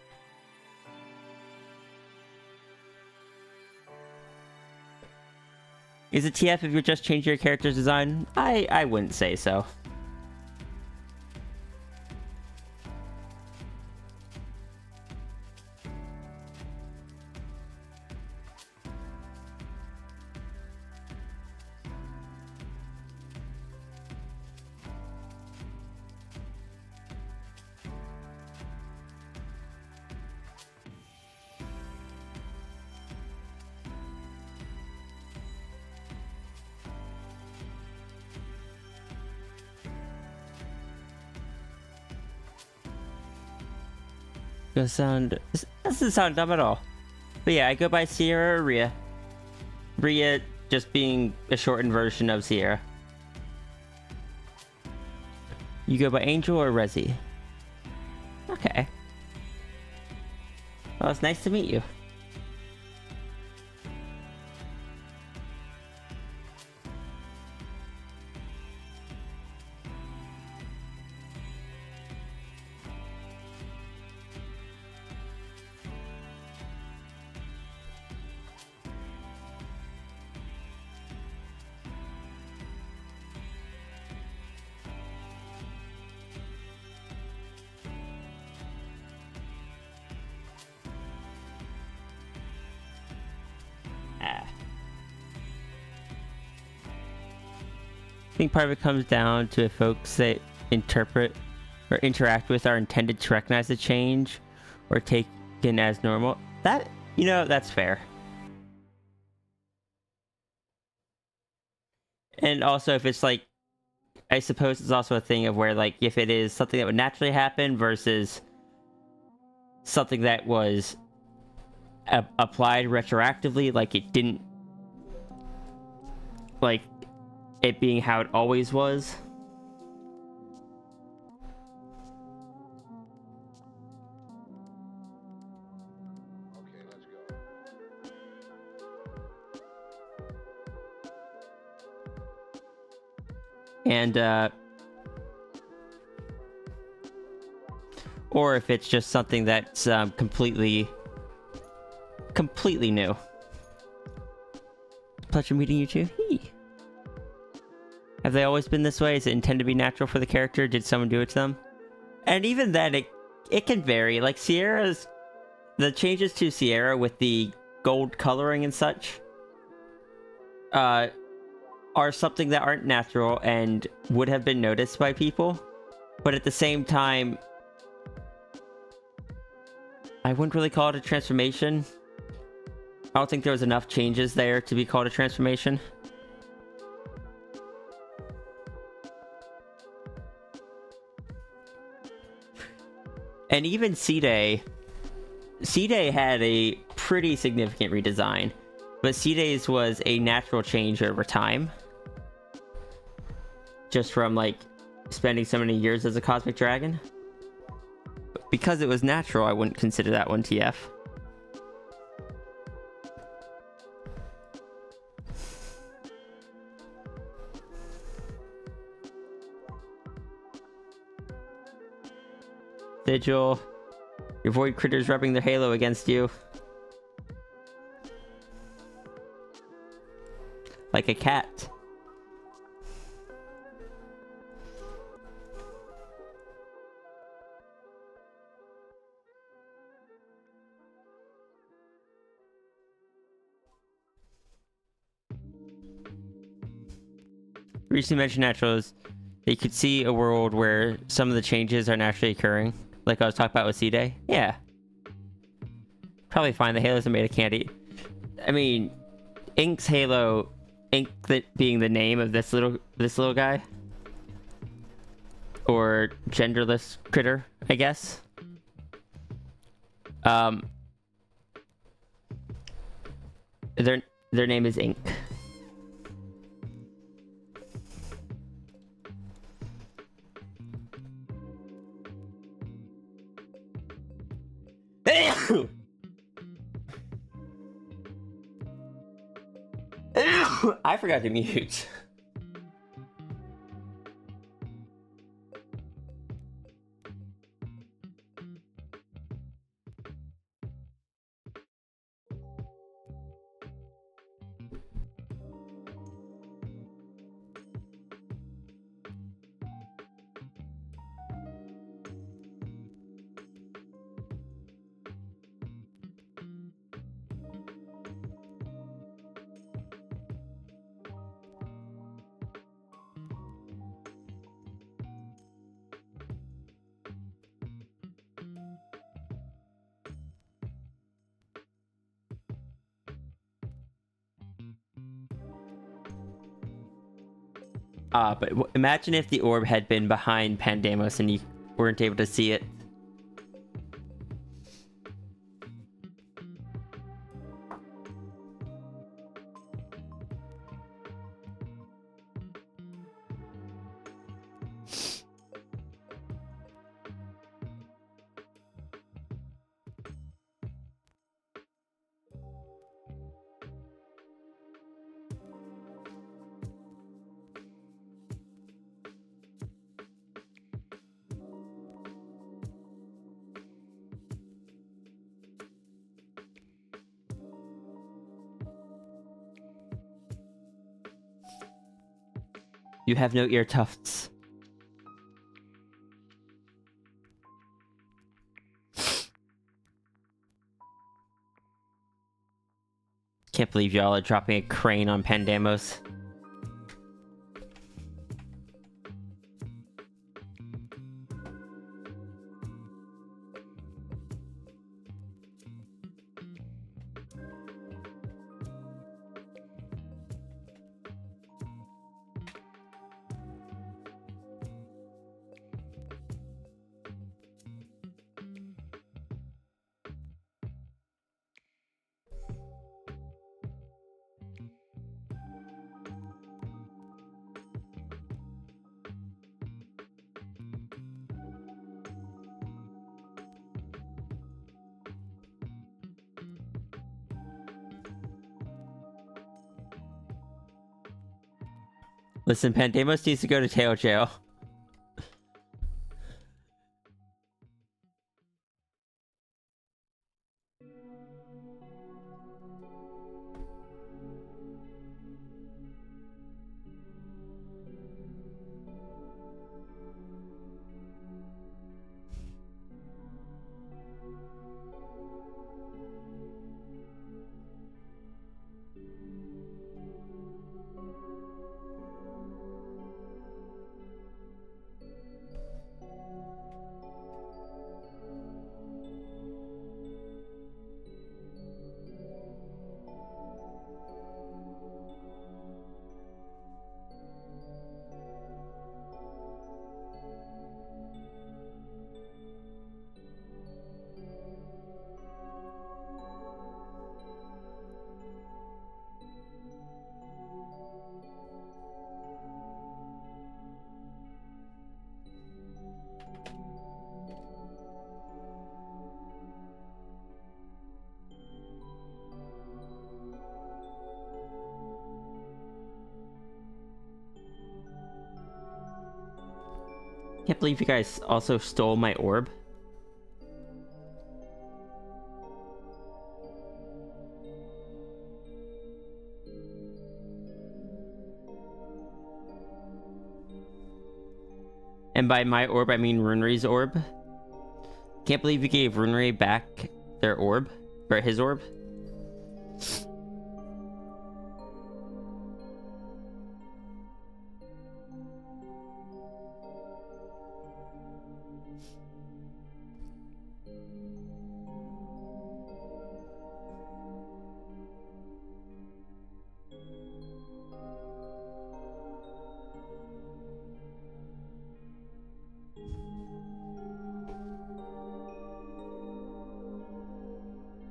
Is it TF if you're just changing your character's design? I wouldn't say so. That doesn't sound dumb at all. But yeah, I go by Sierra or Rhea. Rhea just being a shortened version of Sierra. You go by Angel or Resi? Okay. Well, it's nice to meet you. I think part of it comes down to if folks that interpret or interact with are intended to recognize the change or taken as normal. That, you know, that's fair. And also if it's like, I suppose it's also a thing of where like if it is something that would naturally happen versus something that was applied retroactively, like it didn't, like it being how it always was. Okay, let's go. And or if it's just something that's completely new. Pleasure meeting you too. Hey. Have they always been this way? Is it intended to be natural for the character? Did someone do it to them? And even then, it can vary. Like Sierra's, the changes to Sierra with the gold coloring and such, are something that aren't natural and would have been noticed by people. But at the same time, I wouldn't really call it a transformation. I don't think there was enough changes there to be called a transformation. And even C-Day had a pretty significant redesign, but C-Day's was a natural change over time. Just from, like, spending so many years as a cosmic dragon. But because it was natural, I wouldn't consider that one TF. Vigil, your void critters rubbing their halo against you. Like a cat. Recently mentioned naturals. You could see a world where some of the changes are naturally occurring. Like I was talking about with C-Day. Yeah. Probably fine. The halos are made of candy. I mean, Ink's halo, Ink that being the name of this little guy. Or genderless critter, I guess. Their name is Ink. I forgot to mute. But imagine if the orb had been behind Pandemos and you weren't able to see it. You have no ear tufts. Can't believe y'all are dropping a crane on Pandemos. Listen, Pandemos needs to go to tail jail. Can't believe you guys also stole my orb. And by my orb, I mean Runri's orb. Can't believe you gave Runri back their orb, or his orb.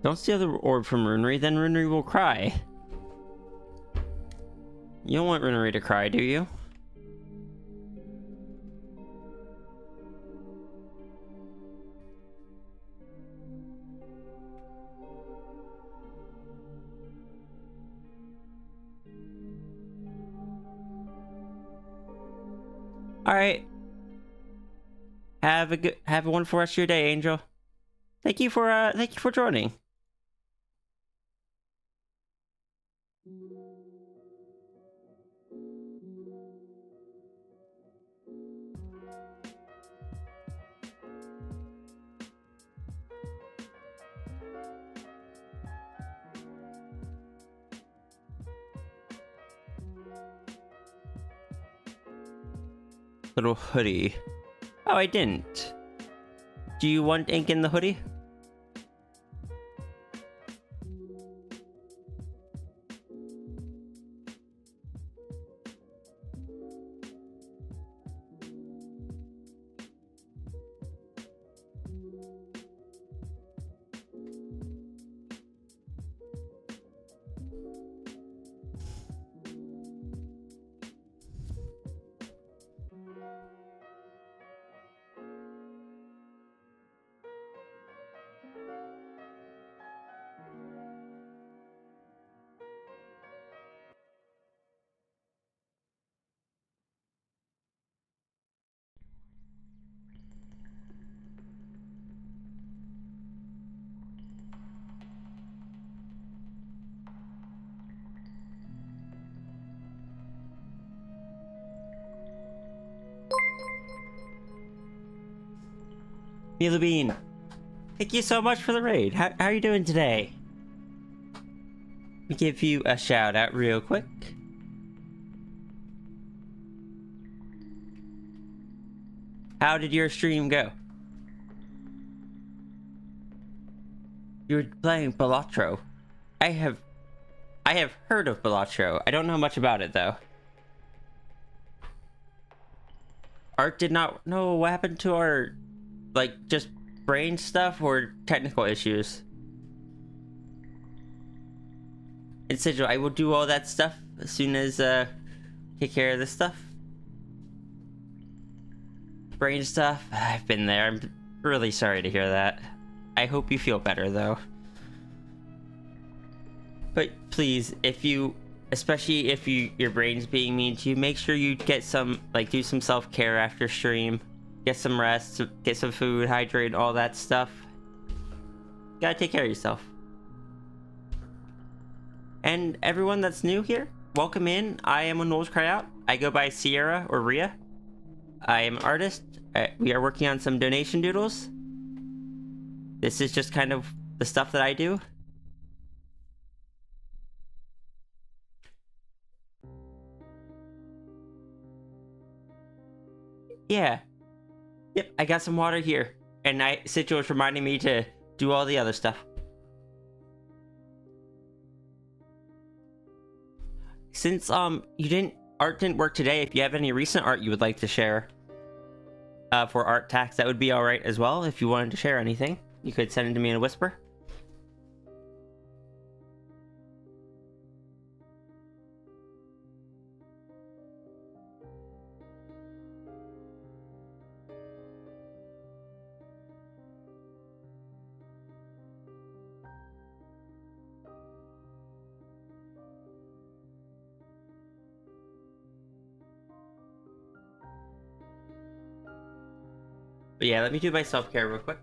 Don't steal the orb from Runri, then Runri will cry. You don't want Runri to cry, do you? All right. Have a wonderful rest of your day, Angel. Thank you for joining. Little hoodie. Oh, I didn't. Do you want ink in the hoodie? Mila Bean, thank you so much for the raid. How are you doing today? Let me give you a shout out real quick. How did your stream go? You're playing Balatro. I have heard of Balatro. I don't know much about it though. Art did not know what happened to our, like, just brain stuff or technical issues. And Sigil, I will do all that stuff as soon as take care of this stuff. Brain stuff, I've been there. I'm really sorry to hear that. I hope you feel better though. But please, especially if your brain's being mean to you, make sure you get some, like, do some self-care after stream. Get some rest, get some food, hydrate, all that stuff. Gotta take care of yourself. And everyone that's new here, welcome in. I am When Wolves Cry Out. I go by Sierra or Rhea. I am an artist. We are working on some donation doodles. This is just kind of the stuff that I do. Yeah. Yep, I got some water here. And Sitcho was reminding me to do all the other stuff. Since art didn't work today, if you have any recent art you would like to share for art tax, that would be alright as well. If you wanted to share anything, you could send it to me in a whisper. But yeah, let me do my self-care real quick.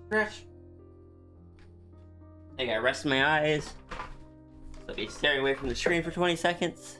Stretch. I gotta rest my eyes. So I'll be staring away from the screen for 20 seconds.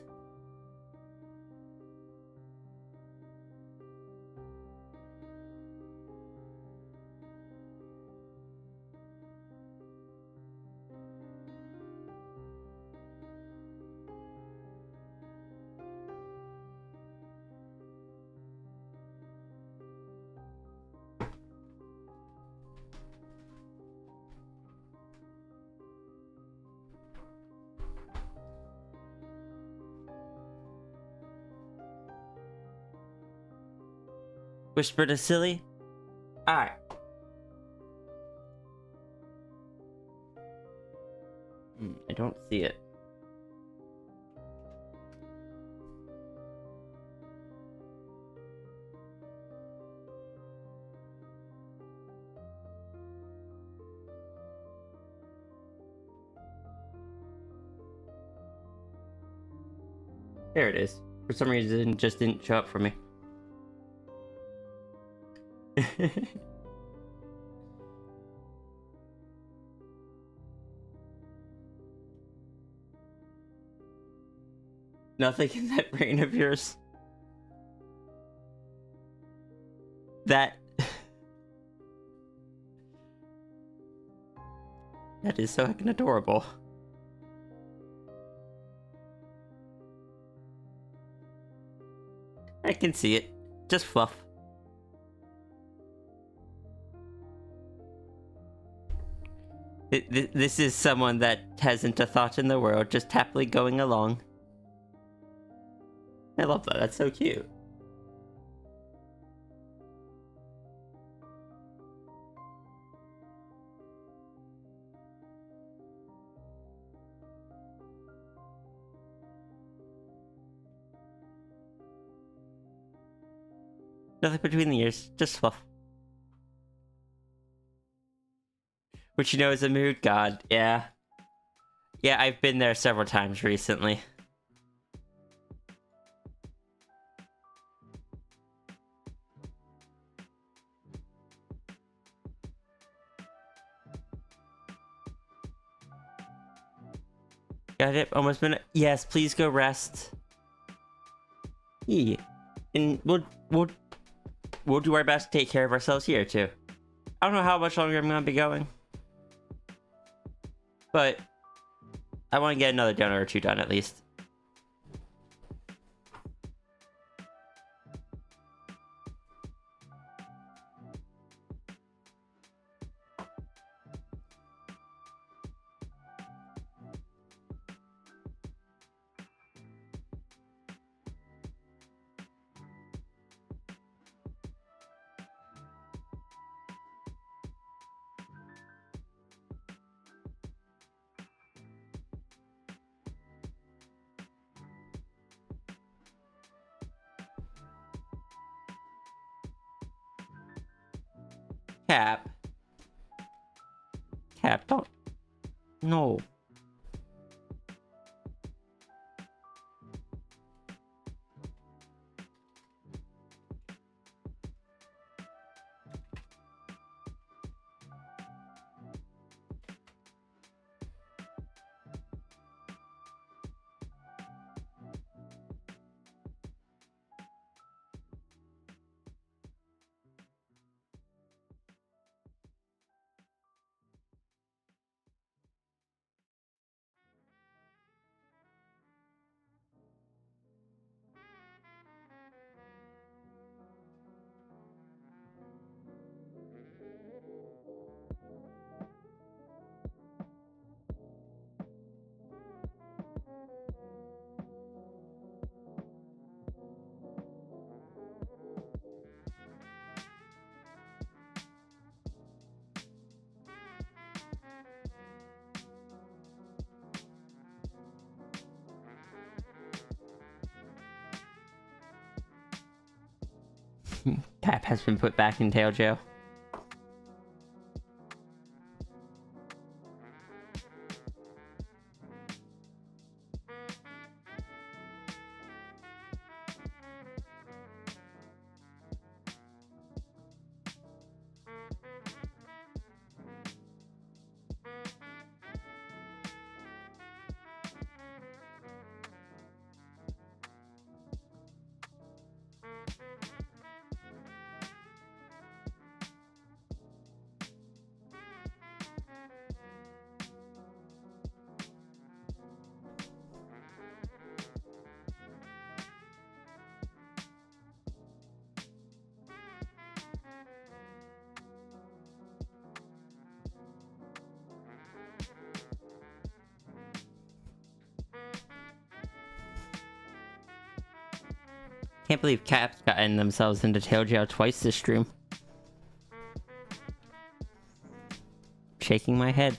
Whisper to Silly. Alright. I don't see it. There it is. For some reason, it just didn't show up for me. Nothing in that brain of yours. That... that is so heckin' adorable. I can see it. Just fluff. This is someone that hasn't a thought in the world, just happily going along. I love that. That's so cute. Nothing between the ears, just fluff. Which you know is a mood god, yeah. Yeah, I've been there several times recently. Got it? Almost minute. Yes, please go rest. Yeah. And we'll do our best to take care of ourselves here too. I don't know how much longer I'm gonna be going, but I want to get another donut or two done at least. Cap. Cap, don't. No. Cap has been put back in tail jail. Can't believe Cap's gotten themselves into tail jail twice this stream. Shaking my head.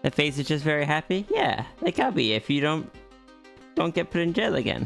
The face is just very happy? Yeah, like I'll be if you don't get put in jail again.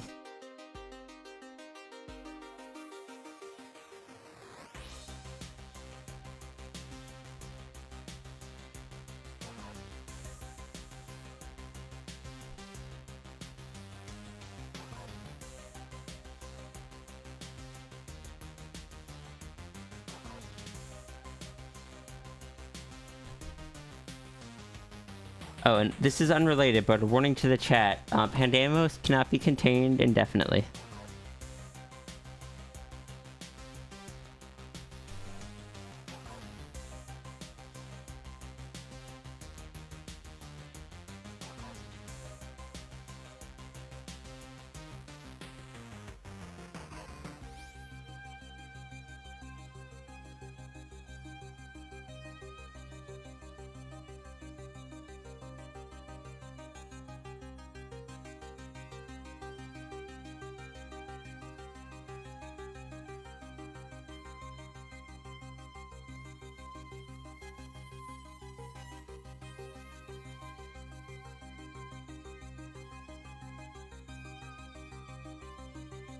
Oh, and this is unrelated, but a warning to the chat. Pandemos cannot be contained indefinitely.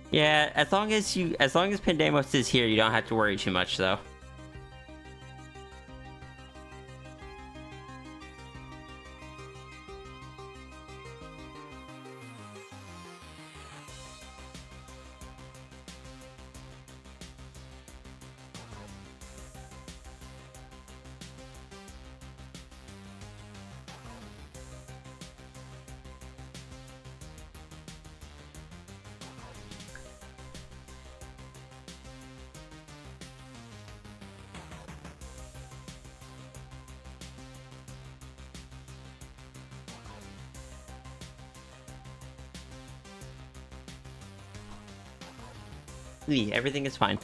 Yeah, as long as Pandemos is here, you don't have to worry too much, though. Lee, everything is fine.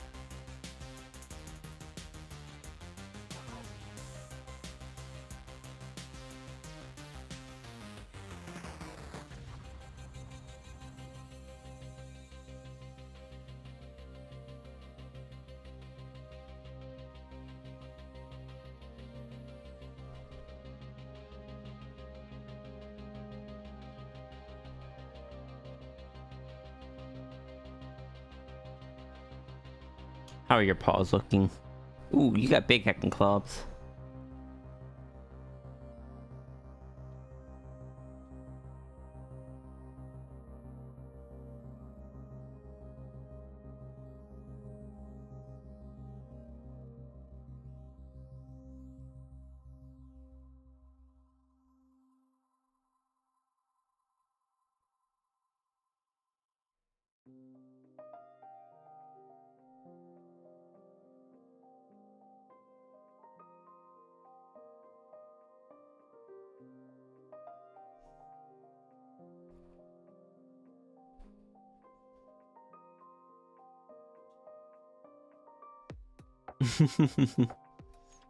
How are your paws looking? Ooh, you got big heckin' clubs.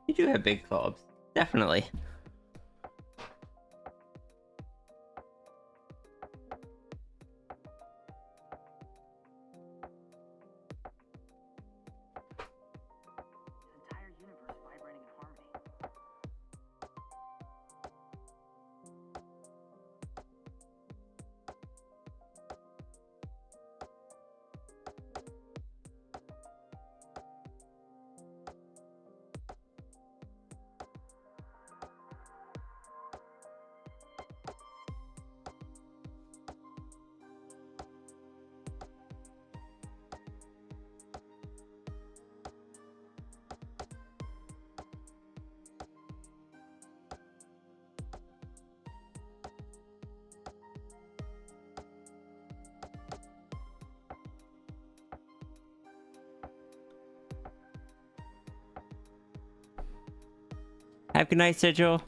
You do have big clubs. Definitely. Entire universe vibrating in harmony. Have a good night, Sigil.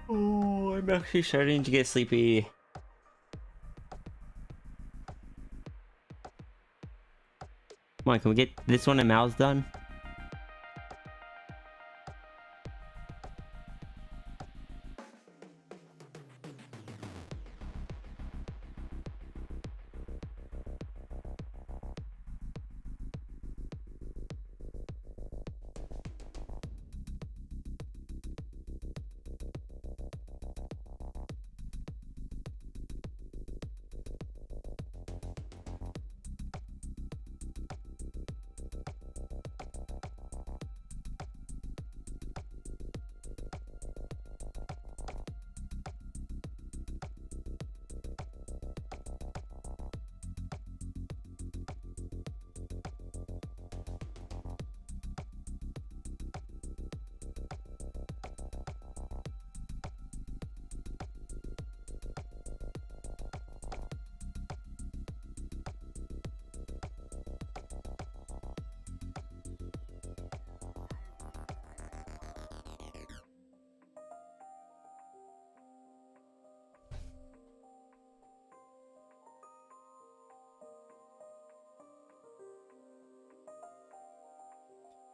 Oh, I'm actually starting to get sleepy. Come on, can we get this one and Mal's done?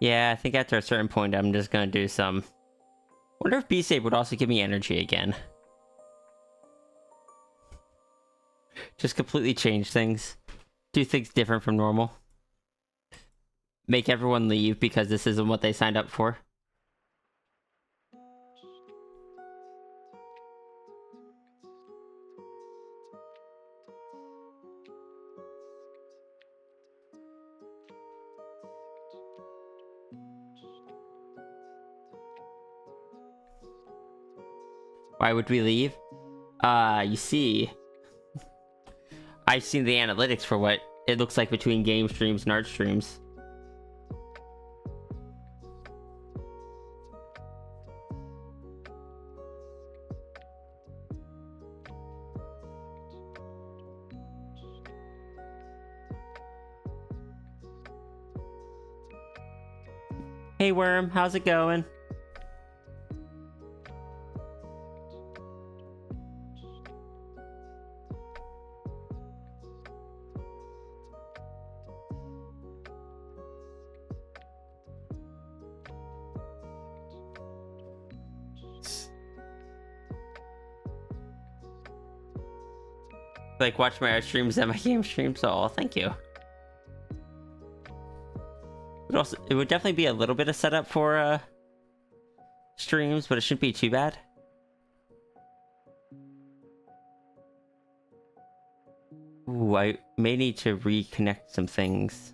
Yeah, I think after a certain point, I'm just gonna do some... Wonder if B-Save would also give me energy again. Just completely change things. Do things different from normal. Make everyone leave because this isn't what they signed up for. Why would we leave? You see... I've seen the analytics for what it looks like between game streams and art streams. Hey Worm, how's it going? Like, watch my art streams and my game streams. Oh, thank you. It would definitely be a little bit of setup for streams, but it shouldn't be too bad. Ooh, I may need to reconnect some things.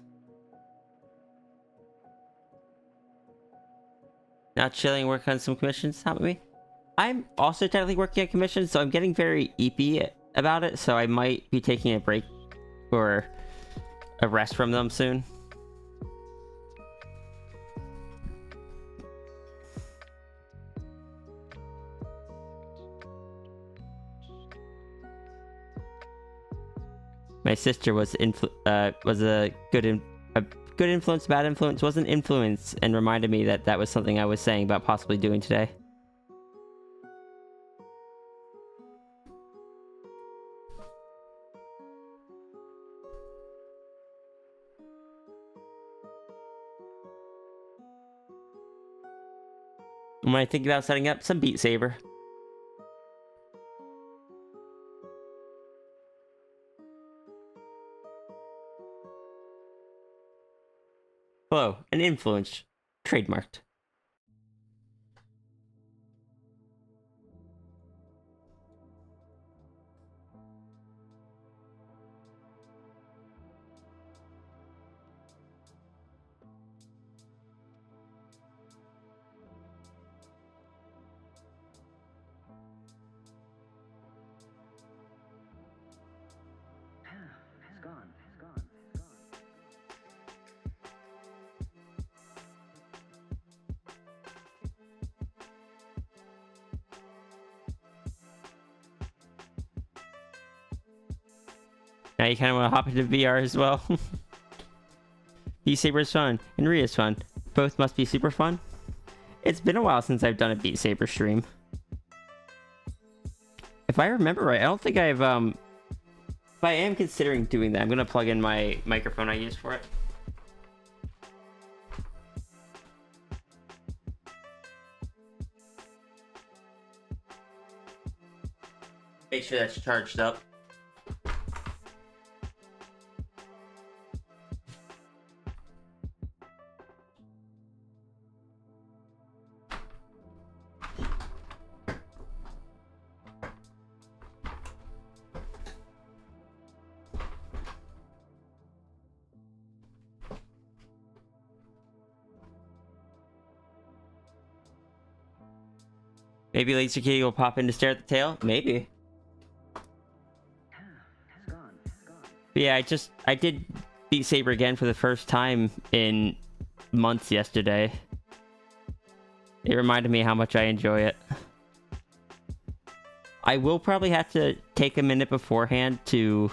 Now chilling, working on some commissions. How about me? I'm also technically working on commissions, so I'm getting very eepy about it, so I might be taking a break or a rest from them soon. My sister was a good influence, bad influence. Was an influence, and reminded me that that was something I was saying about possibly doing today. When I think about setting up some Beat Saber. Hello, an influence. Trademarked. It's gone. It's gone. It's gone. Now you kind of want to hop into VR as well. Beat Saber is fun, and Ria is fun. Both must be super fun. It's been a while since I've done a Beat Saber stream. If I remember right, I don't think I've if I am considering doing that, I'm gonna plug in my microphone I use for it. Make sure that's charged up. Maybe Laser Kitty will pop in to stare at the tail? Maybe. It's gone. But yeah, I did Beat Saber again for the first time in months yesterday. It reminded me how much I enjoy it. I will probably have to take a minute beforehand to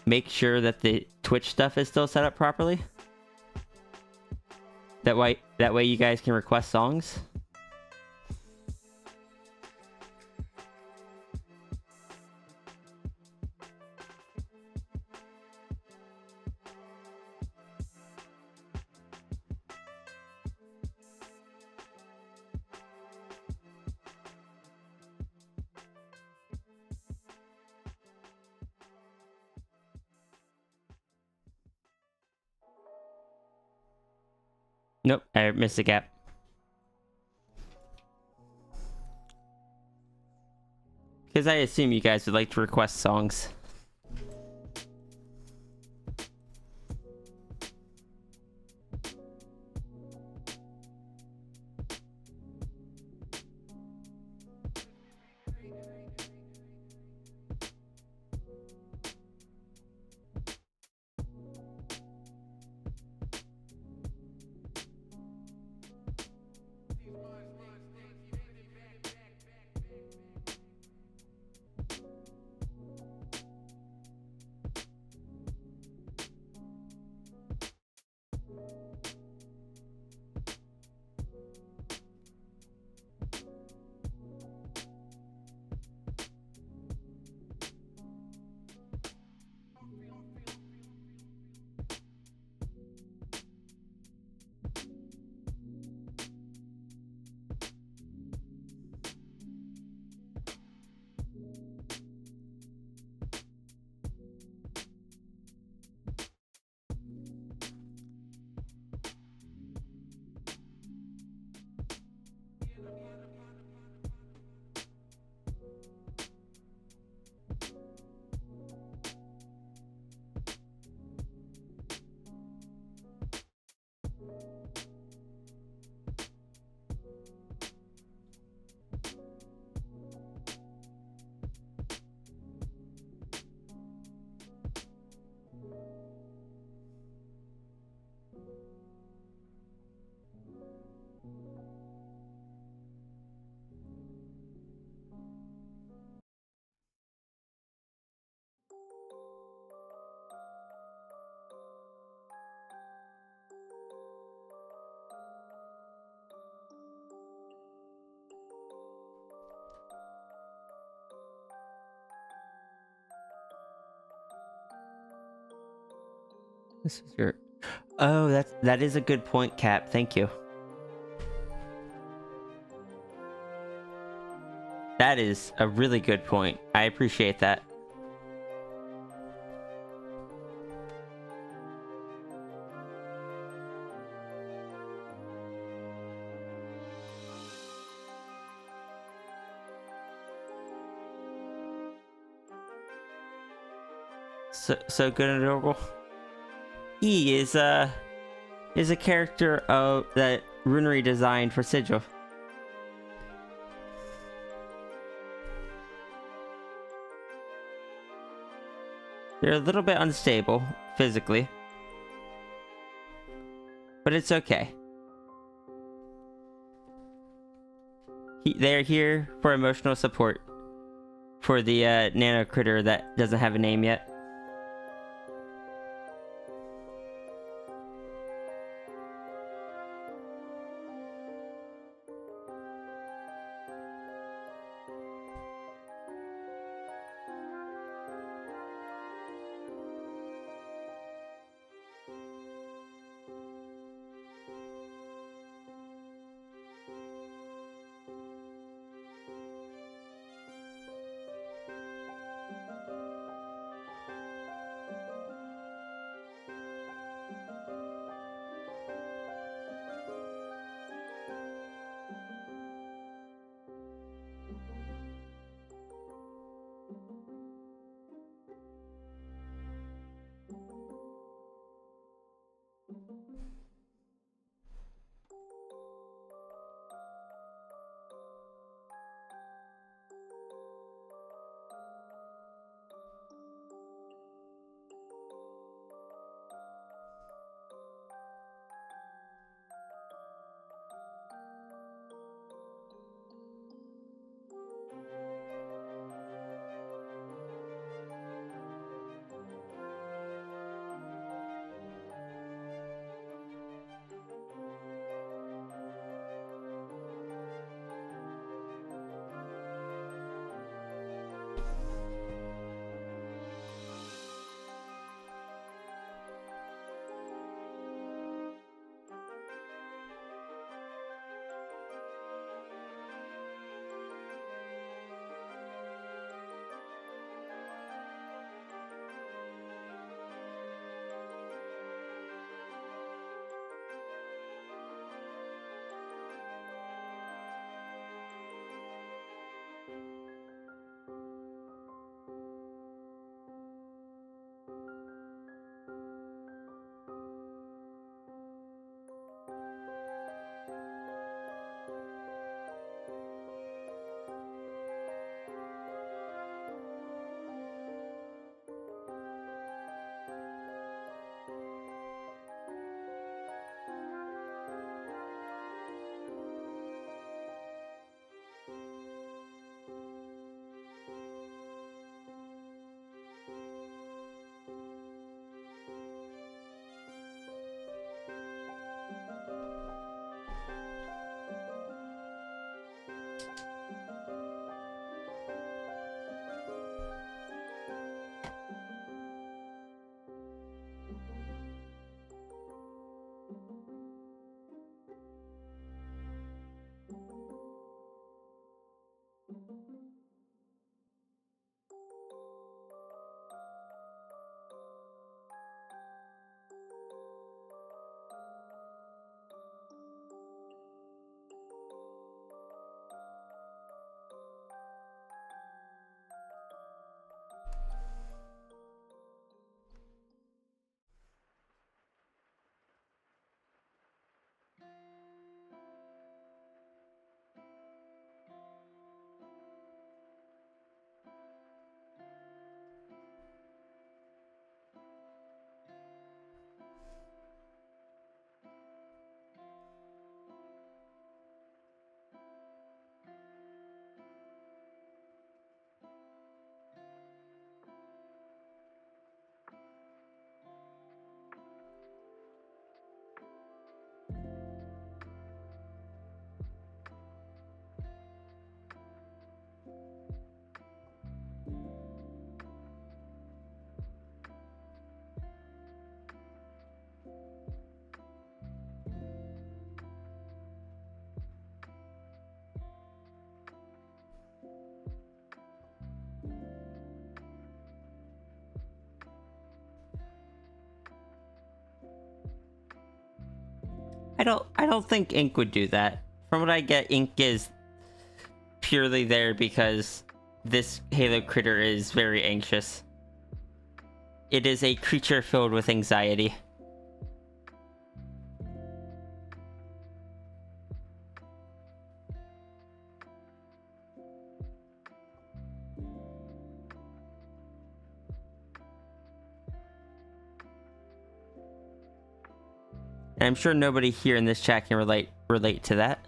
make sure that the Twitch stuff is still set up properly. That way you guys can request songs. Nope, I missed a gap. Because I assume you guys would like to request songs. This is your... Oh, that is a good point, Cap. Thank you. That is a really good point. I appreciate that. So good and adorable. E is a character of that Runery designed for Sigil. They're a little bit unstable physically, but it's okay. They're here for emotional support for the nano critter that doesn't have a name yet. don't think Ink would do that. From what I get, Ink is purely there because this Halo critter is very anxious. It is a creature filled with anxiety. And I'm sure nobody here in this chat can relate to that.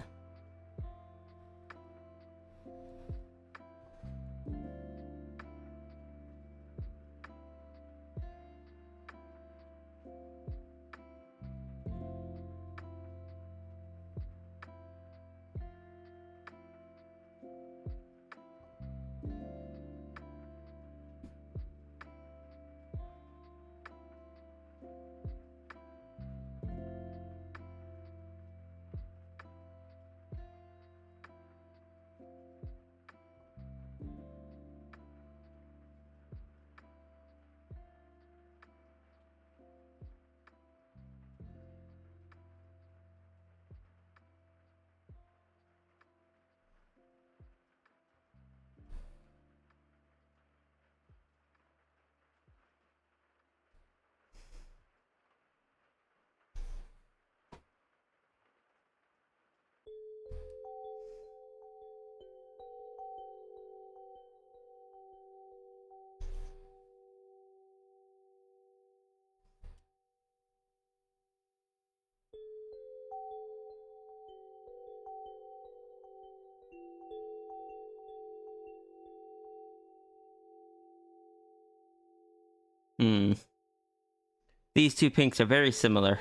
These two pinks are very similar.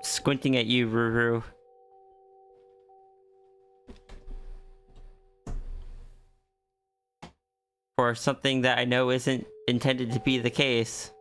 Squinting at you, Ruru. For something that I know isn't intended to be the case.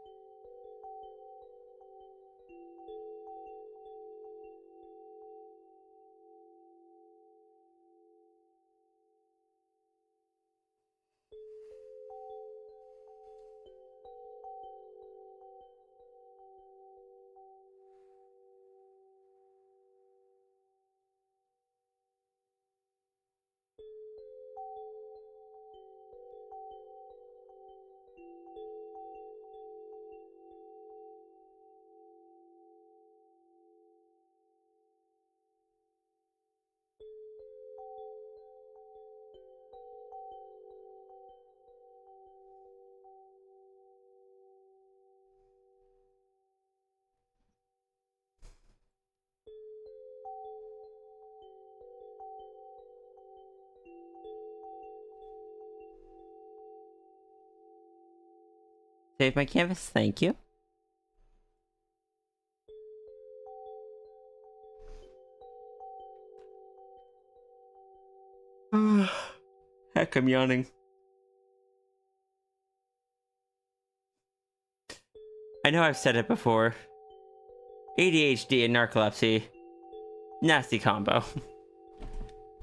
Save my canvas, thank you. Heck, I'm yawning. I know I've said it before. ADHD and narcolepsy. Nasty combo.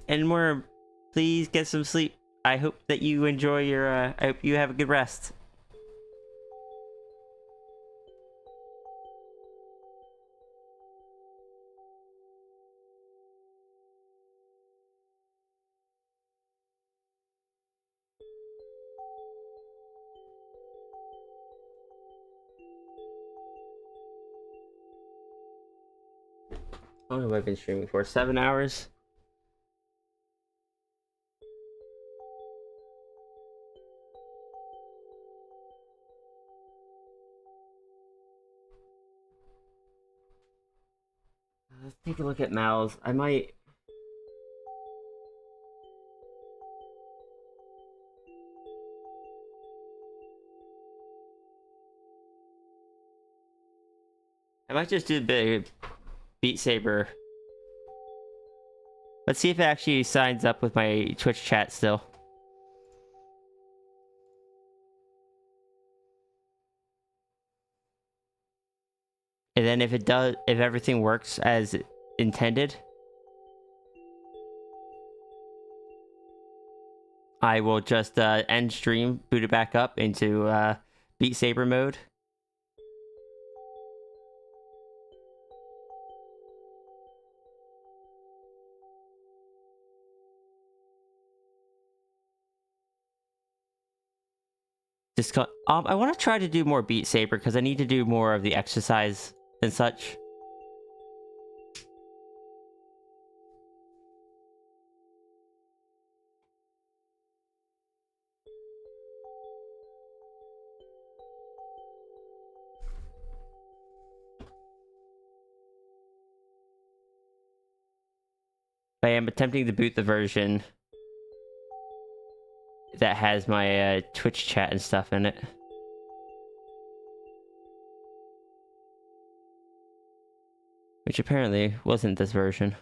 And more, please get some sleep. I hope that you enjoy your, I hope you have a good rest. How long have I been streaming for? 7 hours? Let's take a look at Mal's. I might just do a bit of Beat Saber. Let's see if it actually signs up with my Twitch chat still. And then if it does, if everything works as intended, I will just end stream, boot it back up into Beat Saber mode. I want to try to do more Beat Saber because I need to do more of the exercise and such. I am attempting to boot the version that has my Twitch chat and stuff in it. Which apparently wasn't this version.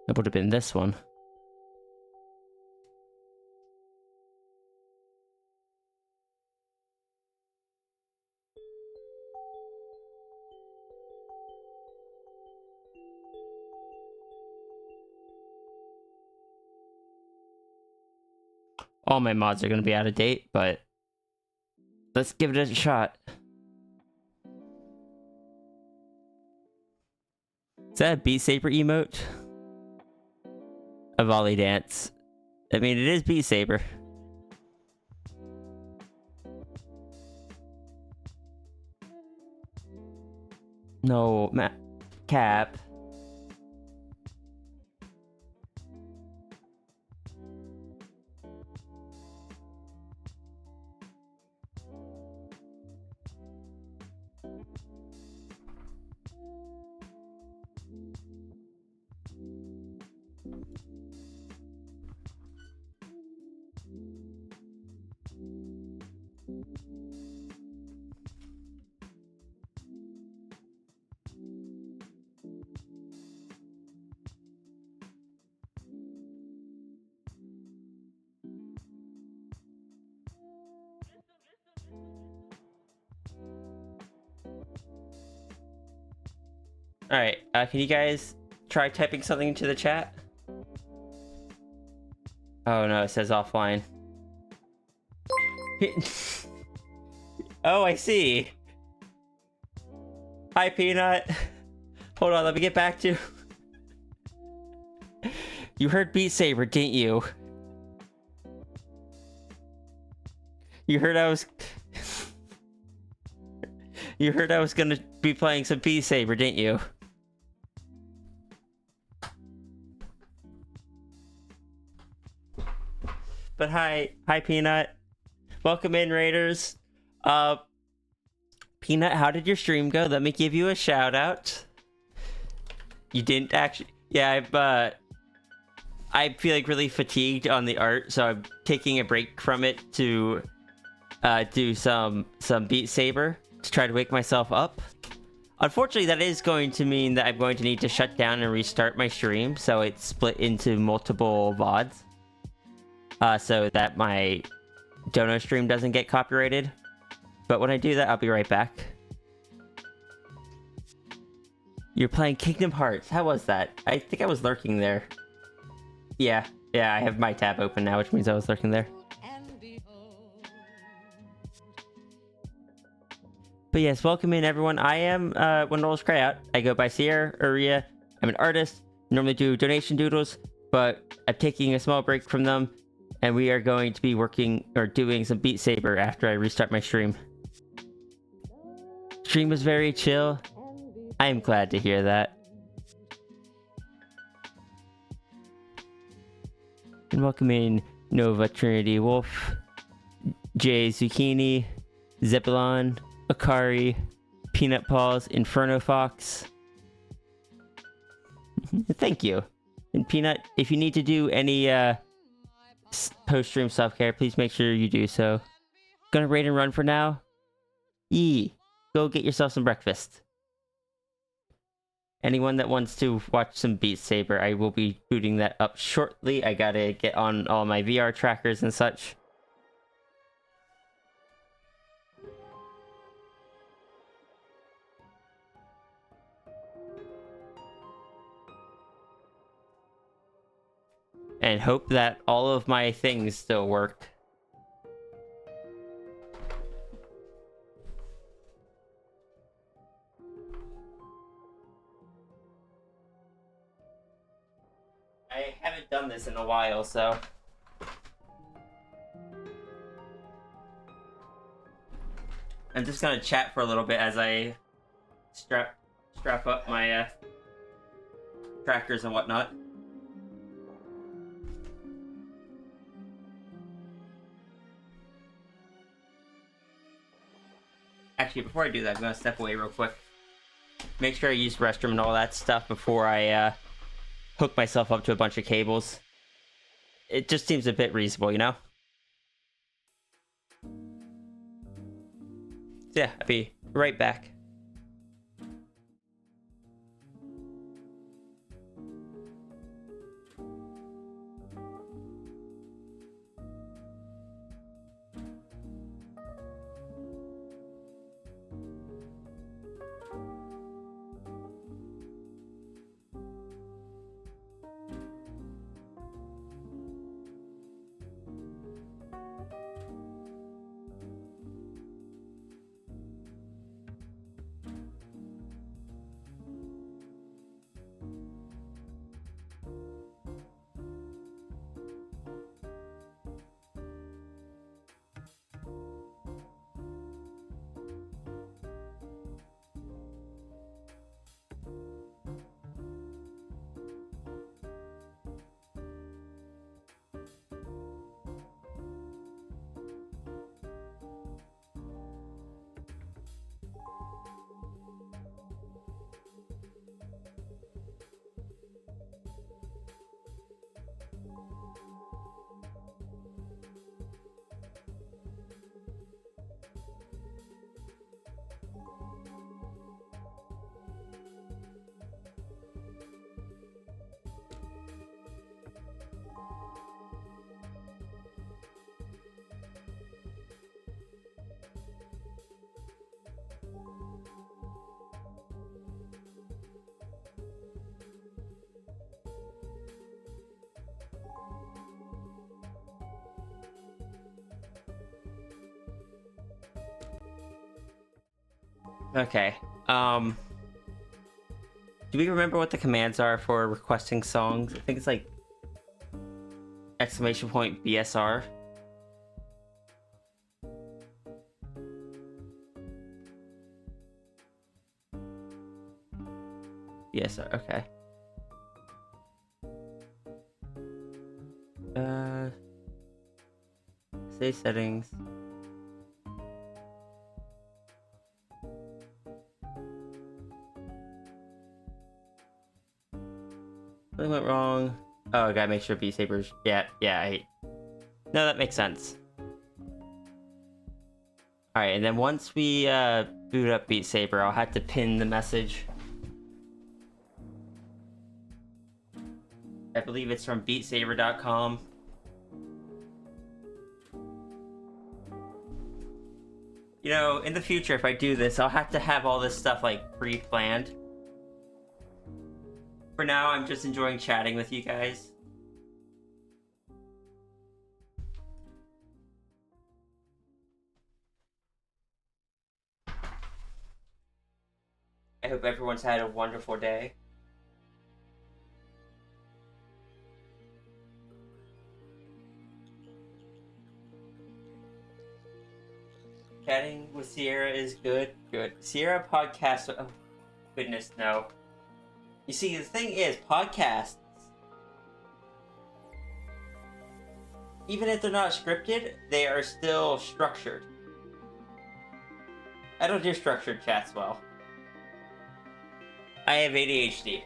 It would have been this one. All my mods are going to be out of date, but let's give it a shot. Is that a Beat Saber emote? A volley dance. I mean, it is Beat Saber. No, Cap. Alright, can you guys try typing something into the chat? Oh no, it says offline. Oh, I see. Hi, Peanut. Hold on, let me get back to... You heard Beat Saber, didn't you? You heard I was... You heard I was gonna be playing some Beat Saber, didn't you? But hi Peanut. Welcome in, Raiders. Peanut, how did your stream go? Let me give you a shout out. You didn't actually... Yeah, I feel like really fatigued on the art, so I'm taking a break from it to do some Beat Saber to try to wake myself up. Unfortunately, that is going to mean that I'm going to need to shut down and restart my stream, so it's split into multiple VODs. So that my Dono stream doesn't get copyrighted. But when I do that, I'll be right back. You're playing Kingdom Hearts. How was that? I think I was lurking there. Yeah, I have my tab open now, which means I was lurking there. But yes, welcome in everyone. I am Wendell's Crayout. I go by Sierra Uria. I'm an artist. Normally do donation doodles, but I'm taking a small break from them. And we are going to be working or doing some Beat Saber after I restart my stream. Stream was very chill. I am glad to hear that. And welcome in Nova Trinity Wolf, Jay Zucchini, Zebulon, Akari, Peanut Paws, Inferno Fox. Thank you. And Peanut, if you need to do any post-stream self-care, please make sure you do so. Gonna raid and run for now? Yee. Go get yourself some breakfast. Anyone that wants to watch some Beat Saber, I will be booting that up shortly. I gotta get on all my VR trackers and such. and hope that all of my things still work. I haven't done this in a while, so I'm just gonna chat for a little bit as I strap up my trackers and whatnot. Actually, before I do that, I'm gonna step away real quick. Make sure I use the restroom and all that stuff before I hook myself up to a bunch of cables. It just seems a bit reasonable, you know? So yeah, I'll be right back. Okay. Do we remember what the commands are for requesting songs? I think it's like exclamation point BSR. BSR, okay. Save settings. Something went wrong. Oh, I gotta make sure Beat Saber's... Yeah, no, that makes sense. Alright, and then once we boot up Beat Saber, I'll have to pin the message. I believe it's from beatsaber.com. You know, in the future, if I do this, I'll have to have all this stuff, like, pre-planned. For now, I'm just enjoying chatting with you guys. I hope everyone's had a wonderful day. Chatting with Sierra is good. Sierra podcast... Oh, goodness, no. You see, the thing is, podcasts, even if they're not scripted, they are still structured. I don't do structured chats well. I have ADHD.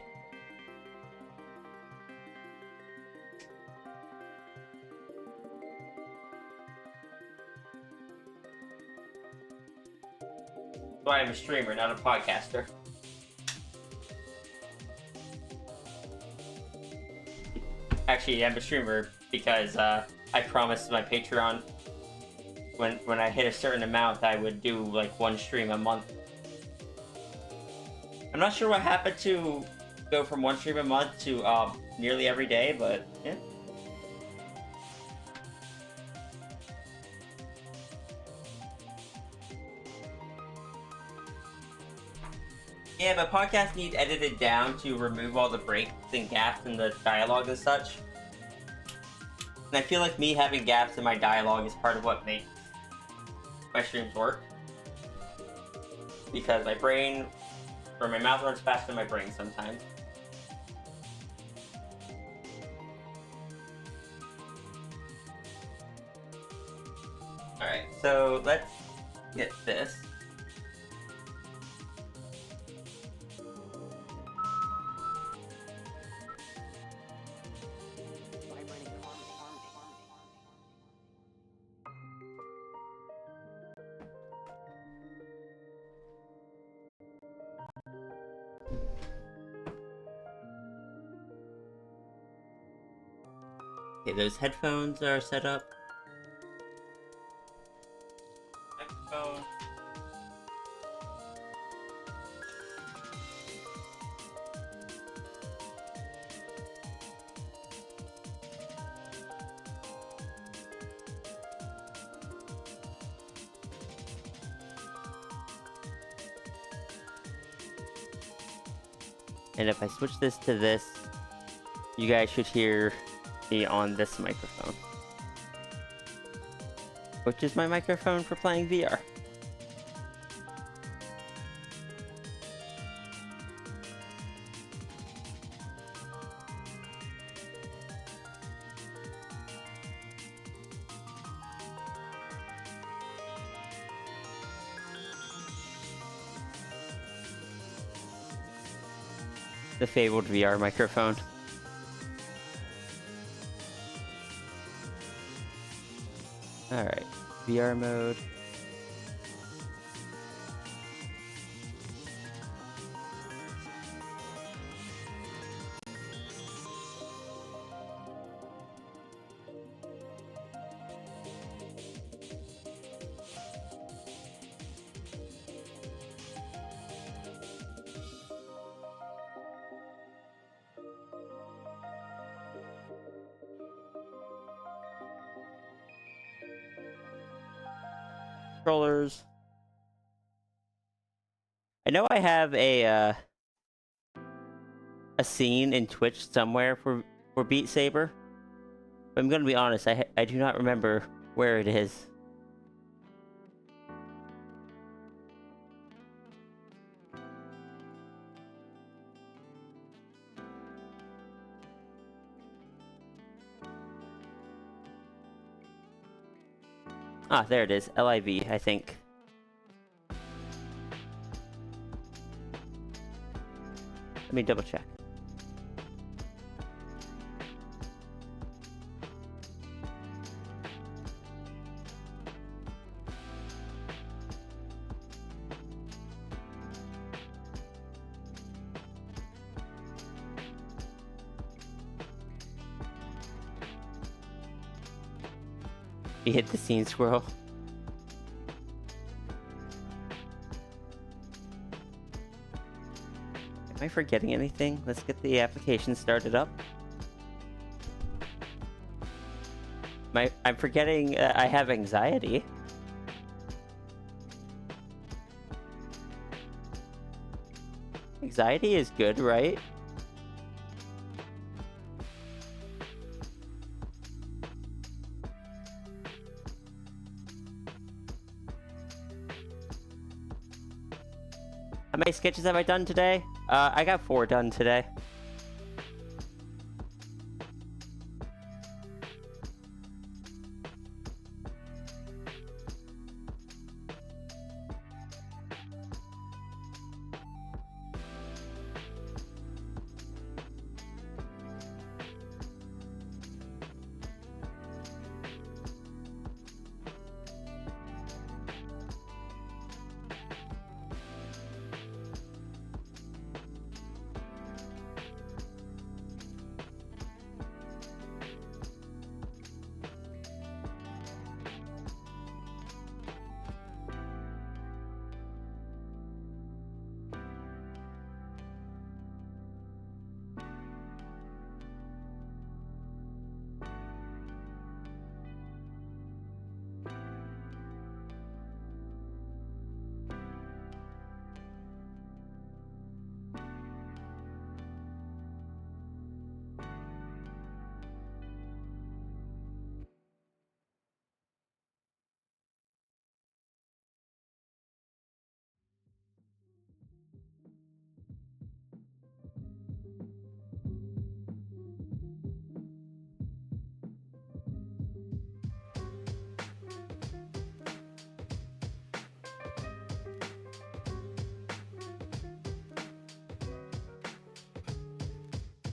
That's why I'm a streamer, not a podcaster. Actually, I'm a streamer because I promised my Patreon when I hit a certain amount, I would do like one stream a month. I'm not sure what happened to go from one stream a month to nearly every day, but yeah. yeah, but podcasts need edited down to remove all the breaks and gaps in the dialogue and such. And I feel like me having gaps in my dialogue is part of what makes my streams work. Because my brain, or my mouth runs faster than my brain sometimes. Alright, so let's get this. Okay, those headphones are set up. Microphone. And if I switch this to this, you guys should hear me on this microphone. Which is my microphone for playing VR. The fabled VR microphone. Alright, VR mode. Controllers. I know I have a scene in Twitch somewhere for Beat Saber, but I'm gonna be honest, I do not remember where it is. Ah, there it is. LIV, I think. Let me double check. You hit the scene squirrel. Am I forgetting anything? Let's get the application started up. I'm forgetting I have anxiety. Anxiety is good, right? How many sketches have I done today? I got 4 done today.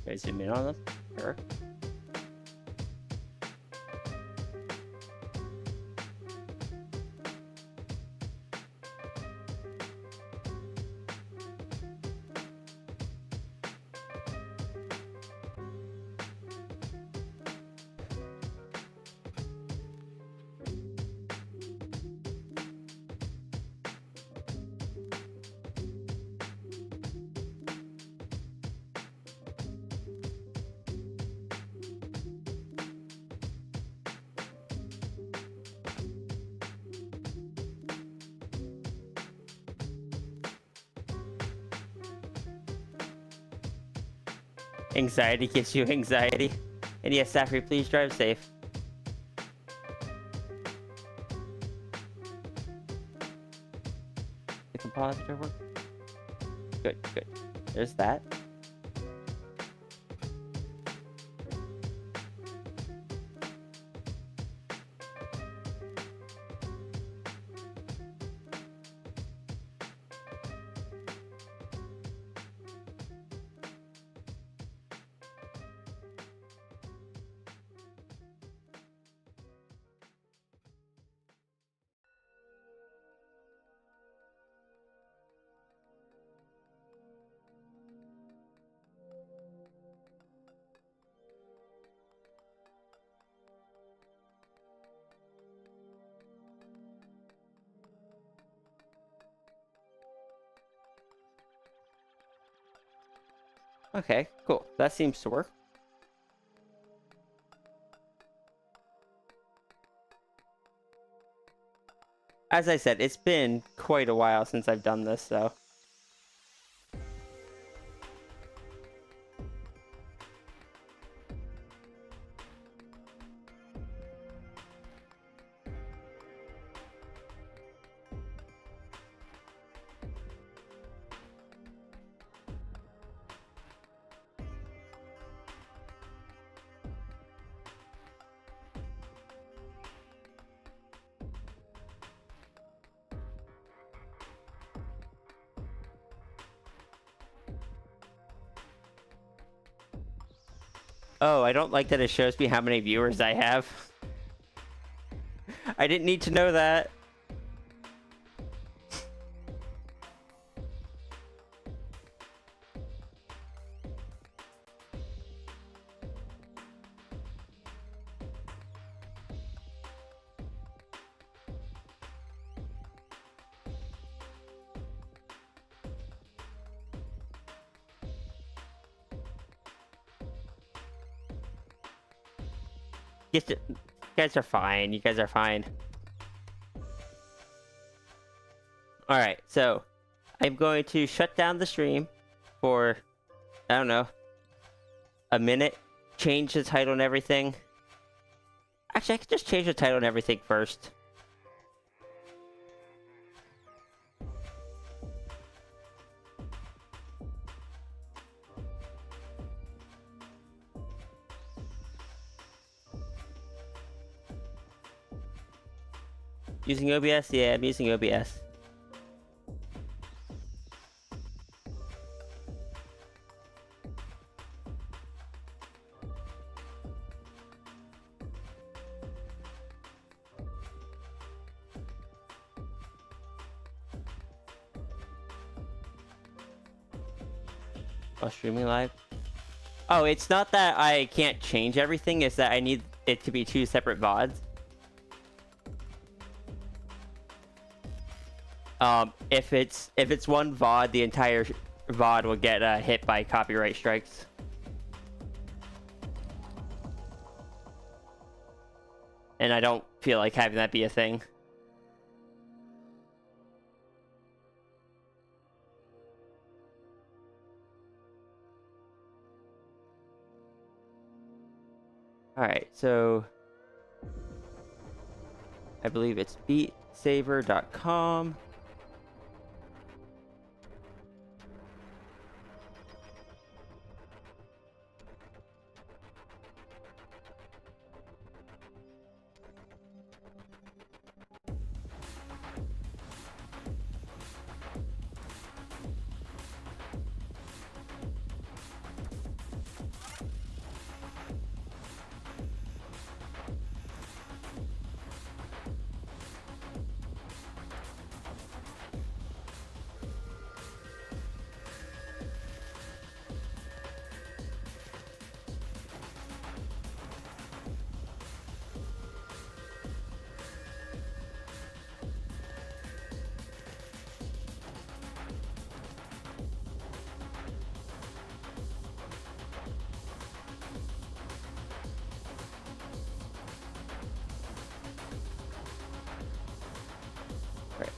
Should I zoom in on them? Sure. Anxiety gives you anxiety. And yes, Safri, please drive safe. The compositor work? Good, good. There's that. Okay, cool. That seems to work. As I said, it's been quite a while since I've done this, so... Oh, I don't like that it shows me how many viewers I have. I didn't need to know that. You guys are fine. You guys are fine. Alright, so I'm going to shut down the stream for, I don't know, a minute. Change the title and everything. Actually, I could just change the title and everything first. Using OBS? Yeah, I'm using OBS. While streaming live? Oh, it's not that I can't change everything, it's that I need it to be 2 separate VODs. If it's one VOD, the entire VOD will get hit by copyright strikes. And I don't feel like having that be a thing. Alright, so I believe it's beatsaver.com.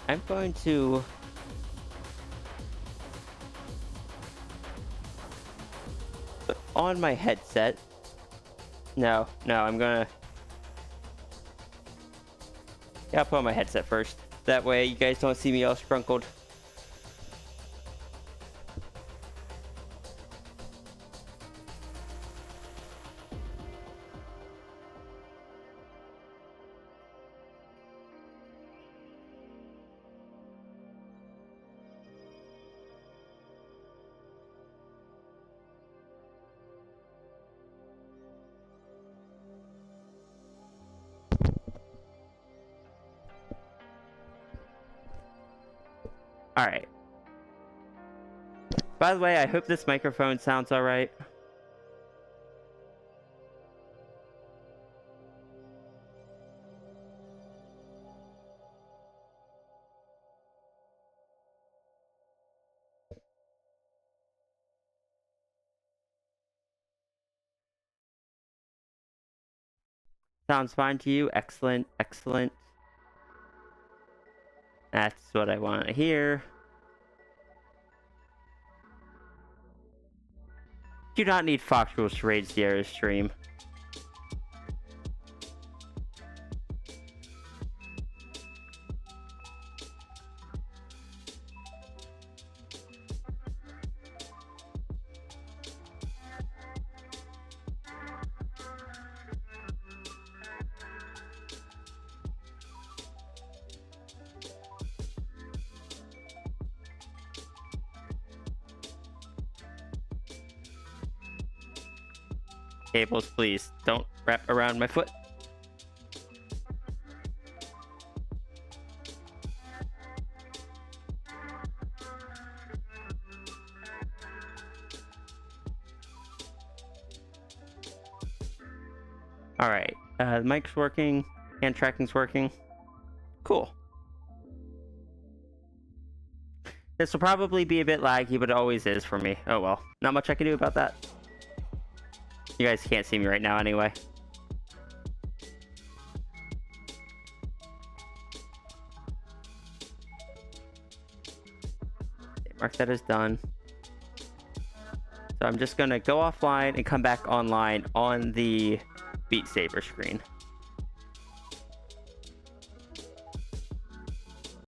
I'm going to put on my headset. No, I'm gonna. Yeah, I'll put on my headset first. That way you guys don't see me all scrunkled. Alright. By the way, I hope this microphone sounds alright. Sounds fine to you? Excellent, excellent. That's what I want to hear. Do not need Fox rules to raid Sierra's stream. Cables, please don't wrap around my foot. Alright, the mic's working, hand tracking's working. Cool. This will probably be a bit laggy, but it always is for me. Oh well, not much I can do about that. You guys can't see me right now anyway. Mark that as done. So I'm just gonna go offline and come back online on the Beat Saber screen.